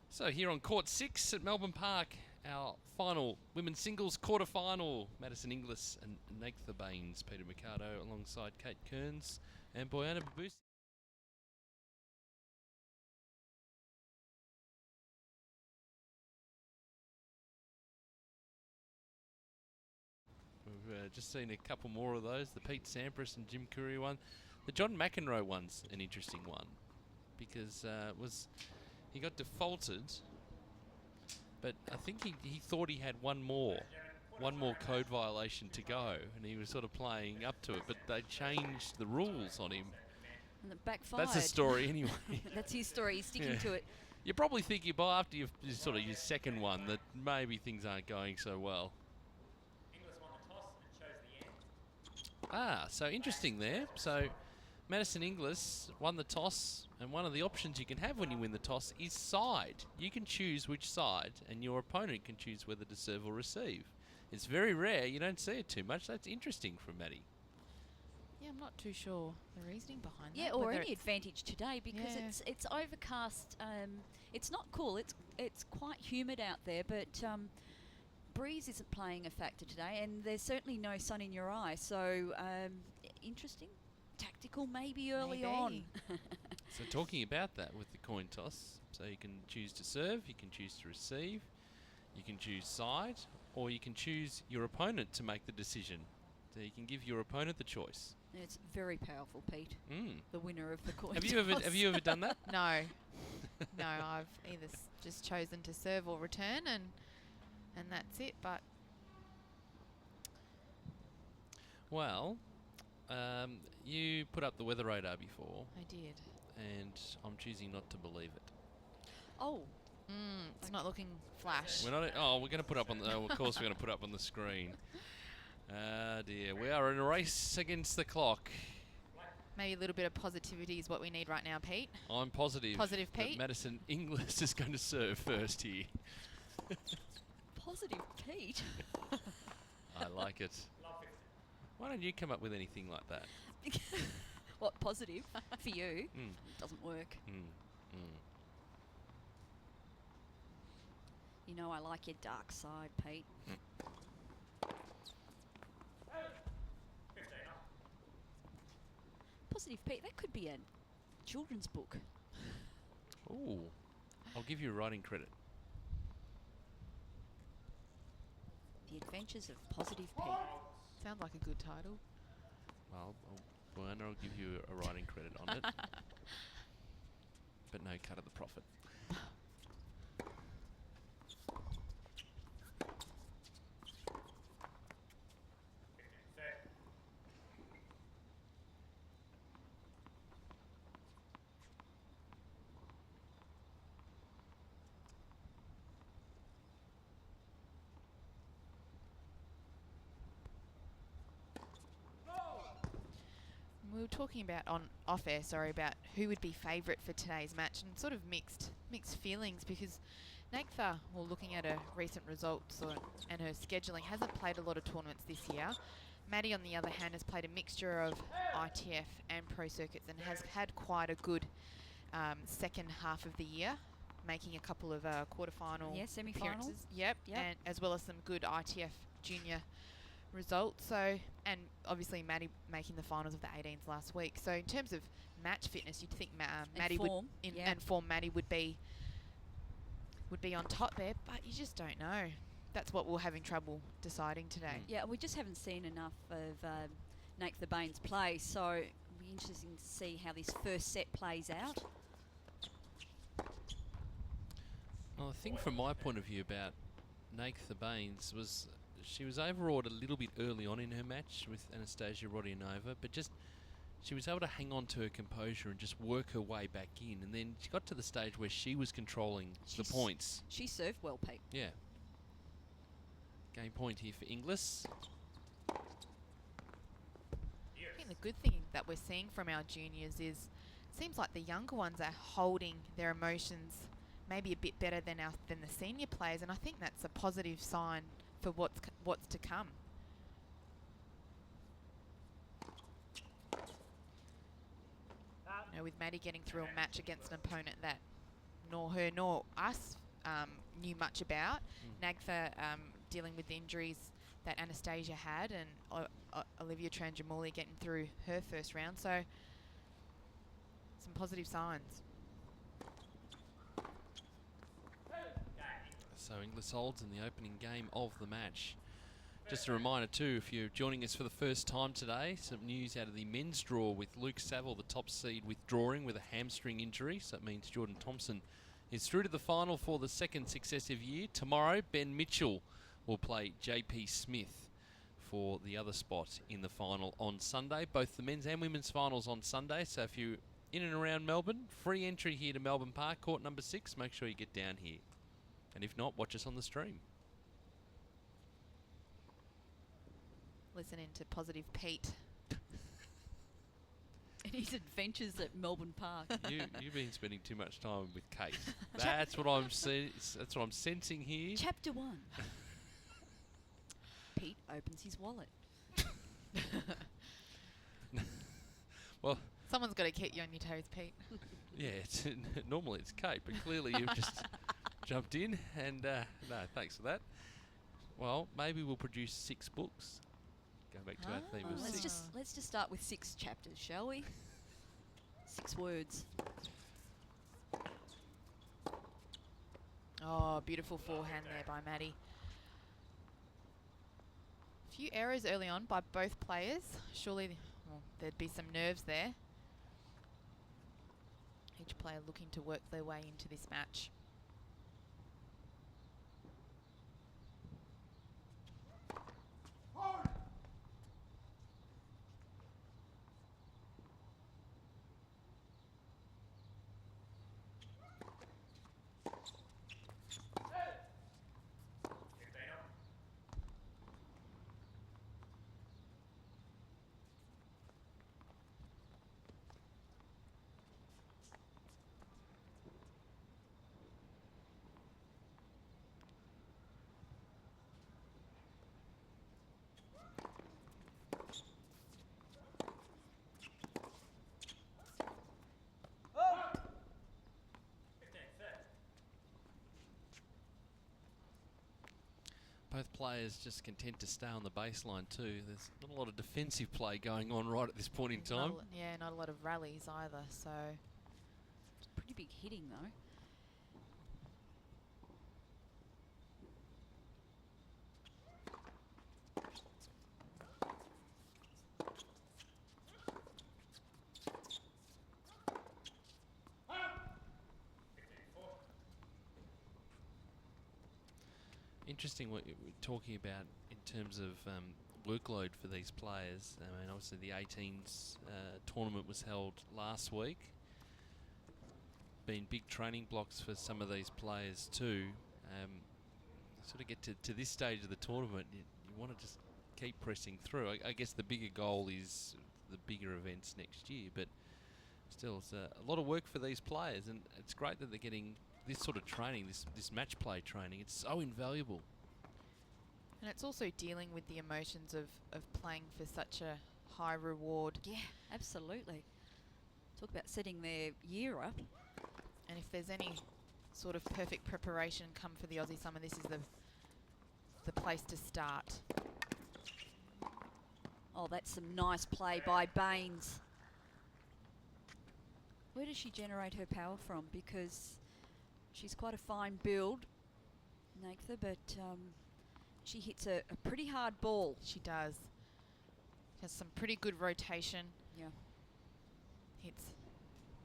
[SPEAKER 15] So here on Court 6 at Melbourne Park, our final women's singles quarter-final. Madison Inglis and Natha Bains, Peter Mercado alongside Kate Kearns and Bojana Babusi. We've just seen a couple more of those, the Pete Sampras and Jim Courier one. The John McEnroe one's an interesting one because he got defaulted, but I think he thought he had one more code violation to go, and he was sort of playing up to it, but they changed the rules on him.
[SPEAKER 16] And it backfired.
[SPEAKER 15] That's the story anyway.
[SPEAKER 16] That's his story. He's sticking to it.
[SPEAKER 15] You probably think after your second one that maybe things aren't going so well.
[SPEAKER 12] Inglis won the toss and chose the end.
[SPEAKER 15] Ah, so interesting there. So Madison Inglis won the toss, and one of the options you can have when you win the toss is side. You can choose which side, and your opponent can choose whether to serve or receive. It's very rare. You don't see it too much. That's interesting from Maddie.
[SPEAKER 25] Yeah, I'm not too sure the reasoning behind that.
[SPEAKER 16] Yeah, or any advantage today because it's overcast. It's not cool. It's quite humid out there, but breeze isn't playing a factor today, and there's certainly no sun in your eye. So interesting. Tactical maybe early on.
[SPEAKER 15] So talking about that with the coin toss, so you can choose to serve, you can choose to receive, you can choose side, or you can choose your opponent to make the decision. So you can give your opponent the choice.
[SPEAKER 16] It's very powerful, Pete. The winner of the coin
[SPEAKER 15] Have
[SPEAKER 16] toss.
[SPEAKER 15] you ever done that?
[SPEAKER 25] No. No, I've either just chosen to serve or return, and that's it. But
[SPEAKER 15] well, you put up the weather radar before.
[SPEAKER 25] I did.
[SPEAKER 15] And I'm choosing not to believe it.
[SPEAKER 16] Oh.
[SPEAKER 25] It's not looking flash.
[SPEAKER 15] We're going to put up on the... of course we're going to put up on the screen. Dear. We are in a race against the clock.
[SPEAKER 25] Maybe a little bit of positivity is what we need right now, Pete.
[SPEAKER 15] I'm positive.
[SPEAKER 25] Positive,
[SPEAKER 15] that
[SPEAKER 25] Pete.
[SPEAKER 15] Madison Inglis is going to serve first here.
[SPEAKER 16] Positive, Pete.
[SPEAKER 15] I like it. Why don't you come up with anything like that?
[SPEAKER 16] What, positive? For you? Doesn't work.
[SPEAKER 15] Mm.
[SPEAKER 16] You know I like your dark side, Pete. Positive Pete, that could be a children's book.
[SPEAKER 15] Ooh, I'll give you a writing credit.
[SPEAKER 16] The Adventures of Positive Pete.
[SPEAKER 25] Sounds like a good title.
[SPEAKER 15] Well, I'll give you a writing credit on it. But no cut of the profit.
[SPEAKER 25] We were talking about off air, about who would be favourite for today's match, and sort of mixed feelings because Nagtha, well, looking at her recent results and her scheduling, hasn't played a lot of tournaments this year. Maddie, on the other hand, has played a mixture of ITF and pro circuits and has had quite a good second half of the year, making a couple of quarterfinal
[SPEAKER 16] semi-finals.
[SPEAKER 25] appearances. Yep, and as well as some good ITF junior results. So, and obviously Maddie making the finals of the 18s last week. So in terms of match fitness, you'd think Maddie and form Maddie would be on top there, but you just don't know. That's what we're having trouble deciding today.
[SPEAKER 16] Yeah, we just haven't seen enough of Nagtha Bains play, so it'll be interesting to see how this first set plays out.
[SPEAKER 15] Well, the thing from my point of view about Nagtha Bains was she was overawed a little bit early on in her match with Anastasia Rodionova, but she was able to hang on to her composure and just work her way back in. And then she got to the stage where she was controlling the points.
[SPEAKER 16] She served well, Pete.
[SPEAKER 15] Yeah. Game point here for Inglis.
[SPEAKER 25] I think the good thing that we're seeing from our juniors is it seems like the younger ones are holding their emotions maybe a bit better than the senior players, and I think that's a positive sign for what's to come. You know, with Maddie getting through a match against an opponent that nor her nor us knew much about, Nagtha dealing with the injuries that Anastasia had, and Olivia Tjandramulia getting through her first round, so some positive signs.
[SPEAKER 15] So Inglis holds in the opening game of the match. Just a reminder too, if you're joining us for the first time today, some news out of the men's draw with Luke Saville, the top seed, withdrawing with a hamstring injury. So that means Jordan Thompson is through to the final for the second successive year. Tomorrow, Ben Mitchell will play JP Smith for the other spot in the final on Sunday. Both the men's and women's finals on Sunday. So if you're in and around Melbourne, free entry here to Melbourne Park, court number 6. Make sure you get down here. And if not, watch us on the stream.
[SPEAKER 25] Listening to Positive Pete.
[SPEAKER 16] And his adventures at Melbourne Park.
[SPEAKER 15] You've been spending too much time with Kate. That's what I'm that's what I'm sensing here.
[SPEAKER 16] Chapter 1. Pete opens his wallet.
[SPEAKER 15] Well,
[SPEAKER 25] someone's got to keep you on your toes, Pete.
[SPEAKER 15] Yeah, normally it's Kate, but clearly you've just jumped in, and no, thanks for that. Well, maybe we'll produce 6 books. Go back to our theme of 6.
[SPEAKER 16] Let's just start with 6 chapters, shall we? 6 words.
[SPEAKER 25] Oh, beautiful forehand there by Maddie. A few errors early on by both players. Surely there'd be some nerves there. Each player looking to work their way into this match.
[SPEAKER 15] Both players just content to stay on the baseline too. There's not a lot of defensive play going on right at this point in time.
[SPEAKER 25] Not a lot of rallies either, so...
[SPEAKER 16] It's pretty big hitting though.
[SPEAKER 15] Interesting what we're talking about in terms of workload for these players. I mean, obviously the 18s tournament was held last week. Been big training blocks for some of these players too. Sort of get to this stage of the tournament, you want to just keep pressing through. I guess the bigger goal is the bigger events next year, but still, it's a lot of work for these players, and it's great that they're getting this sort of training, this match play training. It's so invaluable.
[SPEAKER 25] And it's also dealing with the emotions of playing for such a high reward.
[SPEAKER 16] Yeah, absolutely. Talk about setting their year up.
[SPEAKER 25] And if there's any sort of perfect preparation come for the Aussie Summer, this is the place to start.
[SPEAKER 16] Oh, that's some nice play by Bains. Where does she generate her power from? Because she's quite a fine build, Naktha, but she hits a pretty hard ball.
[SPEAKER 25] She does. Has some pretty good rotation.
[SPEAKER 16] Yeah.
[SPEAKER 25] Hits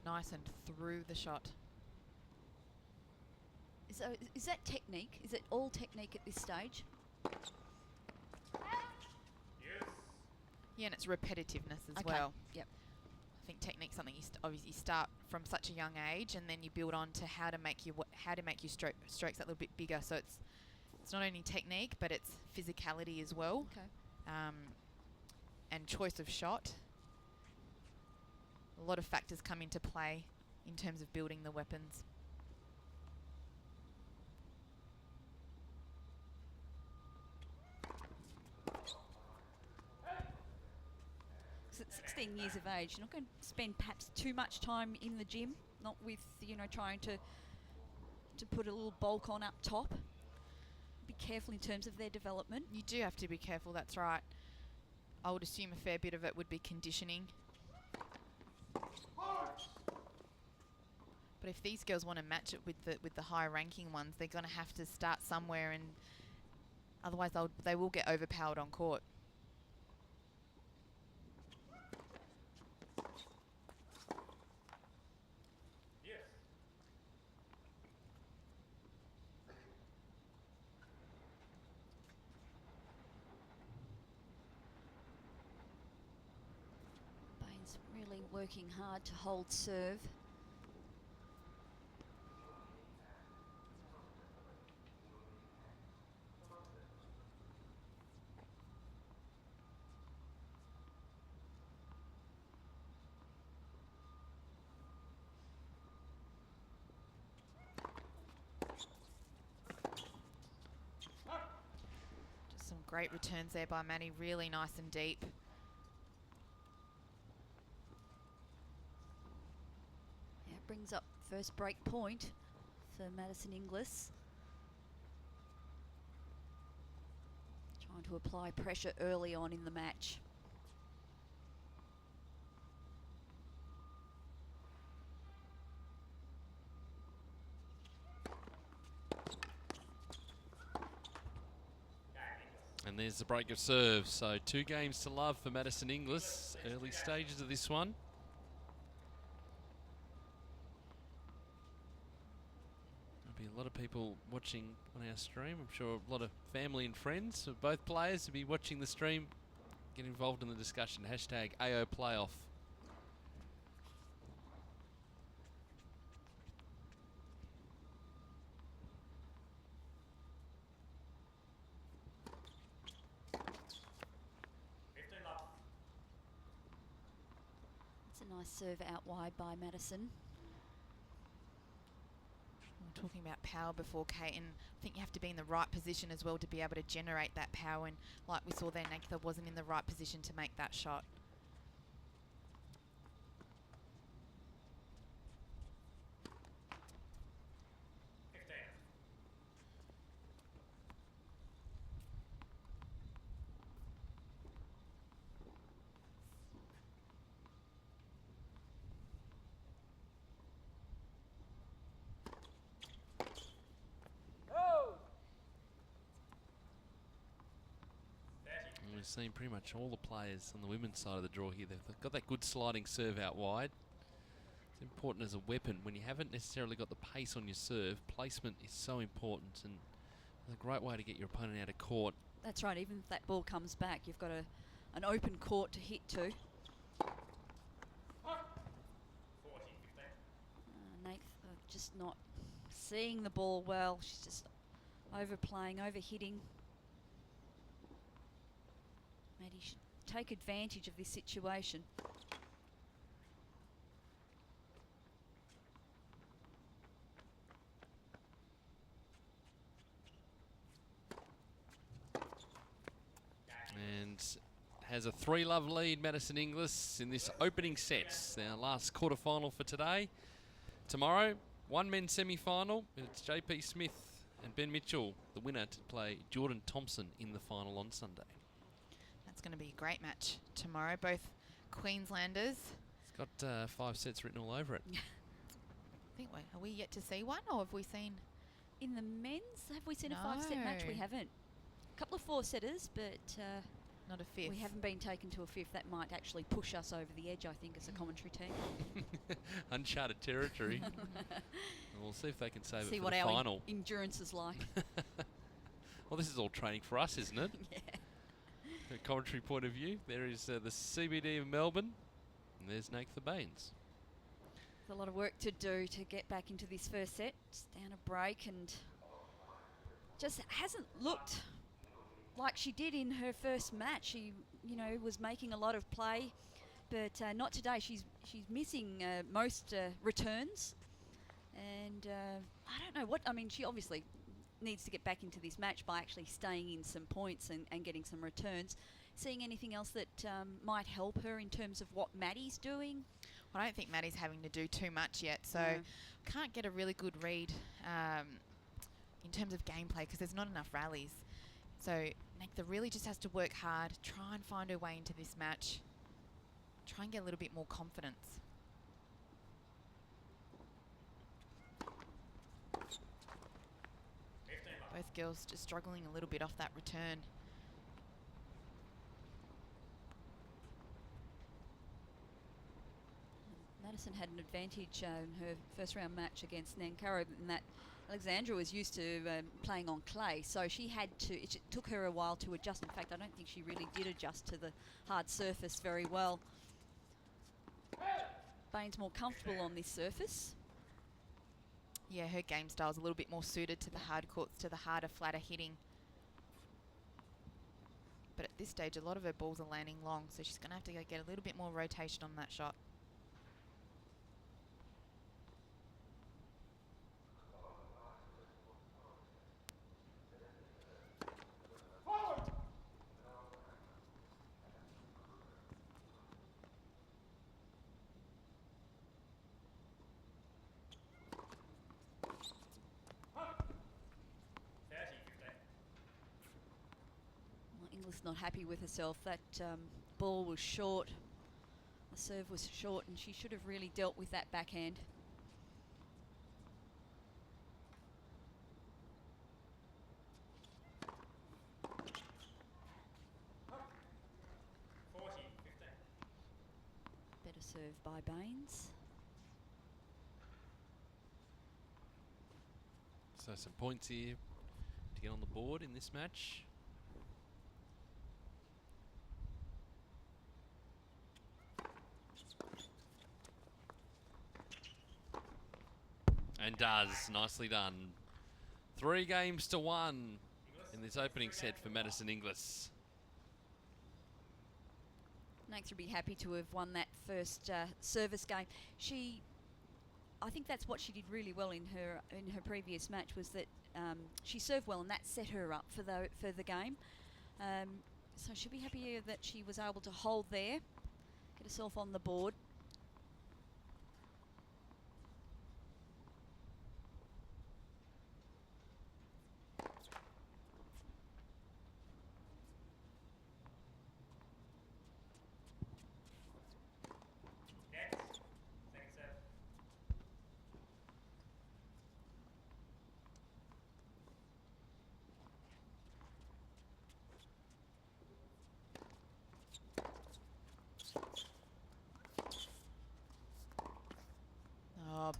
[SPEAKER 25] nice and through the shot.
[SPEAKER 16] Is that technique? Is it all technique at this stage?
[SPEAKER 25] Yeah, and it's repetitiveness as
[SPEAKER 16] Okay.
[SPEAKER 25] well.
[SPEAKER 16] Yep.
[SPEAKER 25] I think technique's something you obviously start from such a young age, and then you build on to how to make your strokes that little bit bigger. So it's not only technique, but it's physicality as well.
[SPEAKER 16] Okay.
[SPEAKER 25] And choice of shot. A lot of factors come into play in terms of building the weapons.
[SPEAKER 16] At 16 years of age, you're not going to spend perhaps too much time in the gym, not with, trying to put a little bulk on up top. Be careful in terms of their development.
[SPEAKER 25] You do have to be careful, that's right. I would assume a fair bit of it would be conditioning. But if these girls want to match it with the high ranking ones, they're going to have to start somewhere, and otherwise they will get overpowered on court.
[SPEAKER 16] Bains really working hard to hold serve.
[SPEAKER 25] Some great returns there by Maddie, really nice and deep.
[SPEAKER 16] Yeah, brings up first break point for Madison Inglis. Trying to apply pressure early on in the match.
[SPEAKER 15] And there's the break of serve. So 2 games to love for Madison Inglis. Early stages of this one. There'll be a lot of people watching on our stream. I'm sure a lot of family and friends of both players will be watching the stream. Get involved in the discussion. Hashtag AO Playoff.
[SPEAKER 16] It's a nice serve out wide by Madison.
[SPEAKER 25] We were talking about power before, Kate, and I think you have to be in the right position as well to be able to generate that power, and like we saw there, Naktha wasn't in the right position to make that shot.
[SPEAKER 15] We've seen pretty much all the players on the women's side of the draw here. They've got that good sliding serve out wide. It's important as a weapon. When you haven't necessarily got the pace on your serve, placement is so important, and it's a great way to get your opponent out of court.
[SPEAKER 16] That's right. Even if that ball comes back, you've got an open court to hit to. Nath just not seeing the ball well. She's just overplaying, overhitting. Maddie should take advantage of this situation.
[SPEAKER 15] And has a 3-love lead, Madison Inglis, in this opening set. Our last quarterfinal for today. Tomorrow, one men's semi-final. It's JP Smith and Ben Mitchell, the winner, to play Jordan Thompson in the final on Sunday.
[SPEAKER 25] That's going to be a great match tomorrow. Both Queenslanders.
[SPEAKER 15] It's got 5 sets written all over it.
[SPEAKER 25] I think are we yet to see one, or have we seen?
[SPEAKER 16] In the men's, have we seen a 5-set match? We haven't. A couple of 4-setters, but
[SPEAKER 25] not a fifth.
[SPEAKER 16] We haven't been taken to a fifth. That might actually push us over the edge, I think, as a commentary team.
[SPEAKER 15] Uncharted territory. We'll see if they can save it for
[SPEAKER 16] what
[SPEAKER 15] the
[SPEAKER 16] our
[SPEAKER 15] final.
[SPEAKER 16] Endurance is like.
[SPEAKER 15] Well, this is all training for us, isn't it?
[SPEAKER 16] Yeah.
[SPEAKER 15] From a commentary point of view, there is the CBD of Melbourne, and there's Nath Bains.
[SPEAKER 16] There's a lot of work to do to get back into this first set. Just down a break, and just hasn't looked like she did in her first match. She, was making a lot of play, but not today. She's missing most returns, and I don't know what. I mean, she obviously needs to get back into this match by actually staying in some points and getting some returns. Seeing anything else that might help her in terms of what Maddie's doing?
[SPEAKER 25] Well, I don't think Maddie's having to do too much yet, so can't get a really good read in terms of gameplay because there's not enough rallies. So Nath really just has to work hard, try and find her way into this match, try and get a little bit more confidence. Both girls just struggling a little bit off that return.
[SPEAKER 16] Madison had an advantage in her first round match against Nankara in that Alexandra was used to playing on clay, so she had to, it took her a while to adjust. In fact, I don't think she really did adjust to the hard surface very well. Bains more comfortable on this surface.
[SPEAKER 25] Yeah, her game style is a little bit more suited to the hard courts, to the harder, flatter hitting. But at this stage, a lot of her balls are landing long, so she's going to have to go get a little bit more rotation on that shot.
[SPEAKER 16] Not happy with herself. That ball was short, the serve was short, and she should have really dealt with that backhand. Better serve by Bains.
[SPEAKER 15] So some points here to get on the board in this match. And does. Nicely done. 3 games to 1 in this opening set for Madison Inglis.
[SPEAKER 16] Nath would be happy to have won that first service game. I think that's what she did really well in her previous match, was that she served well, and that set her up for the game. So she'll be happy that she was able to hold there, get herself on the board.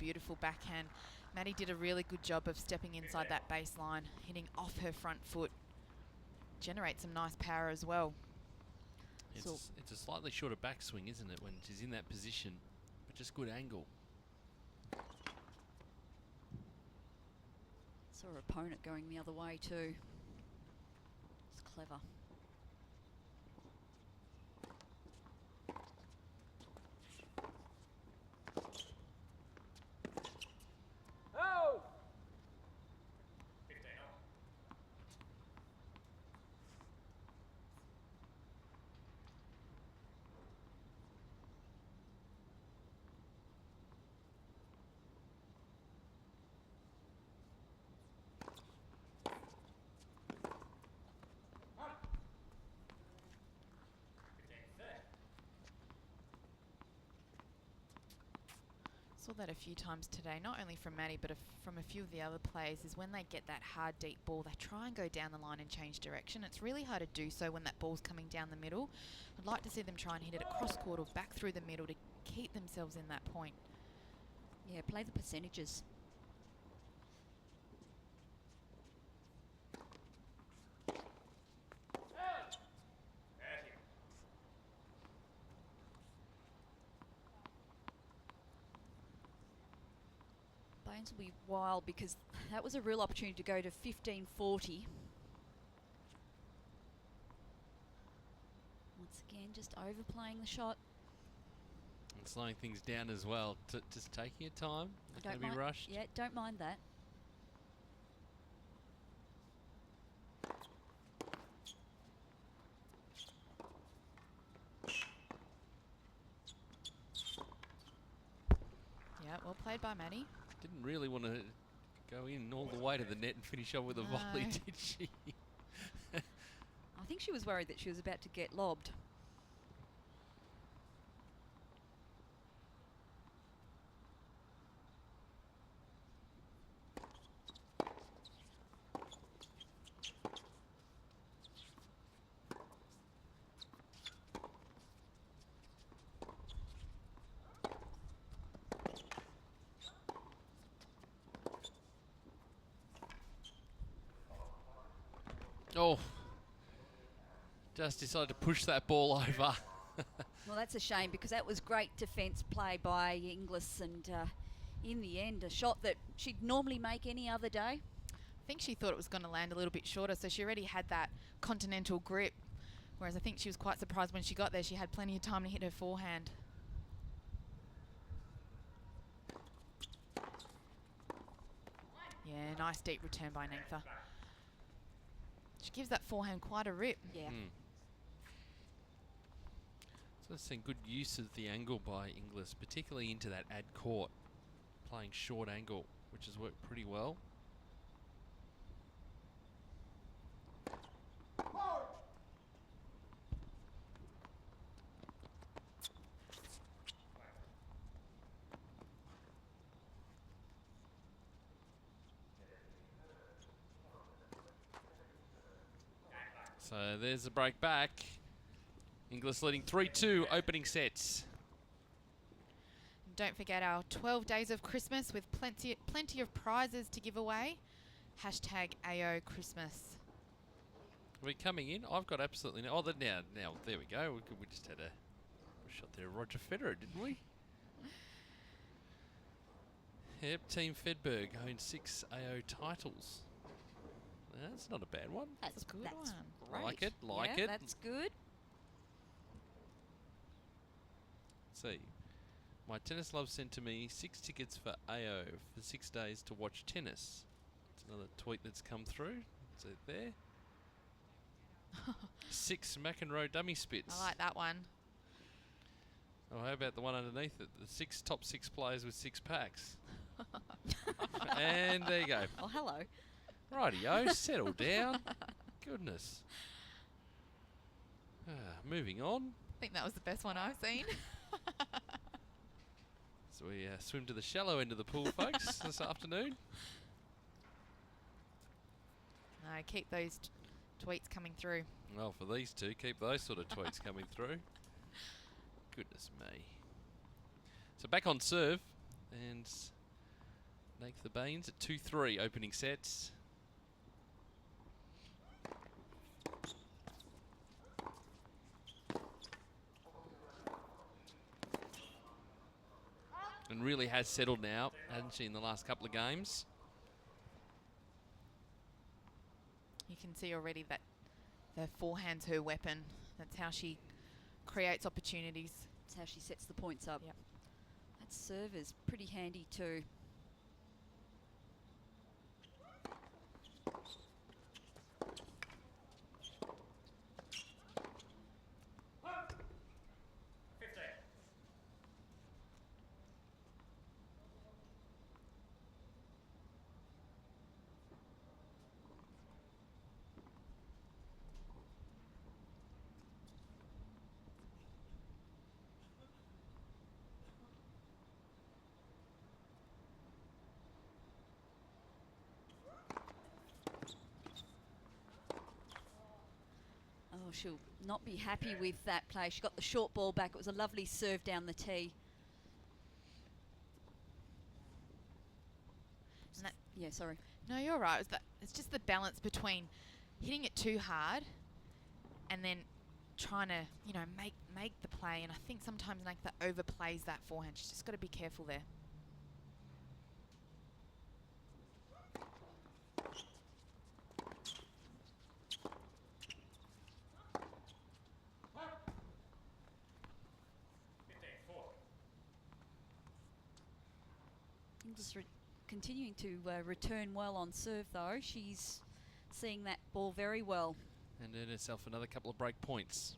[SPEAKER 25] beautiful backhand. Maddie did a really good job of stepping inside that baseline, hitting off her front foot. Generates some nice power as well.
[SPEAKER 15] It's a slightly shorter backswing, isn't it, when she's in that position, but just good angle.
[SPEAKER 16] Saw her opponent going the other way too. It's clever.
[SPEAKER 28] Oh!
[SPEAKER 25] Saw that a few times today, not only from Maddie, but from a few of the other players, is when they get that hard, deep ball, they try and go down the line and change direction. It's really hard to do so when that ball's coming down the middle. I'd like to see them try and hit it across court or back through the middle to keep themselves in that point.
[SPEAKER 16] Yeah, play the percentages. Bains will be wild because that was a real opportunity to go to 1540. Once again, just overplaying the shot.
[SPEAKER 15] And slowing things down as well. Just taking your time. Not going to be rushed.
[SPEAKER 16] Yeah, don't mind that.
[SPEAKER 25] Yeah, well played by Maddie.
[SPEAKER 15] Didn't really want to go in all the way to the net and finish off with a volley, did she?
[SPEAKER 16] I think she was worried that she was about to get lobbed.
[SPEAKER 15] Oh, just decided to push that ball over.
[SPEAKER 16] Well, that's a shame because that was great defence play by Inglis, and in the end, a shot that she'd normally make any other day.
[SPEAKER 25] I think she thought it was going to land a little bit shorter, so she already had that continental grip, whereas I think she was quite surprised when she got there. She had plenty of time to hit her forehand. Yeah, nice deep return by Neitha. She gives that forehand quite a rip.
[SPEAKER 16] Yeah.
[SPEAKER 15] So I've seen good use of the angle by Inglis, particularly into that ad court, playing short angle, which has worked pretty well. So there's the break back. Inglis leading 3-2 opening sets.
[SPEAKER 25] And don't forget our 12 days of Christmas with plenty of prizes to give away. Hashtag AO Christmas.
[SPEAKER 15] Are we coming in? I've got absolutely no. Oh, now there we go. We just had a shot there of Roger Federer, didn't we? Yep, Team Fedberg owns 6 AO titles. That's not a bad one.
[SPEAKER 25] That's a good one.
[SPEAKER 16] Great.
[SPEAKER 15] Like it,
[SPEAKER 16] Yeah, that's good.
[SPEAKER 15] Let's see. My tennis love sent to me 6 tickets for AO for 6 days to watch tennis. It's another tweet that's come through. Is it there? 6 McEnroe dummy spits.
[SPEAKER 25] I like that one.
[SPEAKER 15] Oh, how about the one underneath it? The top 6 players with 6 packs. And there you go.
[SPEAKER 16] Oh, hello.
[SPEAKER 15] Rightio, settle down. Goodness. Moving on.
[SPEAKER 25] I think that was the best one I've seen.
[SPEAKER 15] So we swim to the shallow end of the pool, folks, this afternoon.
[SPEAKER 25] No, keep those tweets coming through.
[SPEAKER 15] Well, for these two, keep those sort of tweets coming through. Goodness me. So back on serve, and Nake the Bains at 2-3 opening sets. And really has settled now, hasn't she, in the last couple of games?
[SPEAKER 25] You can see already that the forehand's her weapon. That's how she creates opportunities.
[SPEAKER 16] That's how she sets the points up.
[SPEAKER 25] Yep.
[SPEAKER 16] That serve is pretty handy too. Oh, she'll not be happy with that play. She got the short ball back. It was a lovely serve down the tee.
[SPEAKER 25] And that,
[SPEAKER 16] yeah, sorry.
[SPEAKER 25] No, you're right. It's just the balance between hitting it too hard and then trying to, you know, make the play. And I think sometimes Nake that overplays that forehand. She's just got to be careful there.
[SPEAKER 16] Just continuing to return well on serve though. She's seeing that ball very well.
[SPEAKER 15] And earned herself another couple of break points.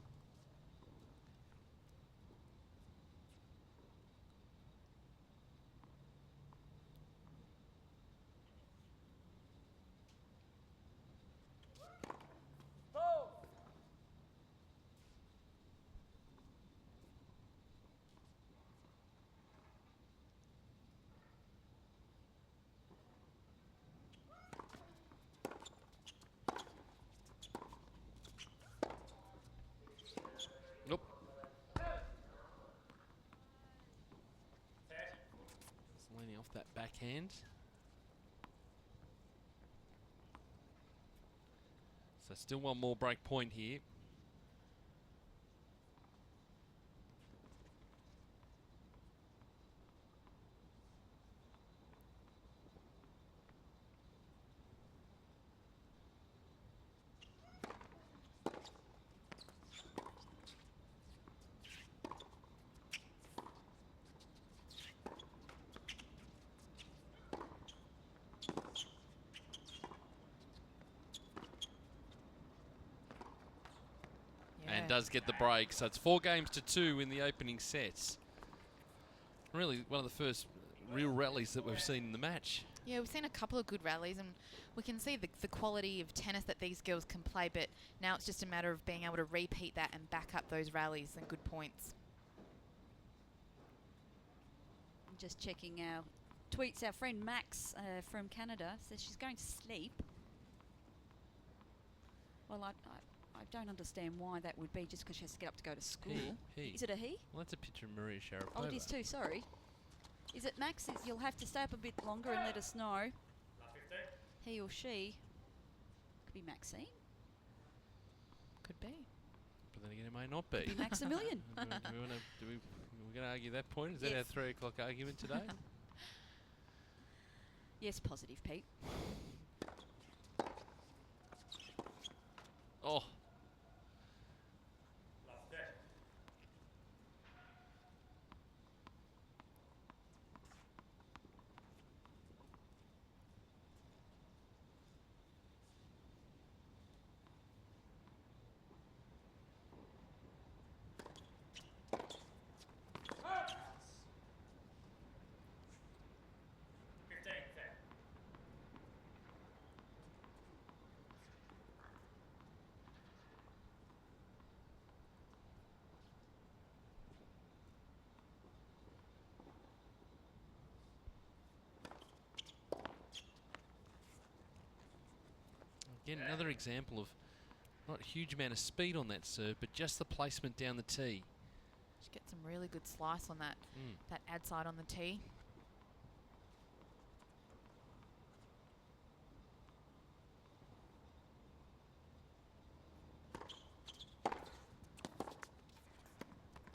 [SPEAKER 15] Nope. Just leaning off that backhand. So still one more break point here. And does get the break. So it's 4-2 in the opening sets. Really one of the first real rallies that we've seen in the match.
[SPEAKER 25] Yeah, we've seen a couple of good rallies, and we can see the quality of tennis that these girls can play, but now it's just a matter of being able to repeat that and back up those rallies and good points.
[SPEAKER 16] Just checking our tweets. Our friend Max from Canada says she's going to sleep. Well, I don't understand why that would be, just because she has to get up to go to school.
[SPEAKER 15] He.
[SPEAKER 16] Is it a he?
[SPEAKER 15] Well, that's a picture of Maria Sharapova.
[SPEAKER 16] Oh, it is too, sorry. Is it Max? You'll have to stay up a bit longer and let us know. He or she. Could be Maxine.
[SPEAKER 25] Could be.
[SPEAKER 15] But then again, it may not be.
[SPEAKER 16] Could be Maximilian.
[SPEAKER 15] We're going to argue that point? Is that our 3 o'clock argument today?
[SPEAKER 16] Yes, positive, Pete.
[SPEAKER 15] Oh. Again, another example of not a huge amount of speed on that serve, but just the placement down the tee.
[SPEAKER 25] She gets some really good slice on that, that ad side on the tee.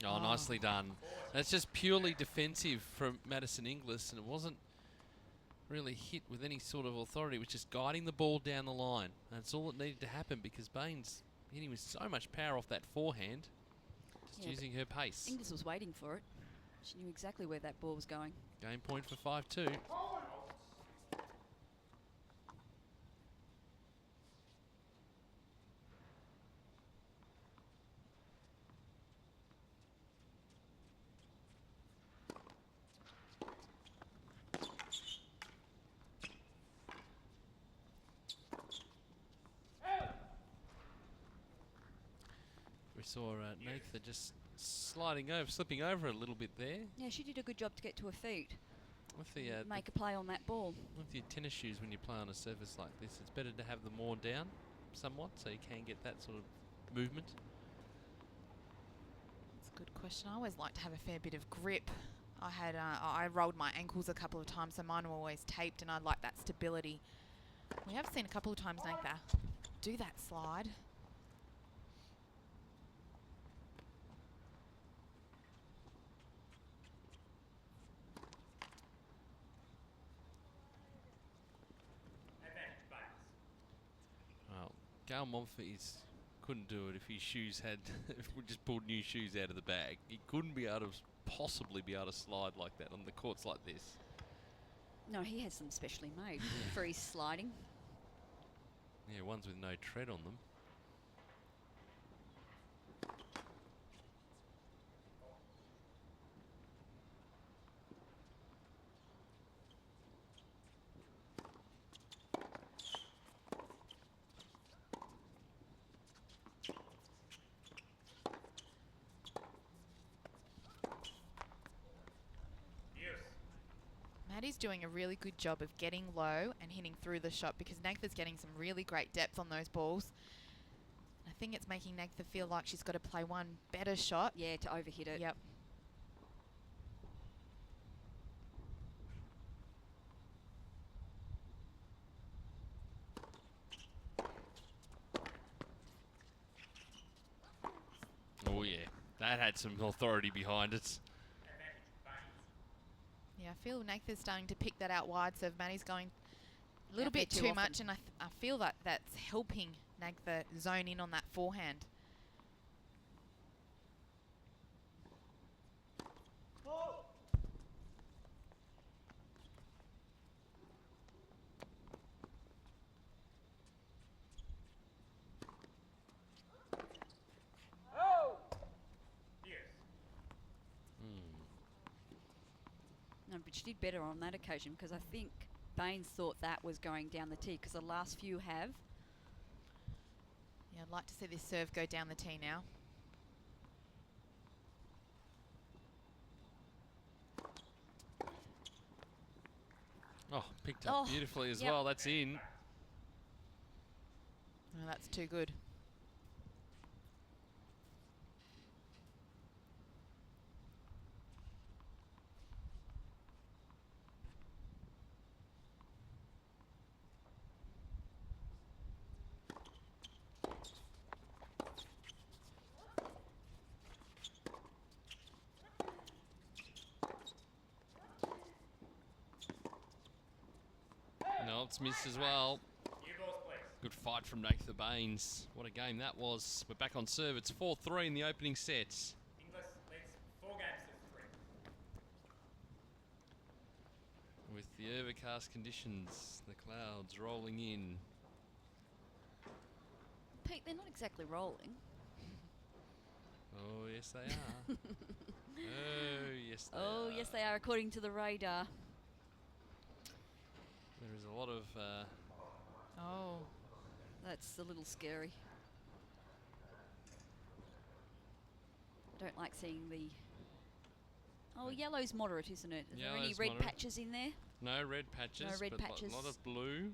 [SPEAKER 15] Oh, nicely done. That's just purely defensive from Madison Inglis, and it wasn't really hit with any sort of authority. It was just guiding the ball down the line. That's all that needed to happen because Bains hitting with so much power off that forehand, just using her pace.
[SPEAKER 16] Inglis was waiting for it. She knew exactly where that ball was going.
[SPEAKER 15] Game point for 5-2. We saw Natha just slipping over a little bit there.
[SPEAKER 16] Yeah, she did a good job to get to her feet.
[SPEAKER 15] With the
[SPEAKER 16] make a play on that ball.
[SPEAKER 15] With your tennis shoes, when you play on a surface like this, it's better to have them worn down somewhat so you can get that sort of movement.
[SPEAKER 25] That's a good question. I always like to have a fair bit of grip. I rolled my ankles a couple of times, so mine were always taped, and I like that stability. We have seen a couple of times Natha do that slide.
[SPEAKER 15] Well, Gail Monfils couldn't do it if his shoes had, if we just pulled new shoes out of the bag. He couldn't possibly be able to slide like that on the courts like this.
[SPEAKER 16] No, he has them specially made for his sliding.
[SPEAKER 15] Yeah, ones with no tread on them.
[SPEAKER 25] Maddie's doing a really good job of getting low and hitting through the shot because Natha's getting some really great depth on those balls. I think it's making Natha feel like she's got to play one better shot.
[SPEAKER 16] Yeah, to overhit it.
[SPEAKER 25] Yep.
[SPEAKER 15] Oh yeah, that had some authority behind it.
[SPEAKER 25] Yeah, I feel Natha's starting to pick that out wide, so if Maddie's going a little bit too much, and I feel that that's helping Natha zone in on that forehand.
[SPEAKER 16] No, but she did better on that occasion because I think Bains thought that was going down the tee because the last few have.
[SPEAKER 25] Yeah, I'd like to see this serve go down the tee now.
[SPEAKER 15] Oh, picked up beautifully as well. That's in.
[SPEAKER 25] No, that's too good.
[SPEAKER 15] No, it's missed as well. Good fight from Natha Bains. What a game that was. We're back on serve. It's 4-3 in the opening set.
[SPEAKER 2] Inglis leads 4 games to 3.
[SPEAKER 15] With the overcast conditions, the clouds rolling in.
[SPEAKER 16] Pete, they're not exactly rolling.
[SPEAKER 15] Oh, yes they are. Oh, yes they are.
[SPEAKER 16] Oh, yes they are, according to the radar.
[SPEAKER 15] There is a lot of...
[SPEAKER 16] oh. That's a little scary. I don't like seeing the... Oh, yellow's moderate, isn't it? Is there any red patches in there?
[SPEAKER 15] No red patches,
[SPEAKER 16] no red
[SPEAKER 15] but
[SPEAKER 16] patches.
[SPEAKER 15] A lot of blue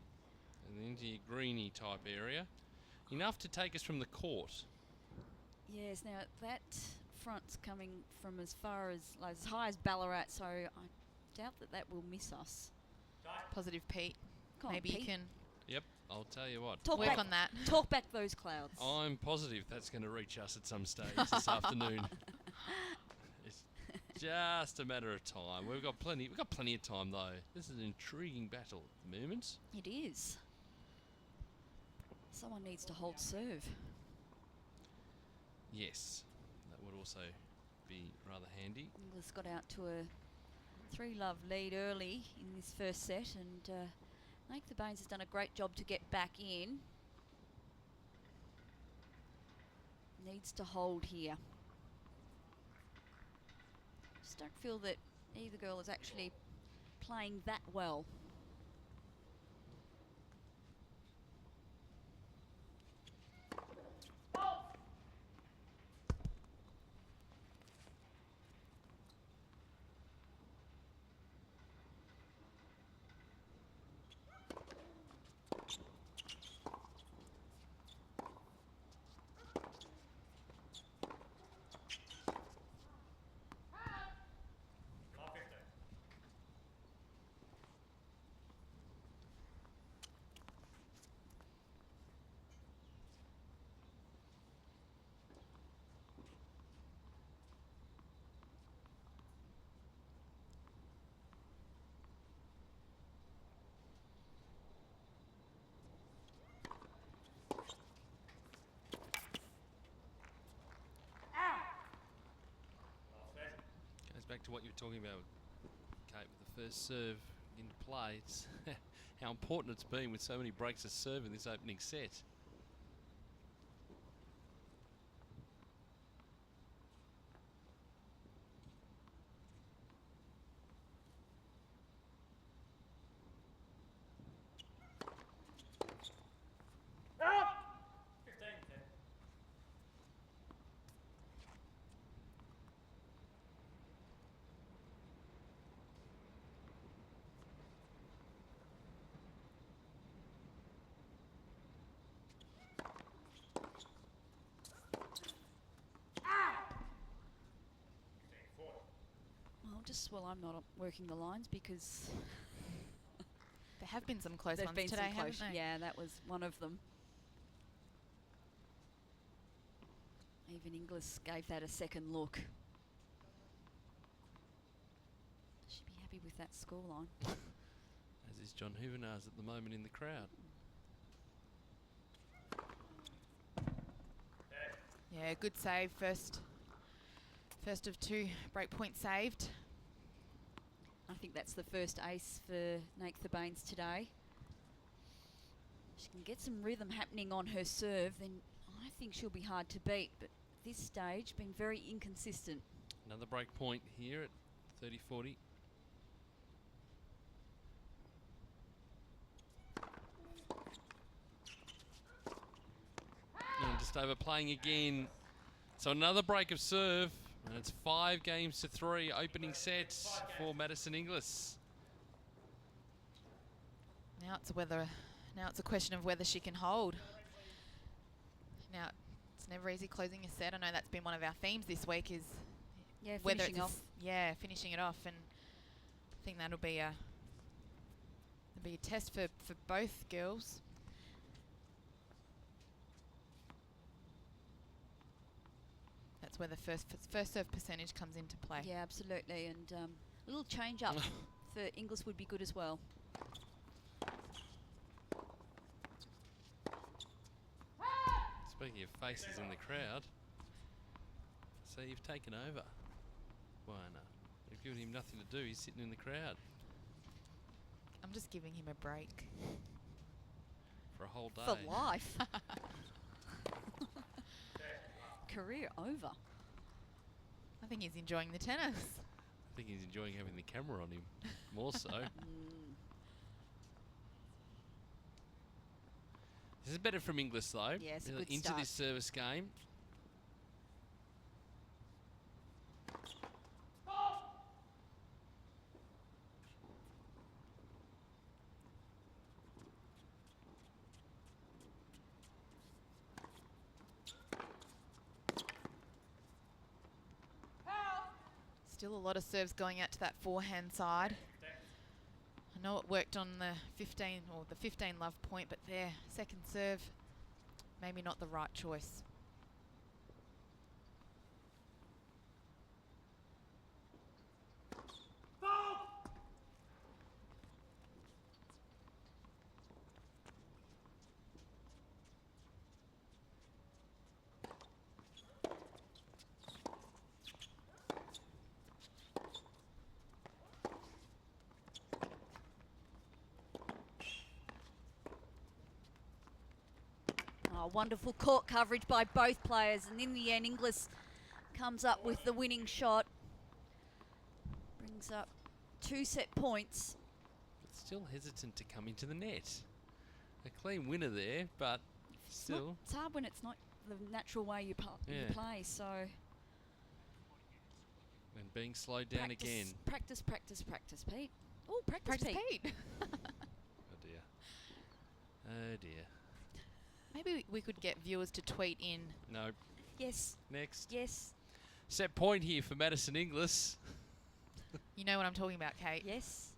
[SPEAKER 15] and into your greeny type area. Enough to take us from the court.
[SPEAKER 16] Yes, now that front's coming from as high as Ballarat, so I doubt that will miss us.
[SPEAKER 25] Positive Pete.
[SPEAKER 16] Come on,
[SPEAKER 25] Maybe
[SPEAKER 16] Pete.
[SPEAKER 25] you can
[SPEAKER 15] Yep, I'll tell you what.
[SPEAKER 25] work on that.
[SPEAKER 16] Talk back those clouds.
[SPEAKER 15] I'm positive that's going to reach us at some stage this afternoon. Just a matter of time. We've got plenty of time though. This is an intriguing battle at the moment.
[SPEAKER 16] It is. Someone needs to hold serve.
[SPEAKER 15] Yes, that would also be rather handy.
[SPEAKER 16] Inglis got out to a 3-love lead early in this first set, and the Bains has done a great job to get back in. Needs to hold here. Just don't feel that either girl is actually playing that well.
[SPEAKER 15] Back to what you were talking about, Kate, with the first serve into play. It's how important it's been with so many breaks of serve in this opening set.
[SPEAKER 16] Well, I'm not working the lines because
[SPEAKER 25] there have been some close ones today, haven't they?
[SPEAKER 16] Yeah, that was one of them. Even Inglis gave that a second look. Should be happy with that scoreline.
[SPEAKER 15] As is John Huvenars at the moment in the crowd.
[SPEAKER 25] Yeah, good save. First of 2 break points saved.
[SPEAKER 16] I think that's the first ace for the Bains today. She can get some rhythm happening on her serve, then I think she'll be hard to beat. But at this stage, been very inconsistent.
[SPEAKER 15] Another break point here at 30-40. And just overplaying again. So another break of serve. And it's 5-3 opening set for Madison Inglis.
[SPEAKER 25] Now it's a question of whether she can hold. Now it's never easy closing a set. I know that's been one of our themes this week is whether
[SPEAKER 16] finishing off.
[SPEAKER 25] Yeah, finishing it off, and I think that'll be a test for both girls. That's where the first serve percentage comes into play.
[SPEAKER 16] Yeah, absolutely, and a little change up for Inglis would be good as well.
[SPEAKER 15] Speaking of faces in the crowd, so you've taken over. Why no? You've given him nothing to do. He's sitting in the crowd.
[SPEAKER 25] I'm just giving him a break.
[SPEAKER 15] For a whole day.
[SPEAKER 16] For life. Career over.
[SPEAKER 25] I think he's enjoying the tennis.
[SPEAKER 15] I think he's enjoying having the camera on him more so. This is better from Inglis though.
[SPEAKER 16] Yes,
[SPEAKER 15] really
[SPEAKER 16] good
[SPEAKER 15] into
[SPEAKER 16] start.
[SPEAKER 15] this service game.
[SPEAKER 25] Still a lot of serves going out to that forehand side. I know it worked on the 15 love point, but their second serve, maybe not the right choice.
[SPEAKER 16] Oh, wonderful court coverage by both players, and in the end, Inglis comes up with the winning shot. Brings up 2 set points.
[SPEAKER 15] But still hesitant to come into the net. A clean winner there, but still.
[SPEAKER 16] It's hard when it's not the natural way you play, so.
[SPEAKER 15] And being slowed down again.
[SPEAKER 16] Practice, Pete. Oh, practice Pete.
[SPEAKER 15] Oh dear. Oh dear.
[SPEAKER 25] Maybe we could get viewers to tweet in.
[SPEAKER 15] No.
[SPEAKER 16] Yes.
[SPEAKER 15] Next.
[SPEAKER 16] Yes.
[SPEAKER 15] Set point here for Madison Inglis.
[SPEAKER 25] You know what I'm talking about, Kate.
[SPEAKER 16] Yes.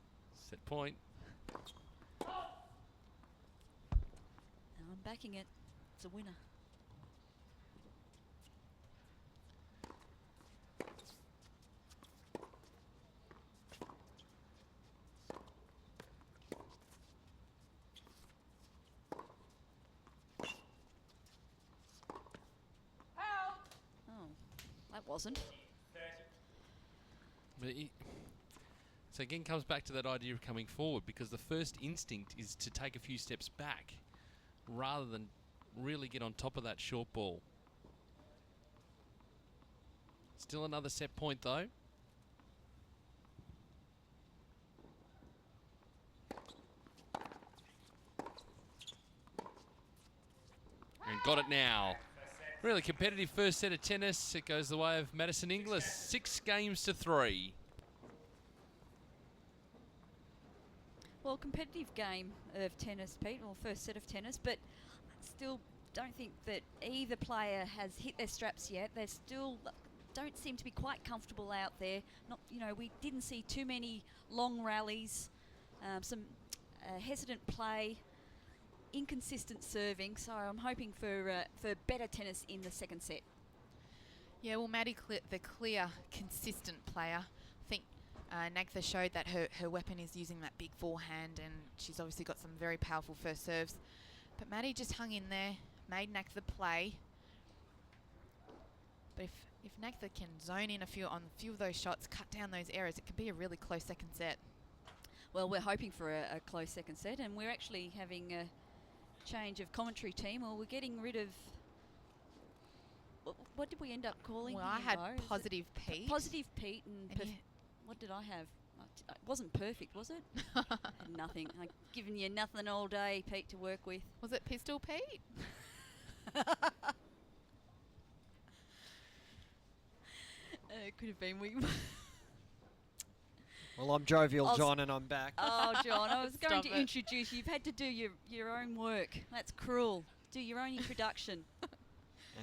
[SPEAKER 15] Set point.
[SPEAKER 16] And I'm backing it. It's a winner. Wasn't.
[SPEAKER 15] But so again comes back to that idea of coming forward, because the first instinct is to take a few steps back rather than really get on top of that short ball. Still another set point though. And got it now. Really competitive first set of tennis. It goes the way of Madison Inglis. 6 games to 3.
[SPEAKER 16] Well, competitive game of tennis, Pete, or first set of tennis, but I still don't think that either player has hit their straps yet. They still don't seem to be quite comfortable out there. Not, we didn't see too many long rallies, some hesitant play. Inconsistent serving, so I'm hoping for better tennis in the second set.
[SPEAKER 25] Yeah, well, Maddie, the clear, consistent player. I think Nagtha showed that her weapon is using that big forehand, and she's obviously got some very powerful first serves. But Maddie just hung in there, made Nagtha play. But if Nagtha can zone in on a few of those shots, cut down those errors, it could be a really close second set.
[SPEAKER 16] Well, we're hoping for a close second set, and we're actually having a change of commentary team, or we're getting rid of what did we end up calling?
[SPEAKER 25] Well, I had Positive Pete.
[SPEAKER 16] Positive Pete, and what did I have? It wasn't perfect, was it? Had nothing. I've given you nothing all day, Pete, to work with.
[SPEAKER 25] Was it Pistol Pete?
[SPEAKER 16] It could have been.
[SPEAKER 26] Well, I'm Jovial John, and I'm back.
[SPEAKER 16] Oh, John, I was going to introduce you. You've had to do your own work. That's cruel. Do your own introduction.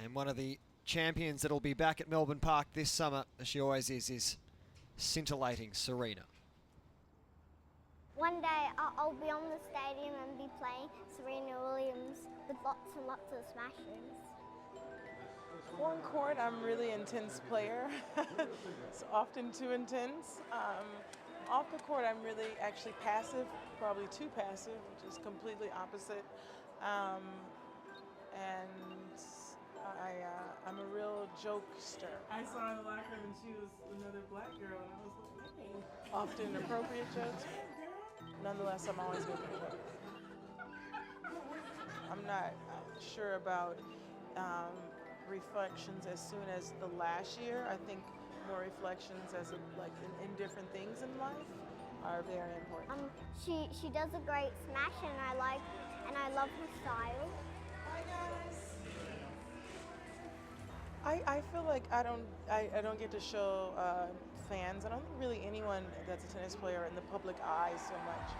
[SPEAKER 26] And one of the champions that'll be back at Melbourne Park this summer, as she always is scintillating Serena.
[SPEAKER 7] One day I'll be on the stadium and be playing Serena Williams with lots and lots of smashes.
[SPEAKER 8] On court, I'm really intense player. It's often too intense. Off the court, I'm really actually passive, probably too passive, which is completely opposite. And I'm a real jokester.
[SPEAKER 17] I saw her in the locker room and she was another black girl, and I was like, hey.
[SPEAKER 8] Often inappropriate jokes. Nonetheless, I'm always going to be joking. I'm not sure about reflections as soon as the last year. I think more reflections as in different things in life are very important.
[SPEAKER 7] She does a great smash, and I love her style.
[SPEAKER 8] Hi guys. I feel like I don't get to show fans. I don't think really anyone that's a tennis player in the public eye so much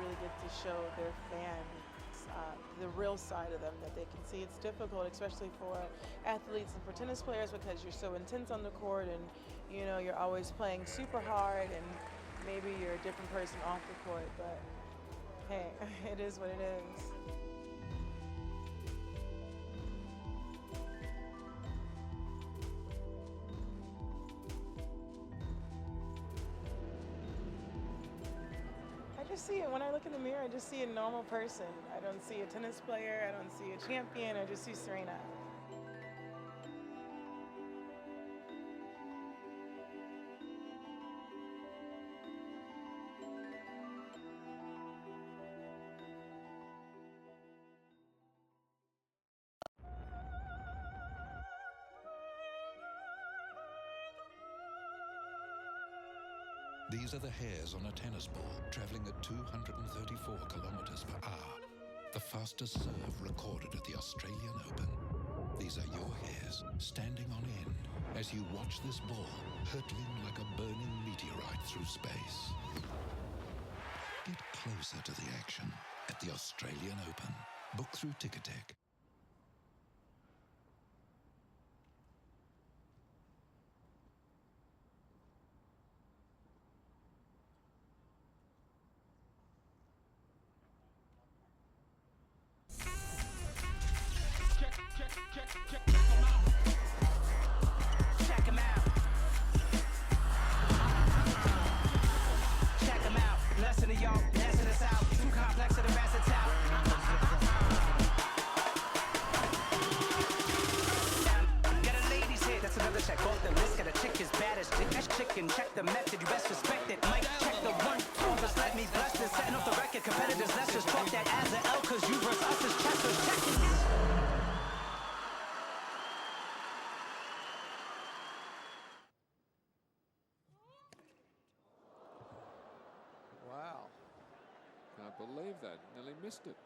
[SPEAKER 8] really get to show their fans the real side of them that they can see. It's difficult, especially for athletes and for tennis players, because you're so intense on the court, and you're always playing super hard, and maybe you're a different person off the court, but hey, it is what it is. When I look in the mirror, I just see a normal person. I don't see a tennis player, I don't see a champion, I just see Serena.
[SPEAKER 3] These are the hairs on a tennis ball traveling at 234 kilometers per hour. The fastest serve recorded at the Australian Open. These are your hairs standing on end as you watch this ball hurtling like a burning meteorite through space. Get closer to the action at the Australian Open. Book through Ticketek.
[SPEAKER 4] Check the method, you best respect it. Mike, check the 1, 2, just let me bless this. Setting off the record, competitors, let's just talk that as an L, cause you versus us is checkers. Check it.
[SPEAKER 18] Wow. Can't believe that. Nearly missed it.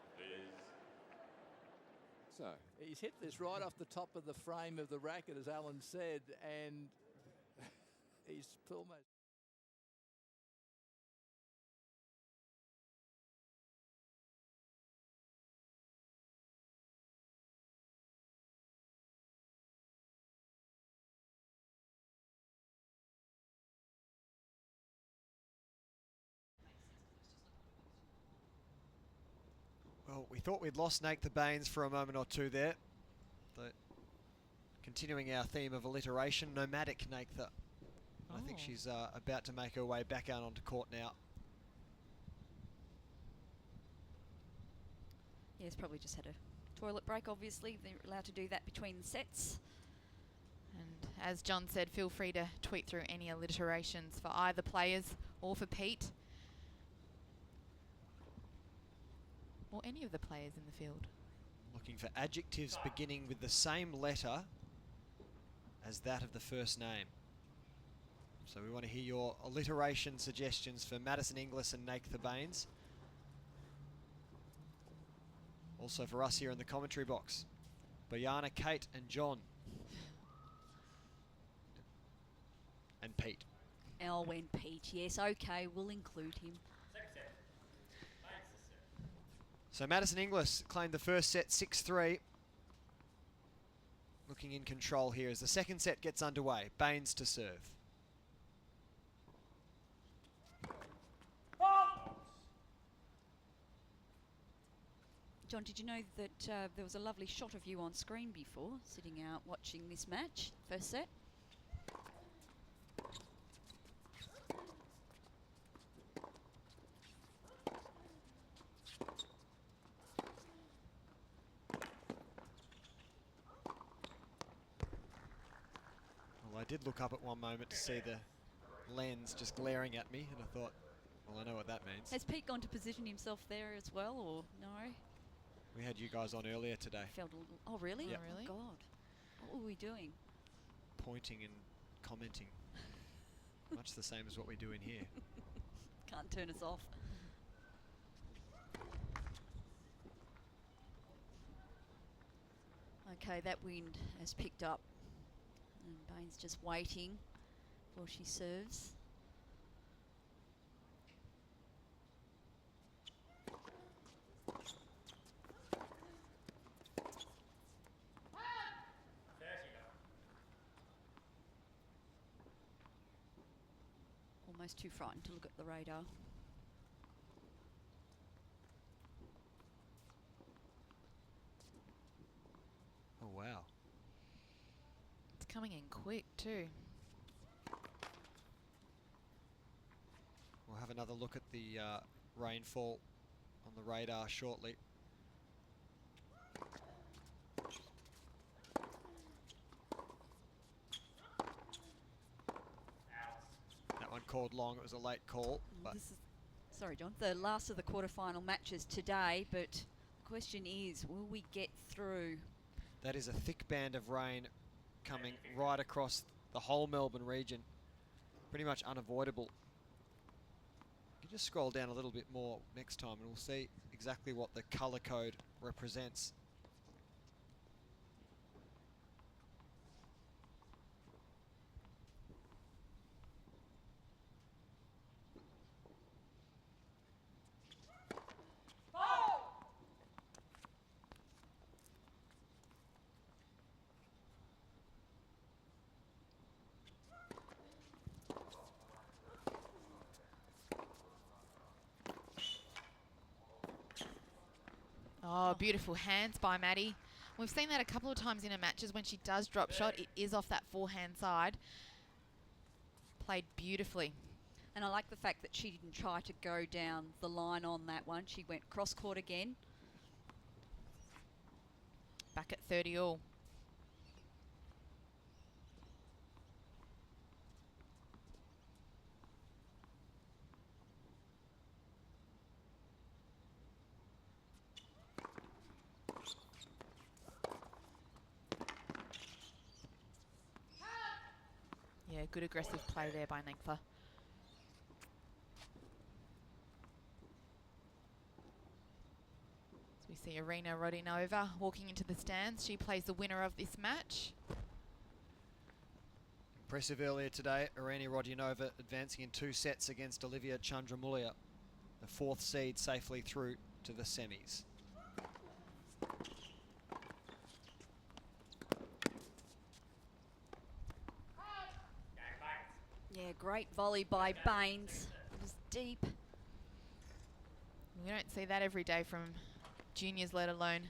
[SPEAKER 18] So.
[SPEAKER 19] He's hit this right off the top of the frame of the racket, as Alan said, and he's almost...
[SPEAKER 26] Well, we thought we'd lost Nate the Bains for a moment or two there. But continuing our theme of alliteration, nomadic Natha. I think she's about to make her way back out onto court now.
[SPEAKER 16] Yeah, it's probably just had a toilet break, obviously. They're allowed to do that between sets.
[SPEAKER 25] And as John said, feel free to tweet through any alliterations for either players or for Pete. Or any of the players in the field.
[SPEAKER 26] Looking for adjectives beginning with the same letter as that of the first name. So we want to hear your alliteration suggestions for Madison Inglis and Natha Bains. Also for us here in the commentary box, Bayana, Kate and John. And Pete.
[SPEAKER 16] Elwyn Pete, yes, okay, we'll include him.
[SPEAKER 26] So Madison Inglis claimed the first set 6-3. Looking in control here as the second set gets underway. Bains to serve.
[SPEAKER 16] John, did you know that there was a lovely shot of you on screen before, sitting out watching this match, first set?
[SPEAKER 26] Well, I did look up at one moment to see the lens just glaring at me, and I thought, well, I know what that means.
[SPEAKER 16] Has Pete gone to position himself there as well, or no?
[SPEAKER 26] We had you guys on earlier today.
[SPEAKER 16] Felt a little, oh, really?
[SPEAKER 26] Yep.
[SPEAKER 16] Oh, really? God. What were we doing?
[SPEAKER 26] Pointing and commenting. Much the same as what we do in here.
[SPEAKER 16] Can't turn us off. Okay, that wind has picked up. And Bains just waiting before she serves. Almost too frightened to look at the radar.
[SPEAKER 26] Oh, wow.
[SPEAKER 25] It's coming in quick too.
[SPEAKER 26] We'll have another look at the rainfall on the radar shortly. That one called long. It was a late call. But
[SPEAKER 16] This is, sorry, John, the last of the quarterfinal matches today, but the question is, will we get through?
[SPEAKER 26] that is a thick band of rain coming right across the whole Melbourne region. Pretty much unavoidable You just scroll down a little bit more next time and we'll see exactly what the colour code represents.
[SPEAKER 25] Oh, beautiful hands by Maddie. We've seen that a couple of times in her matches. When she does drop shot, it is off that forehand side. Played beautifully.
[SPEAKER 16] And I like the fact that she didn't try to go down the line on that one. She went cross court again.
[SPEAKER 25] Back at 30 all. Yeah, good aggressive play there by Nengfa. So we see Irina Rodionova walking into the stands. She plays the winner of this match.
[SPEAKER 26] Impressive earlier today, Irina Rodionova advancing in 2 sets against Olivia Tjandramulia, the 4th seed, safely through to the semis.
[SPEAKER 16] Yeah, great volley by Bains. It was deep.
[SPEAKER 25] We don't see that every day from juniors, let alone.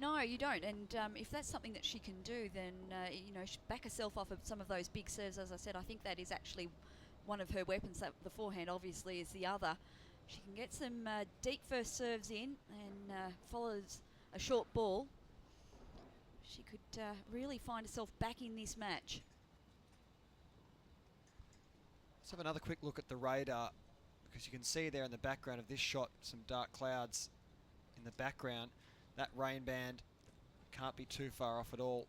[SPEAKER 16] No, you don't. And if that's something that she can do, then, you know, she'll back herself off of some of those big serves. As I said, I think that is actually one of her weapons. That the forehand obviously is the other. She can get some deep first serves in and follows a short ball. She could really find herself back in this match.
[SPEAKER 26] Let's have another quick look at the radar, because you can see there in the background of this shot some dark clouds in the background. That rain band can't be too far off at all.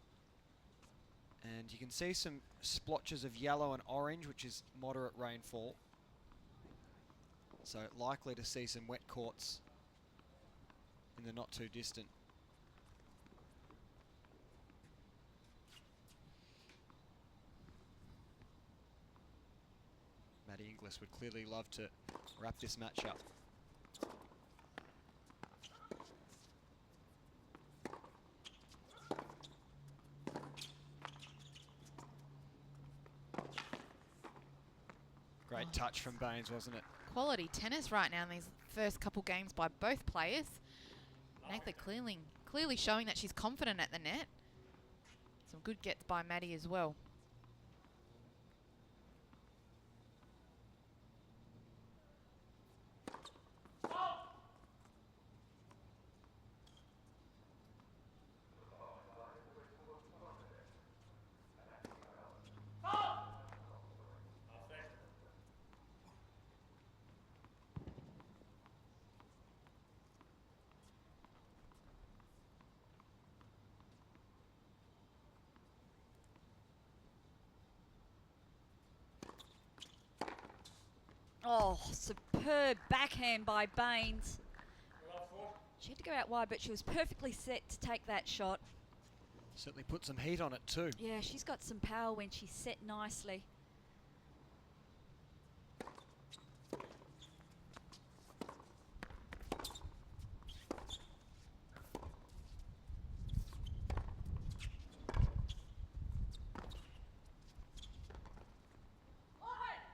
[SPEAKER 26] And you can see some splotches of yellow and orange, which is moderate rainfall. So likely to see some wet courts in the not too distant. Maddie Inglis would clearly love to wrap this match up. Great touch from Bains, wasn't it?
[SPEAKER 25] Quality tennis right now in these first couple games by both players. Nathan clearly showing that she's confident at the net. Some good gets by Maddie as well.
[SPEAKER 16] Oh, superb backhand by Bains. She had to go out wide, but she was perfectly set to take that shot.
[SPEAKER 26] Certainly put some heat on it too.
[SPEAKER 16] Yeah, she's got some power when she's set nicely.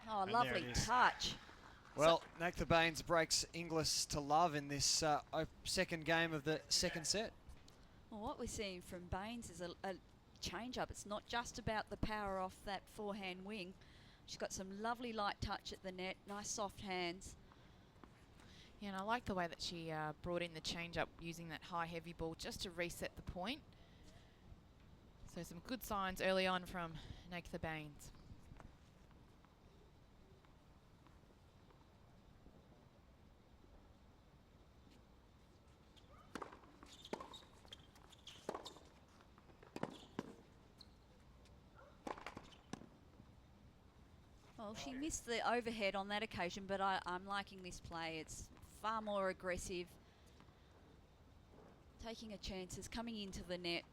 [SPEAKER 16] Oh,
[SPEAKER 26] And
[SPEAKER 16] lovely touch.
[SPEAKER 26] Well, Nathan Bains breaks Inglis to love in this second game of the second set.
[SPEAKER 16] Well, what we're seeing from Bains is a change-up. It's not just about the power off that forehand wing. She's got some lovely light touch at the net, nice soft hands.
[SPEAKER 25] Yeah, and I like the way that she brought in the change-up using that high heavy ball just to reset the point. So some good signs early on from Nathan Bains.
[SPEAKER 16] Well, she missed the overhead on that occasion, but I'm liking this play. It's far more aggressive, taking her chances, coming into the net.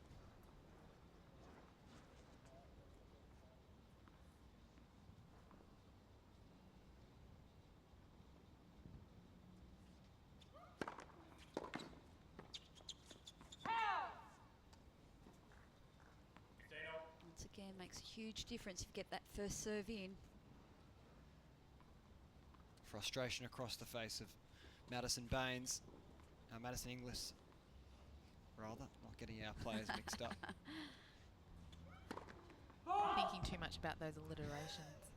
[SPEAKER 16] Once again, makes a huge difference if you get that first serve in.
[SPEAKER 26] Frustration across the face of Madison Bains, Madison Inglis, rather, not getting our players mixed up.
[SPEAKER 25] Thinking too much about those alliterations.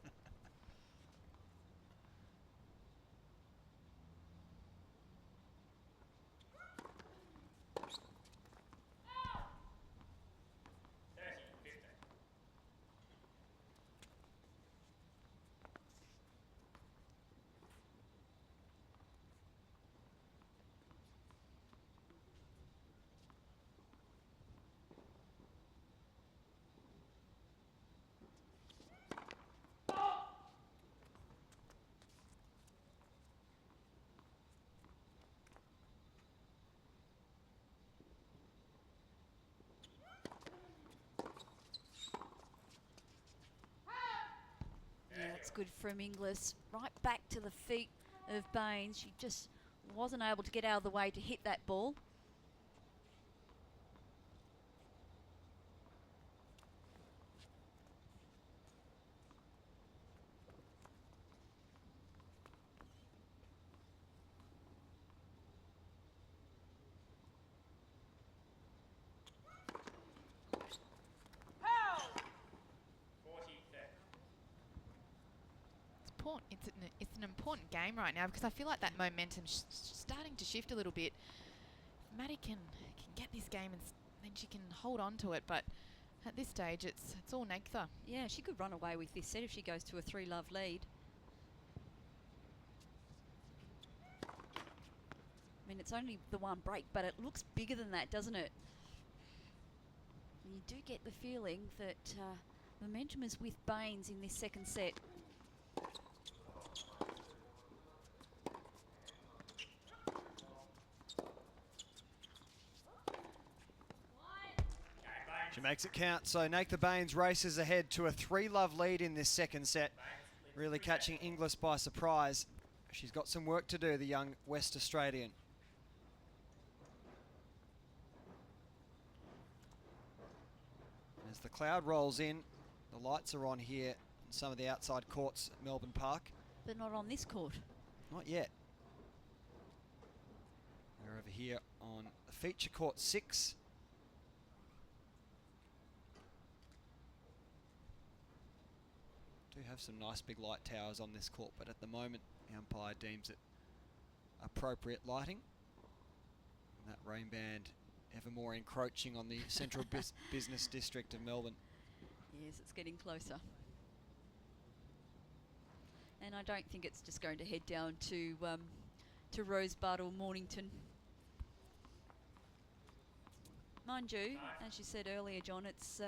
[SPEAKER 25] Yeah, that's good from Inglis. Right back to the feet of Bains. She just wasn't able to get out of the way to hit that ball. It's an important game right now because I feel like that momentum's starting to shift a little bit. Maddie can get this game and then she can hold on to it, but at this stage it's all Negtha. Yeah, she could run away with this set if she goes to a 3-love lead. I mean, it's only the one break, but it looks bigger than that, doesn't it? And you do get the feeling that momentum is with Bains in this second set.
[SPEAKER 26] She makes it count, so Nathan Bains races ahead to a 3-love lead in this second set, really catching Inglis by surprise. She's got some work to do, the young West Australian. As the cloud rolls in, the lights are on here in some of the outside courts at Melbourne Park.
[SPEAKER 16] But not on this court.
[SPEAKER 26] Not yet. We're over here on the feature court 6. Do have some nice big light towers on this court, but at the moment the umpire deems it appropriate lighting. And that rain band ever more encroaching on the central business district of Melbourne.
[SPEAKER 16] Yes, it's getting closer. And I don't think it's just going to head down to Rosebud or Mornington. Mind you, as you said earlier, John, it's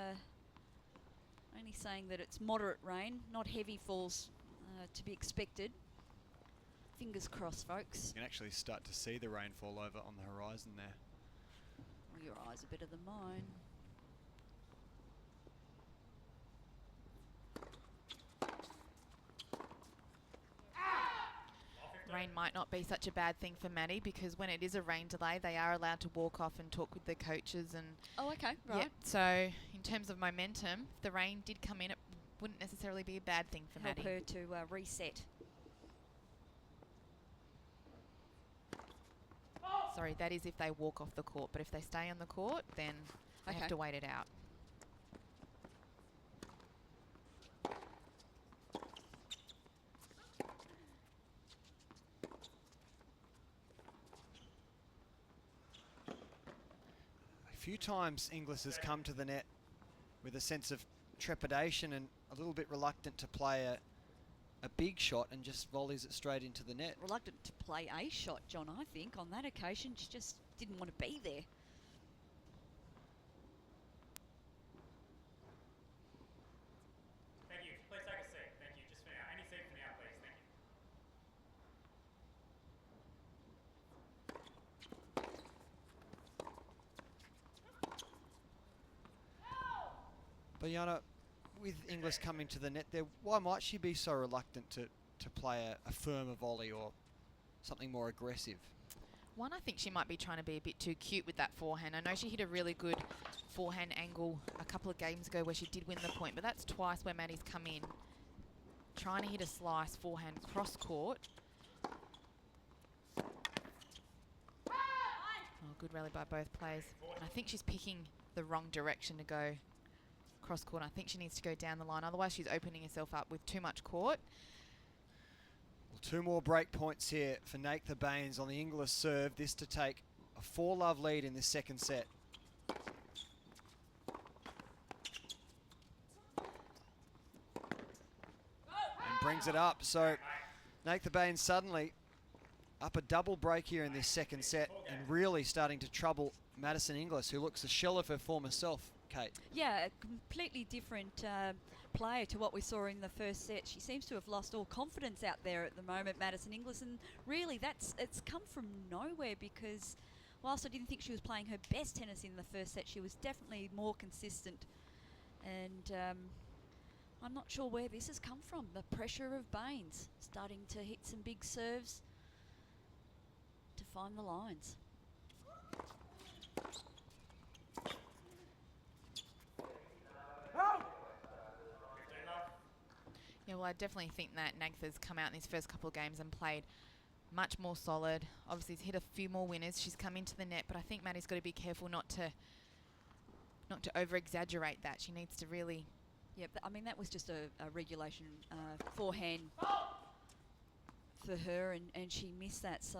[SPEAKER 16] only saying that it's moderate rain, not heavy falls to be expected. Fingers crossed, folks.
[SPEAKER 26] You can actually start to see the rainfall over on the horizon there.
[SPEAKER 16] Well, your eyes are better than mine. Rain might not be such a bad thing for Maddie because when it is a rain delay, they are allowed to walk off and talk with the coaches. And
[SPEAKER 25] Oh, okay, right.
[SPEAKER 16] Yep, so in terms of momentum, if the rain did come in, it wouldn't necessarily be a bad thing for Maddie.
[SPEAKER 25] Help her to reset. Sorry, that is if they walk off the court, but if they stay on the court, then they have to wait it out.
[SPEAKER 26] A few times Inglis has come to the net with a sense of trepidation and a little bit reluctant to play a big shot and just volleys it straight into the net.
[SPEAKER 16] Reluctant to play a shot, John, I think. On that occasion, she just didn't want to be there.
[SPEAKER 2] Thank you. Please take a seat. Thank you. Just for now.
[SPEAKER 26] But Yana, with Inglis coming to the net there, why might she be so reluctant to play a firmer volley or something more aggressive?
[SPEAKER 25] One, I think she might be trying to be a bit too cute with that forehand. I know she hit a really good forehand angle a couple of games ago where she did win the point, but that's twice where Maddie's come in trying to hit a slice forehand cross court. Oh, good rally by both players. And I think she's picking the wrong direction to go cross court. I think she needs to go down the line, otherwise she's opening herself up with too much court.
[SPEAKER 26] Well, 2 more break points here for Natha Bains on the Inglis serve. This to take a 4-love lead in this second set. And brings it up. So Natha Bains suddenly up a double break here in this second set and really starting to trouble Madison Inglis, who looks a shell of her former self, Kate.
[SPEAKER 16] Yeah, a completely different player to what we saw in the first set. She seems to have lost all confidence out there at the moment, Madison Inglis, and really it's come from nowhere, because whilst I didn't think she was playing her best tennis in the first set, she was definitely more consistent. And I'm not sure where this has come from. The pressure of Bains starting to hit some big serves to find the lines.
[SPEAKER 25] Yeah, well, I definitely think that Natha's come out in these first couple of games and played much more solid. Obviously, she's hit a few more winners. She's come into the net, but I think Maddie's got to be careful not to over-exaggerate that. She needs to really...
[SPEAKER 16] Yeah, I mean, that was just a regulation forehand for her, and she missed that, so...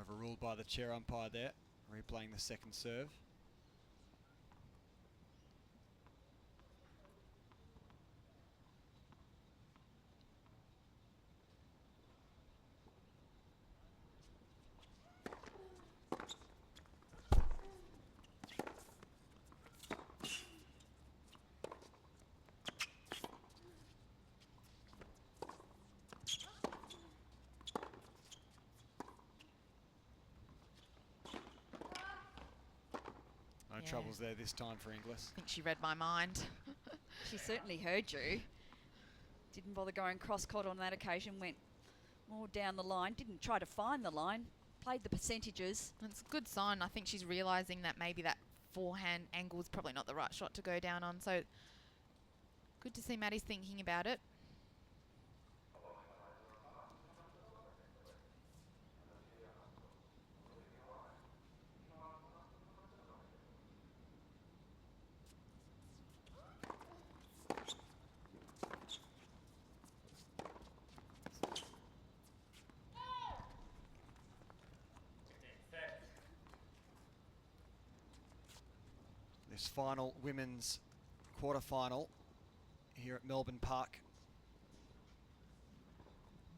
[SPEAKER 26] Overruled by the chair umpire there, replaying the second serve. Troubles there this time for Inglis.
[SPEAKER 25] I think she read my mind.
[SPEAKER 16] She certainly heard you. Didn't bother going cross-court on that occasion, went more down the line, didn't try to find the line, played the percentages.
[SPEAKER 25] It's a good sign. I think she's realising that maybe that forehand angle is probably not the right shot to go down on. So good to see Maddie's thinking about it.
[SPEAKER 26] This final women's quarterfinal here at Melbourne Park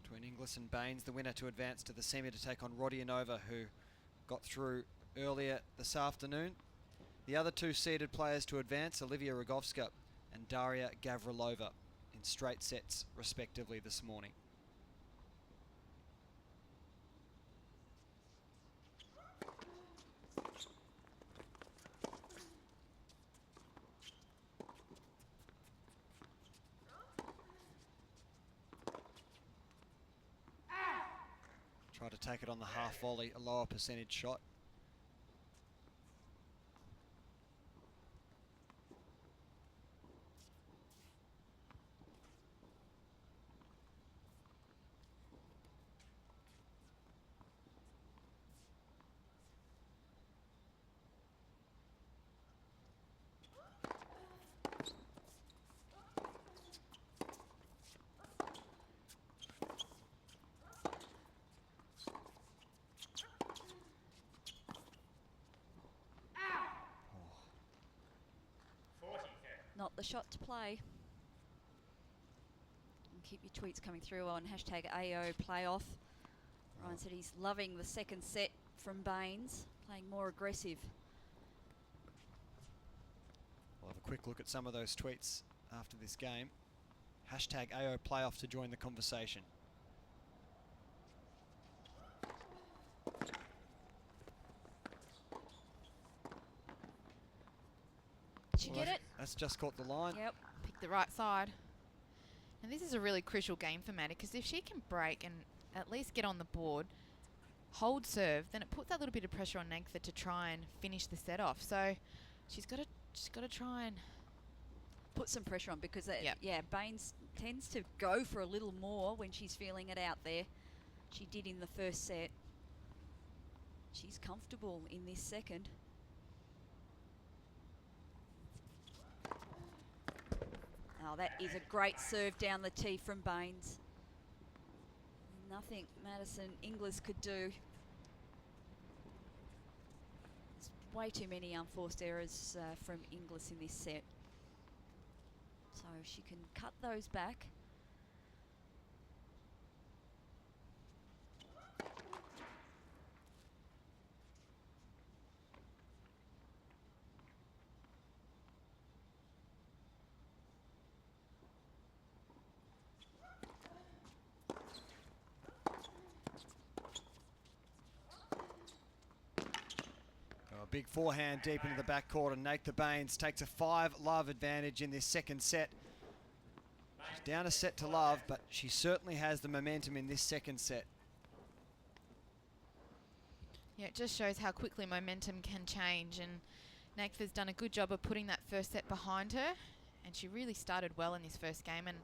[SPEAKER 26] between Inglis and Bains, the winner to advance to the semi to take on Rodionova, who got through earlier this afternoon. The other 2 seeded players to advance, Olivia Rogowska and Daria Gavrilova, in straight sets respectively this morning. Try to take it on the half volley, a lower percentage shot.
[SPEAKER 16] Not the shot to play. And keep your tweets coming through on hashtag AO playoff. Ryan said he's loving the second set from Bains, playing more aggressive.
[SPEAKER 26] We'll have a quick look at some of those tweets after this game. Hashtag AO playoff to join the conversation.
[SPEAKER 25] Did she get it?
[SPEAKER 26] That's just caught the line.
[SPEAKER 25] Yep, picked the right side. And this is a really crucial game for Maddie, because if she can break and at least get on the board, hold serve, then it puts that little bit of pressure on Nagtha to try and finish the set off. So she's got to try and
[SPEAKER 16] put some pressure on, because Bains tends to go for a little more when she's feeling it out there. She did in the first set. She's comfortable in this second. Oh, that is a great serve down the tee from Bains. Nothing Madison Inglis could do. There's way too many unforced errors from Inglis in this set. So she can cut those back.
[SPEAKER 26] Big forehand deep into the backcourt, and Nagtha Bains takes a 5-love advantage in this second set. She's down a set to love, but she certainly has the momentum in this second set.
[SPEAKER 25] Yeah, it just shows how quickly momentum can change, and Nagtha's done a good job of putting that first set behind her, and she really started well in this first game, and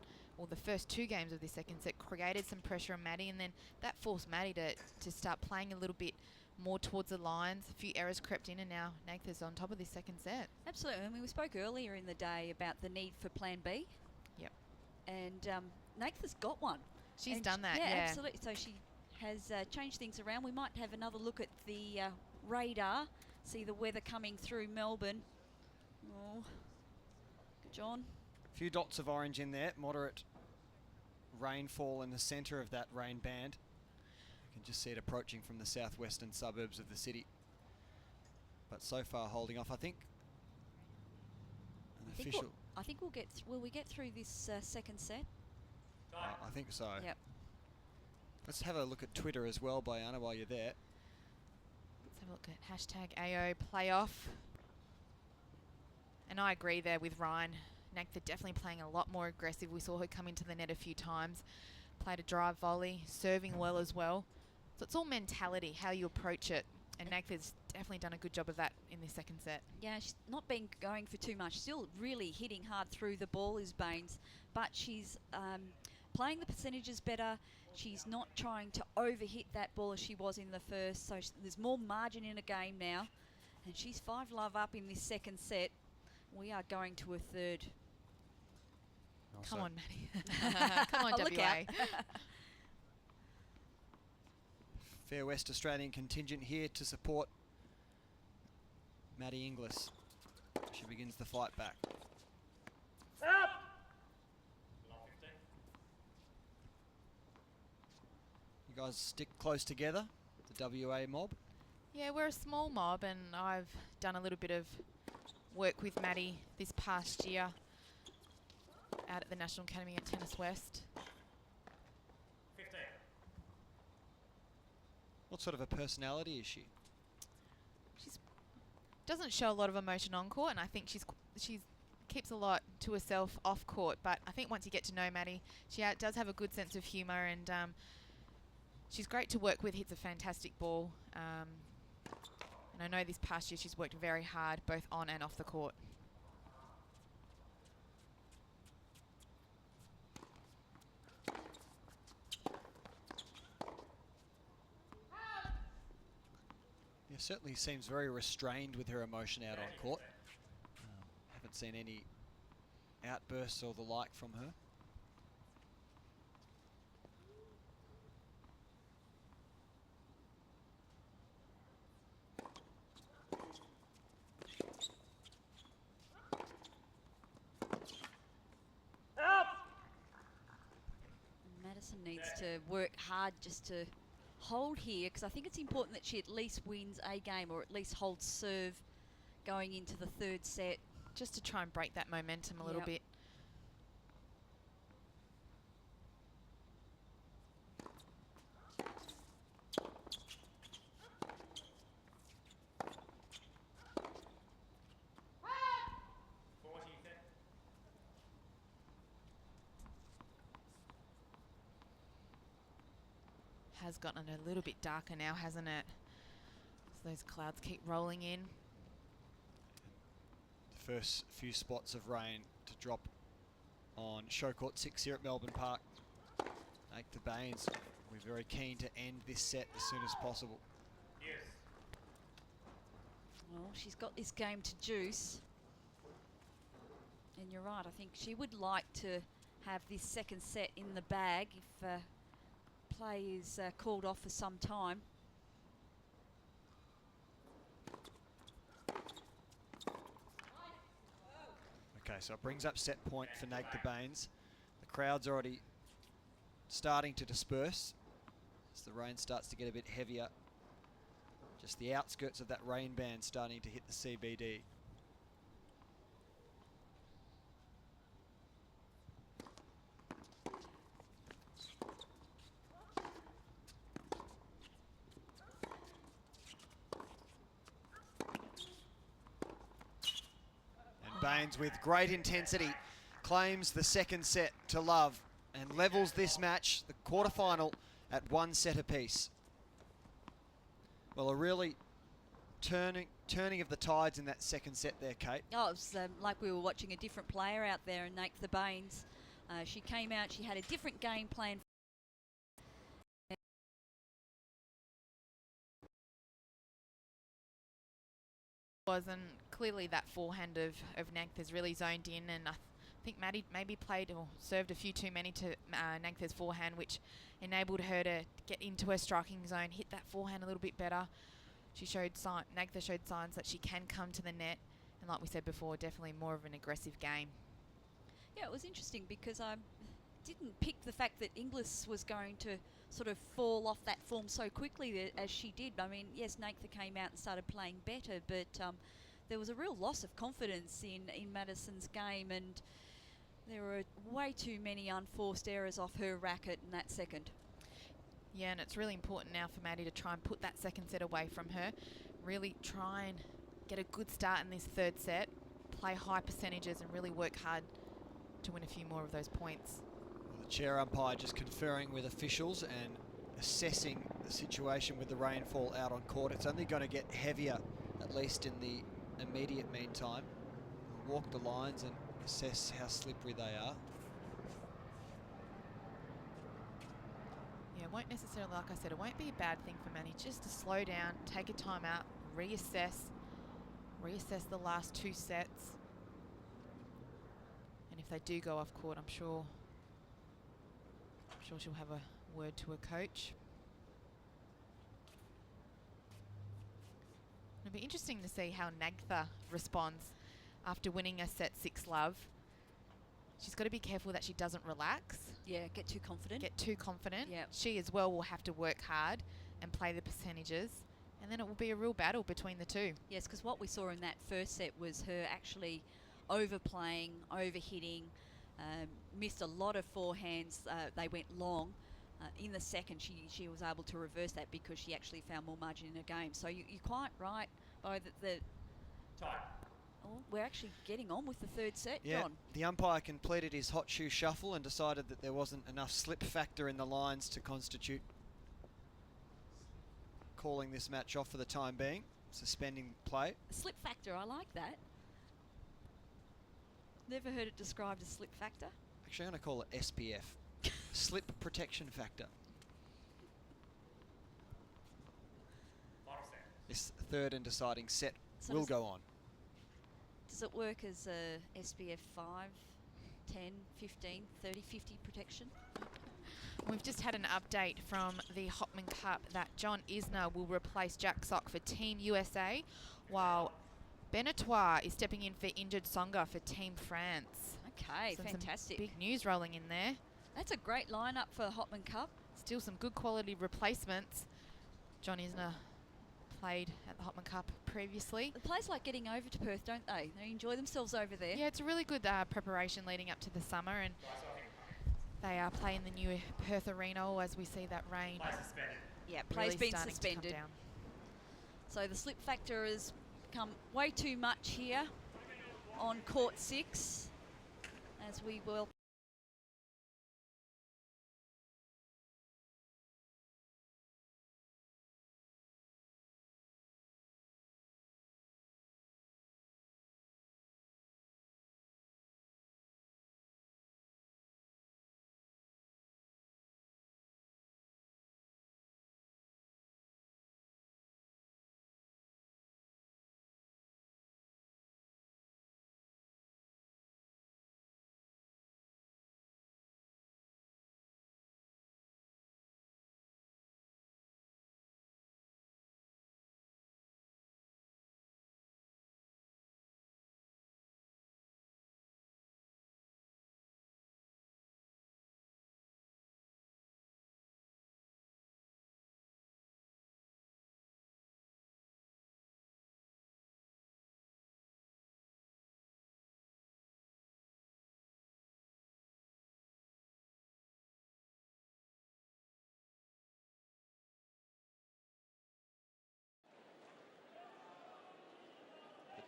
[SPEAKER 25] the first two games of this second set created some pressure on Maddie, and then that forced Maddie to start playing a little bit more towards the lines. A few errors crept in, and now Nagtha's on top of this second set.
[SPEAKER 16] Absolutely. I mean, we spoke earlier in the day about the need for plan B.
[SPEAKER 25] Yep.
[SPEAKER 16] And Nagtha's got one.
[SPEAKER 25] She's done that, yeah.
[SPEAKER 16] Absolutely. So she has changed things around. We might have another look at the radar, see the weather coming through Melbourne. Oh, John?
[SPEAKER 26] A few dots of orange in there. Moderate rainfall in the centre of that rain band. You can just see it approaching from the southwestern suburbs of the city. But so far holding off, I think.
[SPEAKER 16] I think we'll get. Will we get through this second set?
[SPEAKER 26] I think so.
[SPEAKER 16] Yep.
[SPEAKER 26] Let's have a look at Twitter as well, Bayana, while you're there.
[SPEAKER 25] Let's have a look at hashtag AO playoff. And I agree there with Ryan. Nagtha definitely playing a lot more aggressive. We saw her come into the net a few times. Played a drive volley, serving well as well. So it's all mentality, how you approach it. And Nagtha's definitely done a good job of that in this second set.
[SPEAKER 16] Yeah, she's not been going for too much. Still really hitting hard through the ball is Bains. But she's playing the percentages better. She's not trying to overhit that ball as she was in the first. So there's more margin in a game now. And she's 5-love up in this second set. We are going to a third.
[SPEAKER 25] Come on, Maddie. Come on, WA.
[SPEAKER 26] Fair West Australian contingent here to support Maddie Inglis. She begins the fight back. You guys stick close together, the WA mob?
[SPEAKER 25] Yeah, we're a small mob, and I've done a little bit of work with Maddie this past year out at the National Academy at Tennis West.
[SPEAKER 2] 15.
[SPEAKER 26] What sort of a personality is she?
[SPEAKER 25] She's doesn't show a lot of emotion on court, and I think she's keeps a lot to herself off court. But I think once you get to know Maddie, she does have a good sense of humour, and she's great to work with. Hits a fantastic ball, and I know this past year she's worked very hard both on and off the court.
[SPEAKER 26] Yeah, certainly seems very restrained with her emotion out on court. Haven't seen any outbursts or the like from her.
[SPEAKER 16] Madison needs to work hard just to hold here, because I think it's important that she at least wins a game, or at least holds serve going into the third set.
[SPEAKER 25] Just to try and break that momentum a little bit. has gotten a little bit darker now, hasn't it? So those clouds keep rolling in.
[SPEAKER 26] The first few spots of rain to drop on show court 6 here at Melbourne Park. Make the Bains. We're very keen to end this set as soon as possible.
[SPEAKER 2] Yes.
[SPEAKER 16] Well, she's got this game to juice. And you're right, I think she would like to have this second set in the bag if play is called off for some time.
[SPEAKER 26] Okay, so it brings up set point for Nate the Bains. The crowd's already starting to disperse as the rain starts to get a bit heavier. Just the outskirts of that rain band starting to hit the CBD. Bains with great intensity claims the second set to love and levels this match, the quarterfinal, at 1 set apiece. Well, a really turning of the tides in that second set there, Kate.
[SPEAKER 16] Oh, it was like we were watching a different player out there, and Nate the Bains. She came out, she had a different game plan.
[SPEAKER 25] Wasn't clearly that forehand of Nagtha's really zoned in, and I think Maddie maybe played or served a few too many to Nagtha's forehand, which enabled her to get into her striking zone, hit that forehand a little bit better. She showed Nagtha showed signs that she can come to the net, and like we said before, definitely more of an aggressive game.
[SPEAKER 16] Yeah, it was interesting because I didn't pick the fact that Inglis was going to sort of fall off that form so quickly as she did. I mean, yes, Nagtha came out and started playing better, but there was a real loss of confidence in Madison's game, and there were way too many unforced errors off her racket in that second.
[SPEAKER 25] Yeah, and it's really important now for Maddie to try and put that second set away from her. Really try and get a good start in this third set, play high percentages and really work hard to win a few more of those points.
[SPEAKER 26] Well, the chair umpire just conferring with officials and assessing the situation with the rainfall out on court. It's only going to get heavier, at least in the immediate meantime. We'll walk the lines and assess how slippery they are.
[SPEAKER 25] Yeah, it won't necessarily, like I said, it won't be a bad thing for Maddie, just to slow down, take a time out, reassess the last 2 sets. And if they do go off court, I'm sure she'll have a word to her coach. It'll be interesting to see how Nagtha responds after winning a set 6 love. She's got to be careful that she doesn't relax.
[SPEAKER 16] Yeah, get too confident.
[SPEAKER 25] Yeah. She as well will have to work hard and play the percentages, and then it will be a real battle between the two.
[SPEAKER 16] Yes, because what we saw in that first set was her actually overplaying, overhitting, missed a lot of forehands. They went long. In the second, she was able to reverse that because she actually found more margin in her game. So you're quite right by the Oh, we're actually getting on with the third set,
[SPEAKER 26] Yeah,
[SPEAKER 16] John.
[SPEAKER 26] the umpire completed his hot shoe shuffle and decided that there wasn't enough slip factor in the lines to constitute calling this match off for the time being, suspending play.
[SPEAKER 16] Slip factor, I like that. Never heard it described as slip factor.
[SPEAKER 26] Actually, I'm going to call it SPF, slip protection factor. This third and deciding set
[SPEAKER 16] So
[SPEAKER 26] will go on.
[SPEAKER 16] Does it work as a SPF 5, 10, 15, 30, 50 protection?
[SPEAKER 25] We've just had an update from the Hopman Cup that John Isner will replace Jack Sock for Team USA, while Benetois is stepping in for injured Songa for Team France.
[SPEAKER 16] Okay,
[SPEAKER 25] Some
[SPEAKER 16] fantastic.
[SPEAKER 25] big news rolling in there.
[SPEAKER 16] That's a great lineup for Hopman Cup.
[SPEAKER 25] Still some good quality replacements. John Isner played at the Hopman Cup previously.
[SPEAKER 16] The players like getting over to Perth, don't they? They enjoy themselves over there.
[SPEAKER 25] Yeah, it's a really good preparation leading up to the summer, and they are playing the new Perth Arena as we see that rain.
[SPEAKER 16] Yeah, play's
[SPEAKER 25] really
[SPEAKER 16] been
[SPEAKER 25] starting to come
[SPEAKER 16] suspended.
[SPEAKER 25] down.
[SPEAKER 16] So the slip factor has become way too much here on court 6 as we will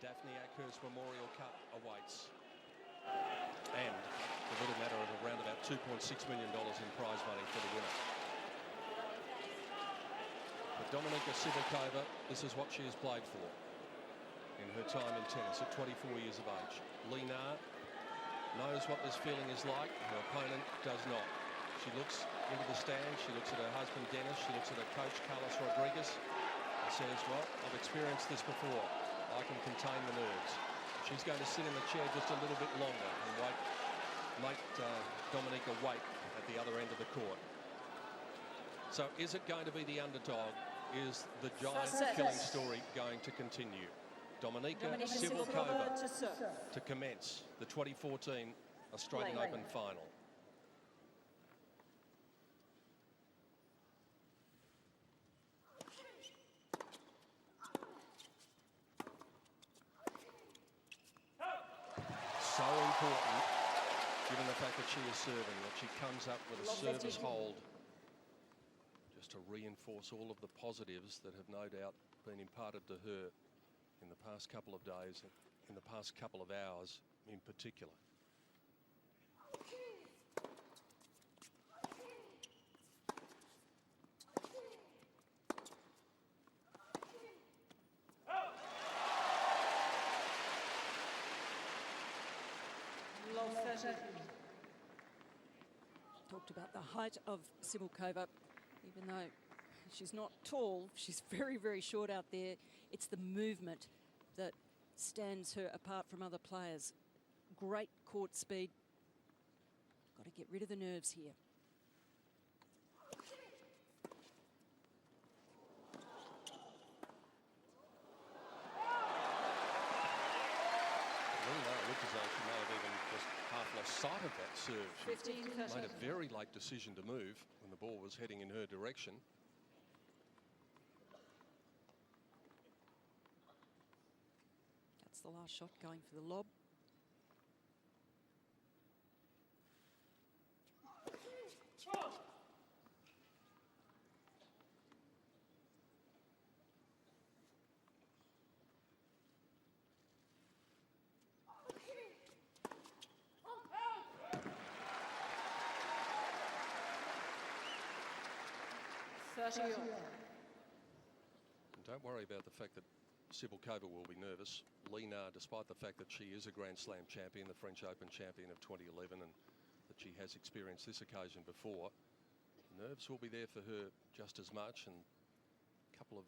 [SPEAKER 5] Daphne Ackhurst Memorial Cup awaits. And the little matter of around about $2.6 million in prize money for the winner. But Dominika Sivulkova, this is what she has played for in her time in tennis at 24 years of age. Lina knows what this feeling is like. Her opponent does not. She looks into the stands. She looks at her husband, Dennis. She looks at her coach, Carlos Rodriguez, and says, well, I've experienced this before. I can contain the nerves. She's going to sit in the chair just a little bit longer and make Dominika wait at the other end of the court. So is it going to be the underdog? Is the giant killing story going to continue? Dominika Sivulkova to commence the 2014 Australian Open final. So important, given the fact that she is serving, that she comes up with a service hold just to reinforce all of the positives that have no doubt been imparted to her in the past couple of days, in the past couple of hours in particular.
[SPEAKER 10] Talked about the height of Sivulkova, even though she's not tall, she's very, very short out there. It's the movement that stands her apart from other players. Great court speed. Got to get rid of the nerves here.
[SPEAKER 5] Looked as though she may have even just half lost sight of that serve. She made a very late decision to move when the ball was heading in her direction.
[SPEAKER 10] That's the last shot, going for the lob.
[SPEAKER 5] Don't worry about the fact that Sivulkova will be nervous. Lina, despite the fact that she is a Grand Slam champion, the French Open champion of 2011, and that she has experienced this occasion before, nerves will be there for her just as much, and a couple of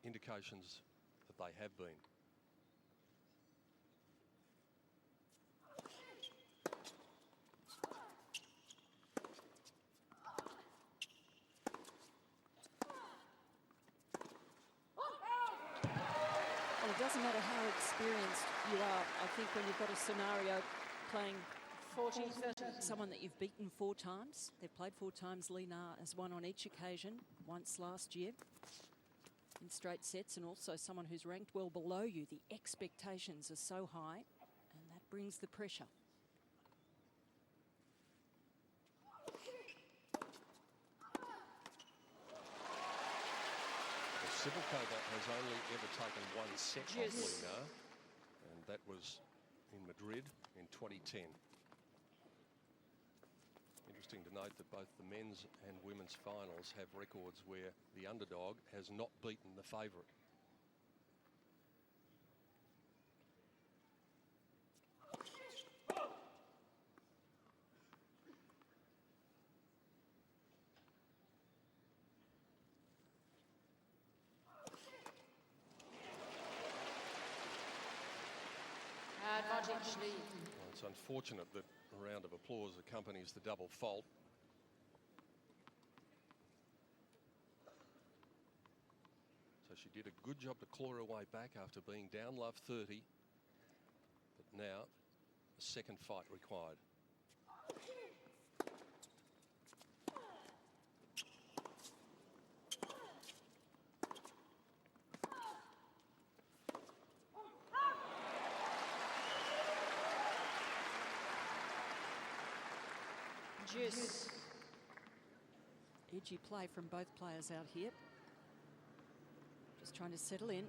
[SPEAKER 5] indications that they have been.
[SPEAKER 10] It doesn't matter how experienced you are. I think when you've got a scenario playing 40-30, someone that you've beaten 4 times, they've played 4 times, Lina has won on each occasion, once last year in straight sets, and also someone who's ranked well below you. The expectations are so high, and that brings the pressure.
[SPEAKER 5] Sivulkova has only ever taken 1 set of Lina, and that was in Madrid in 2010. Interesting to note that both the men's and women's finals have records where the underdog has not beaten the favourite. Well, it's unfortunate that a round of applause accompanies the double fault. So she did a good job to claw her way back after being down love 30. But now, a second fight required.
[SPEAKER 10] Edgy play from both players out here. Just trying to settle in.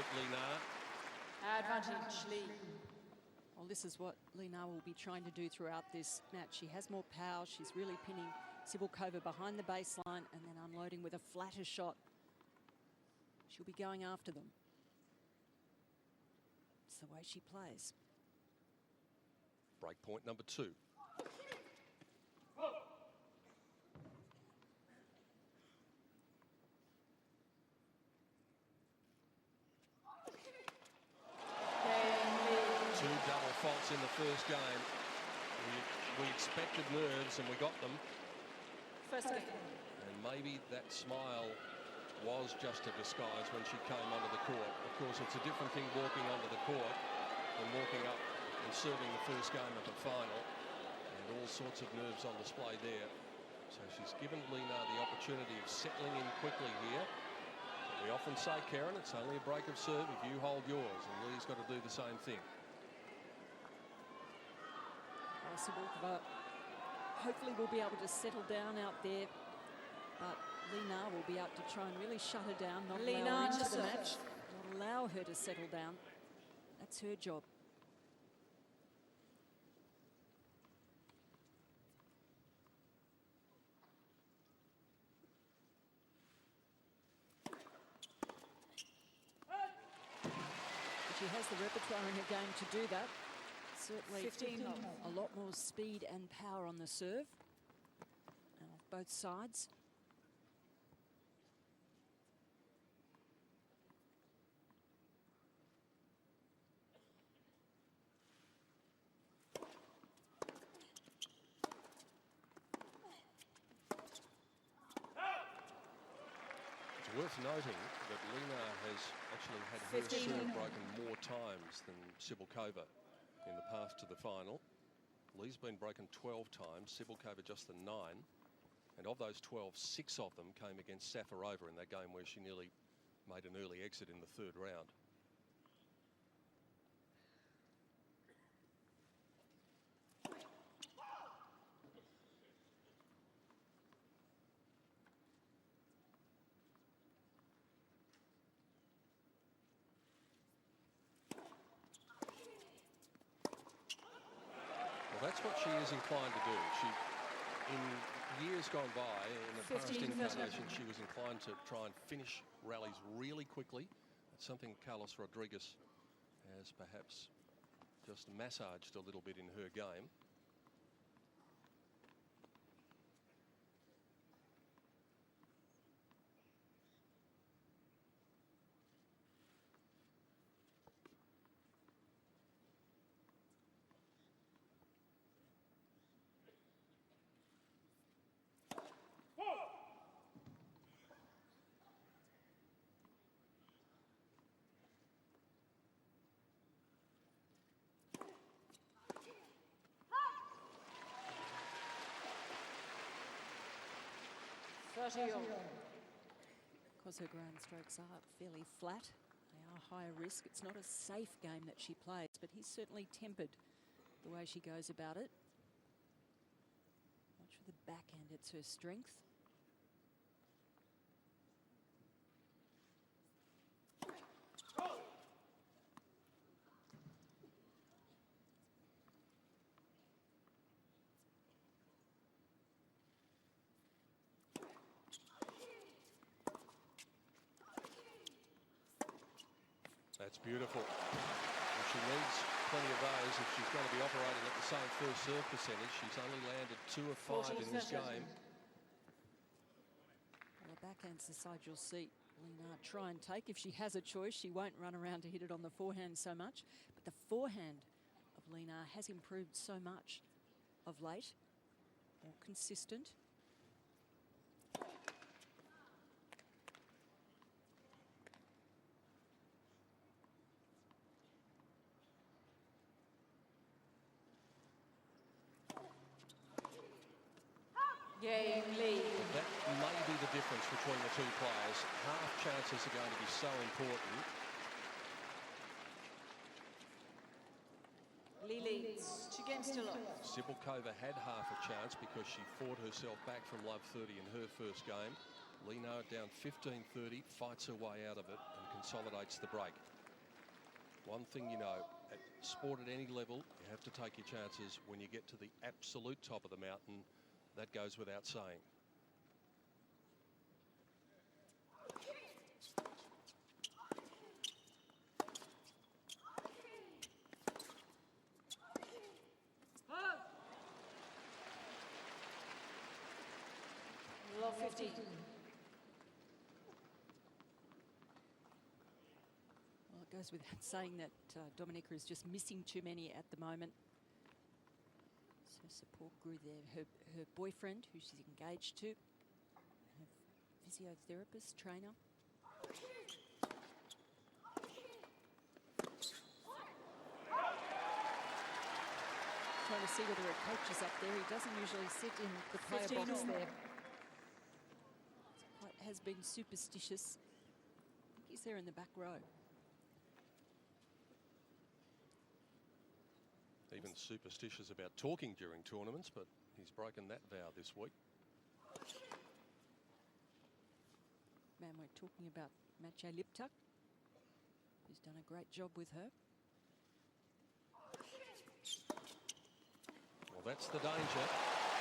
[SPEAKER 5] effort, Lina.
[SPEAKER 10] Advantage, Lee. Well, this is what Lina will be trying to do throughout this match. She has more power. She's really pinning Cibulkova behind the baseline and then unloading with a flatter shot. She'll be going after them. It's the way she plays.
[SPEAKER 5] Break point number 2. Two double faults in the first game. We expected nerves and we got them.
[SPEAKER 10] First game.
[SPEAKER 5] And maybe that smile was just a disguise when she came onto the court. Of course, it's a different thing walking onto the court than walking up and serving the first game of the final. And all sorts of nerves on display there. So she's given Lina the opportunity of settling in quickly here. We often say, Karen, it's only a break of serve if you hold yours, and Lee's got to do the same thing.
[SPEAKER 10] Cibulkova hopefully will be able to settle down out there, but Lina will be able to try and really shut her down, not allow her into the match, not allow her to settle down. That's her job. She has the repertoire in her game to do that. Certainly
[SPEAKER 16] 15
[SPEAKER 10] a lot more speed and power on the serve. Both sides.
[SPEAKER 5] It's worth noting that Lina has actually had her serve broken more times than Cibulkova in the path to the final. Lee's been broken 12 times, Cibulkova just the 9. And of those 12, 6 of them came against Safarova in that game where she nearly made an early exit in the third round. That's what she is inclined to do. In years gone by, in the past incarnation, she was inclined to try and finish rallies really quickly. That's something Carlos Rodriguez has perhaps just massaged a little bit in her game.
[SPEAKER 10] Because her ground strokes are fairly flat, they are higher risk. It's not a safe game that she plays, but he's certainly tempered the way she goes about it. Watch for the backhand, it's her strength.
[SPEAKER 5] That's beautiful. And she needs plenty of those if she's going to be operating at the same first serve percentage. She's only landed 2 of 5 in this game.
[SPEAKER 10] Well, the backhand's the side you'll see Lina try and take. If she has a choice, she won't run around to hit it on the forehand so much. But the forehand of Lina has improved so much of late. More consistent.
[SPEAKER 5] That may be the difference between the two players. Half chances are going to be so important.
[SPEAKER 16] Lee leads against a lot.
[SPEAKER 5] Cibulkova had half a chance because she fought herself back from love 30 in her first game. Lina down 15-30, fights her way out of it and consolidates the break. One thing you know, at sport at any level, you have to take your chances. When you get to the absolute top of the mountain, that goes without saying.
[SPEAKER 10] Love 50. Well, it goes without saying that Dominica is just missing too many at the moment. So support grew there. Her boyfriend, who she's engaged to, her physiotherapist, trainer. Trying to see whether a coach is up there. He doesn't usually sit in the player box there. Has been superstitious. I think he's there in the back row.
[SPEAKER 5] Even superstitious about talking during tournaments, but he's broken that vow this week.
[SPEAKER 10] Man, we're talking about Maciej Liptuk, who's done a great job with her.
[SPEAKER 5] Well, that's the danger.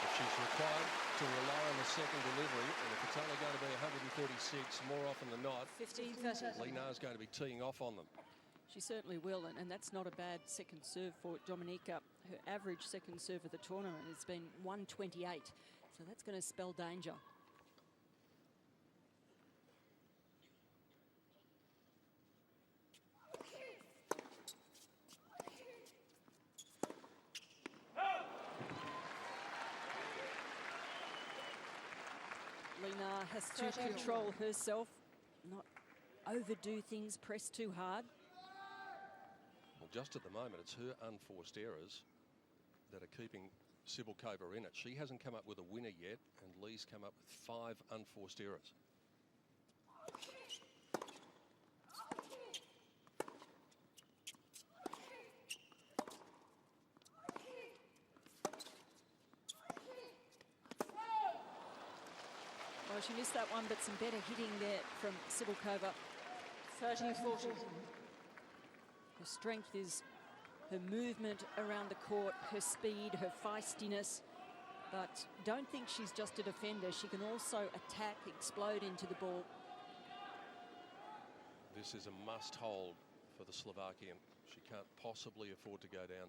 [SPEAKER 5] If she's required to rely on the second delivery, and if it's only going to be 146 more often than not,
[SPEAKER 10] 15-30.
[SPEAKER 5] Lina's going to be teeing off on them.
[SPEAKER 10] She certainly will, and that's not a bad second serve for Dominica. Her average second serve of the tournament has been 128, so that's going to spell danger. Lina has to control herself, not overdo things, press too hard.
[SPEAKER 5] Well, just at the moment, it's her unforced errors that are keeping Cibulkova in it. She hasn't come up with a winner yet, and Lee's come up with 5 unforced errors.
[SPEAKER 10] Well, she missed that one, but some better hitting there from Cibulkova. 30-40. Her strength is her movement around the court, her speed, her feistiness. But don't think she's just a defender. She can also attack, explode into the ball.
[SPEAKER 5] This is a must hold for the Slovakian. She can't possibly afford to go down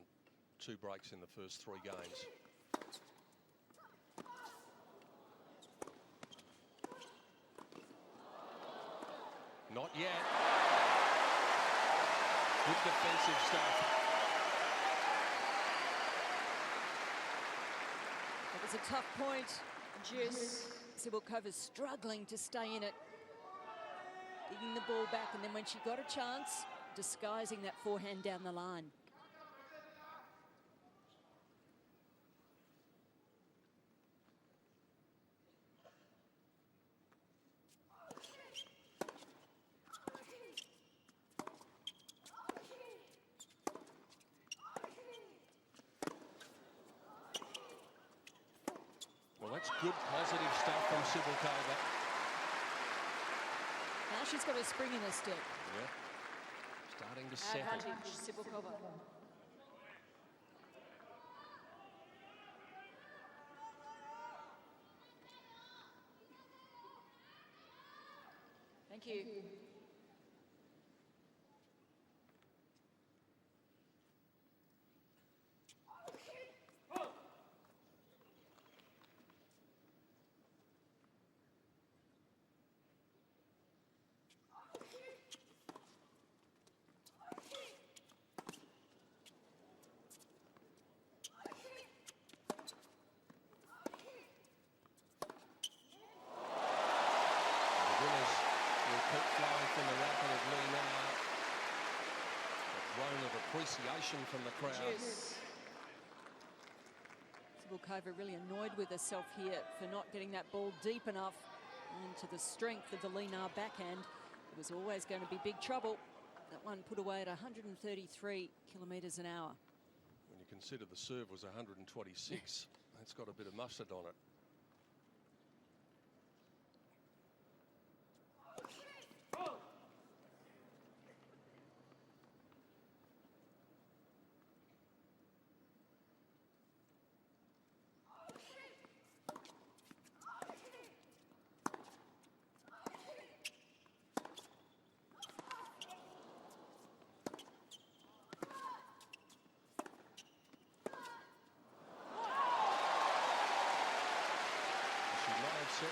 [SPEAKER 5] 2 breaks in the first 3 games. Not yet. Good defensive stuff.
[SPEAKER 10] It was a tough point. Cibulkova's struggling to stay in it. Digging the ball back, and then when she got a chance, disguising that forehand down the line.
[SPEAKER 5] Good positive stuff from Cibulkova.
[SPEAKER 10] Now she's got a spring in her step.
[SPEAKER 5] Yeah. Starting to settle.
[SPEAKER 10] Advantage, Cibulkova. Thank you.
[SPEAKER 5] Appreciation from the crowd.
[SPEAKER 10] Cibulkova really annoyed with herself here for not getting that ball deep enough into the strength of the Lina backhand. It was always going to be big trouble. That one put away at 133 kilometres an hour.
[SPEAKER 5] When you consider the serve was 126, that's got a bit of mustard on it.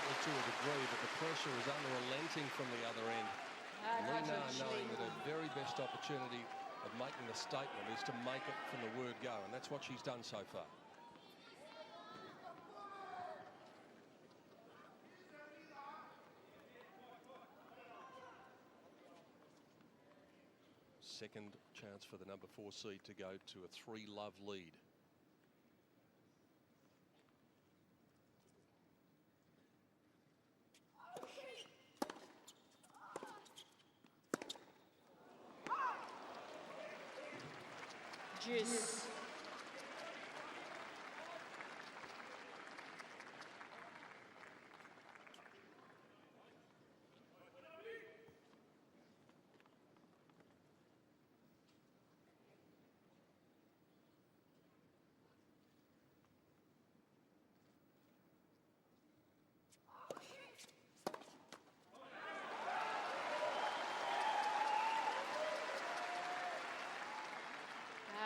[SPEAKER 5] certainly to a degree, but the pressure is unrelenting from the other end. Lina knowing that her very best opportunity of making the statement is to make it from the word go, and that's what she's done so far. Second chance for the number 4 seed to go to a 3-love lead.
[SPEAKER 10] Juice.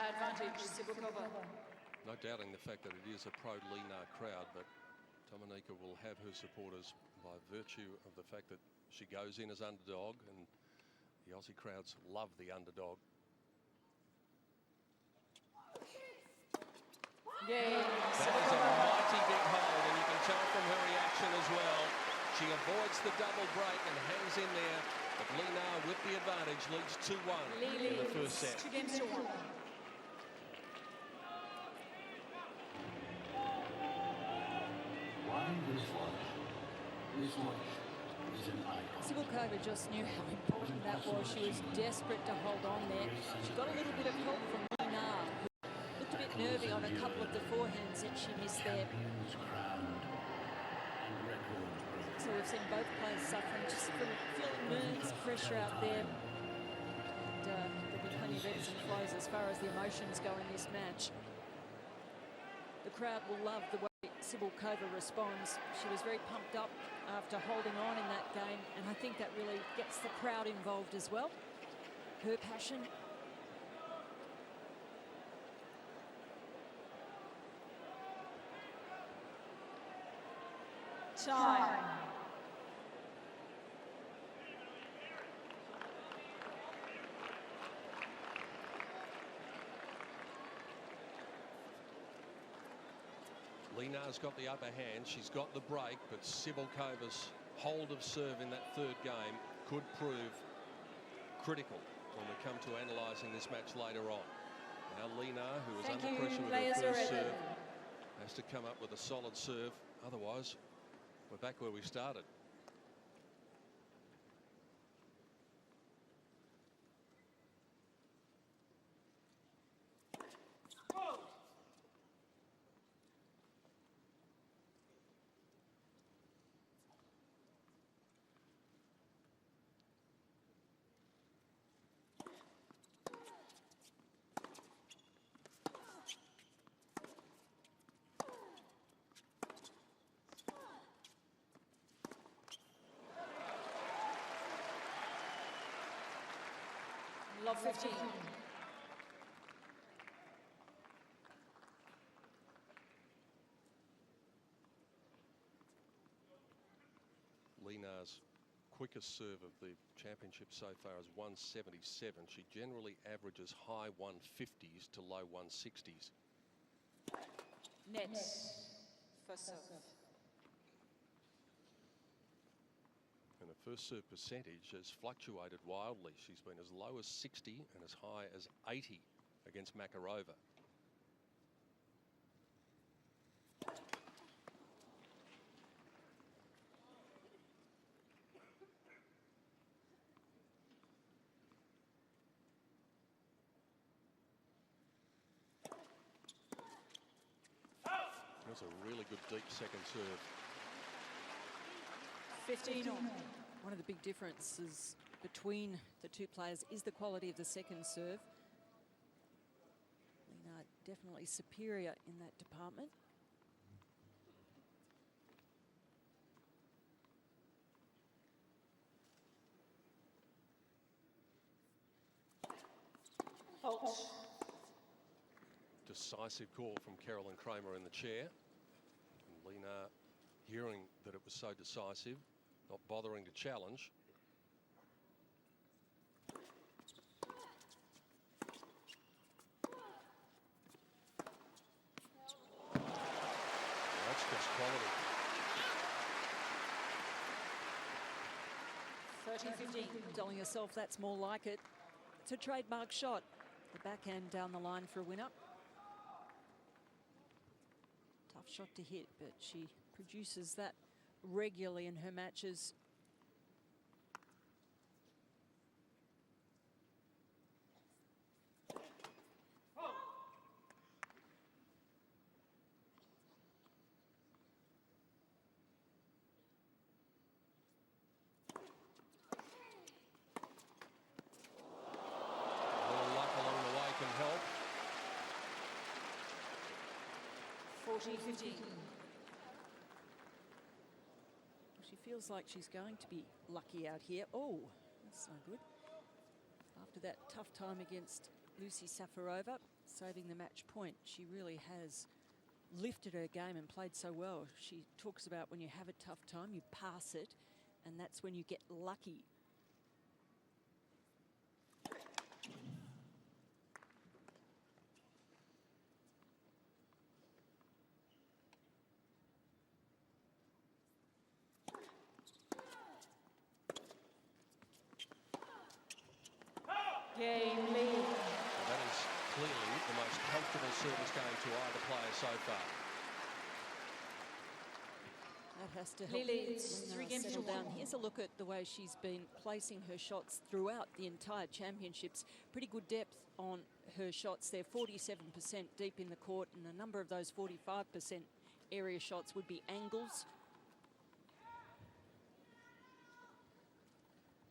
[SPEAKER 10] Advantage, Sibukova.
[SPEAKER 5] No doubting the fact that it is a pro-Lina crowd, but Dominika will have her supporters by virtue of the fact that she goes in as underdog, and the Aussie crowds love the underdog.
[SPEAKER 10] Yeah,
[SPEAKER 5] that is a mighty big hold, and you can tell from her reaction as well. She avoids the double break and hangs in there, but Lina with the advantage leads 2-1 in the first set.
[SPEAKER 10] 2 games to 1. Sibukova just knew how important that was. She was desperate to hold on there. She got a little bit of help from Lina, who looked a bit nervy on a couple of the forehands that she missed there. So we've seen both players suffering just from feeling nerves, pressure out there. And there'll be plenty of ebbs and flows as far as the emotions go in this match. The crowd will love the way Sibukova responds. She was very pumped up after holding on in that game, and I think that really gets the crowd involved as well. Her passion. Time.
[SPEAKER 5] Lina's got the upper hand, she's got the break, but Sibukova's hold of serve in that third game could prove critical when we come to analysing this match later on. Now Lina, who is under pressure with her first serve, has to come up with a solid serve, otherwise we're back where we started.
[SPEAKER 10] Love 15.
[SPEAKER 5] Lina's quickest serve of the championship so far is 177. She generally averages high 150s to low 160s.
[SPEAKER 10] Nets. First serve.
[SPEAKER 5] And her first serve percentage has fluctuated wildly. She's been as low as 60 and as high as 80 against Makarova. That's a really good deep second serve.
[SPEAKER 10] 15 on. One of the big differences between the two players is the quality of the second serve. Lina definitely superior in that department. Fault.
[SPEAKER 5] Decisive call from Carolyn Kramer in the chair. And Lina hearing that it was so decisive, not bothering to challenge. That's just quality.
[SPEAKER 10] 30-15. Telling herself that's more like it. It's a trademark shot. The backhand down the line for a winner. Tough shot to hit, but she produces that regularly in her matches.
[SPEAKER 5] Help.
[SPEAKER 10] 40-15. She feels like she's going to be lucky out here. Oh, that's no good. After that tough time against Lucy Safarova, saving the match point, she really has lifted her game and played so well. She talks about when you have a tough time, you pass it, and that's when you get lucky.
[SPEAKER 5] Game lead. That is clearly the most comfortable service game to either player so far.
[SPEAKER 10] That has to help Lina settle down. Here's a look at the way she's been placing her shots throughout the entire championships. Pretty good depth on her shots there, 47% deep in the court, and a number of those 45% area shots would be angles.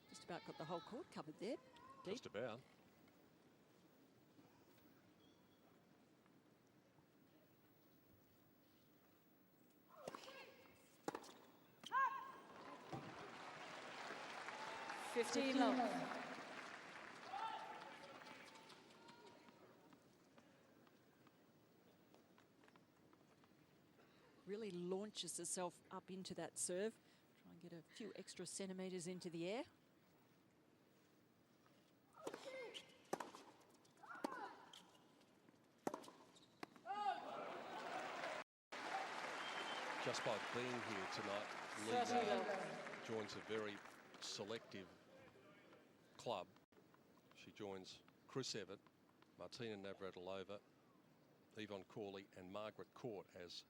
[SPEAKER 10] Just about got the whole court covered there. Deep.
[SPEAKER 5] Just about.
[SPEAKER 10] Really launches herself up into that serve. Try and get a few extra centimetres into the air.
[SPEAKER 5] Just by being here tonight, Lina joins a very selective club. She joins Chris Evert, Martina Navratilova, Yvonne Corley and Margaret Court as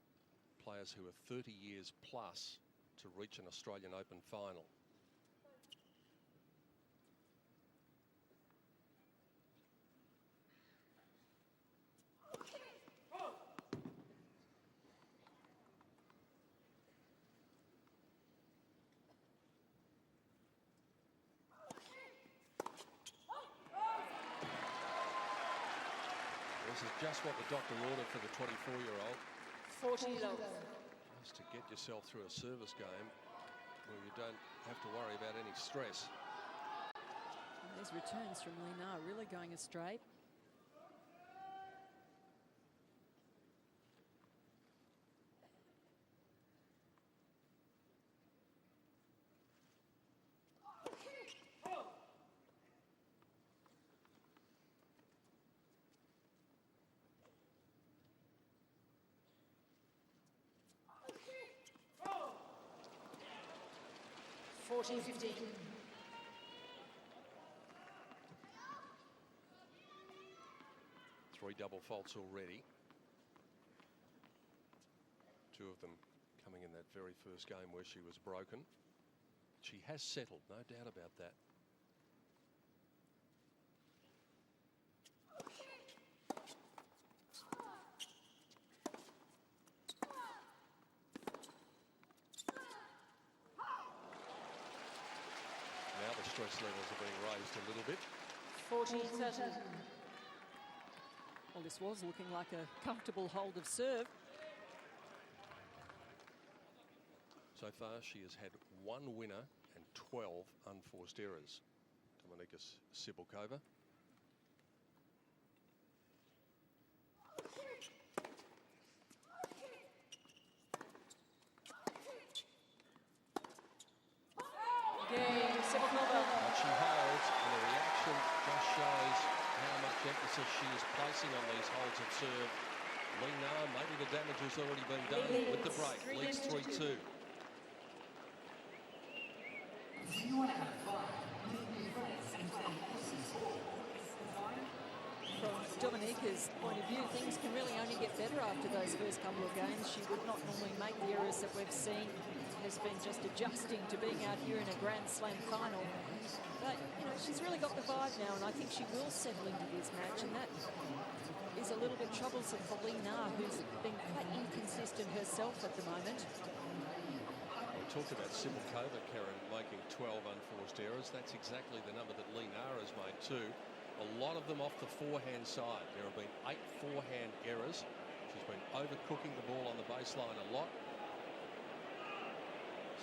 [SPEAKER 5] players who are 30 years plus to reach an Australian Open final. This is just what the doctor ordered for the 24-year-old.
[SPEAKER 10] 40 love.
[SPEAKER 5] Just to get yourself through a service game where you don't have to worry about any stress.
[SPEAKER 10] And these returns from Lina really going astray.
[SPEAKER 5] Three double faults already. Two of them coming in that very first game where she was broken. She has settled, no doubt about that. Now the stress levels are being raised a little bit.
[SPEAKER 10] 40-30. Well, this was looking like a comfortable hold of serve.
[SPEAKER 5] So far, she has had one winner and 12 unforced errors. Dominika Sibylkova. Lina, maybe the damage has already been done with the break. Leads 3-2.
[SPEAKER 10] From Dominica's point of view, things can really only get better after those first couple of games. She would not normally make the errors that we've seen. Has been just adjusting to being out here in a Grand Slam final. But, you know, she's really got the vibe now, and I think she will settle into this match, and that is a little bit troublesome for Lina, who's been quite inconsistent herself at the moment.
[SPEAKER 5] We talked about Simulkova, Karen, making 12 unforced errors. That's exactly the number that Lina has made too. A lot of them off the forehand side. There have been 8 forehand errors. She's been overcooking the ball on the baseline a lot.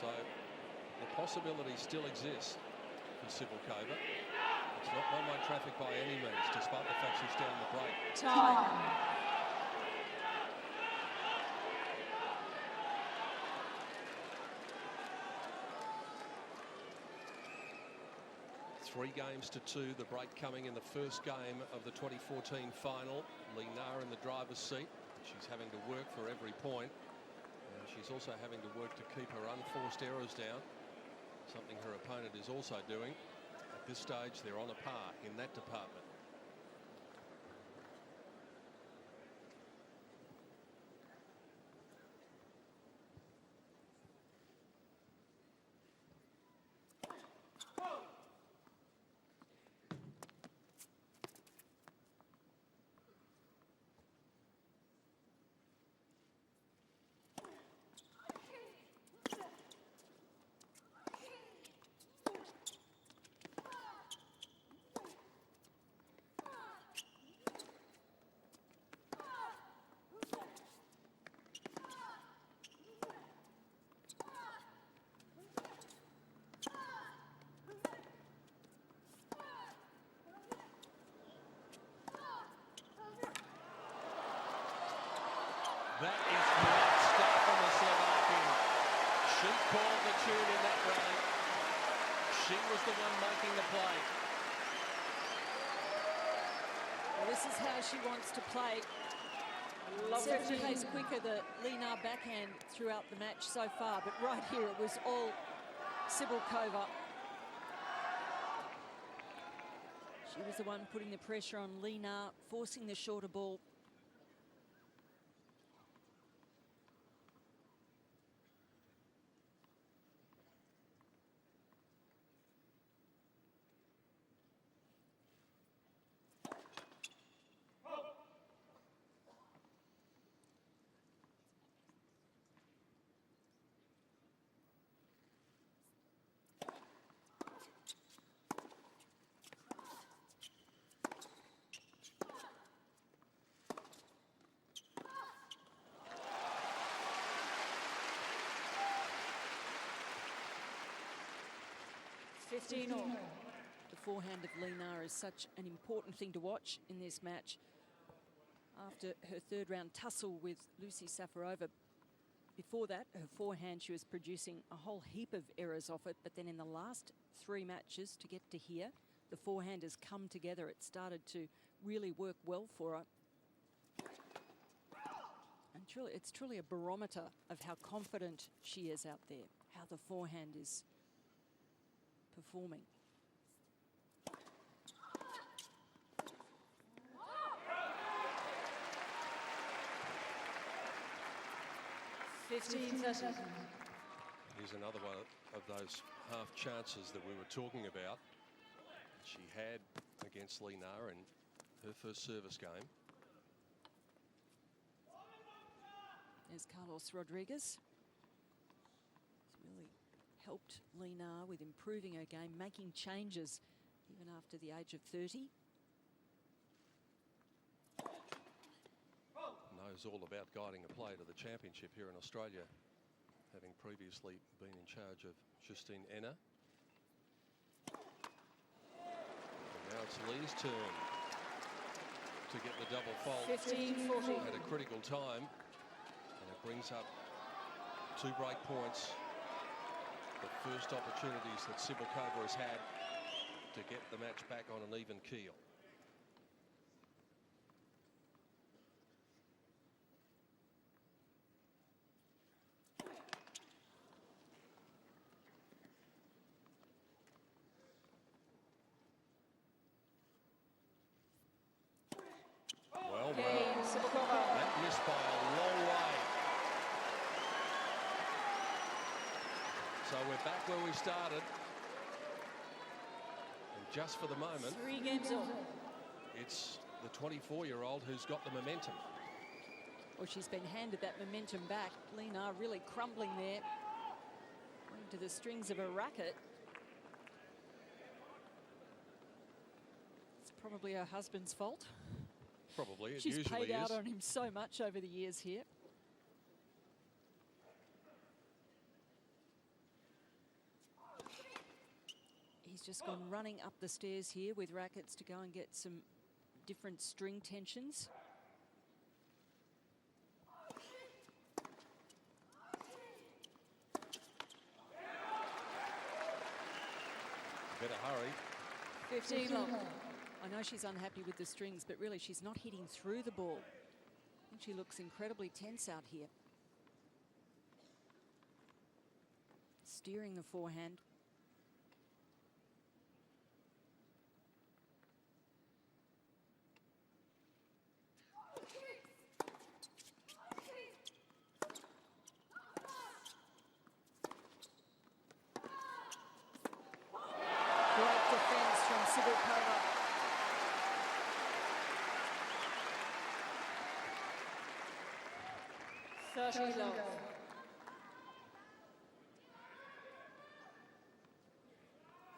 [SPEAKER 5] So the possibility still exists for Simulkova. It's not one-way traffic by any means, despite the fact she's down the break.
[SPEAKER 10] Time.
[SPEAKER 5] 3 games to 2, the break coming in the first game of the 2014 final. Lina in the driver's seat. She's having to work for every point. And she's also having to work to keep her unforced errors down, something her opponent is also doing. At this stage, they're on a par in that department. That is great stuff from the Slovakian. She called the tune in that rally. She was the one making the play.
[SPEAKER 10] Well, this is how she wants to play. 7 pace quicker, the Lina backhand throughout the match so far, but right here it was all Simulkova. She was the one putting the pressure on Lina, forcing the shorter ball. The forehand of Lina is such an important thing to watch in this match. After her third round tussle with Lucy Safarova, before that, her forehand, she was producing a whole heap of errors off it, but then in the last 3 matches to get to here, the forehand has come together. It started to really work well for her. And truly, it's truly a barometer of how confident she is out there, how the forehand is performing.
[SPEAKER 5] Here's another one of those half chances that we were talking about. She had against Lina in her first service game.
[SPEAKER 10] There's Carlos Rodriguez. He's really helped Lina with improving her game, making changes even after the age of 30.
[SPEAKER 5] Knows all about guiding a play to the championship here in Australia, having previously been in charge of Justine Enna. And now it's Lee's turn to get the double fault
[SPEAKER 10] 15-40
[SPEAKER 5] at a critical time, and it brings up 2 break points. The first opportunities that Simulkova has had to get the match back on an even keel. That missed by a long way. So we're back where we started. And just for the moment,
[SPEAKER 10] 3 games on.
[SPEAKER 5] it's the 24-year-old who's got the momentum.
[SPEAKER 10] Well, she's been handed that momentum back. Lina really crumbling there. Going to the strings of a racket. It's probably her husband's fault.
[SPEAKER 5] Probably, it
[SPEAKER 10] She's
[SPEAKER 5] usually
[SPEAKER 10] paid out
[SPEAKER 5] is.
[SPEAKER 10] on him so much over the years here. He's just gone running up the stairs here with rackets to go and get some different string tensions.
[SPEAKER 5] Better hurry.
[SPEAKER 10] 15 long. I know she's unhappy with the strings, but really she's not hitting through the ball. I think she looks incredibly tense out here. Steering the forehand. Great defense from Cibulkova. Low.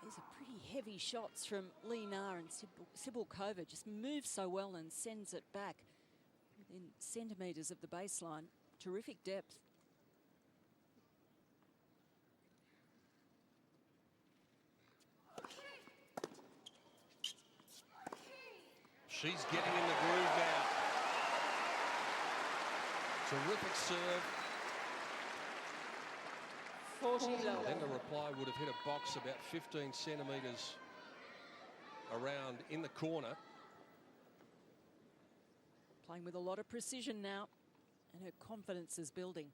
[SPEAKER 10] These are pretty heavy shots from Lina, and Cibulkova just moves so well and sends it back within centimetres of the baseline. Terrific depth.
[SPEAKER 5] She's getting in the groove now. Terrific serve.
[SPEAKER 10] 40 low.
[SPEAKER 5] Then the reply would have hit a box about 15 centimetres around in the corner.
[SPEAKER 10] Playing with a lot of precision now, and her confidence is building.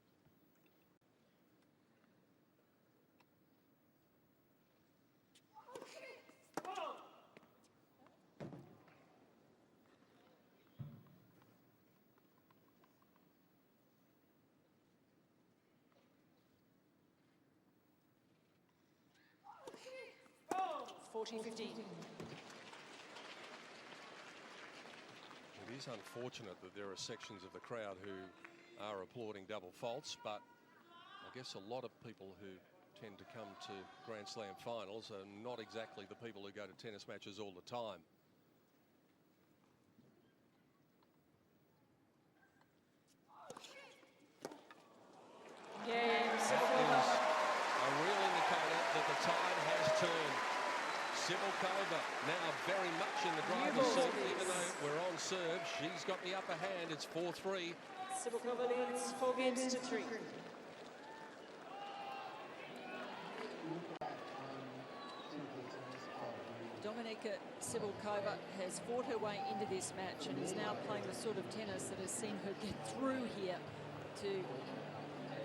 [SPEAKER 5] It is unfortunate that there are sections of the crowd who are applauding double faults, but I guess a lot of people who tend to come to Grand Slam finals are not exactly the people who go to tennis matches all the time. That is a real indicator that the tide has turned. Cibulkova now very much in the driver's seat, even though we're on serve. She's got the upper hand. It's 4-3.
[SPEAKER 10] Cibulkova leads 4 games to 3. Dominika Cibulkova has fought her way into this match and is now playing the sort of tennis that has seen her get through here to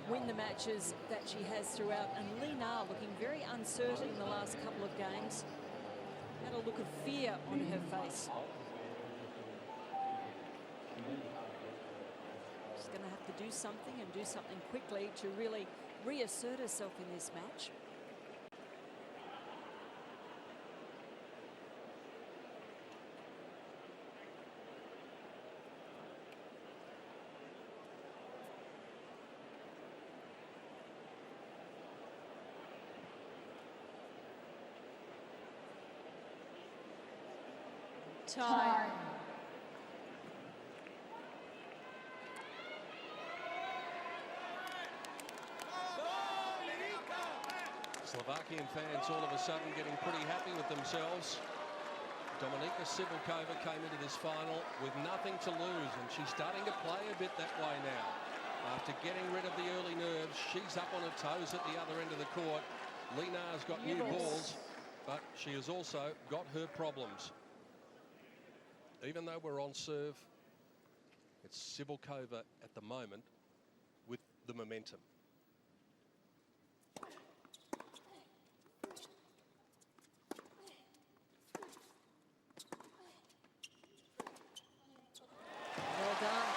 [SPEAKER 10] win the matches that she has throughout. And Lina looking very uncertain in the last couple of games. Had a look of fear on her face. She's going to have to do something, and do something quickly, to really reassert herself in this match. Time.
[SPEAKER 5] Slovakian fans all of a sudden getting pretty happy with themselves. Dominika Cibulkova came into this final with nothing to lose, and she's starting to play a bit that way now. After getting rid of the early nerves, she's up on her toes at the other end of the court. Lina's got new balls, but she has also got her problems. Even though we're on serve, it's Cibulkova at the moment with the momentum.
[SPEAKER 10] Well done.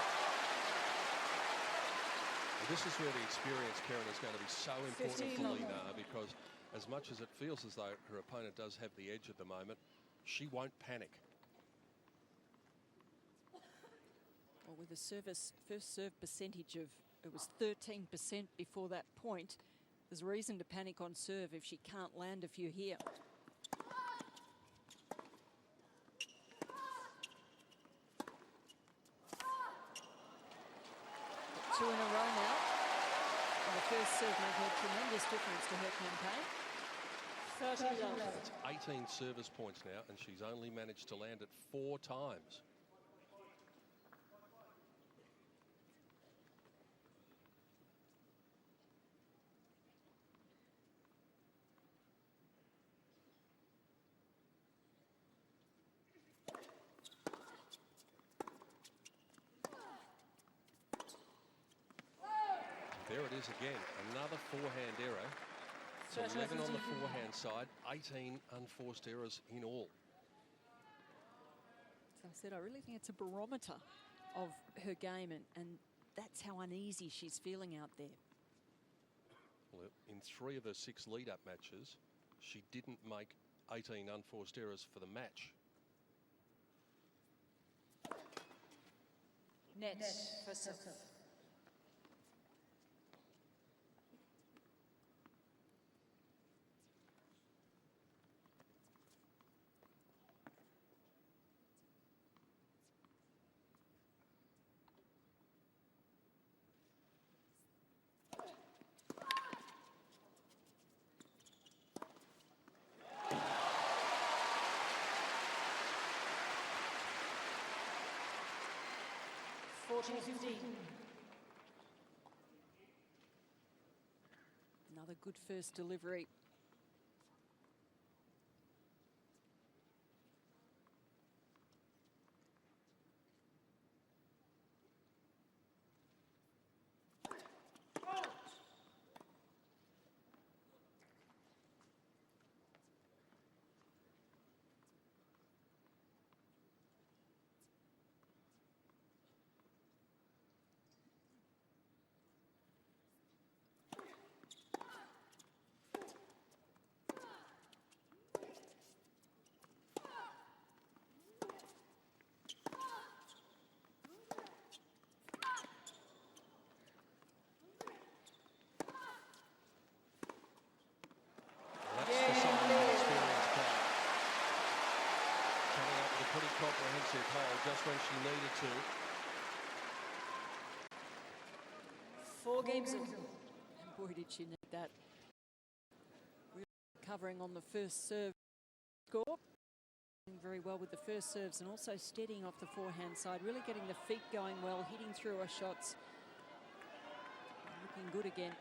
[SPEAKER 5] This is where the experience, Karen, is going to be so important for Lina, because as much as it feels as though her opponent does have the edge at the moment, she won't panic.
[SPEAKER 10] Well, with a first serve percentage of, it was 13% before that point, there's reason to panic on serve if she can't land a few here. Two in a row now. And the first serve made a tremendous difference to her campaign. 30 love.
[SPEAKER 5] It's 18 service points now, and she's only managed to land it 4 times. There it is again, another forehand error. It's 11 on the forehand side, 18 unforced errors in all.
[SPEAKER 10] As I said, I really think it's a barometer of her game, and that's how uneasy she's feeling out there.
[SPEAKER 5] Well, in 3 of her 6 lead-up matches, she didn't make 18 unforced errors for the match.
[SPEAKER 10] Net for serve. Another good first delivery.
[SPEAKER 5] Comprehensive hole just when she needed to.
[SPEAKER 10] 4 games in. And boy, did she need that. Really covering on the first serve score. Doing very well with the first serves and also steadying off the forehand side. Really getting the feet going well, hitting through her shots. Looking good again.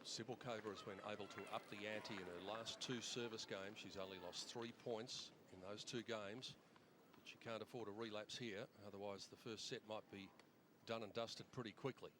[SPEAKER 5] Sibylkova has been able to up the ante in her last 2 service games. She's only lost 3 points in those 2 games, but she can't afford a relapse here, otherwise the first set might be done and dusted pretty quickly.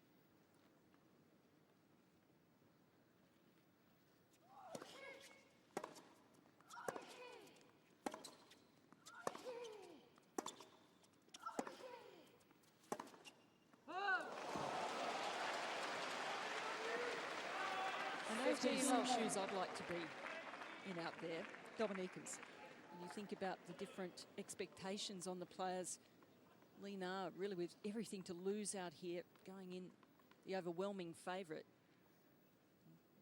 [SPEAKER 10] And those are some shoes I'd like to be in out there, Dominika's. When you think about the different expectations on the players, Lina really with everything to lose out here, going in the overwhelming favourite.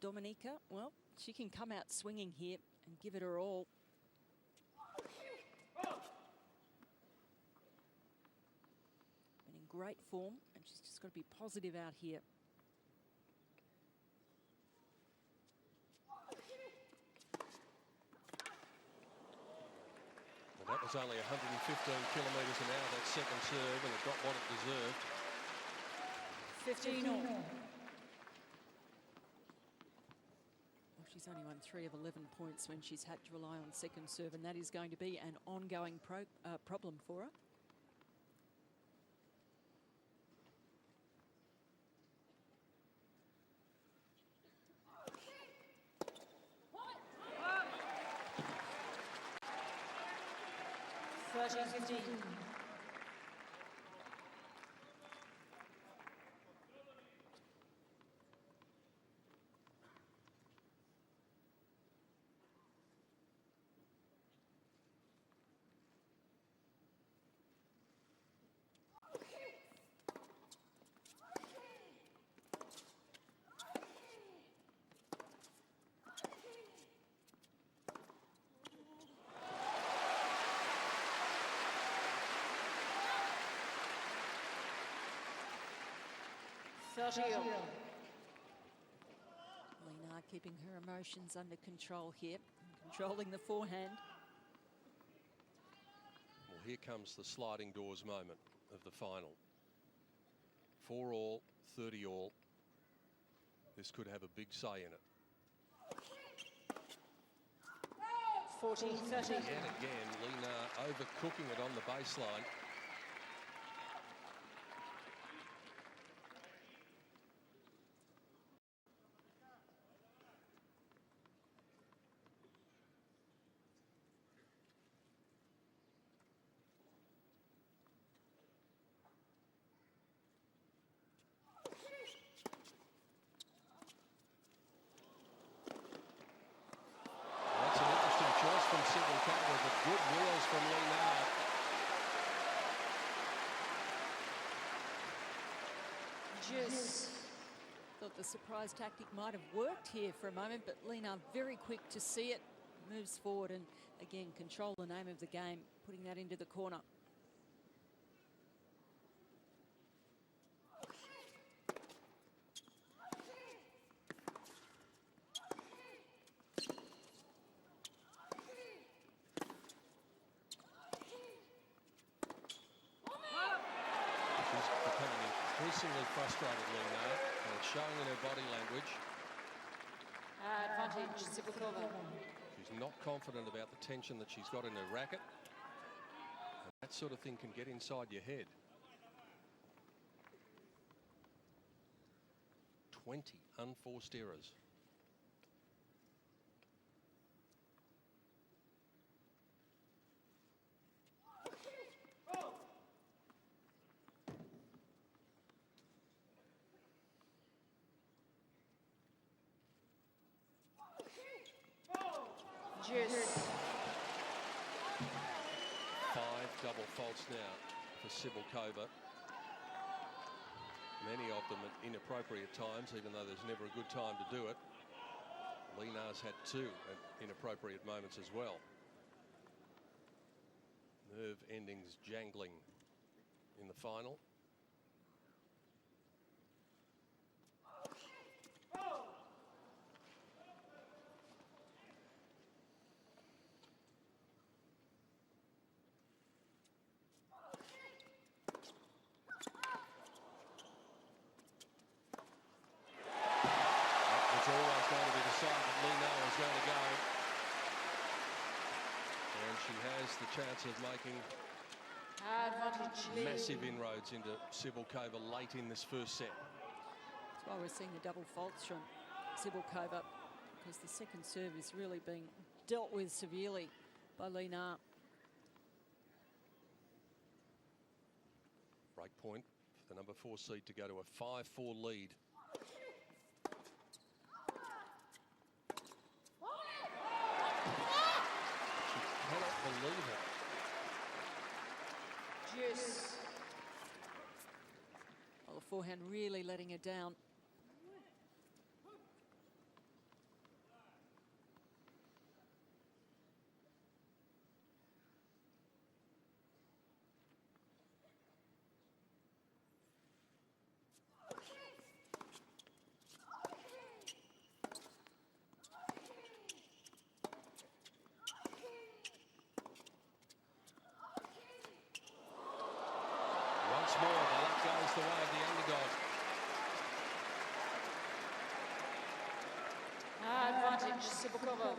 [SPEAKER 10] Dominika, well, she can come out swinging here and give it her all. Been in great form, and she's just got to be positive out here.
[SPEAKER 5] That was only 115 kilometres an hour, that second serve, and it got what it deserved.
[SPEAKER 10] 15 all. Well, she's only won 3 of 11 points when she's had to rely on second serve, and that is going to be an ongoing problem for her. Lina keeping her emotions under control here, controlling the forehand.
[SPEAKER 5] Well, here comes the sliding doors moment of the final. 4 all, 30 all. This could have a big say in it.
[SPEAKER 10] 40-30.
[SPEAKER 5] Yet again, Lina overcooking it on the baseline. From Civil Cover, but good wheels from Lina.
[SPEAKER 10] Just thought the surprise tactic might have worked here for a moment, but Lina very quick to see it, moves forward and again control the name of the game, putting that into the corner.
[SPEAKER 5] Increasingly frustrated, Lina, and it's showing in her body language.
[SPEAKER 10] Advantage, Sibylkova.
[SPEAKER 5] She's not confident about the tension that she's got in her racket. And that sort of thing can get inside your head. 20 unforced errors. Five double faults now for Sibylkova. Many of them at inappropriate times, even though there's never a good time to do it. Lina's had 2 at inappropriate moments as well. Nerve endings jangling in the final. The chance of making massive inroads into Sibylkova late in this first set.
[SPEAKER 10] That's why we're seeing the double faults from Sibylkova, because the second serve is really being dealt with severely by Lina.
[SPEAKER 5] Break point for the number 4 seed to go to a 5-4 lead. Believe it.
[SPEAKER 10] Well, the forehand really letting her down.
[SPEAKER 5] More, the luck goes the way of the underdog.
[SPEAKER 10] Advantage, Sibylkova.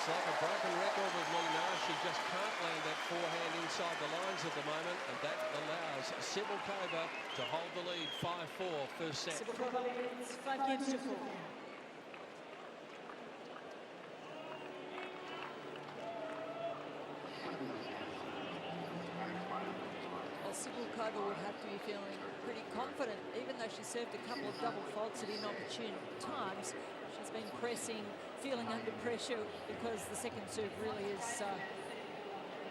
[SPEAKER 5] It's like a broken record with Lina. She just can't land that forehand inside the lines at the moment, and that allows Sibylkova to hold the lead 5-4 first set.
[SPEAKER 10] Sibylkova leads 5 games to 4. Well, Sibylkova would have to be feeling pretty confident, even though she served a couple of double faults at inopportune times. She's been pressing feeling under pressure because the second serve really is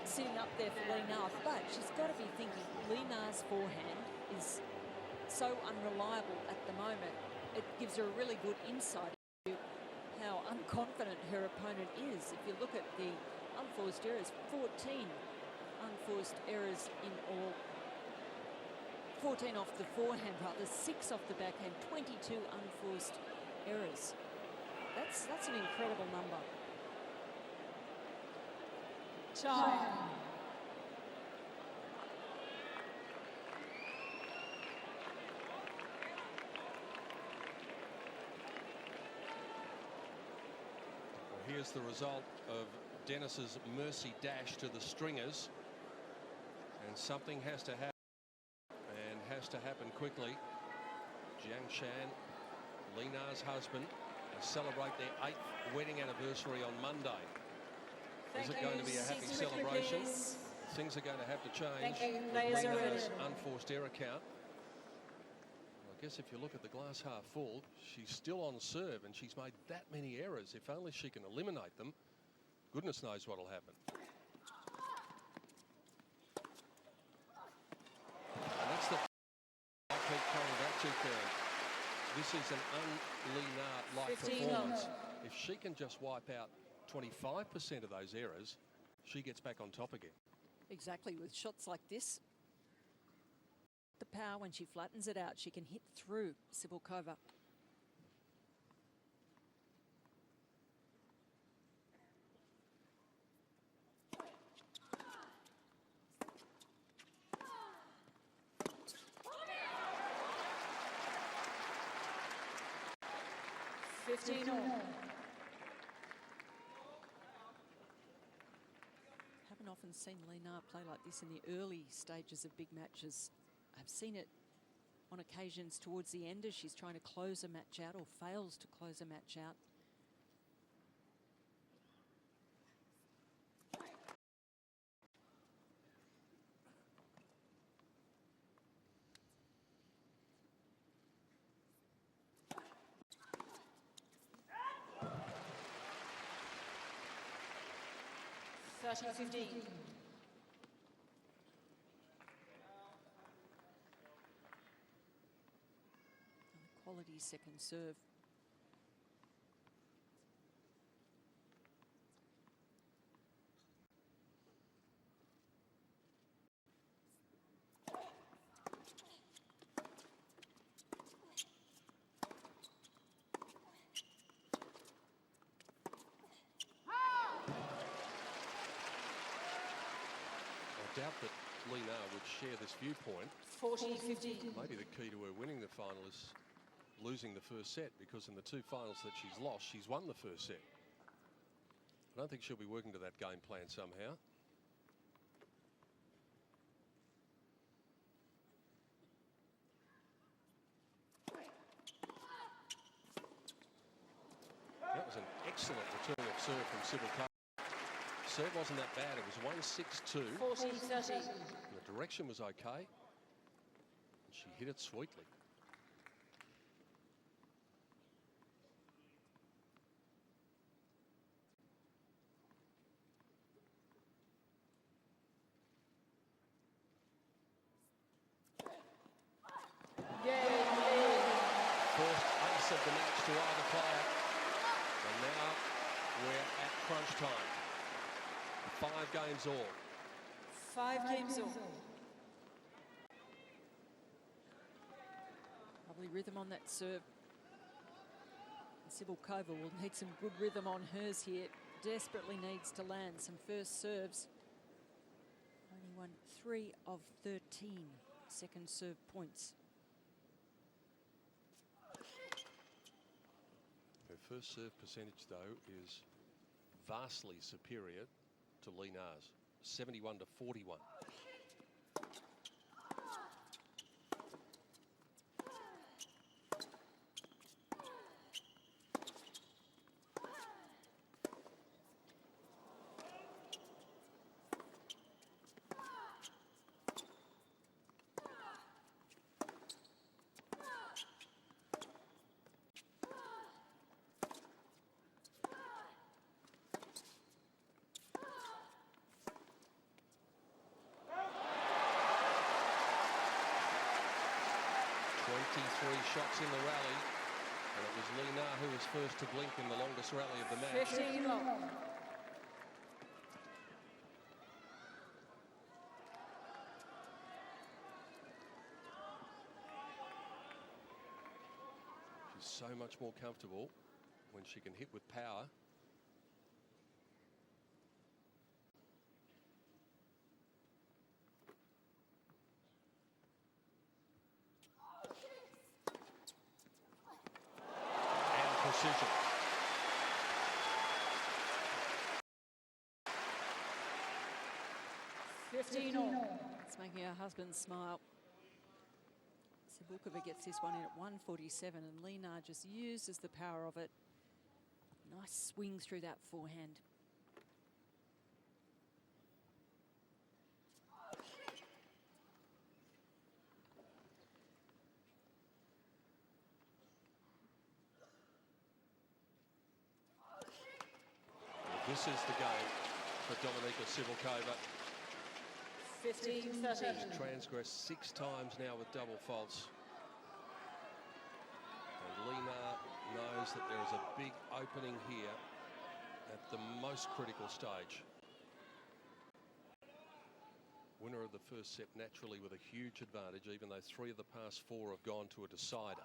[SPEAKER 10] sitting up there for Linar. But she's got to be thinking Linar's forehand is so unreliable at the moment. It gives her a really good insight into how unconfident her opponent is. If you look at the unforced errors, 14 unforced errors in all. 14 off the forehand, rather, 6 off the backhand, 22 unforced errors. That's an incredible number.
[SPEAKER 1] Time.
[SPEAKER 5] Here's the result of Dennis's mercy dash to the stringers, and something has to happen, and has to happen quickly. Jiang Shan, Linar's husband, will celebrate their 8th wedding anniversary on Monday. Is it going to be a happy celebration? Things are going to have to change. Linar's unforced error count. I guess if you look at the glass half full, she's still on serve and she's made that many errors. If only she can eliminate them, goodness knows what will happen. And that's the I keep coming back to, Karen. This is an un-Linar-like performance. If she can just wipe out 25% of those errors, she gets back on top again.
[SPEAKER 10] Exactly, with shots like this. The power when she flattens it out, she can hit through Cibulkova. Haven't often seen Linar play like this in the early stages of big matches. I've seen it on occasions towards the end as she's trying to close a match out or fails to close a match out. Quality second serve.
[SPEAKER 5] I doubt that Linar would share this viewpoint.
[SPEAKER 1] 40-50.
[SPEAKER 5] Maybe the key to her winning the final is losing the first set, because in the 2 finals that she's lost, she's won the first set. I don't think she'll be working to that game plan somehow. That was an excellent return of serve from Cibulkova. Serve wasn't that bad. It was 1-6-2.
[SPEAKER 1] 40-30.
[SPEAKER 5] The direction was okay. She hit it sweetly. First ace of the match to either player. And now we're at crunch time. 5 games all.
[SPEAKER 1] 5 games all.
[SPEAKER 10] Lovely rhythm on that serve. Cibulkova will need some good rhythm on hers here. Desperately needs to land some first serves. Only won 3 of 13 second serve points.
[SPEAKER 5] Her first serve percentage, though, is vastly superior to Linar's, 71-41. shots in the rally, and it was Lina who was first to blink in the longest rally of the match.
[SPEAKER 1] 15 long.
[SPEAKER 5] She's so much more comfortable when she can hit with power. Precision.
[SPEAKER 10] It's making her husband smile. Sabulkova gets this one in at 147, and Lina just uses the power of it. Nice swing through that forehand.
[SPEAKER 5] This is the game for Dominika Cibulkova.
[SPEAKER 1] 15-13.
[SPEAKER 5] She's transgressed 6 times now with double faults. And Lina knows that there is a big opening here at the most critical stage. Winner of the first set naturally with a huge advantage, even though 3 of the past 4 have gone to a decider.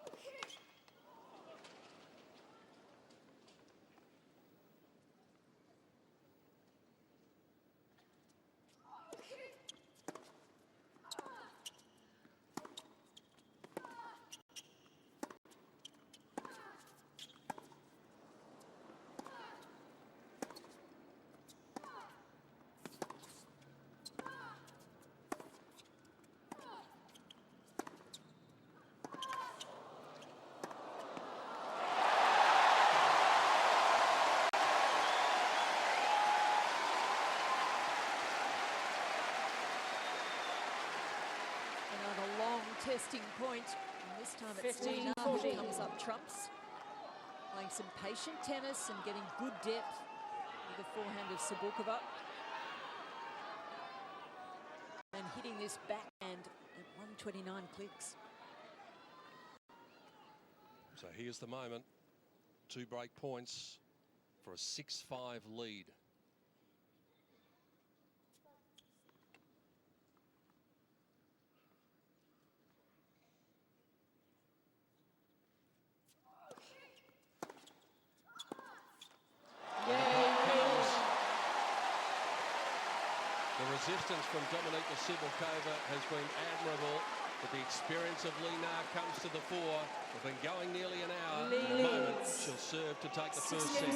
[SPEAKER 10] Testing point, and this time it's Lina who comes up trumps, playing some patient tennis and getting good depth with the forehand of Sabulkova, and hitting this backhand at 129 clicks.
[SPEAKER 5] So here's the moment. 2 break points for a 6-5 lead. The resistance from Dominika Cibulkova has been admirable, but the experience of Lina comes to the fore. We've been going nearly an hour. In a moment, she'll serve to take the first set.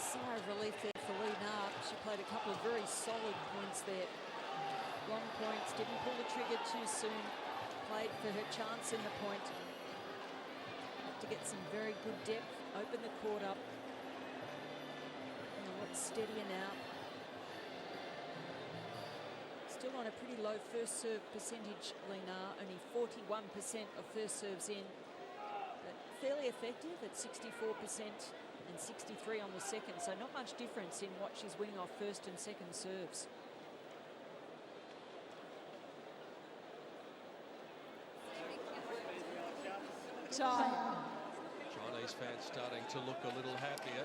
[SPEAKER 10] Sigh of relief there for Lina. She played a couple of very solid points there. Long points, didn't pull the trigger too soon. Played for her chance in the point. To get some very good depth, open the court up. And a lot steadier now. Still on a pretty low first serve percentage, Lina. Only 41% of first serves in. But fairly effective at 64% and 63 on the second. So not much difference in what she's winning off first and second serves.
[SPEAKER 1] Time.
[SPEAKER 5] Chinese fans starting to look a little happier.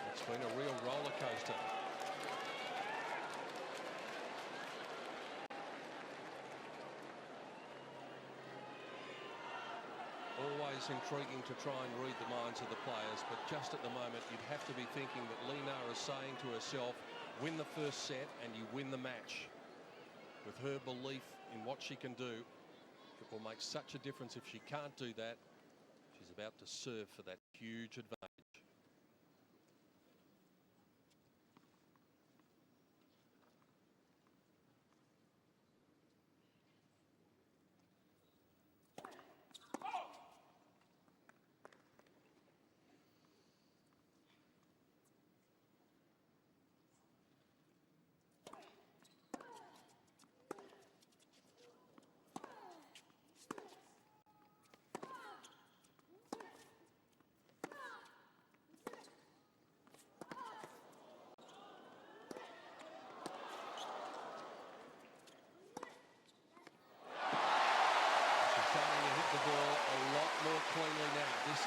[SPEAKER 5] It's been a real roller coaster. Always intriguing to try and read the minds of the players, but just at the moment you'd have to be thinking that Lina is saying to herself, win the first set and you win the match. With her belief in what she can do, it will make such a difference if she can't do that. She's about to serve for that huge advantage.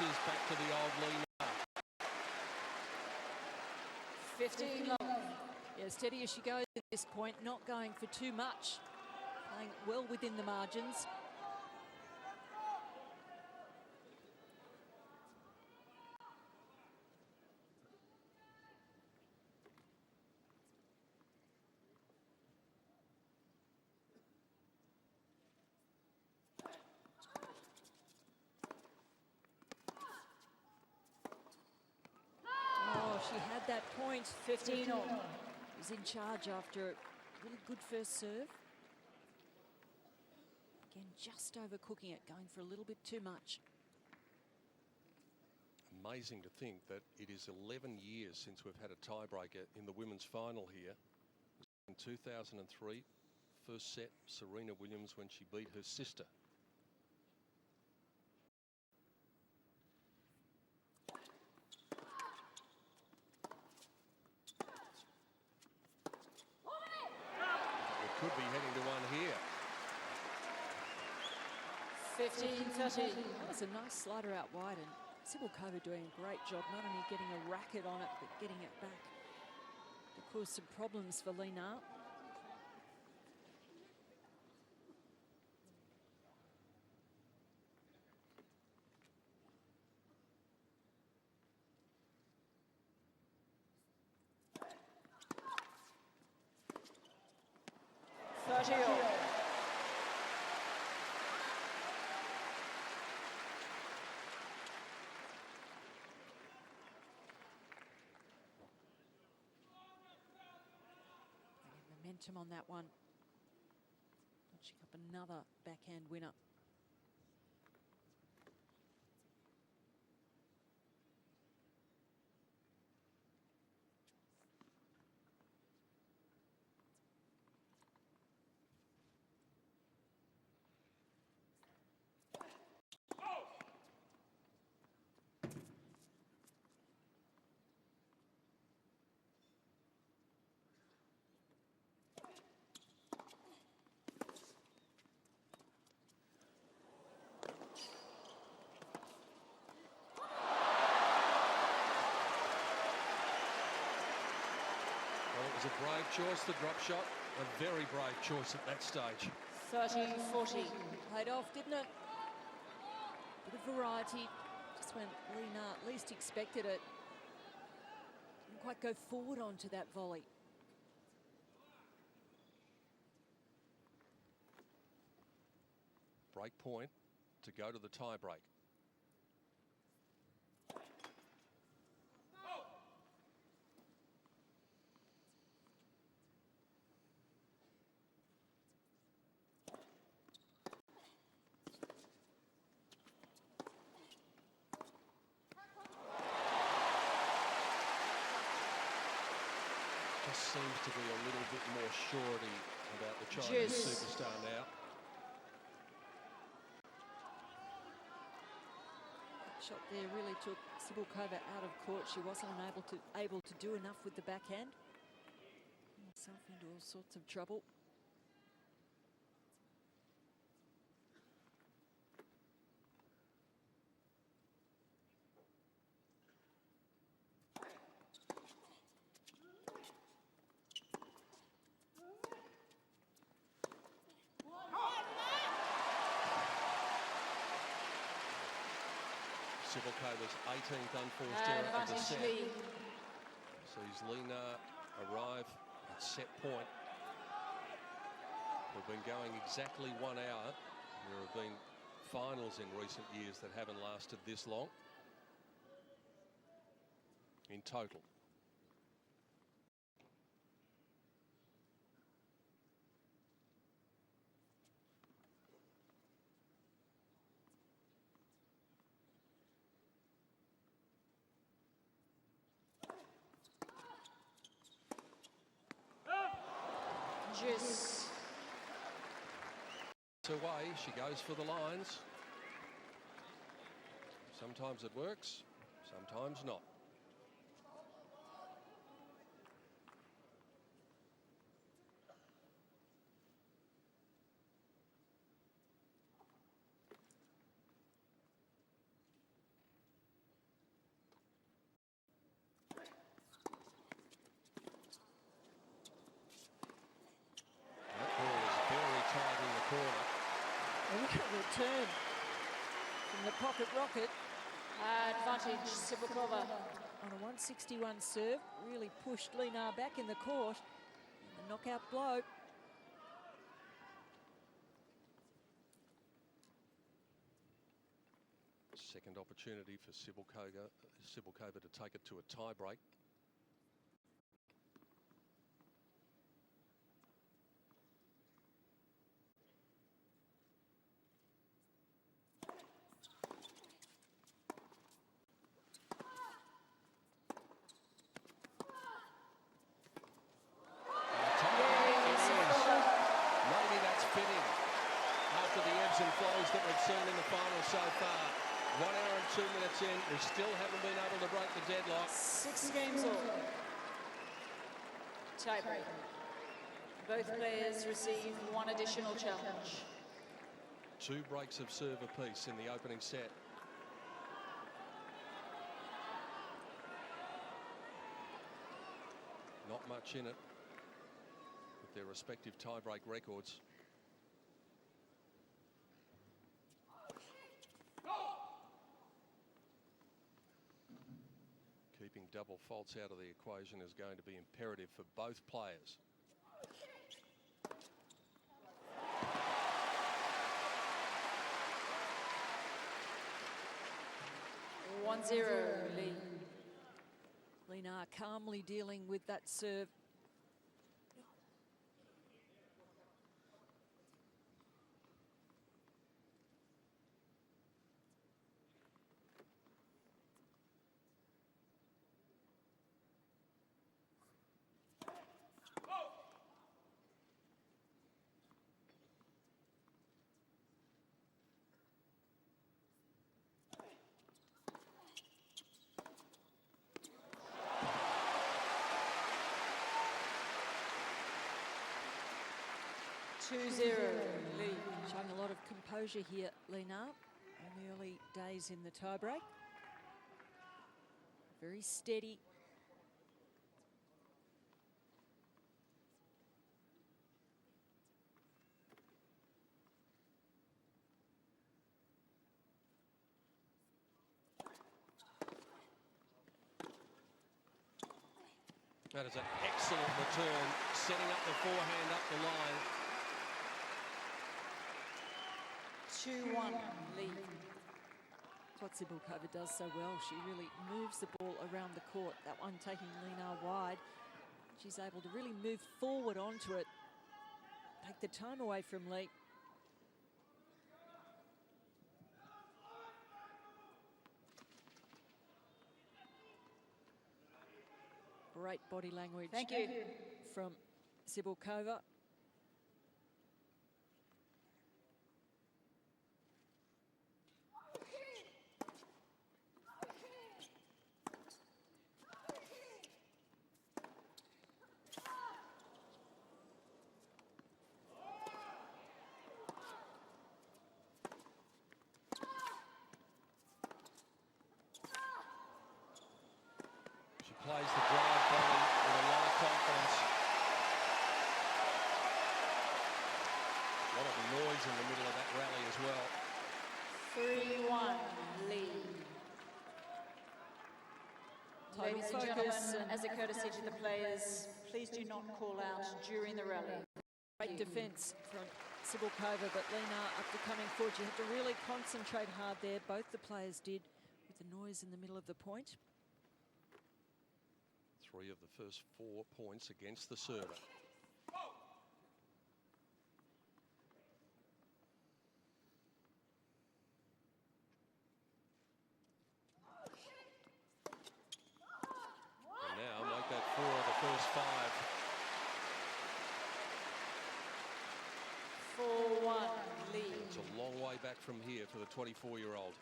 [SPEAKER 5] is back to the old Lena.
[SPEAKER 10] 15 love. Yeah, steady as she goes at this point, not going for too much. Playing well within the margins. She had that point, 15 all. Was in charge after a really good first serve. Again, just overcooking it, going for a little bit too much.
[SPEAKER 5] Amazing to think that it is 11 years since we've had a tiebreaker in the women's final here. In 2003, first set, Serena Williams when she beat her sister. Could be heading to one here.
[SPEAKER 10] 15-30. That's a nice slider out wide, and Cibulkova doing a great job, not only getting a racket on it, but getting it back. It caused some problems for Lena. Momentum on that one. Notching up another backhand winner.
[SPEAKER 5] It was a brave choice, the drop shot. A very brave choice at that stage.
[SPEAKER 10] 30-40. Played off, didn't it? Bit of variety. Just when Lena least expected it. Didn't quite go forward onto that volley.
[SPEAKER 5] Break point to go to the tie break. Seems to be a little bit more surety about the Chinese superstar now.
[SPEAKER 10] Shot there really took Cibulkova out of court. She wasn't able to do enough with the backhand. Herself into all sorts of trouble.
[SPEAKER 5] Cibulkova's 18th unforced error of the set. Sees Lena arrive at set point. We've been going exactly 1 hour. There have been finals in recent years that haven't lasted this long in total. Away, she goes for the lines. Sometimes it works, sometimes not.
[SPEAKER 10] return from the pocket rocket.
[SPEAKER 1] Advantage, Sibukova.
[SPEAKER 10] On a 161 serve, really pushed Linar back in the court. And the knockout blow.
[SPEAKER 5] Second opportunity for Sibukova to take it to a tie break. Maybe that's fitting after the ebbs and flows that we've seen in the final so far. 1 hour and 2 minutes in, we still haven't been able to break the deadlock.
[SPEAKER 1] 6 games all. Tiebreak. Both players receive 1 additional challenge.
[SPEAKER 5] 2 breaks of serve apiece in the opening set. Not much in it with their respective tie-break records. Keeping double faults out of the equation is going to be imperative for both players.
[SPEAKER 1] One zero lead.
[SPEAKER 10] Linar calmly dealing with that serve.
[SPEAKER 1] Two zero lead.
[SPEAKER 10] Showing a lot of composure here, Linar, in the early days in the tiebreak. Very steady.
[SPEAKER 5] That is an excellent return, setting up the forehand up the line.
[SPEAKER 1] 2-1 lead.
[SPEAKER 10] That's what Sibukova does so well. She really moves the ball around the court. That one taking Linar wide. She's able to really move forward onto it. Take the time away from Lee. Great body language.
[SPEAKER 1] Thank you.
[SPEAKER 10] From Sibukova.
[SPEAKER 5] Plays the drive volley with a lot of confidence. A lot of noise in the middle of that rally as well.
[SPEAKER 1] 3-1 lead.
[SPEAKER 10] Total
[SPEAKER 1] Ladies and
[SPEAKER 10] focus
[SPEAKER 1] gentlemen, as a courtesy to the players, please do not call out during the rally.
[SPEAKER 10] Great defence from Sibukova, but Linar, after coming forward, you have to really concentrate hard there. Both the players did, with the noise in the middle of the point.
[SPEAKER 5] 3 of the first 4 points against the server. And now make that 4 of the first 5.
[SPEAKER 1] 4-1 lead.
[SPEAKER 5] It's a long way back from here for the 24-year-old.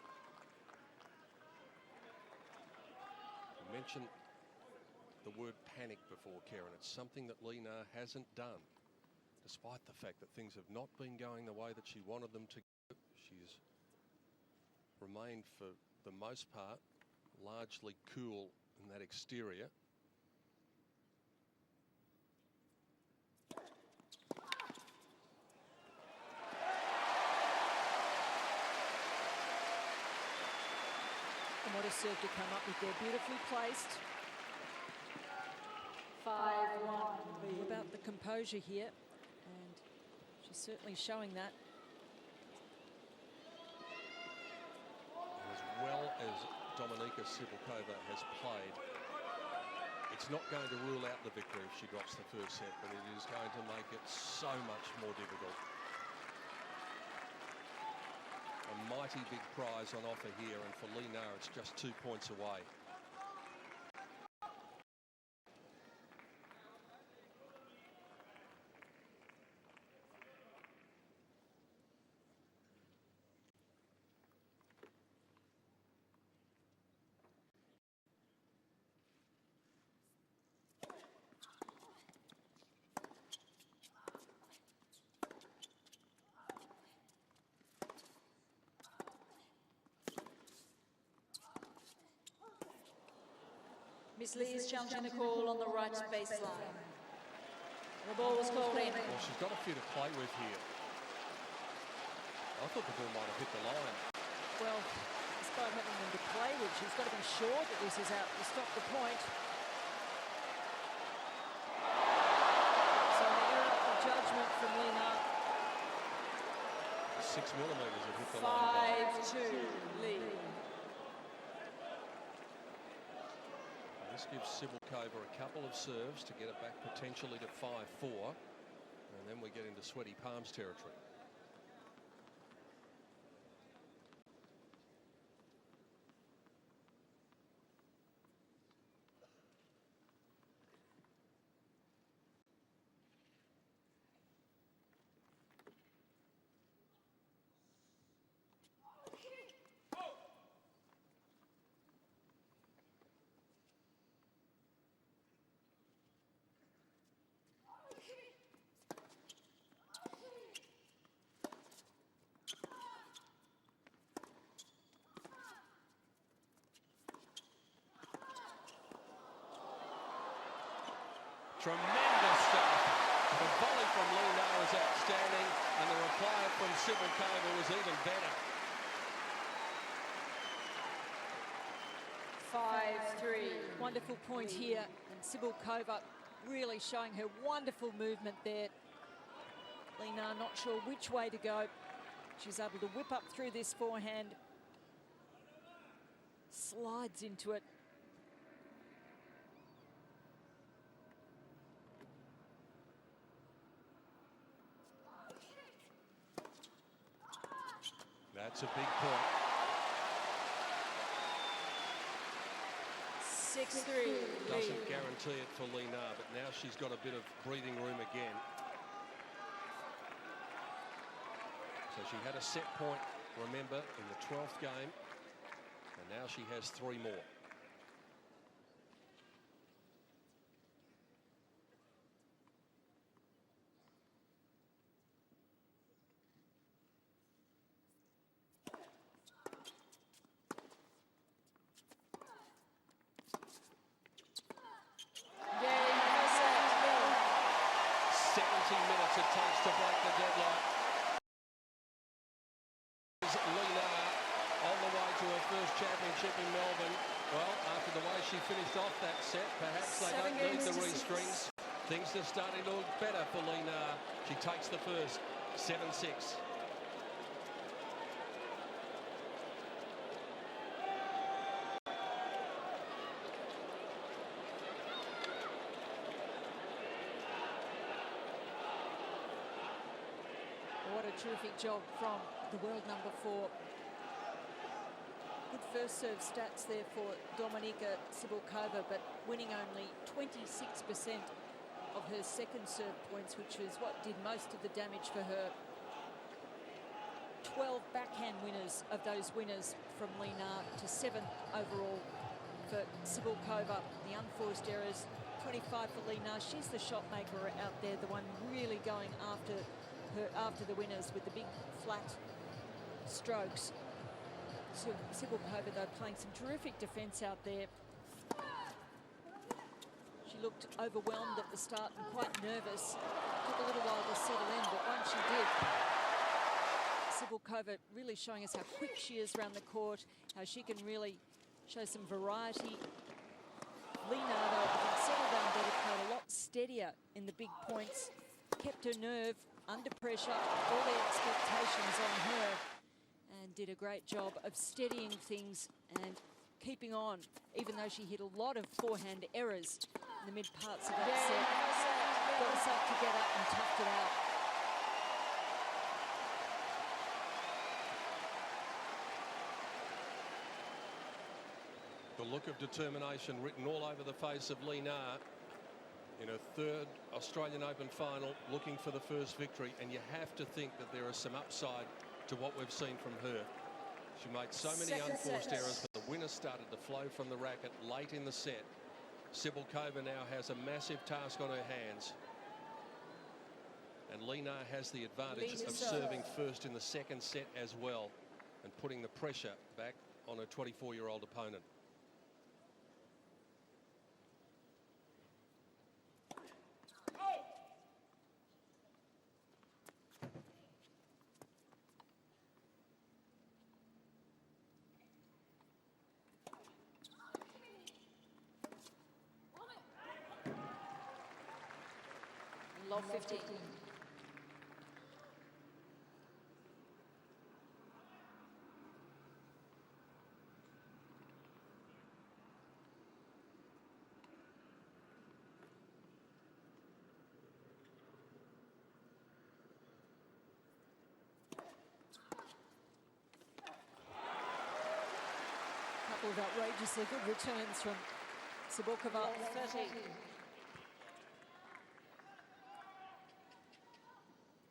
[SPEAKER 5] You mentioned the word panic before, Karen. It's something that Linar hasn't done, despite the fact that things have not been going the way that she wanted them to go. She's remained, for the most part, largely cool in that exterior.
[SPEAKER 10] serve to come up with there. Beautifully placed. 5-1. About the composure here, and she's certainly showing that.
[SPEAKER 5] As well as Dominika Sibylkova has played, it's not going to rule out the victory if she drops the first set, but it is going to make it so much more difficult. A mighty big prize on offer here, and for Li Na, it's just 2 points away.
[SPEAKER 1] Miss Lee is challenging the call on the right baseline. The ball was called in.
[SPEAKER 5] Well, she's got a few to play with here. I thought the ball might have hit the line.
[SPEAKER 10] Well, despite having them to play with, she's got to be sure that this is out to stop the point. So an error of judgment from Li Na.
[SPEAKER 5] 6 millimetres have hit the line.
[SPEAKER 10] 5-2 lead.
[SPEAKER 5] This gives Sibylkova a couple of serves to get it back potentially to 5-4, and then we get into sweaty palms territory. Tremendous stuff. The volley from Li Na was outstanding, and the reply from Sibylkova was even better.
[SPEAKER 10] 5-3. Wonderful point here, and Sibylkova really showing her wonderful movement there. Li Na not sure which way to go. She's able to whip up through this forehand. Slides into it.
[SPEAKER 5] That's a big point.
[SPEAKER 10] 6-3.
[SPEAKER 5] Doesn't guarantee it for Li Na, but now she's got a bit of breathing room again. So she had a set point, remember, in the 12th game, and now she has 3 more. It takes to break the deadlock. Li Na on the way to her first championship in Melbourne. Well, after the way she finished off that set, perhaps they don't need the restrings. Things are starting to look better for Li Na. She takes the first, 7-6.
[SPEAKER 10] What a terrific job from the world number 4. Good first serve stats there for Dominika Sibylkova, but winning only 26% of her second serve points, which is what did most of the damage for her. 12 backhand winners of those winners from Li Na to 7 overall for Sibylkova. The unforced errors, 25 for Li Na. She's the shot maker out there, the one really going after the winners with the big flat strokes. So Sibylkova, though, playing some terrific defence out there. She looked overwhelmed at the start and quite nervous. Took a little while to settle in, but once she did, Sibylkova really showing us how quick she is around the court, how she can really show some variety. Lina, though, I think settled down better, played a lot steadier in the big points, kept her nerve under pressure, all the expectations on her, and did a great job of steadying things and keeping on, even though she hit a lot of forehand errors in the mid parts of that set. Got herself together and toughed it out.
[SPEAKER 5] The look of determination written all over the face of Lina in her third Australian Open final, looking for the first victory, and you have to think that there is some upside to what we've seen from her. She made so many unforced errors, but the winners started to flow from the racket late in the set. Cibulkova now has a massive task on her hands, and Lina has the advantage of serving first in the second set as well, and putting the pressure back on her 24-year-old opponent.
[SPEAKER 10] Love 15. Couple of outrageously good returns from Cibulkova. 30.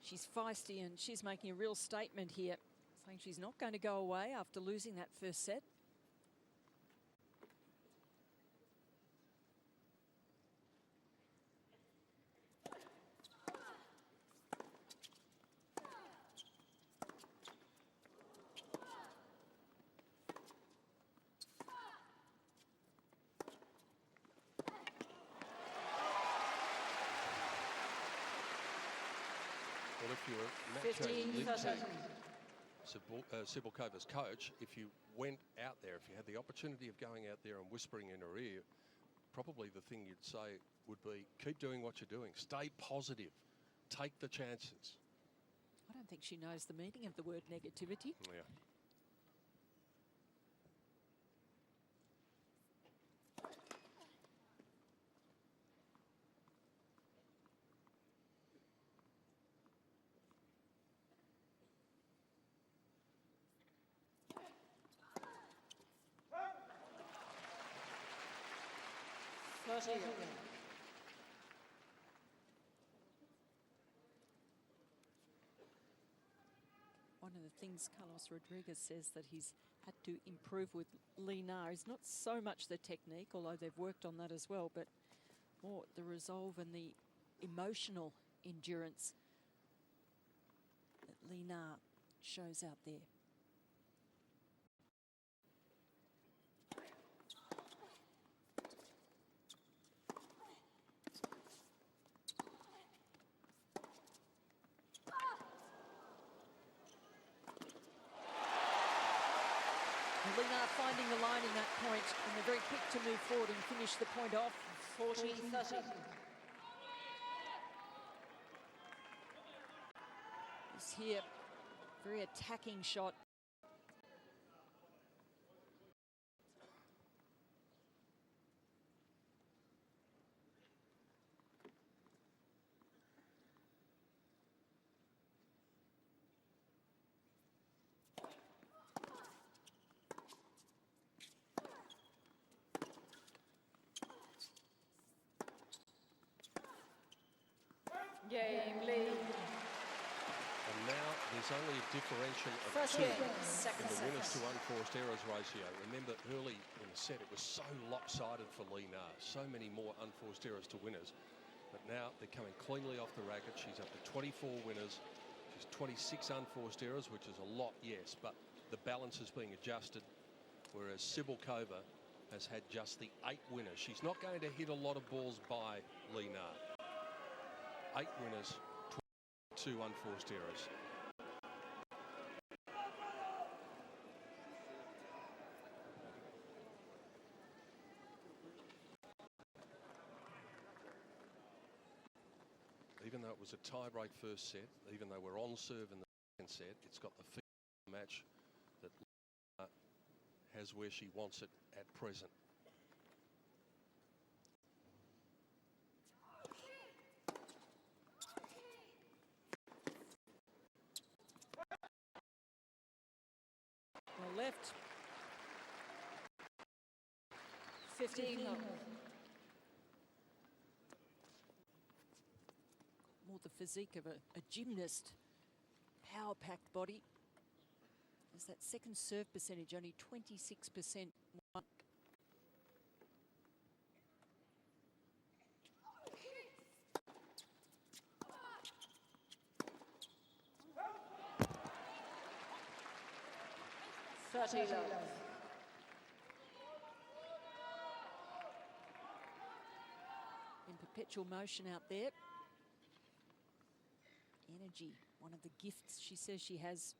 [SPEAKER 10] She's feisty and she's making a real statement here, saying she's not going to go away after losing that first set.
[SPEAKER 5] Well, if you were Cibulkova's coach, if you went out there, if you had the opportunity of going out there and whispering in her ear, probably the thing you'd say would be, keep doing what you're doing, stay positive, take the chances.
[SPEAKER 10] I don't think she knows the meaning of the word negativity.
[SPEAKER 5] Yeah.
[SPEAKER 10] One of the things Carlos Rodriguez says that he's had to improve with Lina is not so much the technique, although they've worked on that as well, but more the resolve and the emotional endurance that Lina shows out there. Lina finding the line in that point, and they're very quick to move forward and finish the point off. 40-30. This here, very attacking shot. Game lead.
[SPEAKER 5] And now there's only a differential of
[SPEAKER 10] First
[SPEAKER 5] 2
[SPEAKER 10] game,
[SPEAKER 5] in
[SPEAKER 10] second
[SPEAKER 5] the
[SPEAKER 10] set.
[SPEAKER 5] winners to unforced errors ratio. Remember, early in the set, it was so lopsided for Lina. So many more unforced errors to winners. But now they're coming cleanly off the racket. She's up to 24 winners. She's 26 unforced errors, which is a lot, yes, but the balance is being adjusted, whereas Cibulkova has had just the 8 winners. She's not going to hit a lot of balls by Lina. 8 winners, 2 unforced errors. was a tie-break first set, even though we're on serve in the second set. It's got the feel of the match that has where she wants it at present.
[SPEAKER 10] Well, left. 15 love. More the physique of a gymnast. Power-packed body. There's that second serve percentage, only 26%. In perpetual motion out there. Energy, one of the gifts she says she has.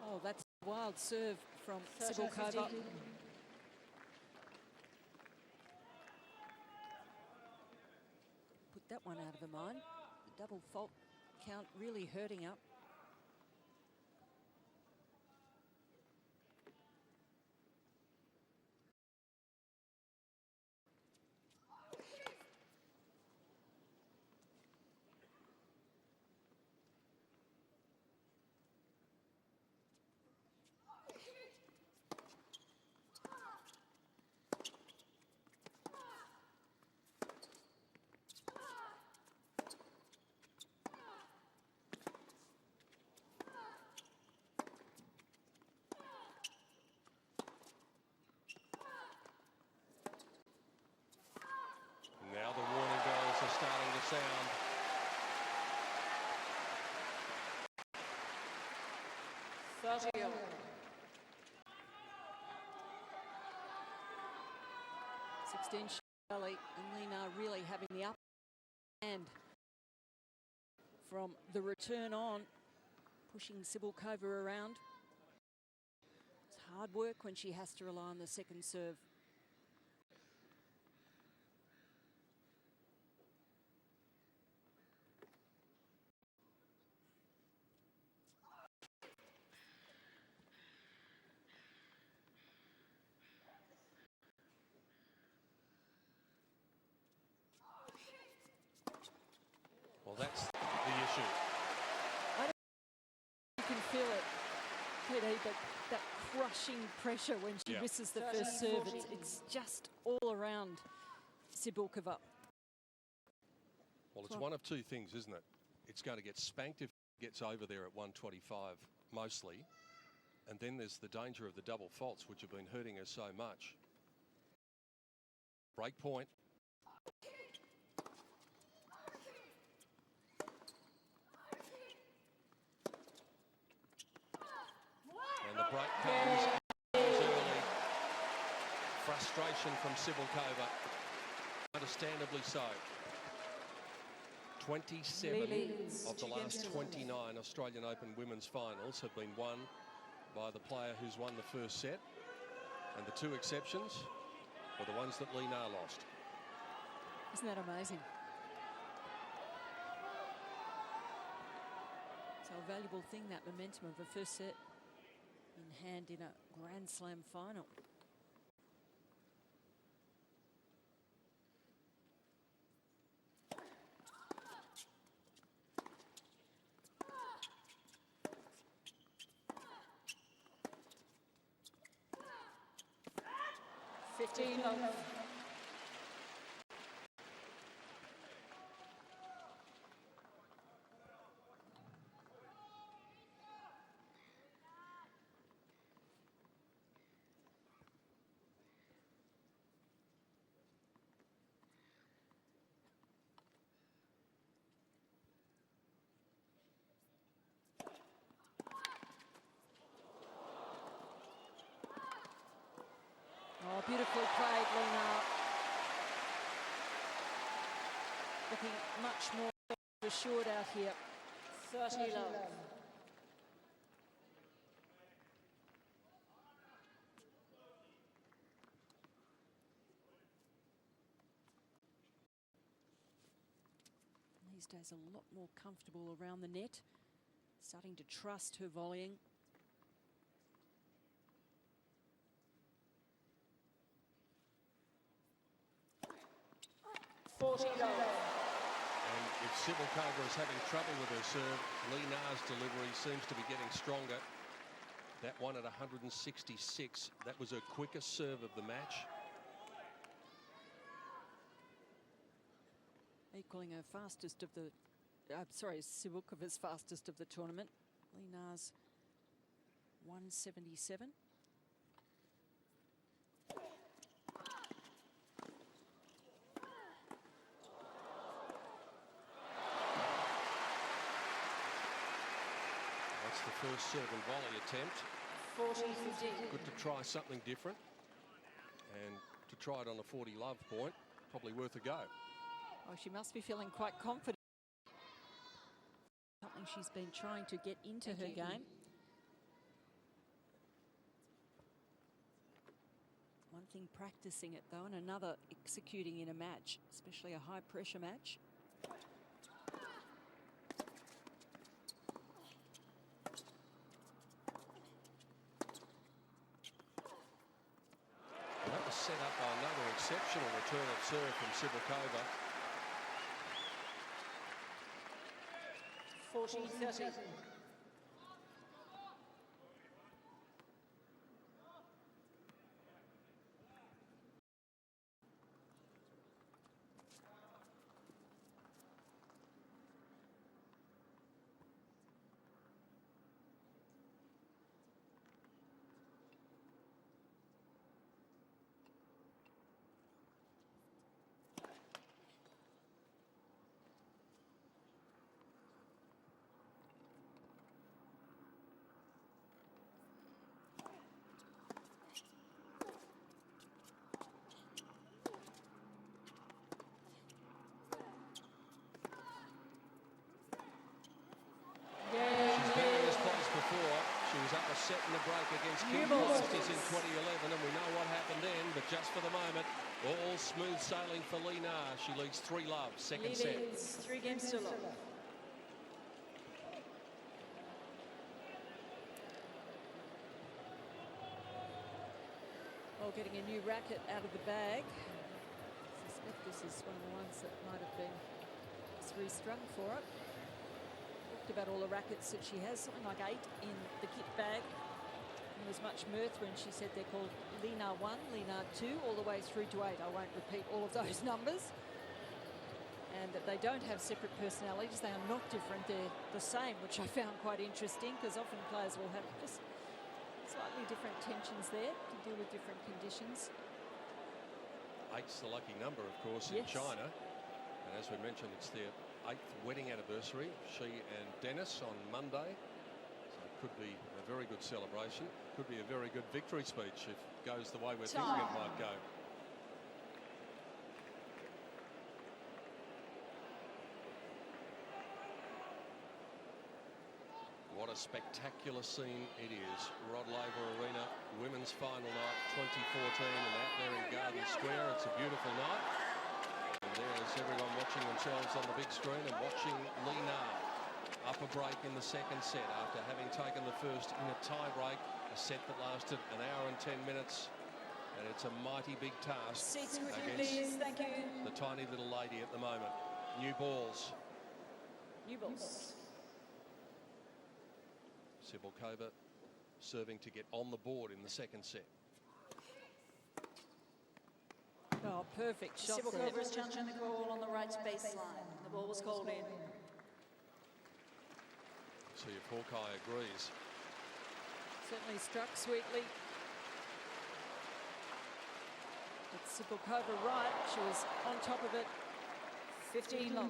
[SPEAKER 10] Oh, that's a wild serve from Cibulkova. Put that one out of her mind. The double fault count really hurting her.
[SPEAKER 5] Now the warning bells are starting to sound.
[SPEAKER 10] Shelley and Lena really having the upper hand from the return on, pushing Cibulkova around. It's hard work when she has to rely on the second serve.
[SPEAKER 5] Well, that's the issue.
[SPEAKER 10] I don't know if you can feel it, Katie, but that crushing pressure when she misses the first serve, it's just all around Cibulkova.
[SPEAKER 5] Well, it's one of two things, isn't it? It's going to get spanked if it gets over there at 125 mostly. And then there's the danger of the double faults, which have been hurting her so much. Break point. And the break comes early. Frustration from Cibulkova. Understandably so. 27 of the last 29 Australian Open women's finals have been won by the player who's won the first set. And the two exceptions were the ones that Lena lost.
[SPEAKER 10] Isn't that amazing? So a valuable thing, that momentum of a first set in hand in a Grand Slam final. Oh, beautifully played, Lena. Looking much more assured out here.
[SPEAKER 1] 30 love.
[SPEAKER 10] These days a lot more comfortable around the net. Starting to trust her volleying.
[SPEAKER 5] And if Sybil Cobra is having trouble with her serve, Lee Na's delivery seems to be getting stronger. That one at 166, that was her quickest serve of the match.
[SPEAKER 10] Equaling her fastest of the, Sibukova's fastest of the tournament. Lena's 177.
[SPEAKER 5] That's the first serve and volley attempt.
[SPEAKER 1] 40-15.
[SPEAKER 5] Good to try something different. And to try it on a 40 love point, probably worth a go.
[SPEAKER 10] Oh, she must be feeling quite confident. Something she's been trying to get into her game. One thing practicing it though, and another executing in a match, especially a high pressure match.
[SPEAKER 5] And that was set up by another exceptional return of serve from Sibylkova.
[SPEAKER 1] 40-30.
[SPEAKER 5] She was up a set in the break against Inglis in 2011, and we know what happened then, but just for the moment, all smooth sailing for Lee Na. She leads 3-love, second set.
[SPEAKER 1] 3 games to love.
[SPEAKER 10] Well, getting a new racket out of the bag. I suspect this is one of the ones that might have been just restrung for it. Talked about all the rackets that she has, something like 8 in the kit bag. And there was much mirth when she said they're called Lena 1, Lena 2, all the way through to 8. I won't repeat all of those numbers. And that they don't have separate personalities. They are not different. They're the same, which I found quite interesting, because often players will have just slightly different tensions there to deal with different conditions.
[SPEAKER 5] 8's the lucky number, of course, in China. And as we mentioned, it's their 8th wedding anniversary. She and Dennis on Monday. So it could be a very good celebration. Could be a very good victory speech if it goes the way we're thinking it might go. What a spectacular scene it is. Rod Laver Arena, women's final night 2014, and out there in Garden Square. It's a beautiful night. And there's everyone watching themselves on the big screen and watching Lee Na up a break in the second set after having taken the first in a tie break, a set that lasted an hour and 10 minutes. And it's a mighty big task against the tiny little lady at the moment. New balls.
[SPEAKER 1] New balls.
[SPEAKER 5] Sibylkova serving to get on the board in the second set.
[SPEAKER 10] Oh, perfect shot there.
[SPEAKER 1] Sibylkova is challenging the call on the right baseline. The ball was called in.
[SPEAKER 5] See if Hawkeye agrees.
[SPEAKER 10] Certainly struck sweetly. With Sibylkova right, she was on top of it.
[SPEAKER 1] 15 long.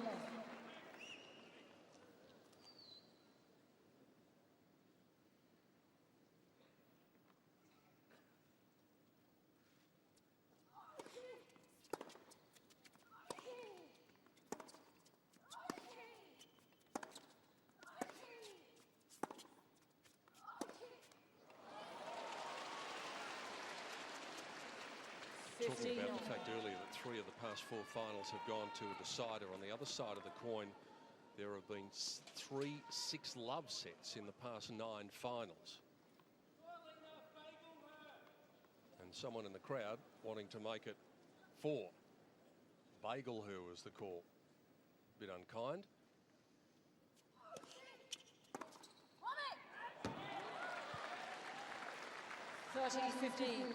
[SPEAKER 5] talking about the fact earlier that 3 of the past 4 finals have gone to a decider. On the other side of the coin, there have been 3 6-love sets in the past 9 finals. And someone in the crowd wanting to make it 4. Bagel who was the call. A bit unkind.
[SPEAKER 1] $30-15.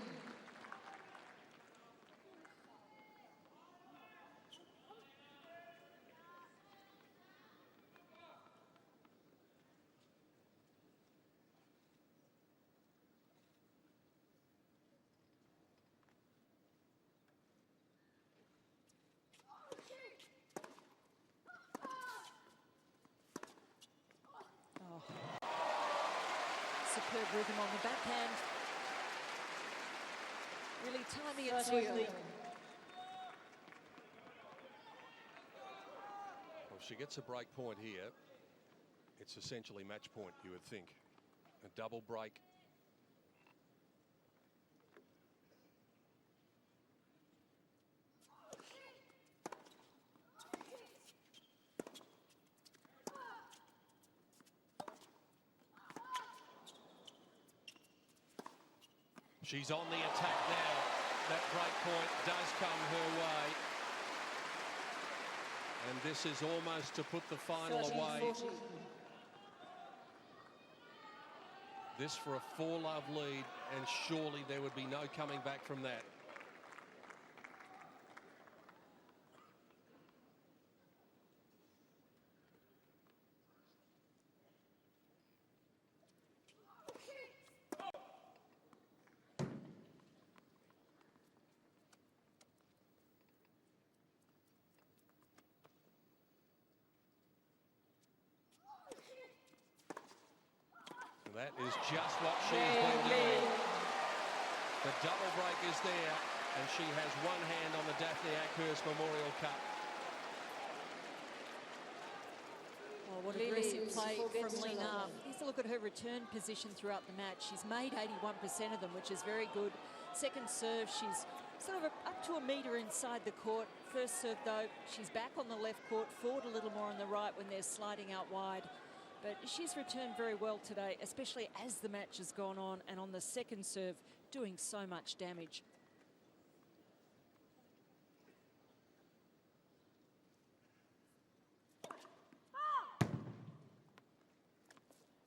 [SPEAKER 10] Superb rhythm on the backhand. Really timing it swiftly.
[SPEAKER 5] Well, if she gets a break point here, it's essentially match point, you would think. A double break. She's on the attack now. That break point does come her way. And this is almost to put the final away. This for a 4-love lead, and surely there would be no coming back from that. That is just what she's been doing. The double break is there, and she has one hand on the Daphne Ackhurst Memorial Cup.
[SPEAKER 10] Oh, what aggressive play from Lina. Here's a look at her return position throughout the match. She's made 81% of them, which is very good. Second serve, she's sort of up to a metre inside the court. First serve, though, she's back on the left court, forward a little more on the right when they're sliding out wide. But she's returned very well today, especially as the match has gone on, and on the second serve, doing so much damage.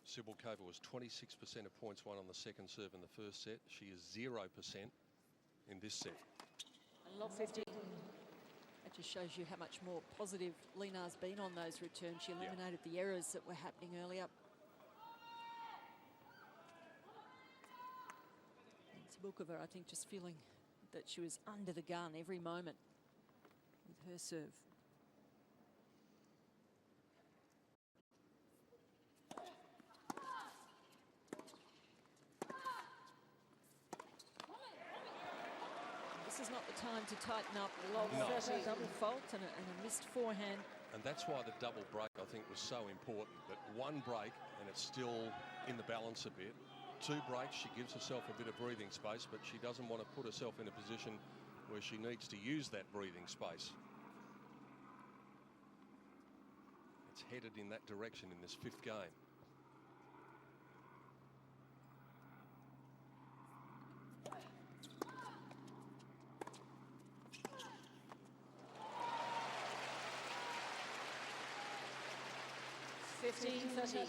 [SPEAKER 5] Cibulkova was 26% of points won on the second serve in the first set. She is 0% in this set.
[SPEAKER 10] I love 15. That just shows you how much more positive Lina's been on those returns. She eliminated the errors that were happening earlier. And Cibulkova, I think, just feeling that she was under the gun every moment with her serve. This is not the time to tighten up.
[SPEAKER 5] No.
[SPEAKER 10] Double fault and a missed forehand.
[SPEAKER 5] And that's why the double break, I think, was so important. That one break, and it's still in the balance a bit. 2 breaks, she gives herself a bit of breathing space, but she doesn't want to put herself in a position where she needs to use that breathing space. It's headed in that direction in this 5th game.
[SPEAKER 1] $15-13.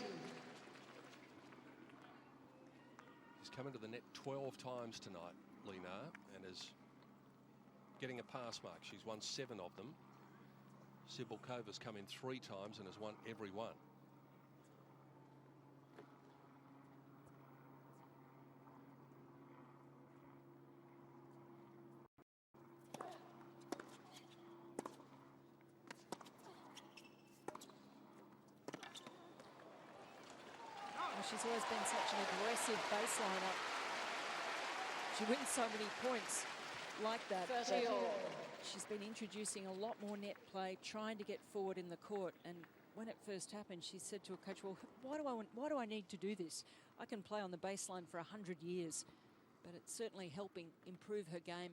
[SPEAKER 5] She's come into the net 12 times tonight, Lina, and is getting a pass mark. She's won 7 of them. Cibulkova's come in 3 times and has won every one.
[SPEAKER 10] She's always been such an aggressive baseliner. She wins so many points like that. She's been introducing a lot more net play, trying to get forward in the court. And when it first happened, she said to her coach, well, why do I need to do this? I can play on the baseline for 100 years. But it's certainly helping improve her game.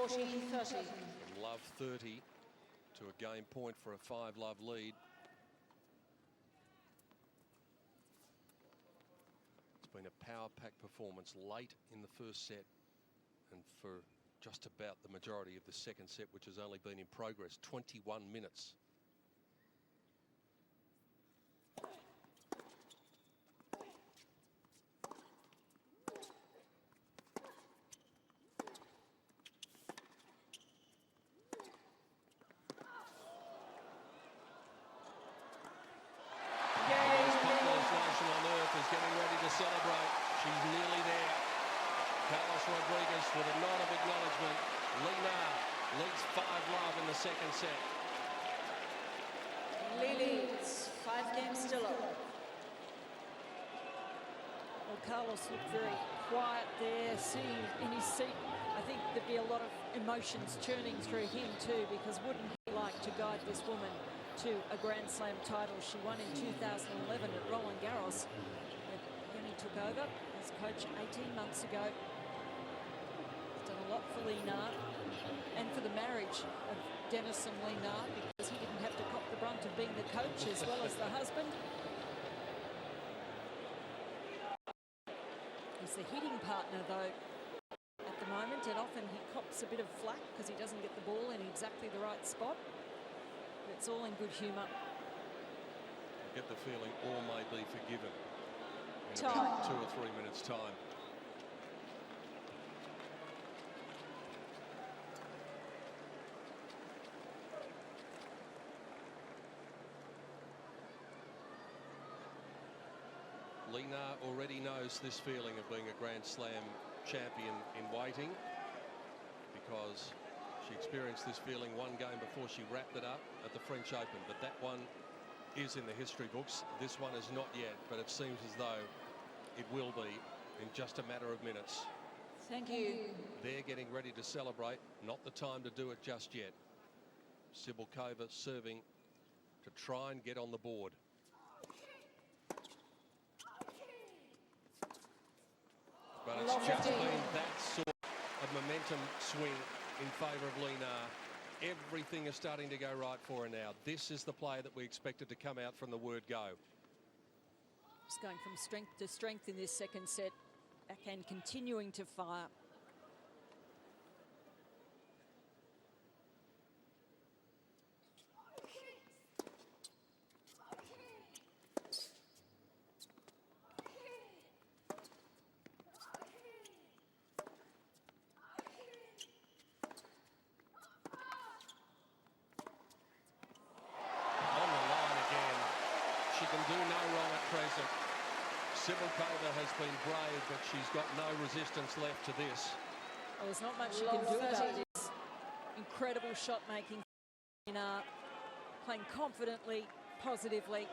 [SPEAKER 1] 40-30.
[SPEAKER 5] Love 30 to a game point for a 5-love lead. It's been a power-packed performance late in the first set and for just about the majority of the second set, which has only been in progress, 21 minutes. Celebrate. She's nearly there. Carlos Rodriguez with a nod of acknowledgement. Lina leads 5-love in the second set.
[SPEAKER 1] Leads 5 games still up.
[SPEAKER 10] Well, Carlos looked very quiet there, sitting in his seat. I think there'd be a lot of emotions churning through him too, because wouldn't he like to guide this woman to a Grand Slam title? She won in 2011 at Roland Garros. Took over as coach 18 months ago. He's done a lot for Lina and for the marriage of Dennis and Lina, because he didn't have to cop the brunt of being the coach as well as the husband. He's the hitting partner though at the moment, and often he cops a bit of flack because he doesn't get the ball in exactly the right spot. But it's all in good humour.
[SPEAKER 5] I get the feeling all may be forgiven in
[SPEAKER 1] time.
[SPEAKER 5] about 2 or 3 minutes' time. Lina already knows this feeling of being a Grand Slam champion in waiting, because she experienced this feeling one game before she wrapped it up at the French Open. But that one is in the history books. This one is not yet, but it seems as though it will be in just a matter of minutes.
[SPEAKER 1] Thank you.
[SPEAKER 5] They're getting ready to celebrate. Not the time to do it just yet. Cibulkova serving to try and get on the board. But it's just been that sort of momentum swing in favour of Lina. Everything is starting to go right for her now. This is the play that we expected to come out from the word go.
[SPEAKER 10] Just going from strength to strength in this second set. Backhand continuing to fire.
[SPEAKER 5] Cibulkova has been brave, but she's got no resistance left to this.
[SPEAKER 10] Well, there's not much you can do about this. Incredible shot making. Playing confidently, positively,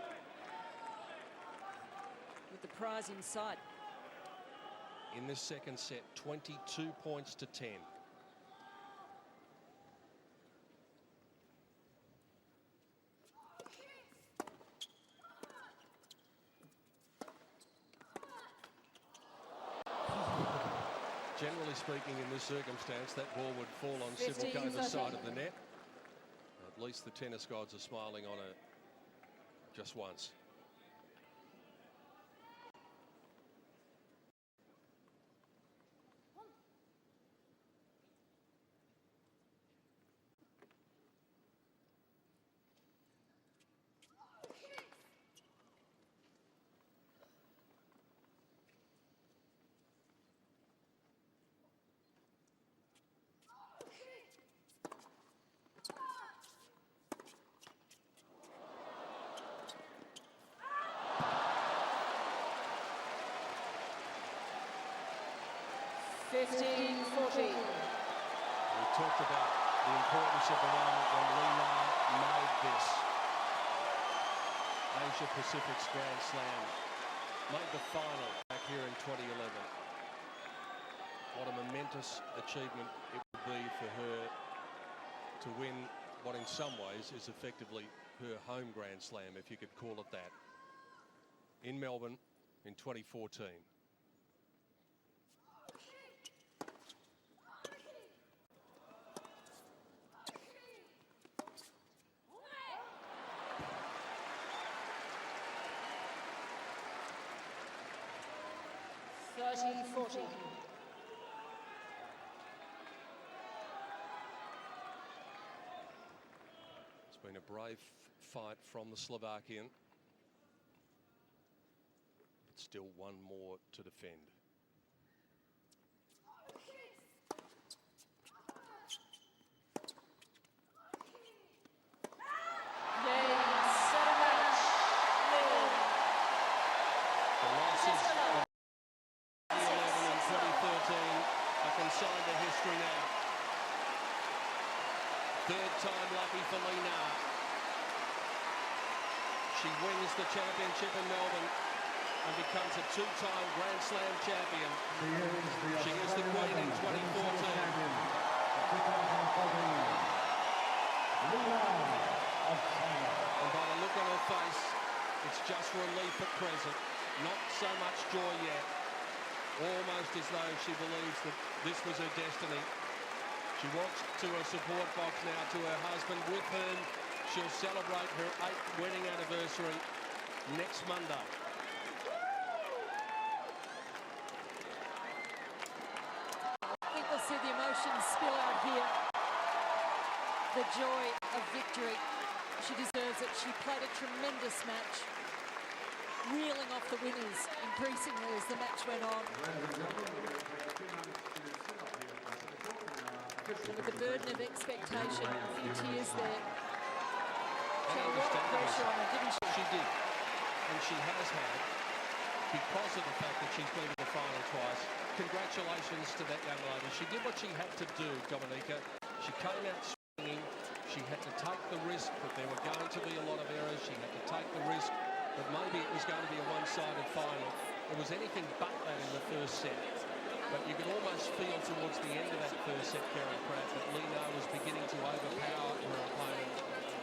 [SPEAKER 10] with the prize in sight.
[SPEAKER 5] In this second set, 22 points to 10. Generally speaking, in this circumstance, that ball would fall on Cibulkova's side of the net. At least the tennis gods are smiling on her just once.
[SPEAKER 1] We
[SPEAKER 5] talked about the importance of the moment when Lina made this Asia Pacific's Grand Slam, made the final back here in 2011. What a momentous achievement it would be for her to win what in some ways is effectively her home Grand Slam, if you could call it that, in Melbourne in 2014.
[SPEAKER 1] 30-40.
[SPEAKER 5] It's been a brave fight from the Slovakian. But still one more to defend. Signed to history now. Third time lucky for Lina. She wins the championship in Melbourne and becomes a two-time Grand Slam champion. She is the queen in 2014. And by the look on her face, it's just relief at present. Not so much joy yet. Almost as though she believes that this was her destiny. She walks to her support box now to her husband, with whom she'll celebrate her 8th wedding anniversary next Monday.
[SPEAKER 10] I think we'll see the emotions spill out here. The joy of victory. She deserves it. She played a tremendous match, reeling off the winners increasingly as the match went on. And with the burden of expectation, a few tears there. She had a lot of pressure on her, didn't she?
[SPEAKER 5] She did. And she has had, because of the fact that she's been to the final twice. Congratulations to that young lady. She did what she had to do, Dominica. She came out swinging. She had to take the risk that there were going to be a lot of errors. She had to take the risk that maybe it was going to be a one-sided final. It was anything but that in the first set. But you could almost feel towards the end of that first set, Karen Pratt, that Lina was beginning to overpower her opponent.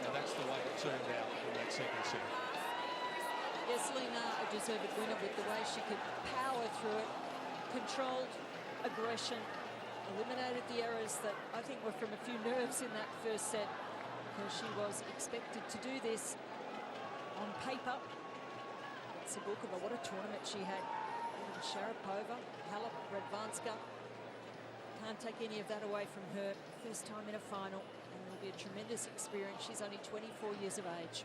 [SPEAKER 5] And that's the way it turned out in that second set.
[SPEAKER 10] Yes, Lina, a deserved winner with the way she could power through it, controlled aggression, eliminated the errors that I think were from a few nerves in that first set, because she was expected to do this on paper. It's a book of what a tournament she had. Sharapova, Halep, Radwanska. Can't take any of that away from her. First time in a final, and it'll be a tremendous experience. She's only 24 years of age.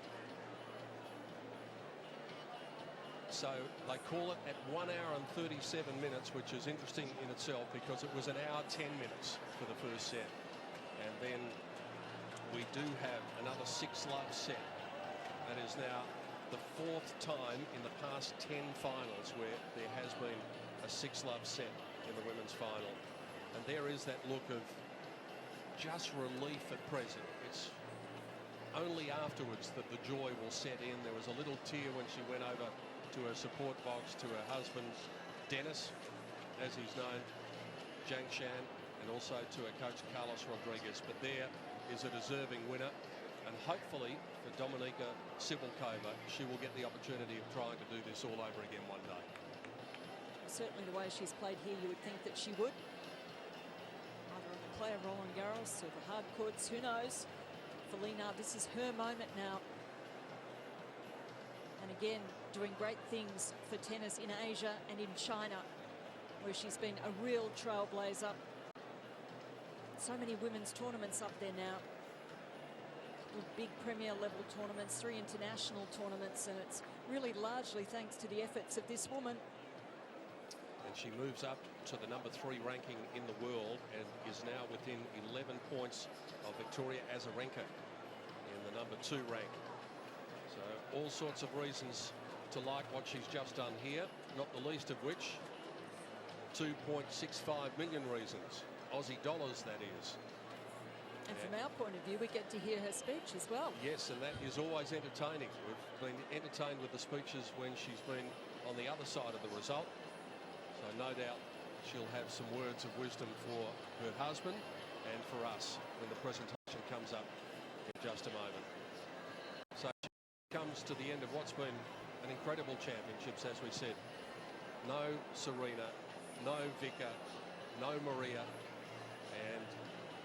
[SPEAKER 5] So they call it at 1 hour and 37 minutes, which is interesting in itself because it was 1 hour 10 minutes for the first set. And then we do have another 6-love set. That is now the 4th time in the past 10 finals where there has been a 6-love set in the women's final. And there is that look of just relief at present. It's only afterwards that the joy will set in. There was a little tear when she went over to her support box, to her husband, Dennis, as he's known, Zhang Shan, and also to her coach, Carlos Rodriguez. But there is a deserving winner. And hopefully for Dominika Sibylkova, she will get the opportunity of trying to do this all over again one day.
[SPEAKER 10] Certainly the way she's played here, you would think that she would. Either on the clay of Roland Garros or the hard courts, who knows? For Lina, this is her moment now. And again, doing great things for tennis in Asia and in China, where she's been a real trailblazer. So many women's tournaments up there now. Big Premier level tournaments, 3 international tournaments, and it's really largely thanks to the efforts of this woman.
[SPEAKER 5] And she moves up to the number 3 ranking in the world and is now within 11 points of Victoria Azarenka in the number 2 rank. So all sorts of reasons to like what she's just done here, not the least of which 2.65 million reasons, Aussie dollars that is.
[SPEAKER 10] And from our point of view, we get to hear her speech as well.
[SPEAKER 5] Yes, and that is always entertaining. We've been entertained with the speeches when she's been on the other side of the result. So no doubt she'll have some words of wisdom for her husband and for us when the presentation comes up in just a moment. So she comes to the end of what's been an incredible championships, as we said. No Serena, no Vika, no Maria, and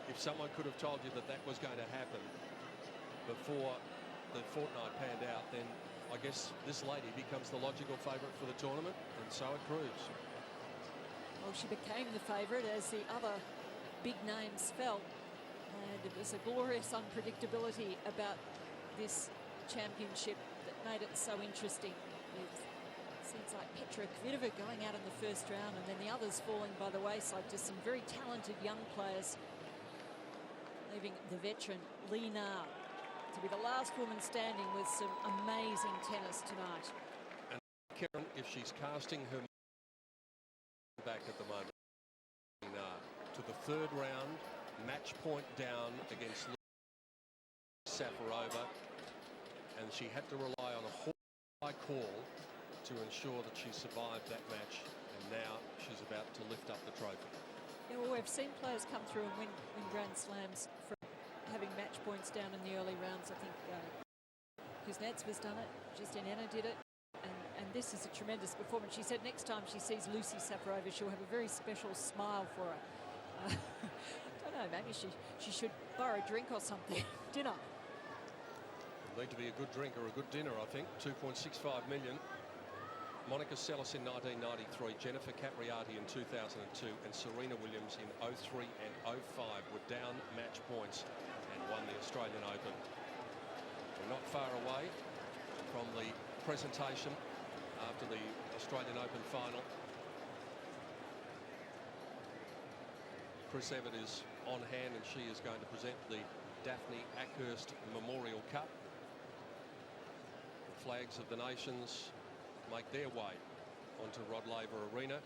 [SPEAKER 5] if someone could have told you that that was going to happen before the fortnight panned out, then I guess this lady becomes the logical favourite for the tournament, and so it proves.
[SPEAKER 10] Well, she became the favourite as the other big names fell. And it was a glorious unpredictability about this championship that made it so interesting. With seems like Petra Kvitova going out in the first round and then the others falling by the wayside. Just some very talented young players, leaving the veteran Lee Na to be the last woman standing with some amazing tennis tonight.
[SPEAKER 5] And Karen, if she's casting her back at the moment, to the third round, match point down against Safarova, and she had to rely on a high call to ensure that she survived that match, and now she's about to lift up the trophy.
[SPEAKER 10] Yeah, well, we've seen players come through and win Grand Slams from having match points down in the early rounds. I think Kuznetsov's done it, Justinena did it, and this is a tremendous performance. She said next time she sees Lucy Safarova, she'll have a very special smile for her. I don't know, maybe she should borrow a drink or something. Dinner.
[SPEAKER 5] Need to be a good drink or a good dinner, I think. 2.65 million. Monica Seles in 1993, Jennifer Capriati in 2002, and Serena Williams in 03 and 05 were down match points and won the Australian Open. We're not far away from the presentation after the Australian Open final. Chris Evert is on hand and she is going to present the Daphne Ackhurst Memorial Cup. The flags of the nations make their way onto Rod Laver Arena.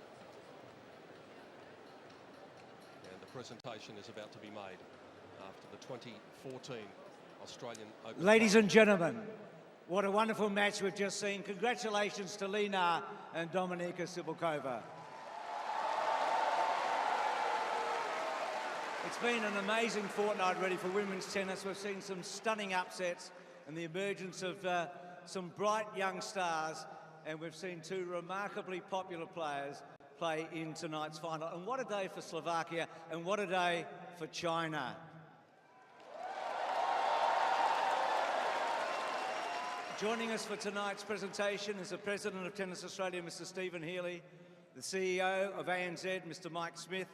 [SPEAKER 5] And the presentation is about to be made after the 2014 Australian Open.
[SPEAKER 9] Ladies and gentlemen, what a wonderful match we've just seen. Congratulations to Lee Na and Dominika Cibulkova. It's been an amazing fortnight ready for women's tennis. We've seen some stunning upsets and the emergence of some bright young stars, and we've seen two remarkably popular players play in tonight's final. And what a day for Slovakia, and what a day for China. Joining us for tonight's presentation is the President of Tennis Australia, Mr. Stephen Healy, the CEO of ANZ, Mr. Mike Smith,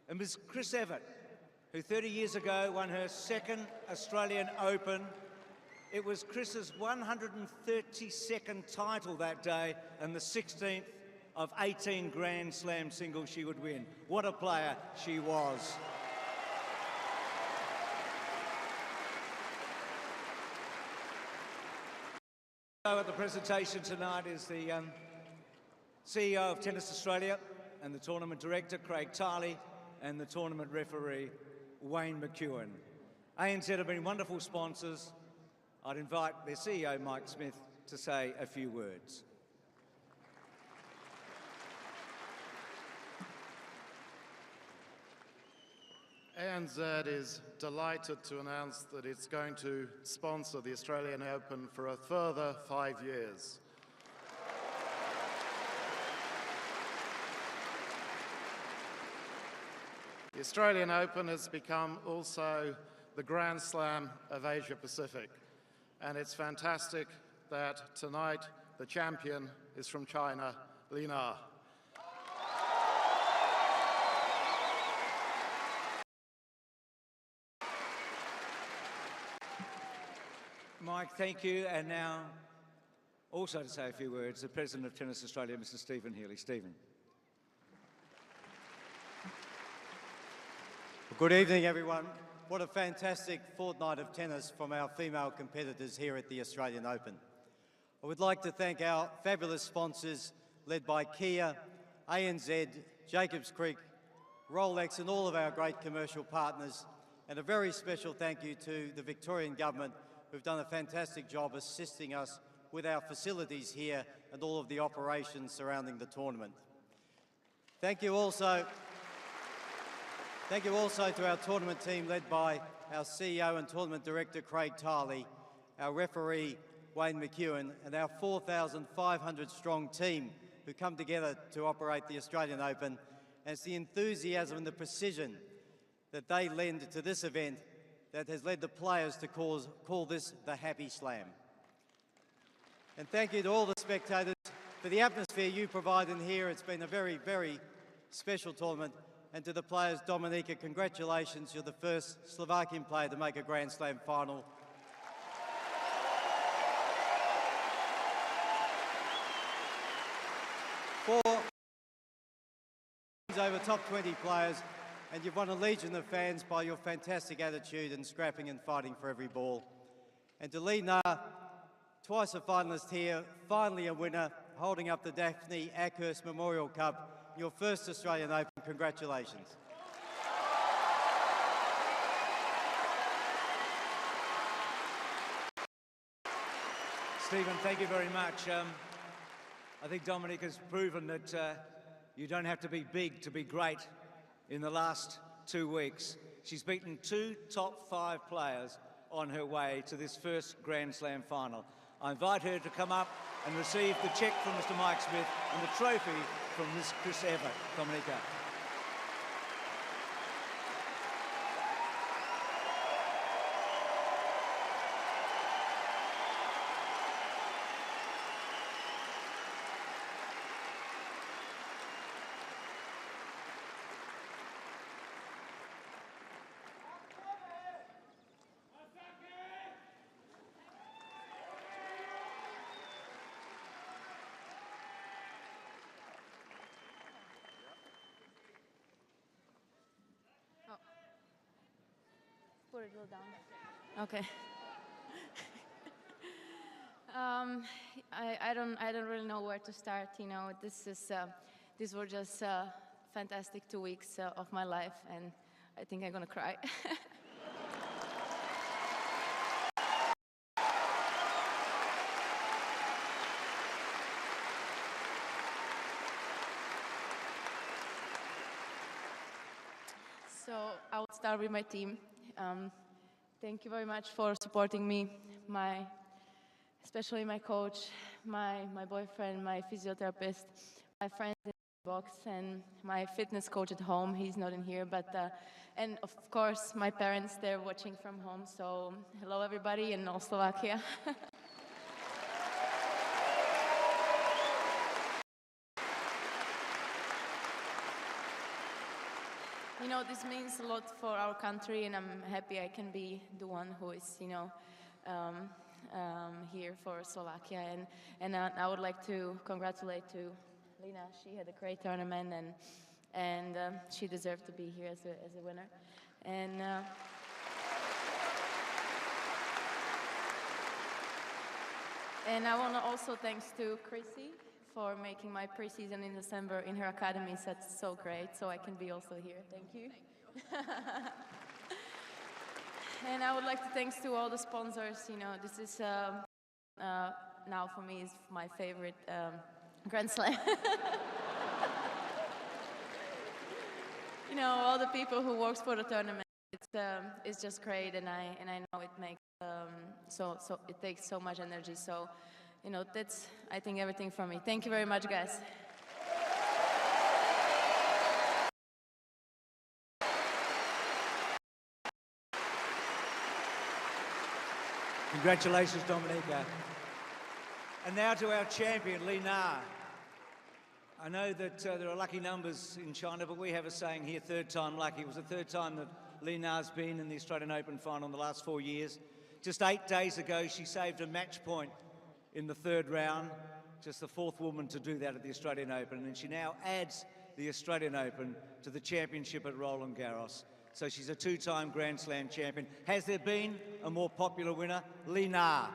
[SPEAKER 9] and Ms. Chris Evert, who 30 years ago won her second Australian Open. It was Chris's 132nd title that day and the 16th of 18 Grand Slam singles she would win. What a player she was. So at the presentation tonight is the CEO of Tennis Australia and the tournament director, Craig Tiley, and the tournament referee, Wayne McEwen. ANZ have been wonderful sponsors. I'd invite their CEO, Mike Smith, to say a few words.
[SPEAKER 11] ANZ is delighted to announce that it's going to sponsor the Australian Open for a further 5 years. The Australian Open has become also the Grand Slam of Asia Pacific, and it's fantastic that tonight the champion is from China, Lee Na.
[SPEAKER 9] Mike, thank you. And now, also to say a few words, the President of Tennis Australia, Mr. Stephen Healy. Stephen.
[SPEAKER 13] Good evening, everyone. What a fantastic fortnight of tennis from our female competitors here at the Australian Open. I would like to thank our fabulous sponsors, led by Kia, ANZ, Jacobs Creek, Rolex, and all of our great commercial partners, and a very special thank you to the Victorian Government, who've done a fantastic job assisting us with our facilities here and all of the operations surrounding the tournament. Thank you also to our tournament team led by our CEO and tournament director, Craig Tiley, our referee, Wayne McEwen, and our 4,500 strong team who come together to operate the Australian Open. And it's the enthusiasm and the precision that they lend to this event that has led the players to call this the Happy Slam. And thank you to all the spectators for the atmosphere you provide in here. It's been a very, very special tournament. And to the players, Dominika, congratulations. You're the first Slovakian player to make a Grand Slam final. Over top 20 players, and you've won a legion of fans by your fantastic attitude and scrapping and fighting for every ball. And to Lee Na, twice a finalist here, finally a winner, holding up the Daphne Ackhurst Memorial Cup, your first Australian Open. Congratulations.
[SPEAKER 9] Stephen, thank you very much. I think Dominika's proven that you don't have to be big to be great in the last 2 weeks. She's beaten 2 top 5 players on her way to this first Grand Slam final. I invite her to come up and receive the cheque from Mr. Mike Smith and the trophy from Miss Chris Evert. Dominika.
[SPEAKER 6] Put it a little down. Okay. I don't really know where to start. You know, these were just fantastic 2 weeks of my life, and I think I'm gonna cry. So I will start with my team. Thank you very much for supporting me, especially my coach, my boyfriend, my physiotherapist, my friends in the box, and my fitness coach at home. He's not in here, but and of course my parents, they're watching from home. So hello everybody in all Slovakia. You know, this means a lot for our country, and I'm happy I can be the one who is, you know, here for Slovakia. And I would like to congratulate to Lina. She had a great tournament, and she deserved to be here as a winner. And I want to also thanks to Chrissy for making my preseason in December in her academy. That's so great, so I can be also here. Thank you. And I would like to thanks to all the sponsors. You know, this is now for me is my favorite Grand Slam. You know, all the people who works for the tournament. It's just great, and I know it makes so it takes so much energy. So, you know, that's, I think, everything from me. Thank you very much, guys.
[SPEAKER 9] Congratulations, Dominika. And now to our champion, Lee Na. I know that there are lucky numbers in China, but we have a saying here, third time lucky. It was the third time that Lee Na's been in the Australian Open final in the last 4 years. Just 8 days ago, she saved a match point in the third round, just the 4th woman to do that at the Australian Open, and she now adds the Australian Open to the championship at Roland Garros. So she's a 2-time Grand Slam champion. Has there been a more popular winner? Lee Na.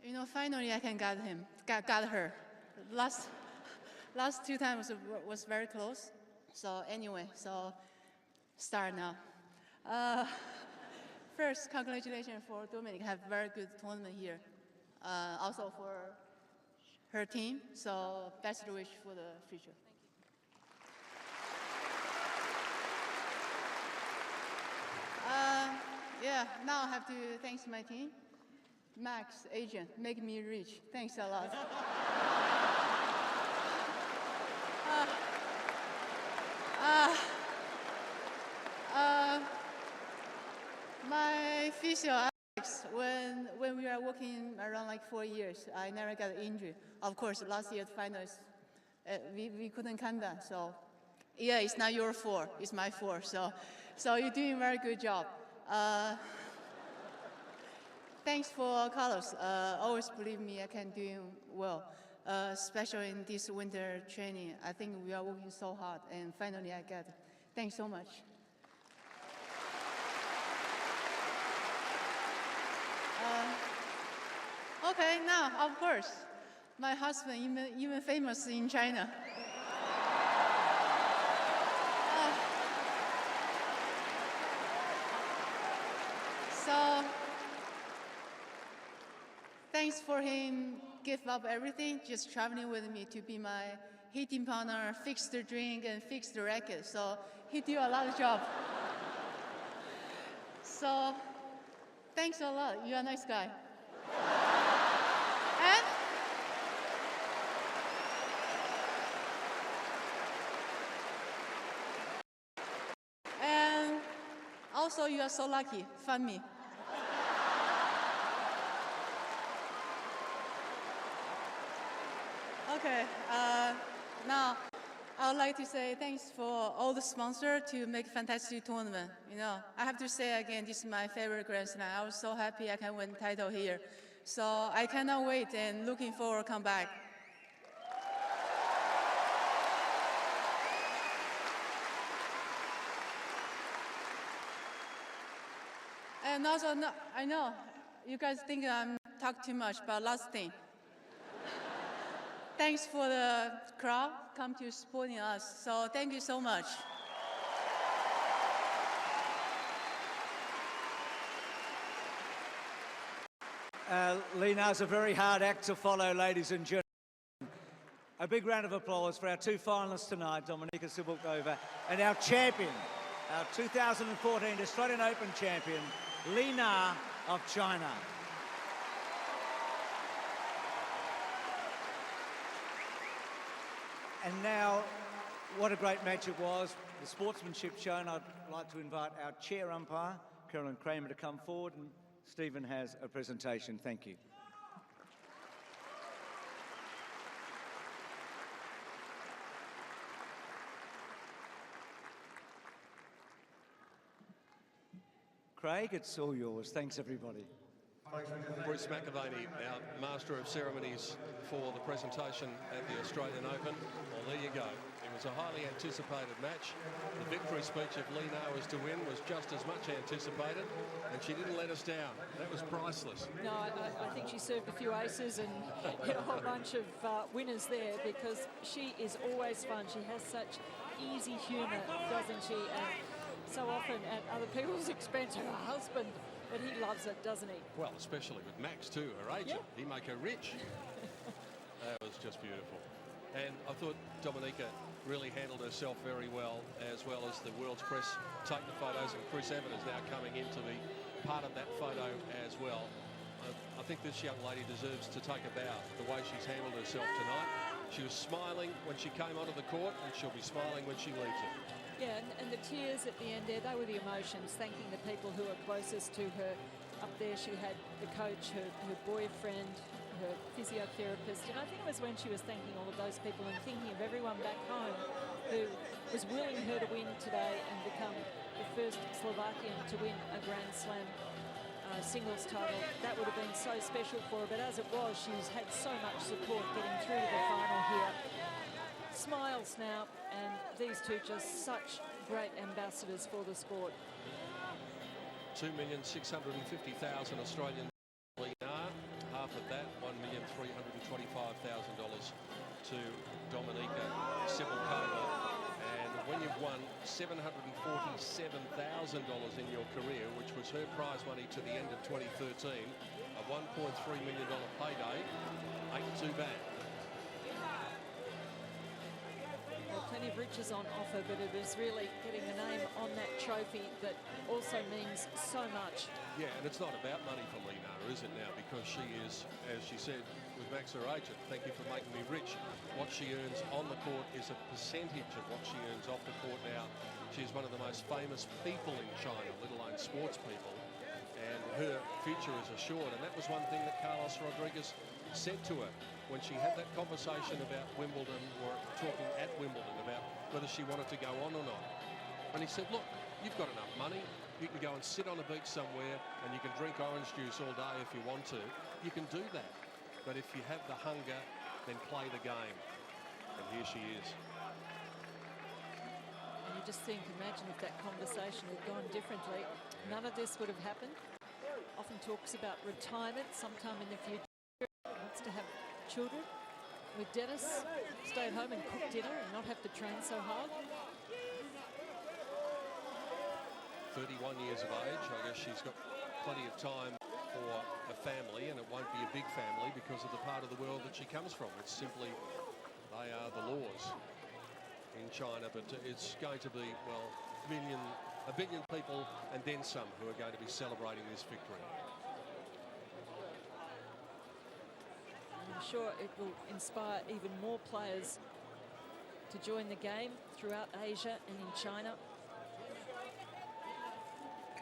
[SPEAKER 6] You know, finally I can got her. Last 2 times was very close. So anyway, so start now. First, congratulations for Dominika. Have very good tournament here. Also for her team. So best wish for the future. Yeah, now I have to thank my team. Max, agent, make me rich. Thanks a lot. My physio, Alex, when we are working around like 4 years, I never got injured. Of course, last year's finals, we couldn't come down. So, yeah, it's not your fault. It's my fault. So you're doing a very good job. Thanks for Carlos. Always believe me, I can do well. Especially in this winter training, I think we are working so hard, and finally I get it. Thanks so much. Okay, now, of course, my husband, even famous in China. So, thanks for him give up everything, just traveling with me to be my hitting partner, fix the drink, and fix the racket. So he did a lot of job. So thanks a lot. You're a nice guy. And also, you are so lucky. Fund me. Okay, now I would like to say thanks for all the sponsors to make a fantastic tournament. You know, I have to say again, this is my favorite Grand Slam. I was so happy I can win the title here. So I cannot wait and looking forward to come back. And also, no, I know you guys think I'm talking too much, but last thing. Thanks for the crowd come to supporting us. So thank you so much.
[SPEAKER 9] Lena's a very hard act to follow, ladies and gentlemen. A big round of applause for our two finalists tonight, Dominika Cibulkova, and our champion, our 2014 Australian Open champion, Lena of China. And now, what a great match it was. The sportsmanship shown. I'd like to invite our chair umpire, Carolyn Kramer, to come forward. And Stephen has a presentation. Thank you. Craig, it's all yours. Thanks, everybody.
[SPEAKER 5] Bruce McAvaney, our Master of Ceremonies for the presentation at the Australian Open. Well, there you go. It was a highly anticipated match. The victory speech of Lena was to win was just as much anticipated, and she didn't let us down. That was priceless.
[SPEAKER 10] No, I think she served a few aces and hit a whole bunch of winners there, because she is always fun. She has such easy humour, doesn't she? And so often at other people's expense, her husband. But he loves it, doesn't he?
[SPEAKER 5] Well, especially with Max too, her agent. Yeah. He make her rich. That was just beautiful. And I thought Dominika really handled herself very well as the world's press take the photos, and Chris Evans is now coming in to be part of that photo as well. I think this young lady deserves to take a bow, the way she's handled herself tonight. She was smiling when she came onto the court, and she'll be smiling when she leaves it.
[SPEAKER 10] Yeah, and the tears at the end there, they were the emotions, thanking the people who were closest to her. Up there she had the coach, her boyfriend, her physiotherapist, and I think it was when she was thanking all of those people and thinking of everyone back home who was willing her to win today and become the first Slovakian to win a Grand Slam singles title. That would have been so special for her, but as it was, she's had so much support getting through to the final here. Smiles now, and these two just such great ambassadors for the sport.
[SPEAKER 5] 2,650,000 Australian dinar. Half of that, $1,325,000 to Dominika Cibulkova. And when you've won $747,000 in your career, which was her prize money to the end of 2013, a $1.3 million payday, ain't too bad.
[SPEAKER 10] Well, plenty of riches on offer, but it is really getting the name on that trophy that also means so much.
[SPEAKER 5] Yeah, and it's not about money for Lina, is it now? Because she is, as she said with Max her agent, thank you for making me rich. What she earns on the court is a percentage of what she earns off the court now. She's one of the most famous people in China, let alone sports people, and her future is assured. And that was one thing that Carlos Rodriguez said to her when she had that conversation about Wimbledon, or talking at Wimbledon about whether she wanted to go on or not. And he said, look, you've got enough money. You can go and sit on a beach somewhere and you can drink orange juice all day if you want to. You can do that. But if you have the hunger, then play the game. And here she is.
[SPEAKER 10] And you just think, imagine if that conversation had gone differently. None of this would have happened. Often talks about retirement sometime in the future. Wants to have children. With Dennis, stay at home and cook dinner and not have to train so hard.
[SPEAKER 5] 31 years of age. I guess she's got plenty of time for a family, and it won't be a big family because of the part of the world that she comes from. It's simply, they are the laws in China, but it's going to be, well, a billion people and then some who are going to be celebrating this victory.
[SPEAKER 10] I'm sure it will inspire even more players to join the game throughout Asia and in China.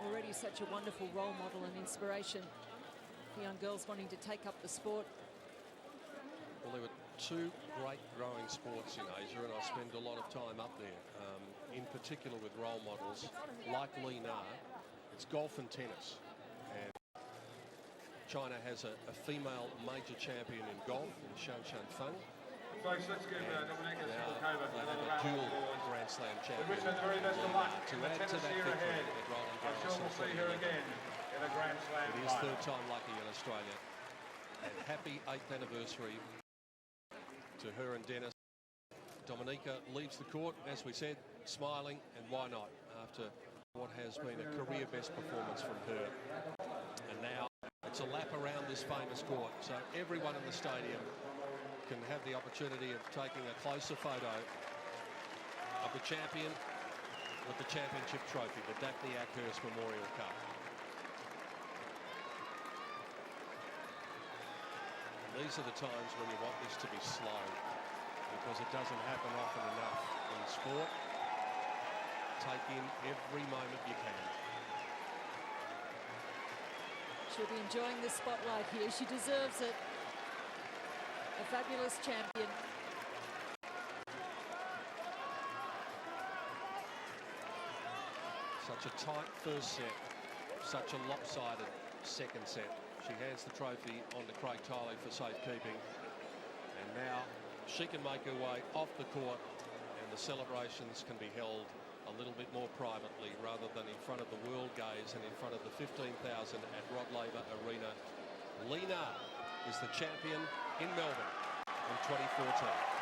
[SPEAKER 10] Already such a wonderful role model and inspiration for young girls wanting to take up the sport.
[SPEAKER 5] Well, there were two great growing sports in Asia, and I spend a lot of time up there, in particular with role models like Li Na. It's golf and tennis. And China has a female major champion in golf, in Shan Feng.
[SPEAKER 12] Folks, let's give Dominika
[SPEAKER 5] Sivakova a dual Grand Slam champion.
[SPEAKER 12] We wish her the very best of luck
[SPEAKER 5] To
[SPEAKER 12] in the
[SPEAKER 5] add to
[SPEAKER 12] tennis
[SPEAKER 5] that
[SPEAKER 12] year
[SPEAKER 5] victory
[SPEAKER 12] ahead.
[SPEAKER 5] at Roland
[SPEAKER 12] I'm sure we'll see her again in a Grand Slam
[SPEAKER 5] It is
[SPEAKER 12] final.
[SPEAKER 5] third time lucky in Australia. And happy 8th anniversary to her and Dennis. Dominika leaves the court, as we said, smiling, and why not, after what has been a career best performance from her. And now it's a lap around this famous court, so everyone in the stadium can have the opportunity of taking a closer photo of the champion with the championship trophy, the Daphne Ackhurst Memorial Cup. And these are the times when you want this to be slow, because it doesn't happen often enough in sport. Take in every moment you can.
[SPEAKER 10] She'll be enjoying the spotlight here. She deserves it. A fabulous champion.
[SPEAKER 5] Such a tight first set, such a lopsided second set. She hands the trophy on to Craig Tiley for safekeeping. And now she can make her way off the court, and the celebrations can be held a little bit more privately rather than in front of the world gaze and in front of the 15,000 at Rod Laver Arena. Li Na is the champion in Melbourne in 2014.